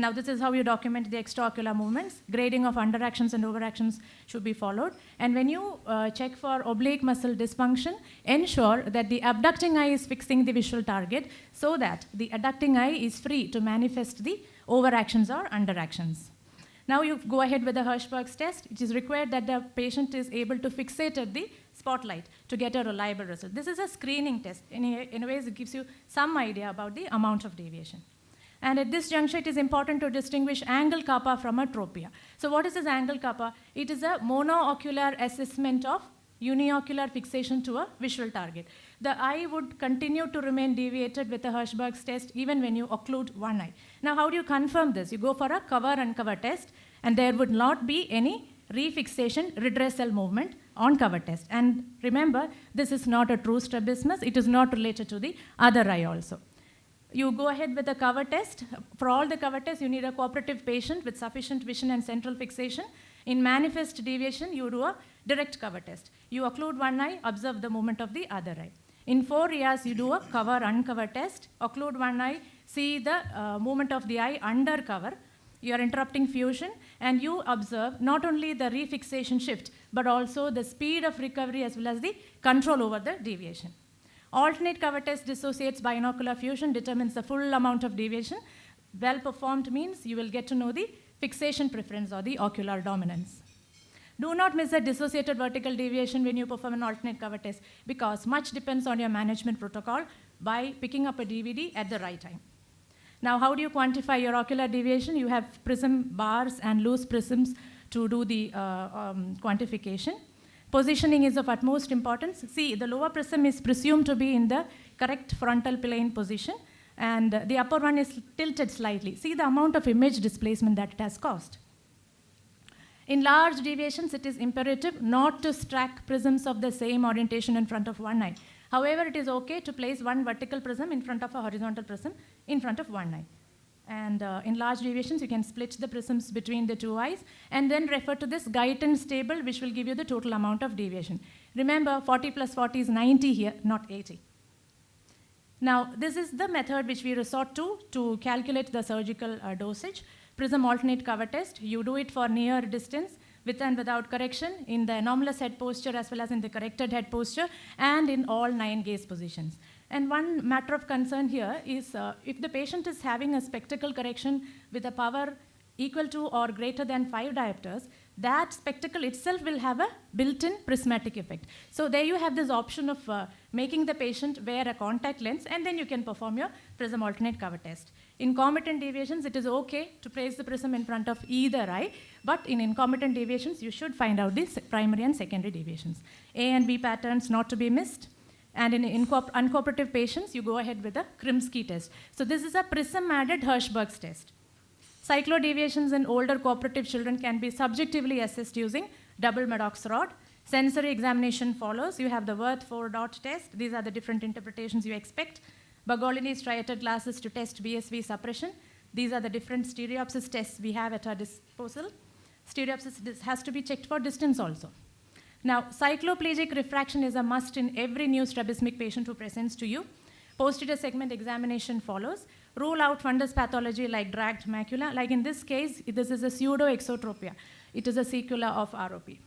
Now, this is how you document the extraocular movements. Grading of underactions and overactions should be followed. And when you check for oblique muscle dysfunction, ensure that the abducting eye is fixing the visual target so that the adducting eye is free to manifest the overactions or underactions. Now you go ahead with the Hirschberg's test. It is required that the patient is able to fixate at the spotlight to get a reliable result. This is a screening test. In a way, it gives you some idea about the amount of deviation. And at this juncture, it is important to distinguish angle kappa from atropia. So what is this angle kappa? It is a monoocular assessment of uniocular fixation to a visual target. The eye would continue to remain deviated with the Hirschberg's test even when you occlude one eye. Now, how do you confirm this? You go for a cover-uncover test, and there would not be any refixation redressal movement on cover test. And remember, this is not a true strabismus. It is not related to the other eye also. You go ahead with the cover test. For all the cover tests, you need a cooperative patient with sufficient vision and central fixation. In manifest deviation, you do a direct cover test. You occlude one eye, observe the movement of the other eye. In 4 years, you do a cover-uncover test, occlude one eye, see the movement of the eye under cover. You are interrupting fusion, and you observe not only the refixation shift, but also the speed of recovery as well as the control over the deviation. Alternate cover test dissociates binocular fusion, determines the full amount of deviation. Well performed means you will get to know the fixation preference or the ocular dominance. Do not miss a dissociated vertical deviation when you perform an alternate cover test, because much depends on your management protocol by picking up a DVD at the right time. Now, how do you quantify your ocular deviation? You have prism bars and loose prisms to do the quantification. Positioning is of utmost importance. See, the lower prism is presumed to be in the correct frontal plane position, and the upper one is tilted slightly. See the amount of image displacement that it has caused. In large deviations, it is imperative not to stack prisms of the same orientation in front of one eye. However, it is okay to place one vertical prism in front of a horizontal prism in front of one eye. And in large deviations, you can split the prisms between the two eyes and then refer to this Guyton's table, which will give you the total amount of deviation. Remember, 40 plus 40 is 90 here, not 80. Now, this is the method which we resort to calculate the surgical dosage. Prism alternate cover test. You do it for near distance, with and without correction, in the anomalous head posture as well as in the corrected head posture, and in all 9 gaze positions. And one matter of concern here is if the patient is having a spectacle correction with a power equal to or greater than 5 diopters, that spectacle itself will have a built-in prismatic effect. So there you have this option of making the patient wear a contact lens, and then you can perform your prism alternate cover test. In concomitant deviations, it is okay to place the prism in front of either eye, but in concomitant deviations, you should find out the primary and secondary deviations. A and B patterns not to be missed. And in uncooperative patients, you go ahead with a Krimsky test. So this is a prism-added Hirschberg's test. Cyclodeviations in older cooperative children can be subjectively assessed using double Maddox rod. Sensory examination follows. You have the Worth 4-dot test. These are the different interpretations you expect. Bergolini's striated glasses to test BSV suppression. These are the different stereopsis tests we have at our disposal. Stereopsis has to be checked for distance also. Now, cycloplegic refraction is a must in every new strabismic patient who presents to you. Posterior segment examination follows. Rule out fundus pathology like dragged macula. Like in this case, this is a pseudo-exotropia. It is a sequela of ROP.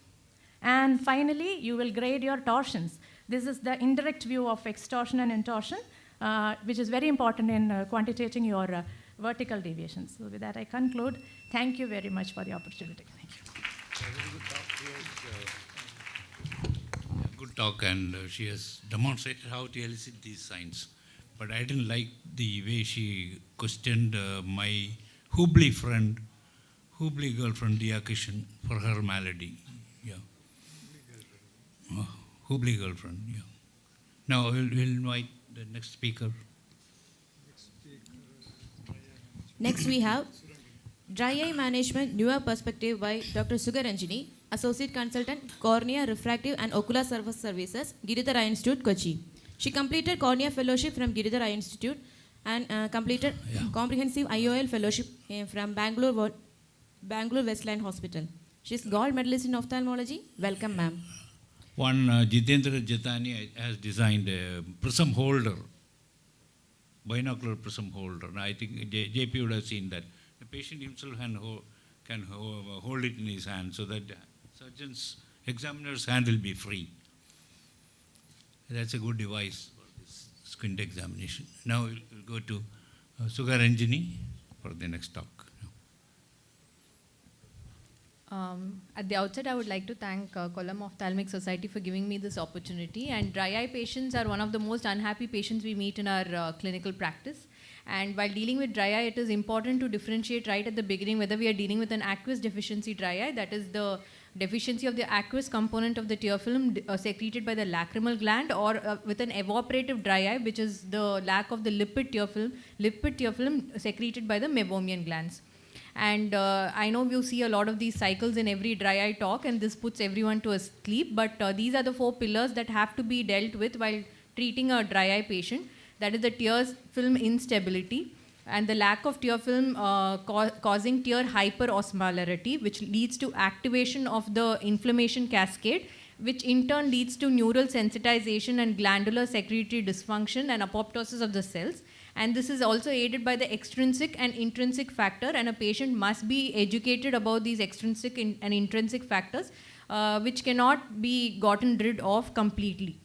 And finally, you will grade your torsions. This is the indirect view of extorsion and intorsion, which is very important in quantitating your vertical deviations. So with that, I conclude. Thank you very much for the opportunity. Thank you. Good talk, and she has demonstrated how to elicit these signs. But I didn't like the way she questioned my Hubli girlfriend, Dia Kishan, for her malady. Yeah. Hubli girlfriend, yeah. Now we'll invite the next speaker. Next we have Dry Eye Management Newer Perspective by Dr. Sugaranjini, Associate Consultant, Cornea, Refractive and Ocular Services, Giridhara Institute, Kochi. She completed Cornea Fellowship from Giridhara Institute and completed Comprehensive IOL Fellowship from Bangalore Westland Hospital. She's Gold Medalist in Ophthalmology. Welcome, ma'am. One Jitendra Jatani has designed a prism holder, binocular prism holder. And I think JP would have seen that. The patient himself can hold it in his hand so that examiner's hand will be free. That's a good device for this squint examination. Now we'll go to Sugaranjini for the next talk. At the outset, I would like to thank Kollam Ophthalmic Society for giving me this opportunity. And dry eye patients are one of the most unhappy patients we meet in our clinical practice. And while dealing with dry eye, it is important to differentiate right at the beginning whether we are dealing with an aqueous deficiency dry eye, that is the deficiency of the aqueous component of the tear film secreted by the lacrimal gland, or with an evaporative dry eye, which is the lack of the lipid tear film secreted by the meibomian glands. And I know you see a lot of these cycles in every dry eye talk, and this puts everyone to a sleep, but these are the 4 pillars that have to be dealt with while treating a dry eye patient. That is the tear film instability and the lack of tear film causing tear hyperosmolarity, which leads to activation of the inflammation cascade, which in turn leads to neural sensitization and glandular secretory dysfunction and apoptosis of the cells. And this is also aided by the extrinsic and intrinsic factor, and a patient must be educated about these extrinsic and intrinsic factors, which cannot be gotten rid of completely.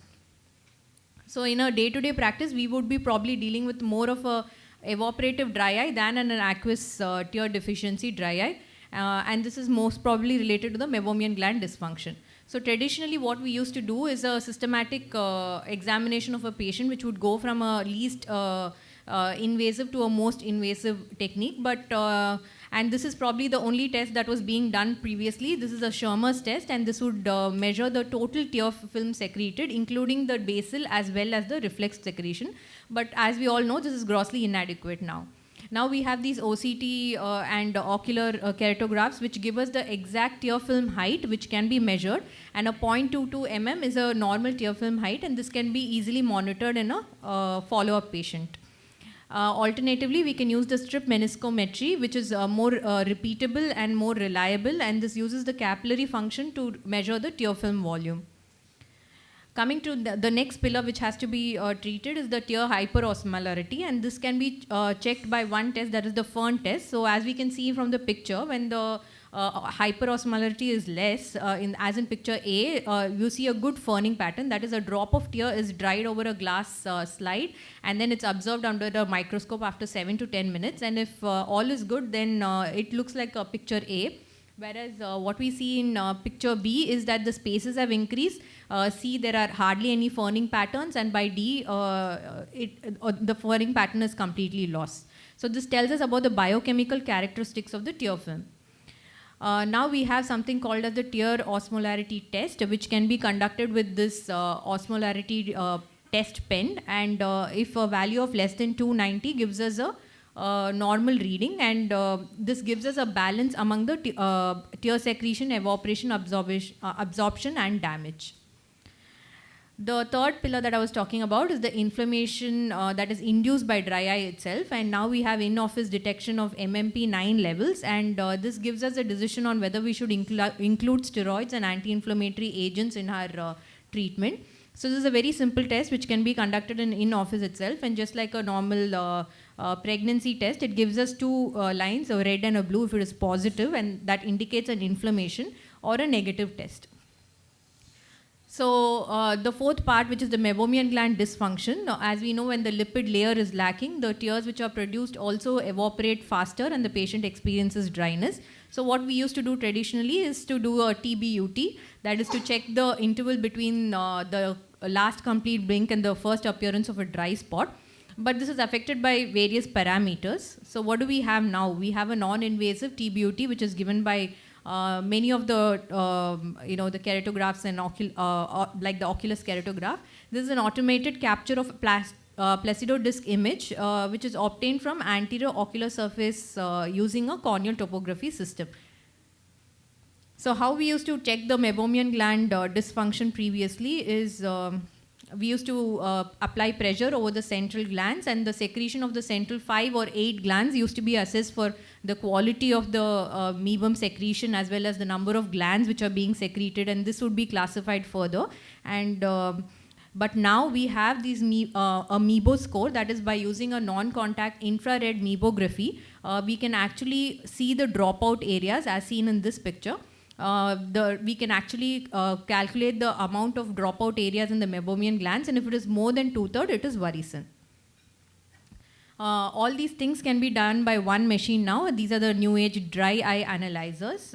So in a day-to-day practice, we would be probably dealing with more of a evaporative dry eye than an aqueous tear deficiency dry eye. And this is most probably related to the meibomian gland dysfunction. So traditionally what we used to do is a systematic examination of a patient, which would go from a least invasive to a most invasive technique. But and this is probably the only test that was being done previously. This is a Schirmer's test, and this would measure the total tear film secreted, including the basal as well as the reflex secretion. But as we all know, this is grossly inadequate now. Now we have these OCT and ocular keratographs, which give us the exact tear film height, which can be measured, and a 0.22 mm is a normal tear film height, and this can be easily monitored in a follow-up patient. Alternatively, we can use the strip meniscometry, which is more repeatable and more reliable, and this uses the capillary function to measure the tear film volume. Coming to the next pillar which has to be treated is the tear hyperosmolarity, and this can be checked by one test, that is the Fern test. So as we can see from the picture, when the hyperosmolarity is less, as in picture A, you see a good ferning pattern. That is, a drop of tear is dried over a glass slide, and then it's observed under the microscope after 7 to 10 minutes. And if all is good, then it looks like a picture A. Whereas what we see in picture B is that the spaces have increased. C, there are hardly any ferning patterns, and by D, the ferning pattern is completely lost. So this tells us about the biochemical characteristics of the tear film. Now we have something called as the tear osmolarity test, which can be conducted with this osmolarity test pen, and if a value of less than 290 gives us a normal reading, and this gives us a balance among the tear secretion, evaporation, absorption and damage. The third pillar that I was talking about is the inflammation that is induced by dry eye itself, and now we have in-office detection of MMP9 levels, and this gives us a decision on whether we should include steroids and anti-inflammatory agents in our treatment. So this is a very simple test which can be conducted in-office itself, and just like a normal pregnancy test, it gives us 2 lines, a red and a blue if it is positive, and that indicates an inflammation, or a negative test. So the fourth part, which is the meibomian gland dysfunction. Now, as we know, when the lipid layer is lacking, the tears which are produced also evaporate faster and the patient experiences dryness. So what we used to do traditionally is to do a TBUT, that is to check the interval between the last complete blink and the first appearance of a dry spot. But this is affected by various parameters. So what do we have now? We have a non-invasive TBUT, which is given by many of the the keratographs and like the Oculus keratograph. This is an automated capture of placido disc image, which is obtained from anterior ocular surface using a corneal topography system. So how we used to check the meibomian gland dysfunction previously is we used to apply pressure over the central glands, and the secretion of the central 5 or 8 glands used to be assessed for the quality of the mebum secretion as well as the number of glands which are being secreted, and this would be classified further. And but now we have these a MEBO score, that is by using a non-contact infrared mebography, we can actually see the dropout areas as seen in this picture. We can actually calculate the amount of dropout areas in the meibomian glands, and if it is more than 2/3, it is worrisome. All these things can be done by one machine now. These are the new age dry eye analyzers,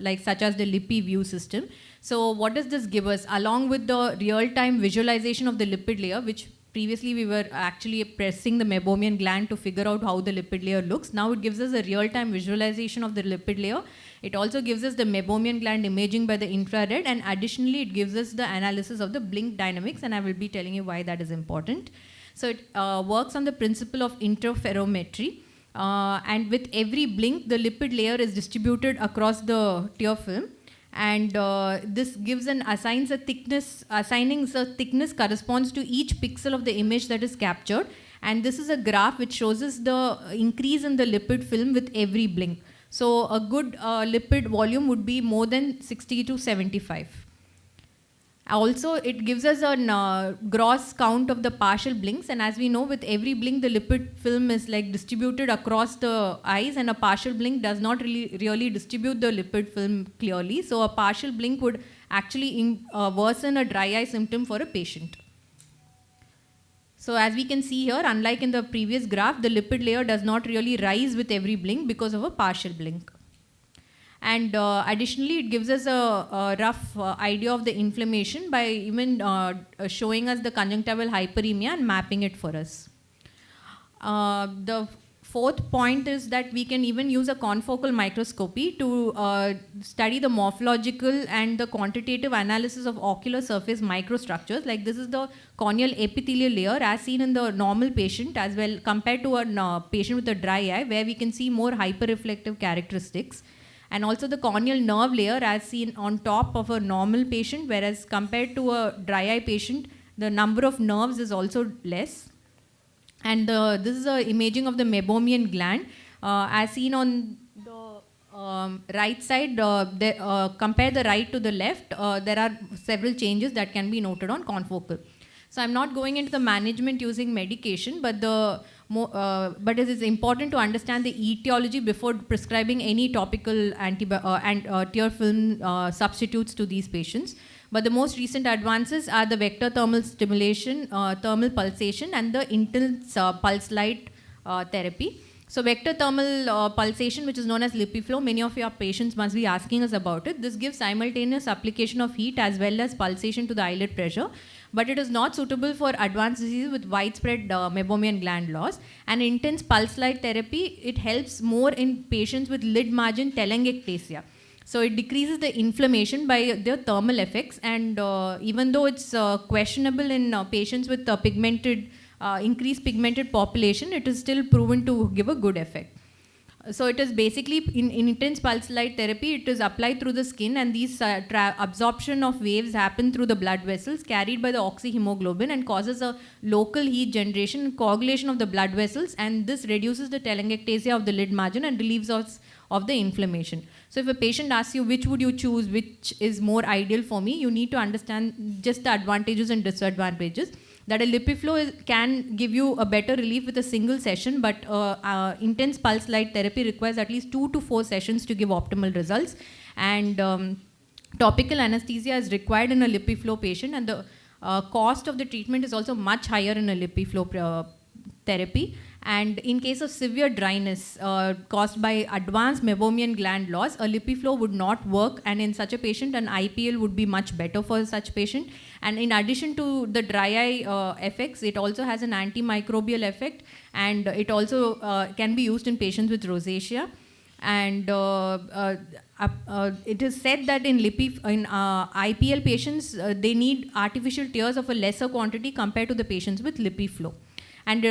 like such as the LipiView system. So what does this give us? Along with the real-time visualization of the lipid layer, which previously we were actually pressing the meibomian gland to figure out how the lipid layer looks. Now it gives us a real-time visualization of the lipid layer. It also gives us the meibomian gland imaging by the infrared, and additionally it gives us the analysis of the blink dynamics, and I will be telling you why that is important. So it works on the principle of interferometry, and with every blink the lipid layer is distributed across the tear film, and this gives assigning the thickness corresponds to each pixel of the image that is captured, and this is a graph which shows us the increase in the lipid film with every blink. So a good lipid volume would be more than 60 to 75. Also, it gives us a gross count of the partial blinks, and as we know, with every blink the lipid film is like distributed across the eyes, and a partial blink does not really distribute the lipid film clearly. So a partial blink would actually worsen a dry eye symptom for a patient. So as we can see here, unlike in the previous graph, the lipid layer does not really rise with every blink because of a partial blink. And additionally, it gives us a rough idea of the inflammation by even showing us the conjunctival hyperemia and mapping it for us. The fourth point is that we can even use a confocal microscopy to study the morphological and the quantitative analysis of ocular surface microstructures. Like this is the corneal epithelial layer as seen in the normal patient as well compared to a patient with a dry eye, where we can see more hyperreflective characteristics. And also the corneal nerve layer as seen on top of a normal patient, whereas compared to a dry eye patient, the number of nerves is also less. And this is a imaging of the meibomian gland. As seen on the right side, compare the right to the left, there are several changes that can be noted on confocal. So I'm not going into the management using medication, but it is important to understand the etiology before prescribing any topical tear film substitutes to these patients. But the most recent advances are the vector thermal stimulation, thermal pulsation, and the intense pulse light therapy. So vector thermal pulsation, which is known as LipiFlow, many of your patients must be asking us about it. This gives simultaneous application of heat as well as pulsation to the eyelid pressure, but it is not suitable for advanced diseases with widespread meibomian gland loss. And intense pulse light therapy, it helps more in patients with lid margin telangiectasia. So it decreases the inflammation by the thermal effects, and even though it's questionable in patients with increased pigmented population, it is still proven to give a good effect. So it is basically in intense pulse light therapy, it is applied through the skin, and these absorption of waves happen through the blood vessels carried by the oxyhemoglobin and causes a local heat generation and coagulation of the blood vessels, and this reduces the telangiectasia of the lid margin and relieves us of the inflammation. So if a patient asks you which would you choose, which is more ideal for me, you need to understand just the advantages and disadvantages. That a LipiFlow can give you a better relief with a single session, but intense pulse light therapy requires at least 2 to 4 sessions to give optimal results. And topical anesthesia is required in a LipiFlow patient, and the cost of the treatment is also much higher in a LipiFlow therapy. And in case of severe dryness caused by advanced meibomian gland loss, a LipiFlow would not work, and in such a patient, an IPL would be much better for such patient. And in addition to the dry eye effects, it also has an antimicrobial effect, and it also can be used in patients with rosacea. And it is said that in IPL patients, they need artificial tears of a lesser quantity compared to the patients with LipiFlow. And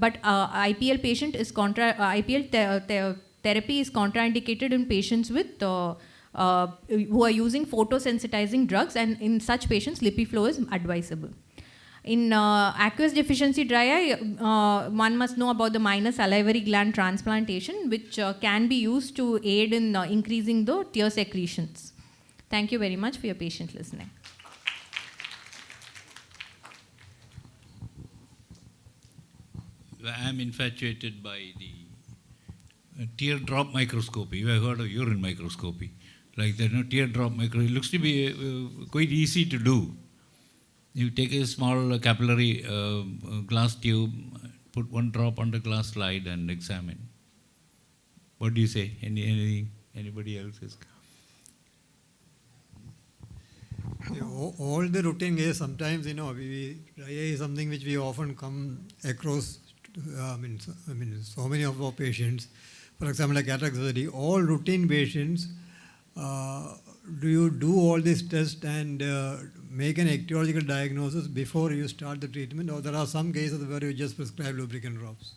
but IPL patient is therapy is contraindicated in patients with who are using photosensitizing drugs, and in such patients, LipiFlow is advisable. In aqueous deficiency dry eye, one must know about the minor salivary gland transplantation, which can be used to aid in increasing the tear secretions. Thank you very much for your patient listening. I am infatuated by the teardrop microscopy. You have heard of urine microscopy. Like that, teardrop microscopy. It looks to be quite easy to do. You take a small capillary glass tube, put one drop on the glass slide and examine. What do you say? Anybody else? All the routine cases, sometimes, dry eye is something which we often come across. So many of our patients, for example, like cataract surgery, all routine patients, do you do all these tests and make an etiological diagnosis before you start the treatment, or there are some cases where you just prescribe lubricant drops?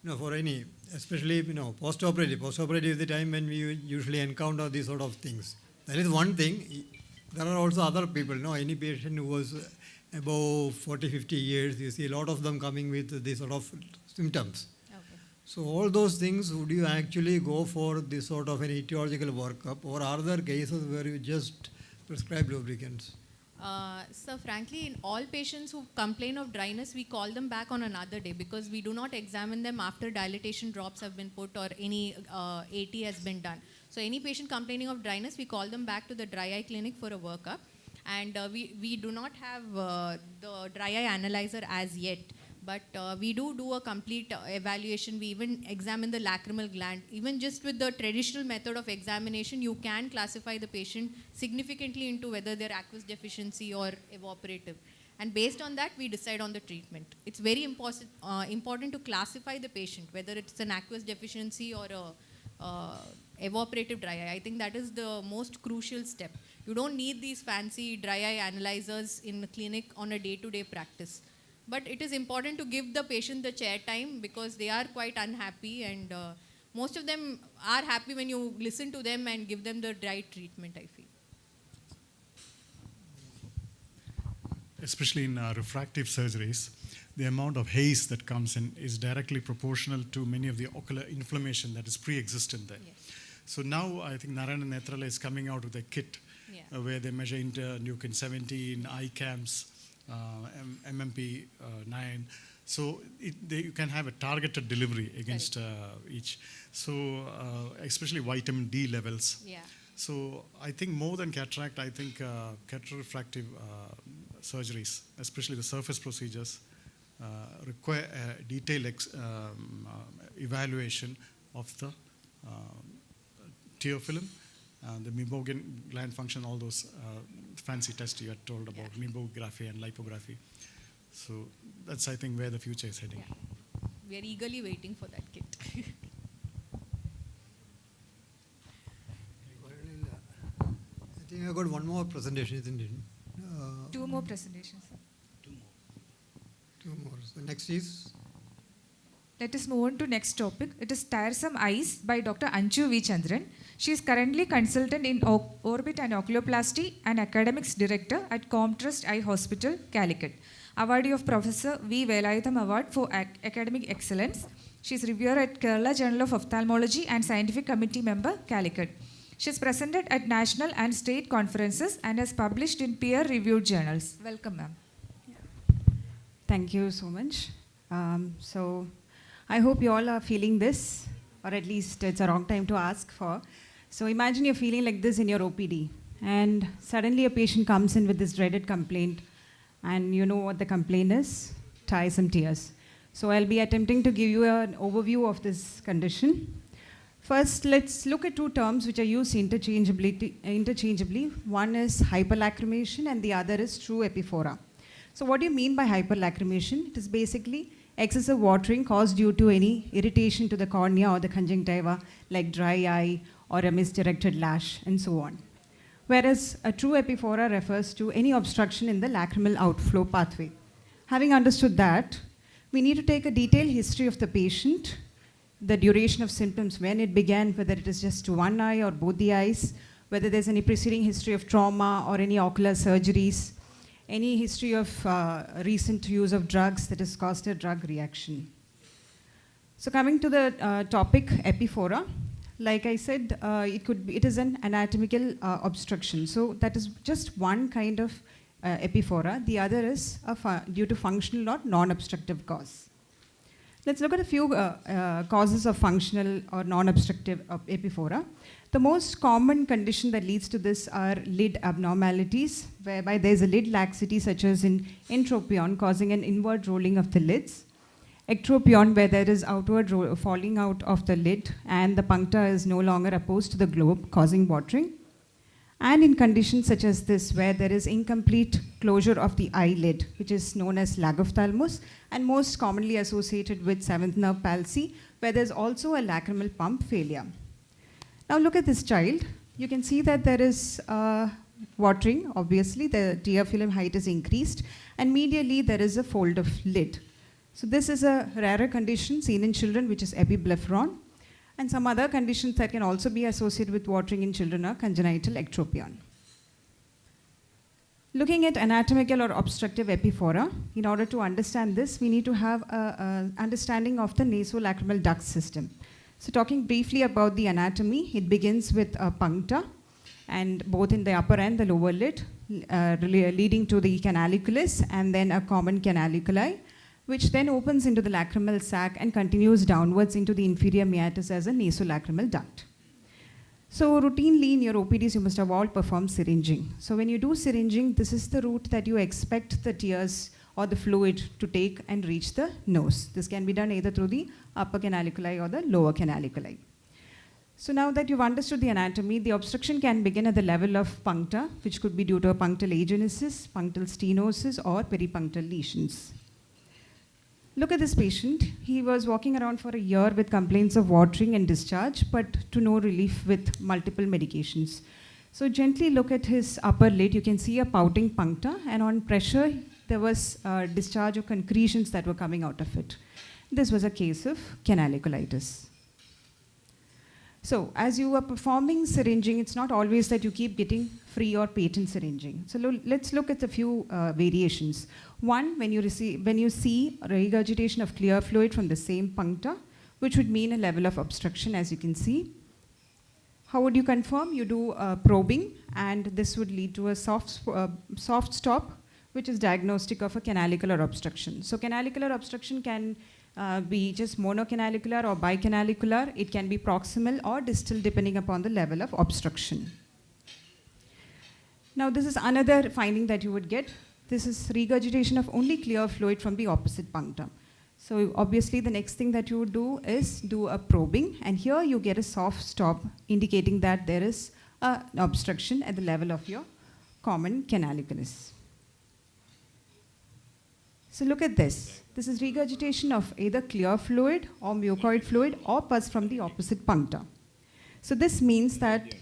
No, for any, especially post-operative. Post-operative is the time when we usually encounter these sort of things. That is one thing. There are also other people. Any patient who was above 40, 50 years, you see a lot of them coming with these sort of symptoms. Okay. So all those things, would you actually go for this sort of an etiological workup, or are there cases where you just prescribe lubricants? So frankly, in all patients who complain of dryness, we call them back on another day, because we do not examine them after dilatation drops have been put or any AT has been done. So any patient complaining of dryness, we call them back to the dry eye clinic for a workup. And we do not have the dry eye analyzer as yet, but we do a complete evaluation. We even examine the lacrimal gland. Even just with the traditional method of examination, you can classify the patient significantly into whether they're aqueous deficiency or evaporative. And based on that, we decide on the treatment. It's very important to classify the patient, whether it's an aqueous deficiency or a evaporative dry eye. I think that is the most crucial step. You don't need these fancy dry eye analyzers in the clinic on a day-to-day practice. But it is important to give the patient the chair time, because they are quite unhappy, and most of them are happy when you listen to them and give them the right treatment, I feel. Especially in refractive surgeries, the amount of haze that comes in is directly proportional to many of the ocular inflammation that is pre-existent there. Yes. So now I think Narayana Netrala is coming out with a kit where they measure interleukin 17, ICAMS, MMP 9. So you can have a targeted delivery against each. So especially vitamin D levels. Yeah. So I think more than cataract, I think cataract-refractive surgeries, especially the surface procedures, require a detailed evaluation of the tear film, the meibomian gland function, all those fancy tests you had told about, meibography and lipography. So that's, I think, where the future is heading. Yeah. We are eagerly waiting for that kit. I think I got one more presentation, isn't it? Two more presentations, sir. Two more. So next is? Let us move on to next topic. It is tiresome eyes by Dr. Anju V. Chandran. She is currently consultant in orbit and oculoplasty and academics director at Comtrust Eye Hospital, Calicut. Awardee of Professor V. Velayutham Award for Academic Excellence. She is reviewer at Kerala Journal of Ophthalmology and Scientific Committee member, Calicut. She has presented at national and state conferences and has published in peer-reviewed journals. Welcome, ma'am. Thank you so much. So I hope you all are feeling this. or at least it's a wrong time to ask for. So imagine you're feeling like this in your OPD, and suddenly a patient comes in with this dreaded complaint, and you know what the complaint is? Tiresome tears. So I'll be attempting to give you an overview of this condition. First, let's look at two terms which are used interchangeably. One is hyperlacrimation and the other is true epiphora. So what do you mean by hyperlacrimation? It is basically excessive watering caused due to any irritation to the cornea or the conjunctiva, like dry eye or a misdirected lash and so on. Whereas a true epiphora refers to any obstruction in the lacrimal outflow pathway. Having understood that, we need to take a detailed history of the patient, the duration of symptoms, when it began, whether it is just one eye or both the eyes, whether there's any preceding history of trauma or any ocular surgeries, any history of recent use of drugs that has caused a drug reaction. So coming to the topic epiphora, like I said, it is an anatomical obstruction. So that is just one kind of epiphora. The other is due to functional or non-obstructive cause. Let's look at a few causes of functional or non-obstructive epiphora. The most common condition that leads to this are lid abnormalities, whereby there is a lid laxity such as in entropion, causing an inward rolling of the lids. Ectropion, where there is outward falling out of the lid and the puncta is no longer opposed to the globe, causing watering. And in conditions such as this, where there is incomplete closure of the eyelid, which is known as lagophthalmos, and most commonly associated with seventh nerve palsy, where there's also a lacrimal pump failure. Now look at this child. You can see that there is watering, obviously, the tear film height is increased, and medially there is a fold of lid. So this is a rarer condition seen in children, which is epiblepharon. And some other conditions that can also be associated with watering in children are congenital ectropion. Looking at anatomical or obstructive epiphora, in order to understand this, we need to have an understanding of the nasolacrimal duct system. So talking briefly about the anatomy, it begins with a puncta, and both in the upper and the lower lid, leading to the canaliculus, and then a common canaliculi, which then opens into the lacrimal sac and continues downwards into the inferior meatus as a nasolacrimal duct. So routinely in your OPDs, you must have all performed syringing. So when you do syringing, this is the route that you expect the tears or the fluid to take and reach the nose. This can be done either through the upper canaliculi or the lower canaliculi. So now that you've understood the anatomy, the obstruction can begin at the level of puncta, which could be due to a punctal agenesis, punctal stenosis, or peripunctal lesions. Look at this patient. He was walking around for a year with complaints of watering and discharge, but to no relief with multiple medications. So gently look at his upper lid. You can see a pouting puncta, and on pressure, there was discharge of concretions that were coming out of it. This was a case of canaliculitis. So as you are performing syringing, it's not always that you keep getting free or patent syringing. So let's look at a few variations. One, when you see regurgitation of clear fluid from the same puncta, which would mean a level of obstruction, as you can see. How would you confirm? You do probing, and this would lead to a soft stop, which is diagnostic of a canalicular obstruction. So canalicular obstruction can be just monocanalicular or bicanalicular. It can be proximal or distal depending upon the level of obstruction. Now this is another finding that you would get. This is regurgitation of only clear fluid from the opposite punctum. So obviously the next thing that you would do is do a probing, and here you get a soft stop indicating that there is an obstruction at the level of your common canaliculus. So look at this. This is regurgitation of either clear fluid or mucoid fluid or pus from the opposite puncta. So this means that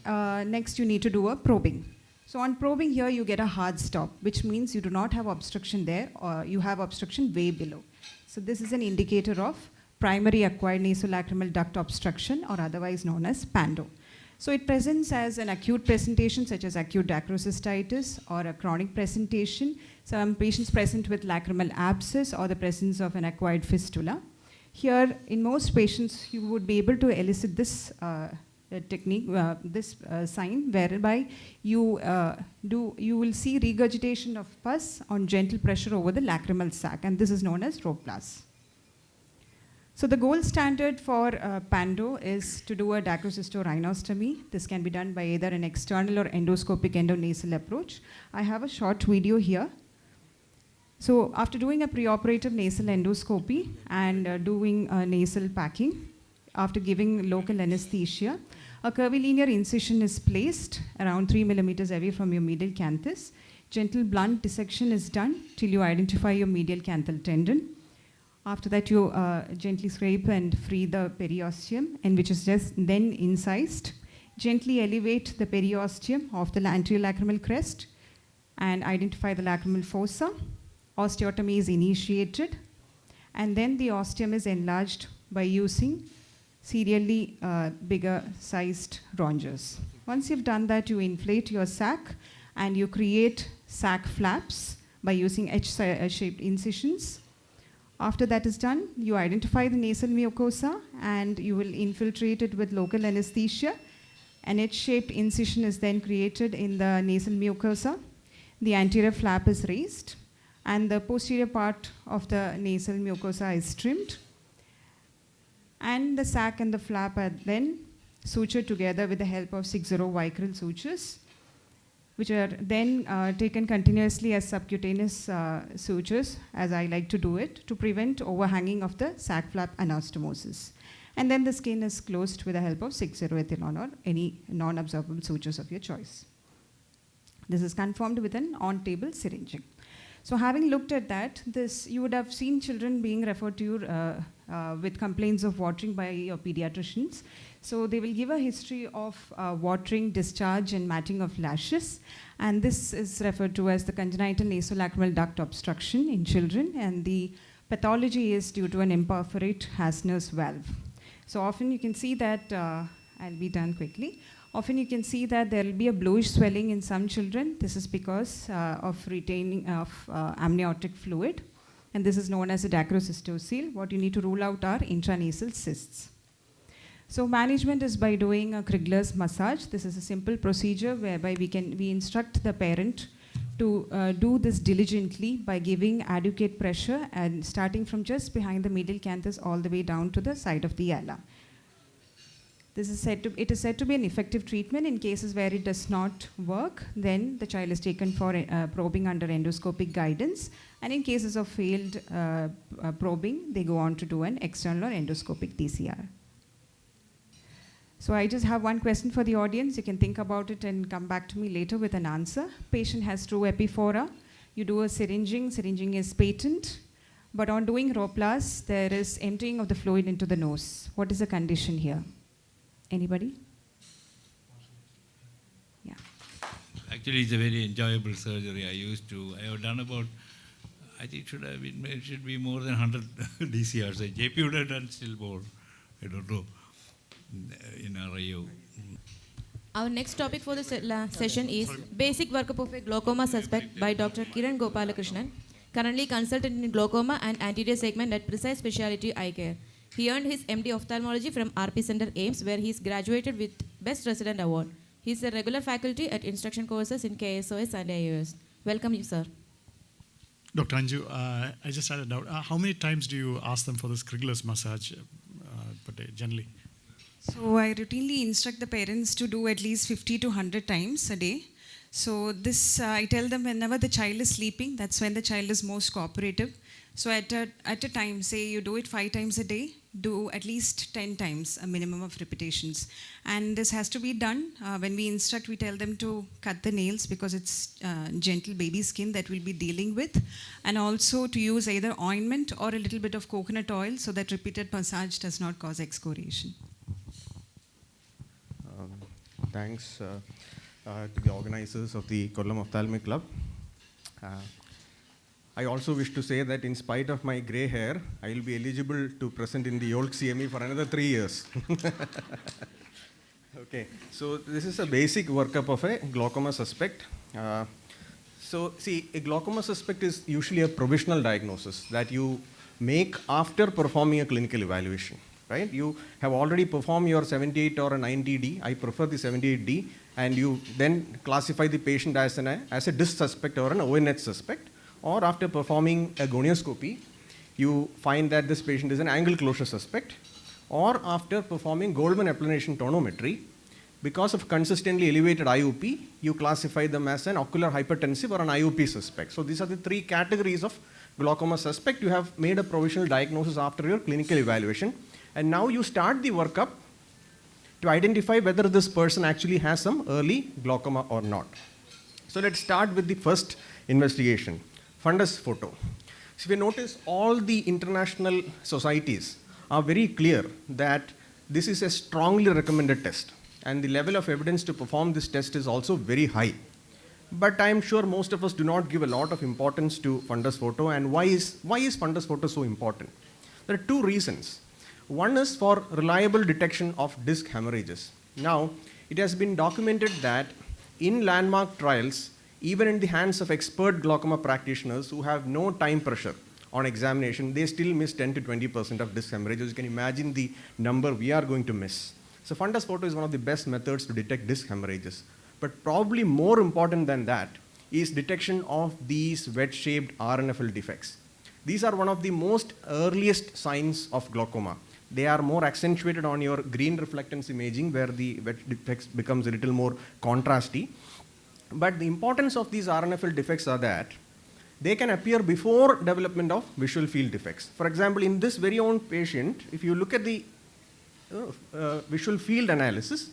next you need to do a probing. So on probing here you get a hard stop, which means you do not have obstruction there, or you have obstruction way below. So this is an indicator of primary acquired nasolacrimal duct obstruction, or otherwise known as PANDO. So it presents as an acute presentation such as acute dacrocystitis, or a chronic presentation. Some patients present with lacrimal abscess or the presence of an acquired fistula. Here, in most patients, you would be able to elicit this technique, this sign, whereby you will see regurgitation of pus on gentle pressure over the lacrimal sac, and this is known as rhoplas. So the gold standard for Pando is to do a dacrocystorhinostomy. This can be done by either an external or endoscopic endonasal approach. I have a short video here. So after doing a preoperative nasal endoscopy and doing nasal packing, after giving local anesthesia, a curvilinear incision is placed around 3 millimeters away from your medial canthus. Gentle blunt dissection is done till you identify your medial canthal tendon. After that, you gently scrape and free the periosteum, and which is just then incised. Gently elevate the periosteum of the anterior lacrimal crest and identify the lacrimal fossa. Osteotomy is initiated, and then the ostium is enlarged by using serially bigger sized rongers. Once you've done that, you inflate your sac and you create sac flaps by using H-shaped incisions. After that is done, you identify the nasal mucosa and you will infiltrate it with local anesthesia. An H-shaped incision is then created in the nasal mucosa. The anterior flap is raised and the posterior part of the nasal mucosa is trimmed. And the sac and the flap are then sutured together with the help of 6-0 vicryl sutures, which are then taken continuously as subcutaneous sutures, as I like to do it, to prevent overhanging of the sac flap anastomosis. And then the skin is closed with the help of 6-0 ethylone or any non-absorbable sutures of your choice. This is confirmed with an on-table syringing. So having looked at that, you would have seen children being referred to you with complaints of watering by your pediatricians. So they will give a history of watering, discharge, and matting of lashes. And this is referred to as the congenital nasolacrimal duct obstruction in children. And the pathology is due to an imperforate Hasner's valve. So often you can see that, I'll be done quickly. Often you can see that there will be a bluish swelling in some children. This is because of retaining of amniotic fluid. And this is known as a dacrocystocele. What you need to rule out are intranasal cysts. So management is by doing a Krigler's massage. This is a simple procedure whereby we instruct the parent to do this diligently by giving adequate pressure and starting from just behind the medial canthus all the way down to the side of the ala. It is said to be an effective treatment. In cases where it does not work, then the child is taken for probing under endoscopic guidance. And in cases of failed probing, they go on to do an external or endoscopic TCR. So I just have one question for the audience. You can think about it and come back to me later with an answer. Patient has true epiphora. You do a syringing. Syringing is patent. But on doing Roplas, there is emptying of the fluid into the nose. What is the condition here? Anybody? Yeah. Actually, it's a very enjoyable surgery. I have done about, I think it should be more than 100 DCRs. JP would have done still more. I don't know. In RIO. Our next topic for the session is basic workup of a glaucoma suspect by Dr. Kiran Gopalakrishnan, currently consultant in glaucoma and anterior segment at Precise Specialty Eye Care. He earned his MD Ophthalmology from RP Center AIMS, where he is graduated with Best Resident Award. He is a regular faculty at instruction courses in KSOS and IOS. Welcome you, sir. Dr. Anju, I just had a doubt. How many times do you ask them for this Krigler's massage per day, generally? So I routinely instruct the parents to do at least 50 to 100 times a day. So this, I tell them whenever the child is sleeping, that's when the child is most cooperative. So at a time, say you do it 5 times a day, do at least 10 times, a minimum of repetitions. And this has to be done. When we instruct, we tell them to cut the nails because it's gentle baby skin that we'll be dealing with. And also to use either ointment or a little bit of coconut oil so that repeated massage does not cause excoriation. Thanks to the organizers of the Kollam Ophthalmic Club. I also wish to say that in spite of my grey hair, I will be eligible to present in the YOLK CME for another 3 years. Okay, so this is a basic workup of a glaucoma suspect. So see, a glaucoma suspect is usually a provisional diagnosis that you make after performing a clinical evaluation. Right? You have already performed your 78 or a 90D. I prefer the 78D, and you then classify the patient as a DISC suspect or an ONH suspect, or after performing a gonioscopy, you find that this patient is an angle closure suspect, or after performing Goldman applanation tonometry, because of consistently elevated IOP, you classify them as an ocular hypertensive or an IOP suspect. So these are the three categories of glaucoma suspect. You have made a provisional diagnosis after your clinical evaluation, and now you start the workup to identify whether this person actually has some early glaucoma or not. So let's start with the first investigation, fundus photo. So if you notice, all the international societies are very clear that this is a strongly recommended test, and the level of evidence to perform this test is also very high. But I'm sure most of us do not give a lot of importance to fundus photo. And why is fundus photo so important? There are two reasons. One is for reliable detection of disc hemorrhages. Now, it has been documented that in landmark trials, even in the hands of expert glaucoma practitioners who have no time pressure on examination, they still miss 10 to 20% of disc hemorrhages. You can imagine the number we are going to miss. So fundus photo is one of the best methods to detect disc hemorrhages. But probably more important than that is detection of these wedge-shaped RNFL defects. These are one of the most earliest signs of glaucoma. They are more accentuated on your green reflectance imaging, where the wedge defects becomes a little more contrasty. But the importance of these RNFL defects are that they can appear before development of visual field defects. For example, in this very own patient, if you look at the visual field analysis,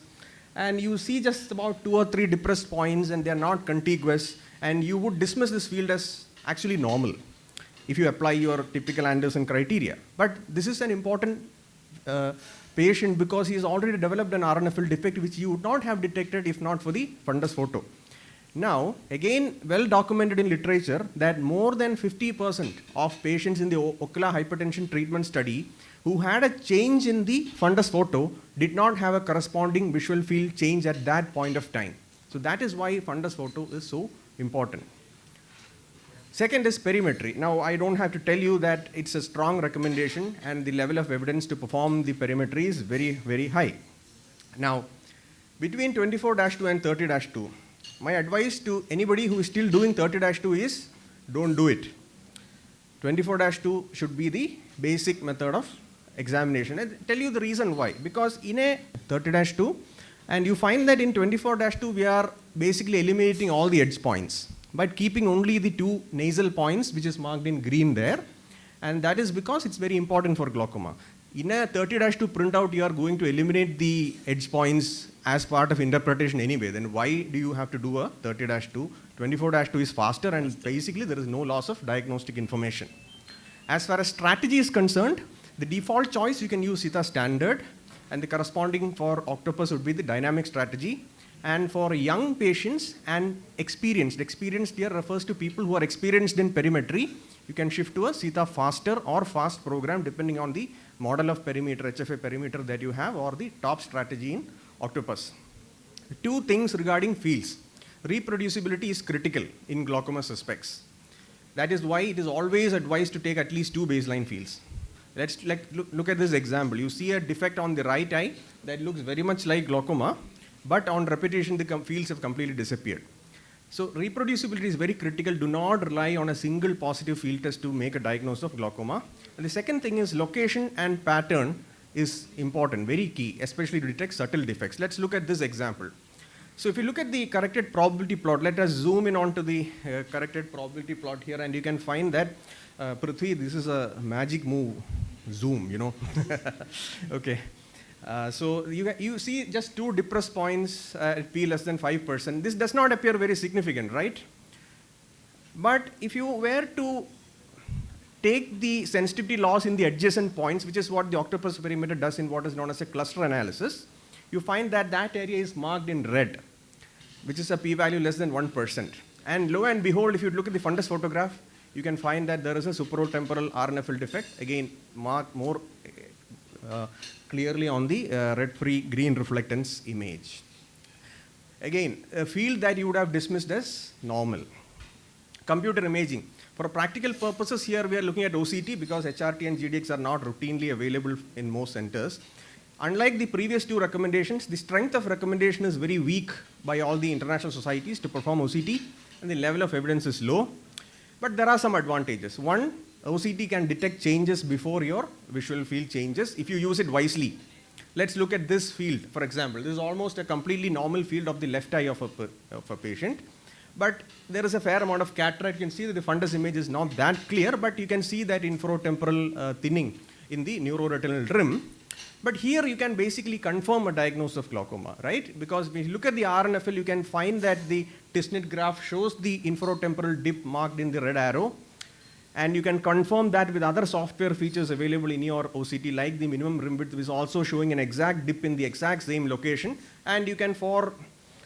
and you see just about 2 or 3 depressed points and they are not contiguous, and you would dismiss this field as actually normal if you apply your typical Anderson criteria. But this is an important patient because he has already developed an RNFL defect which you would not have detected if not for the fundus photo. Now, again, well documented in literature that more than 50% of patients in the ocular hypertension treatment study who had a change in the fundus photo did not have a corresponding visual field change at that point of time. So that is why fundus photo is so important. Second is perimetry. Now, I don't have to tell you that it's a strong recommendation, and the level of evidence to perform the perimetry is very, very high. Now, between 24-2 and 30-2, my advice to anybody who is still doing 30-2 is don't do it. 24-2 should be the basic method of examination. I'll tell you the reason why. Because in a 30-2, and you find that in 24-2, we are basically eliminating all the edge points, but keeping only the 2 nasal points, which is marked in green there. And that is because it's very important for glaucoma. In a 30-2 printout, you are going to eliminate the edge points as part of interpretation anyway. Then why do you have to do a 30-2? 24-2 is faster, and basically there is no loss of diagnostic information. As far as strategy is concerned, the default choice you can use Sita standard, and the corresponding for octopus would be the dynamic strategy. And for young patients and experienced here refers to people who are experienced in perimetry, you can shift to a Sita faster or fast program depending on the model of perimeter, HFA perimeter that you have, or the top strategy in octopus. 2 things regarding fields. Reproducibility is critical in glaucoma suspects. That is why it is always advised to take at least 2 baseline fields. Let's look at this example. You see a defect on the right eye that looks very much like glaucoma, but on repetition the fields have completely disappeared. So reproducibility is very critical. Do not rely on a single positive field test to make a diagnosis of glaucoma. And the second thing is location and pattern is important, very key, especially to detect subtle defects. Let's look at this example. So if you look at the corrected probability plot, let us zoom in onto the corrected probability plot here, and you can find that, Prithvi, this is a magic move, zoom, you know. Okay. So you see just 2 depressed points at P less than 5%. This does not appear very significant, right? But if you were to take the sensitivity loss in the adjacent points, which is what the octopus perimeter does in what is known as a cluster analysis, you find that that area is marked in red, which is a p-value less than 1%. And lo and behold, if you look at the fundus photograph, you can find that there is a supratemporal RNFL defect, again marked more clearly on the red-free green reflectance image. Again, a field that you would have dismissed as normal. Computer imaging. For practical purposes here, we are looking at OCT because HRT and GDX are not routinely available in most centers. Unlike the previous 2 recommendations, the strength of recommendation is very weak by all the international societies to perform OCT, and the level of evidence is low. But there are some advantages. One, OCT can detect changes before your visual field changes if you use it wisely. Let's look at this field, for example. This is almost a completely normal field of the left eye of a patient. But there is a fair amount of cataract. You can see that the fundus image is not that clear, but you can see that infratemporal thinning in the neuroretinal rim. But here you can basically confirm a diagnosis of glaucoma, right? Because when you look at the RNFL, you can find that the Tisnet graph shows the infratemporal dip marked in the red arrow. And you can confirm that with other software features available in your OCT, like the minimum rim width, which is also showing an exact dip in the exact same location. And you can, for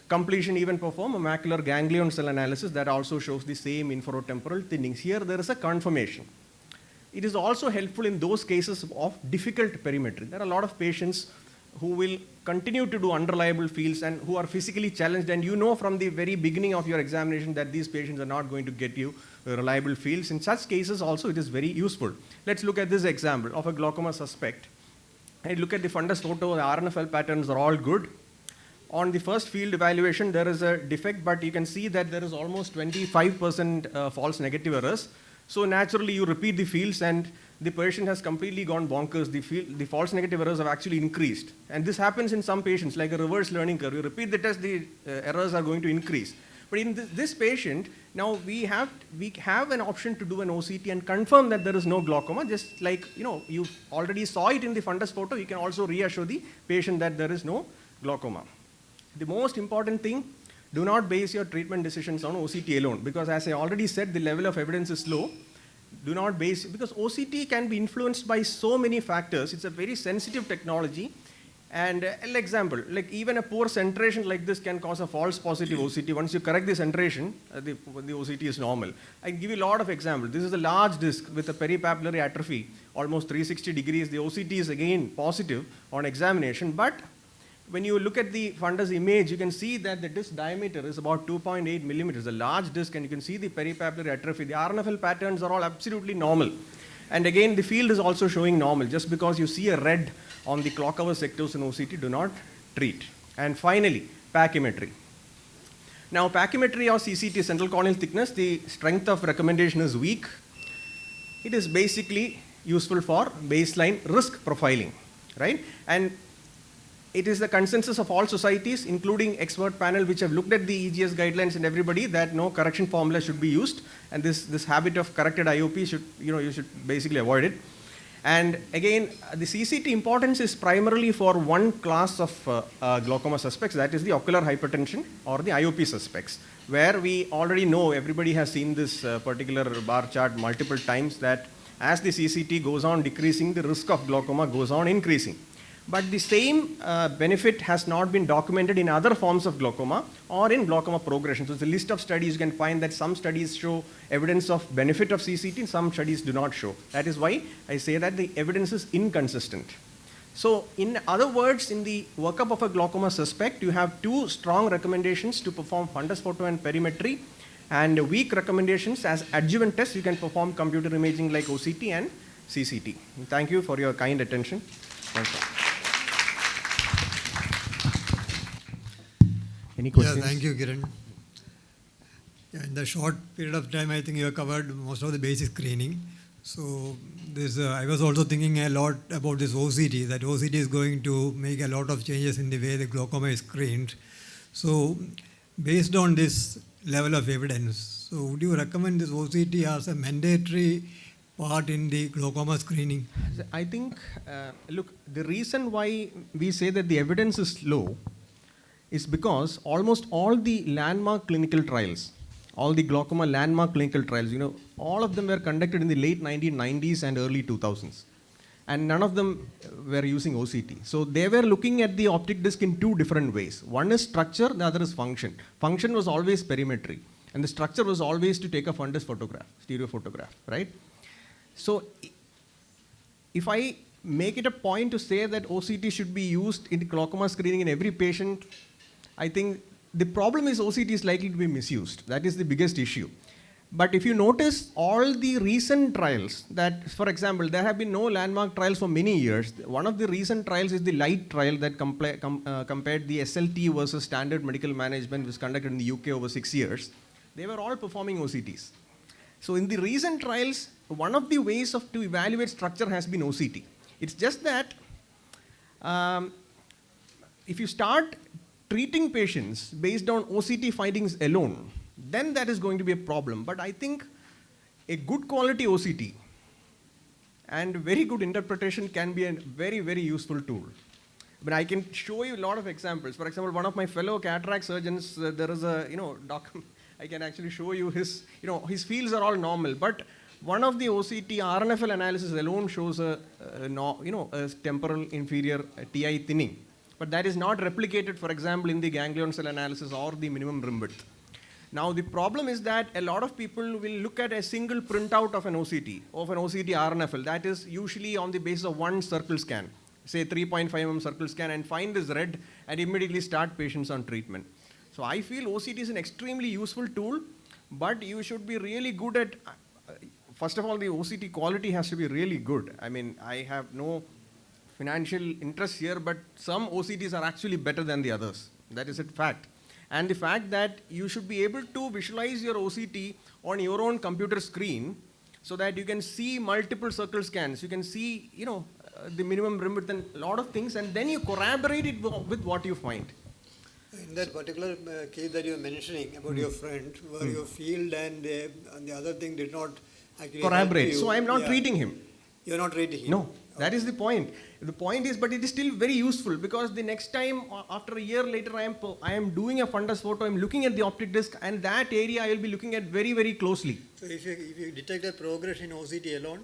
completion, even perform a macular ganglion cell analysis that also shows the same infratemporal thinnings. Here there is a confirmation. It is also helpful in those cases of difficult perimetry. There are a lot of patients who will continue to do unreliable fields and who are physically challenged, and you know from the very beginning of your examination that these patients are not going to get you reliable fields. In such cases also it is very useful. Let's look at this example of a glaucoma suspect. I look at the fundus photo, the RNFL patterns are all good. On the first field evaluation there is a defect, but you can see that there is almost 25% false negative errors. So naturally you repeat the fields and the patient has completely gone bonkers. The false negative errors have actually increased. And this happens in some patients, like a reverse learning curve. You repeat the test, the errors are going to increase. But in this patient, now we have an option to do an OCT and confirm that there is no glaucoma. Just like, you already saw it in the fundus photo, you can also reassure the patient that there is no glaucoma. The most important thing, do not base your treatment decisions on OCT alone, because as I already said, the level of evidence is low. Do not base, because OCT can be influenced by so many factors. It's a very sensitive technology. And an example, like even a poor centration like this can cause a false positive OCT. Once you correct the centration, the OCT is normal. I can give you a lot of examples. This is a large disc with a peripapillary atrophy, almost 360 degrees. The OCT is again positive on examination, but when you look at the fundus image, you can see that the disc diameter is about 2.8 millimeters, a large disc, and you can see the peripapillary atrophy. The RNFL patterns are all absolutely normal. And again, the field is also showing normal. Just because you see a red on the clock hour sectors in OCT, do not treat. And finally, pachymetry. Now, pachymetry or CCT, central corneal thickness, the strength of recommendation is weak. It is basically useful for baseline risk profiling, right? And it is the consensus of all societies, including expert panel, which have looked at the EGS guidelines and everybody, that no correction formula should be used. And this habit of corrected IOP should, you should basically avoid it. And again, the CCT importance is primarily for one class of glaucoma suspects, that is the ocular hypertension or the IOP suspects, where we already know, everybody has seen this particular bar chart multiple times, that as the CCT goes on decreasing, the risk of glaucoma goes on increasing. But the same benefit has not been documented in other forms of glaucoma or in glaucoma progression. So it's a list of studies. You can find that some studies show evidence of benefit of CCT and some studies do not show. That is why I say that the evidence is inconsistent. So in other words, in the workup of a glaucoma suspect, you have two strong recommendations to perform fundus photo and perimetry, and weak recommendations as adjuvant tests. You can perform computer imaging like OCT and CCT. Thank you for your kind attention. Thank you. Any questions? Yeah, thank you, Kiran. Yeah, in the short period of time, I think you have covered most of the basic screening. So this, I was also thinking a lot about this OCT, that OCT is going to make a lot of changes in the way the glaucoma is screened. So based on this level of evidence, so would you recommend this OCT as a mandatory part in the glaucoma screening? I think, look, the reason why we say that the evidence is low is because almost all the landmark clinical trials, all the glaucoma landmark clinical trials, all of them were conducted in the late 1990s and early 2000s. And none of them were using OCT. So they were looking at the optic disc in two different ways. One is structure, the other is function. Function was always perimetry. And the structure was always to take a fundus photograph, stereo photograph, right? So if I make it a point to say that OCT should be used in glaucoma screening in every patient, I think the problem is OCT is likely to be misused. That is the biggest issue. But if you notice all the recent trials that, for example, there have been no landmark trials for many years. One of the recent trials is the LIGHT trial that compared the SLT versus standard medical management, which was conducted in the UK over 6 years. They were all performing OCTs. So in the recent trials, one of the ways to evaluate structure has been OCT. It's just that if you start treating patients based on OCT findings alone, then that is going to be a problem. But I think a good quality OCT and very good interpretation can be a very, very useful tool. But I can show you a lot of examples. For example, one of my fellow cataract surgeons, there is a, I can actually show you his, his fields are all normal. But one of the OCT RNFL analysis alone shows a temporal inferior TI thinning. But that is not replicated, for example, in the ganglion cell analysis or the minimum rim width. Now, the problem is that a lot of people will look at a single printout of an OCT RNFL. That is usually on the basis of one circle scan, say 3.5 mm circle scan, and find this red and immediately start patients on treatment. So I feel OCT is an extremely useful tool, but you should be really good at, first of all, the OCT quality has to be really good. I mean, I have no financial interest here, but some OCTs are actually better than the others. That is a fact. And the fact that you should be able to visualize your OCT on your own computer screen so that you can see multiple circle scans, you can see, the minimum rim width and a lot of things, and then you corroborate it with what you find. In that particular case that you were mentioning about your friend, where your field and the other thing did not actually corroborate. So I am not treating him. You're not treating him? No, that is the point. The point is, but it is still very useful because the next time, after a year later, I am doing a fundus photo, I am looking at the optic disc, and that area I will be looking at very, very closely. So if you detect a progression in OCT alone?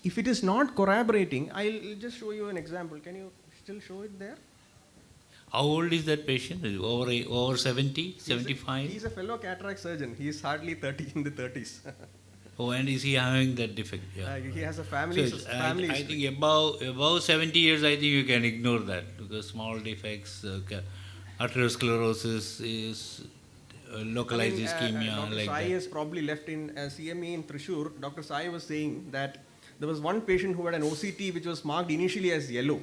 If it is not corroborating, I'll just show you an example. Can you still show it there? How old is that patient? Over 70, 75? He's a fellow cataract surgeon. He is hardly 30, in the 30s. Oh, and is he having that defect? Yeah. He has a family. So I think above 70 years, I think you can ignore that because small defects, atherosclerosis is localized ischemia. Dr. like Sai that. has probably left in CME in Thrissur. Dr. Sai was saying that there was one patient who had an OCT which was marked initially as yellow.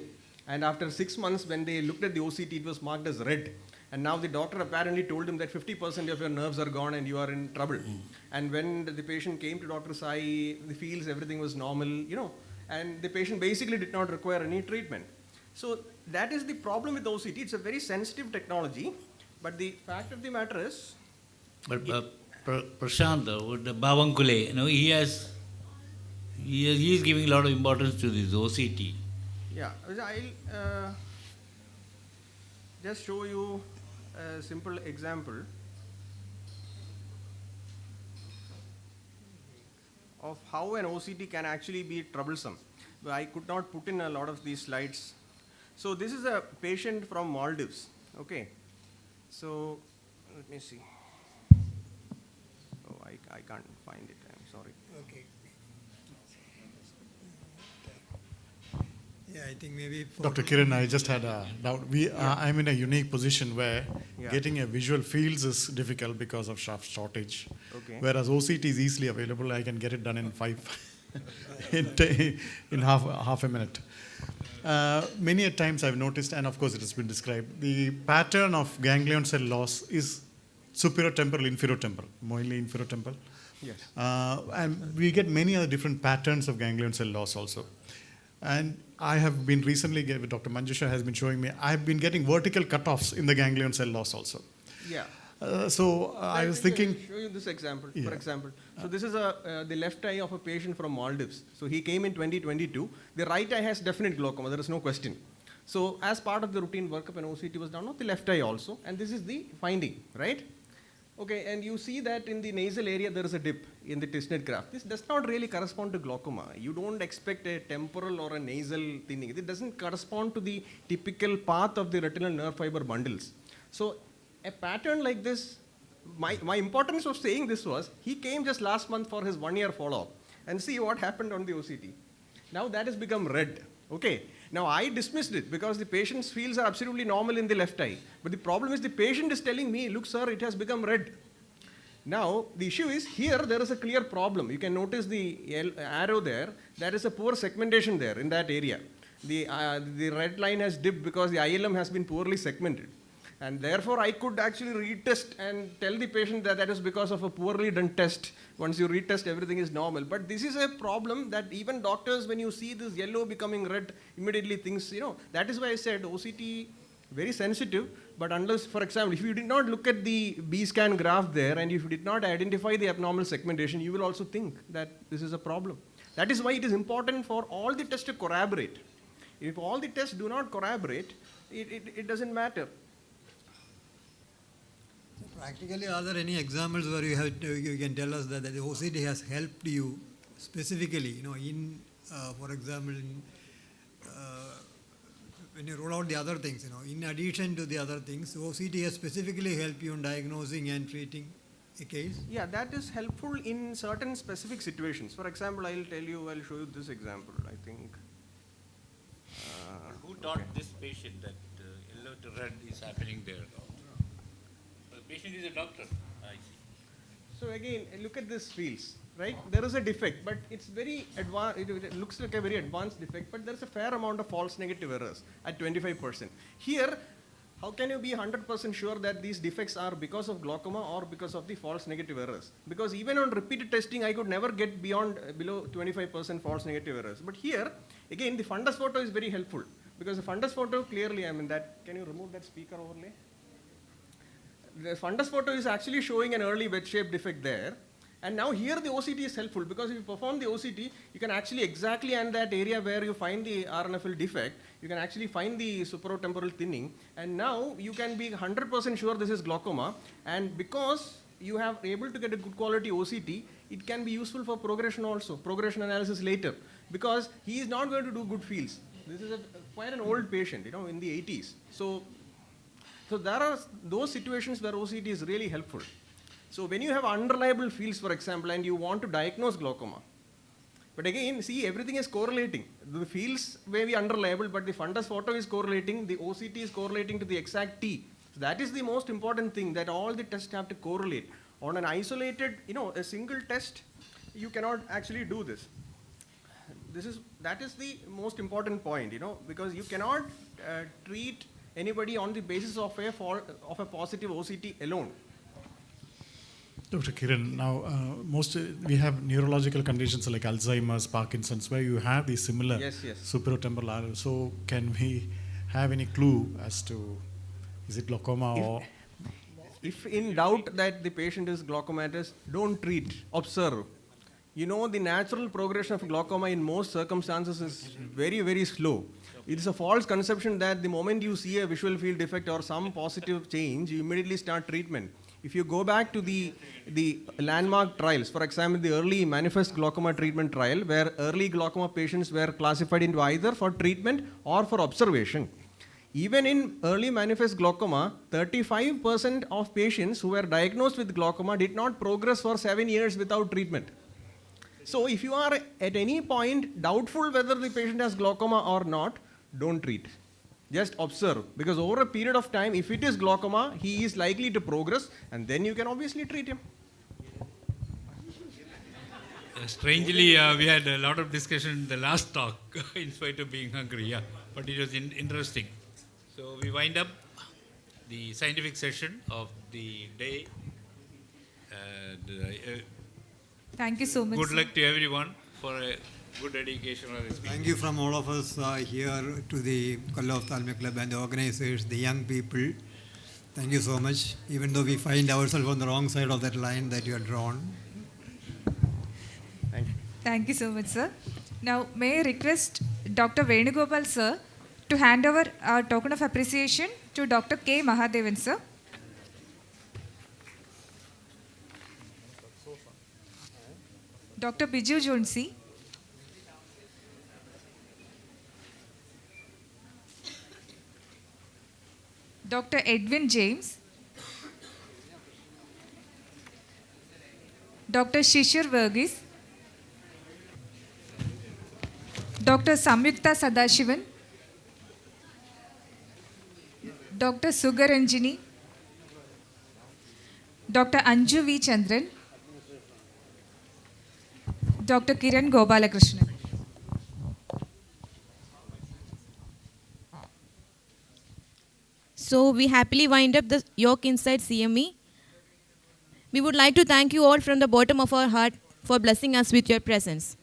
And after 6 months, when they looked at the OCT, it was marked as red. And now the doctor apparently told him that 50% of your nerves are gone and you are in trouble. And when the patient came to Dr. Sai, the fields, everything was normal, and the patient basically did not require any treatment. So that is the problem with OCT. It's a very sensitive technology, but the fact of the matter is... But Prashant, the Bavankule, he is giving a lot of importance to this OCT. Yeah, I'll just show you a simple example of how an OCT can actually be troublesome. But I could not put in a lot of these slides. So this is a patient from Maldives. Okay. So let me see. Oh, I can't find it. I'm sorry. Okay. Yeah, I think maybe Dr. Kiran, I just had a doubt. I'm in a unique position where getting a visual fields is difficult because of shaft shortage. Okay. Whereas OCT is easily available. I can get it done in in half a minute. Many a times I've noticed, and of course it has been described, the pattern of ganglion cell loss is superior temporal, inferior temporal, mainly inferior temporal. Yes. And we get many other different patterns of ganglion cell loss also. And I have been recently, Dr. Manjusha has been showing me, I have been getting vertical cutoffs in the ganglion cell loss also. Yeah. I was thinking... I'll show you this example, for example. So this is the left eye of a patient from Maldives. So he came in 2022. The right eye has definite glaucoma, there is no question. So as part of the routine workup, an OCT was done on the left eye also. And this is the finding, right? Okay, and you see that in the nasal area there is a dip in the Tisnet graph. This does not really correspond to glaucoma. You don't expect a temporal or a nasal thinning. It doesn't correspond to the typical path of the retinal nerve fiber bundles. So a pattern like this, my importance of saying this was, he came just last month for his 1 year follow-up and see what happened on the OCT. Now that has become red. Okay. Now I dismissed it because the patient's fields are absolutely normal in the left eye. But the problem is the patient is telling me, look sir, it has become red. Now the issue is here there is a clear problem. You can notice the arrow there. There is a poor segmentation there in that area. The red line has dipped because the ILM has been poorly segmented. And therefore, I could actually retest and tell the patient that that is because of a poorly done test. Once you retest, everything is normal. But this is a problem that even doctors, when you see this yellow becoming red, immediately thinks, that is why I said OCT, very sensitive, but unless, for example, if you did not look at the B-scan graph there, and if you did not identify the abnormal segmentation, you will also think that this is a problem. That is why it is important for all the tests to corroborate. If all the tests do not corroborate, it doesn't matter. So practically, are there any examples where you can tell us that the OCT has helped you specifically, for example, when you roll out the other things, in addition to the other things, OCT has specifically helped you in diagnosing and treating a case? Yeah, that is helpful in certain specific situations. For example, I'll show you this example, I think. Who taught this patient that yellow to red is happening there? The patient is a doctor. I see. So again, look at this fields, right? There is a defect, but it's very advanced. It looks like a very advanced defect, but there's a fair amount of false negative errors at 25%. Here, how can you be 100% sure that these defects are because of glaucoma or because of the false negative errors? Because even on repeated testing, I could never get below 25% false negative errors. But here, again, the fundus photo is very helpful, because the fundus photo clearly, can you remove that speaker overlay? The fundus photo is actually showing an early wedge-shaped defect there. And now here the OCT is helpful, because if you perform the OCT, you can actually exactly in that area where you find the RNFL defect, you can actually find the supratemporal thinning, and now you can be 100% sure this is glaucoma. And because you have able to get a good quality OCT, it can be useful for progression also, progression analysis later, because he is not going to do good fields. This is quite an old patient, in the 80s. So there are those situations where OCT is really helpful. So when you have unreliable fields, for example, and you want to diagnose glaucoma, but again, see, everything is correlating. The fields may be unreliable, but the fundus photo is correlating, the OCT is correlating to the exact T. So that is the most important thing, that all the tests have to correlate. On an isolated, a single test, you cannot actually do this. That is the most important point, because you cannot treat anybody on the basis of a positive OCT alone. Dr. Kiran, now we have neurological conditions like Alzheimer's, Parkinson's, where you have these similar supratemporal errors. So can we have any clue as to, is it glaucoma or? If in doubt that the patient is glaucomatous, don't treat, observe. The natural progression of glaucoma in most circumstances is very, very slow. It is a false conception that the moment you see a visual field defect or some positive change, you immediately start treatment. If you go back to the landmark trials, for example, the early manifest glaucoma treatment trial, where early glaucoma patients were classified into either for treatment or for observation. Even in early manifest glaucoma, 35% of patients who were diagnosed with glaucoma did not progress for 7 years without treatment. So if you are at any point doubtful whether the patient has glaucoma or not, don't treat. Just observe, because over a period of time, if it is glaucoma, he is likely to progress, and then you can obviously treat him. Strangely, we had a lot of discussion in the last talk, in spite of being hungry, but it was interesting. So we wind up the scientific session of the day. Thank you so much. Good luck to everyone for a good education. Thank you from all of us here to the Kollam Ophthalmic Club and the organizers, the young people. Thank you so much, even though we find ourselves on the wrong side of that line that you have drawn. Thank you. Thank you so much, sir. Now, may I request Dr. Venugopal, sir, to hand over our token of appreciation to Dr. K. Mahadevan, sir. Dr. Biju Jonsi. Dr. Edwin James. Dr. Shishir Verghese. Dr. Samyukta Sadashivan. Dr. Sugaranjini. Dr. Anju V. Chandran. Dr. Kiran Gopalakrishnan. So we happily wind up the YOLK Inside CME. We would like to thank you all from the bottom of our heart for blessing us with your presence.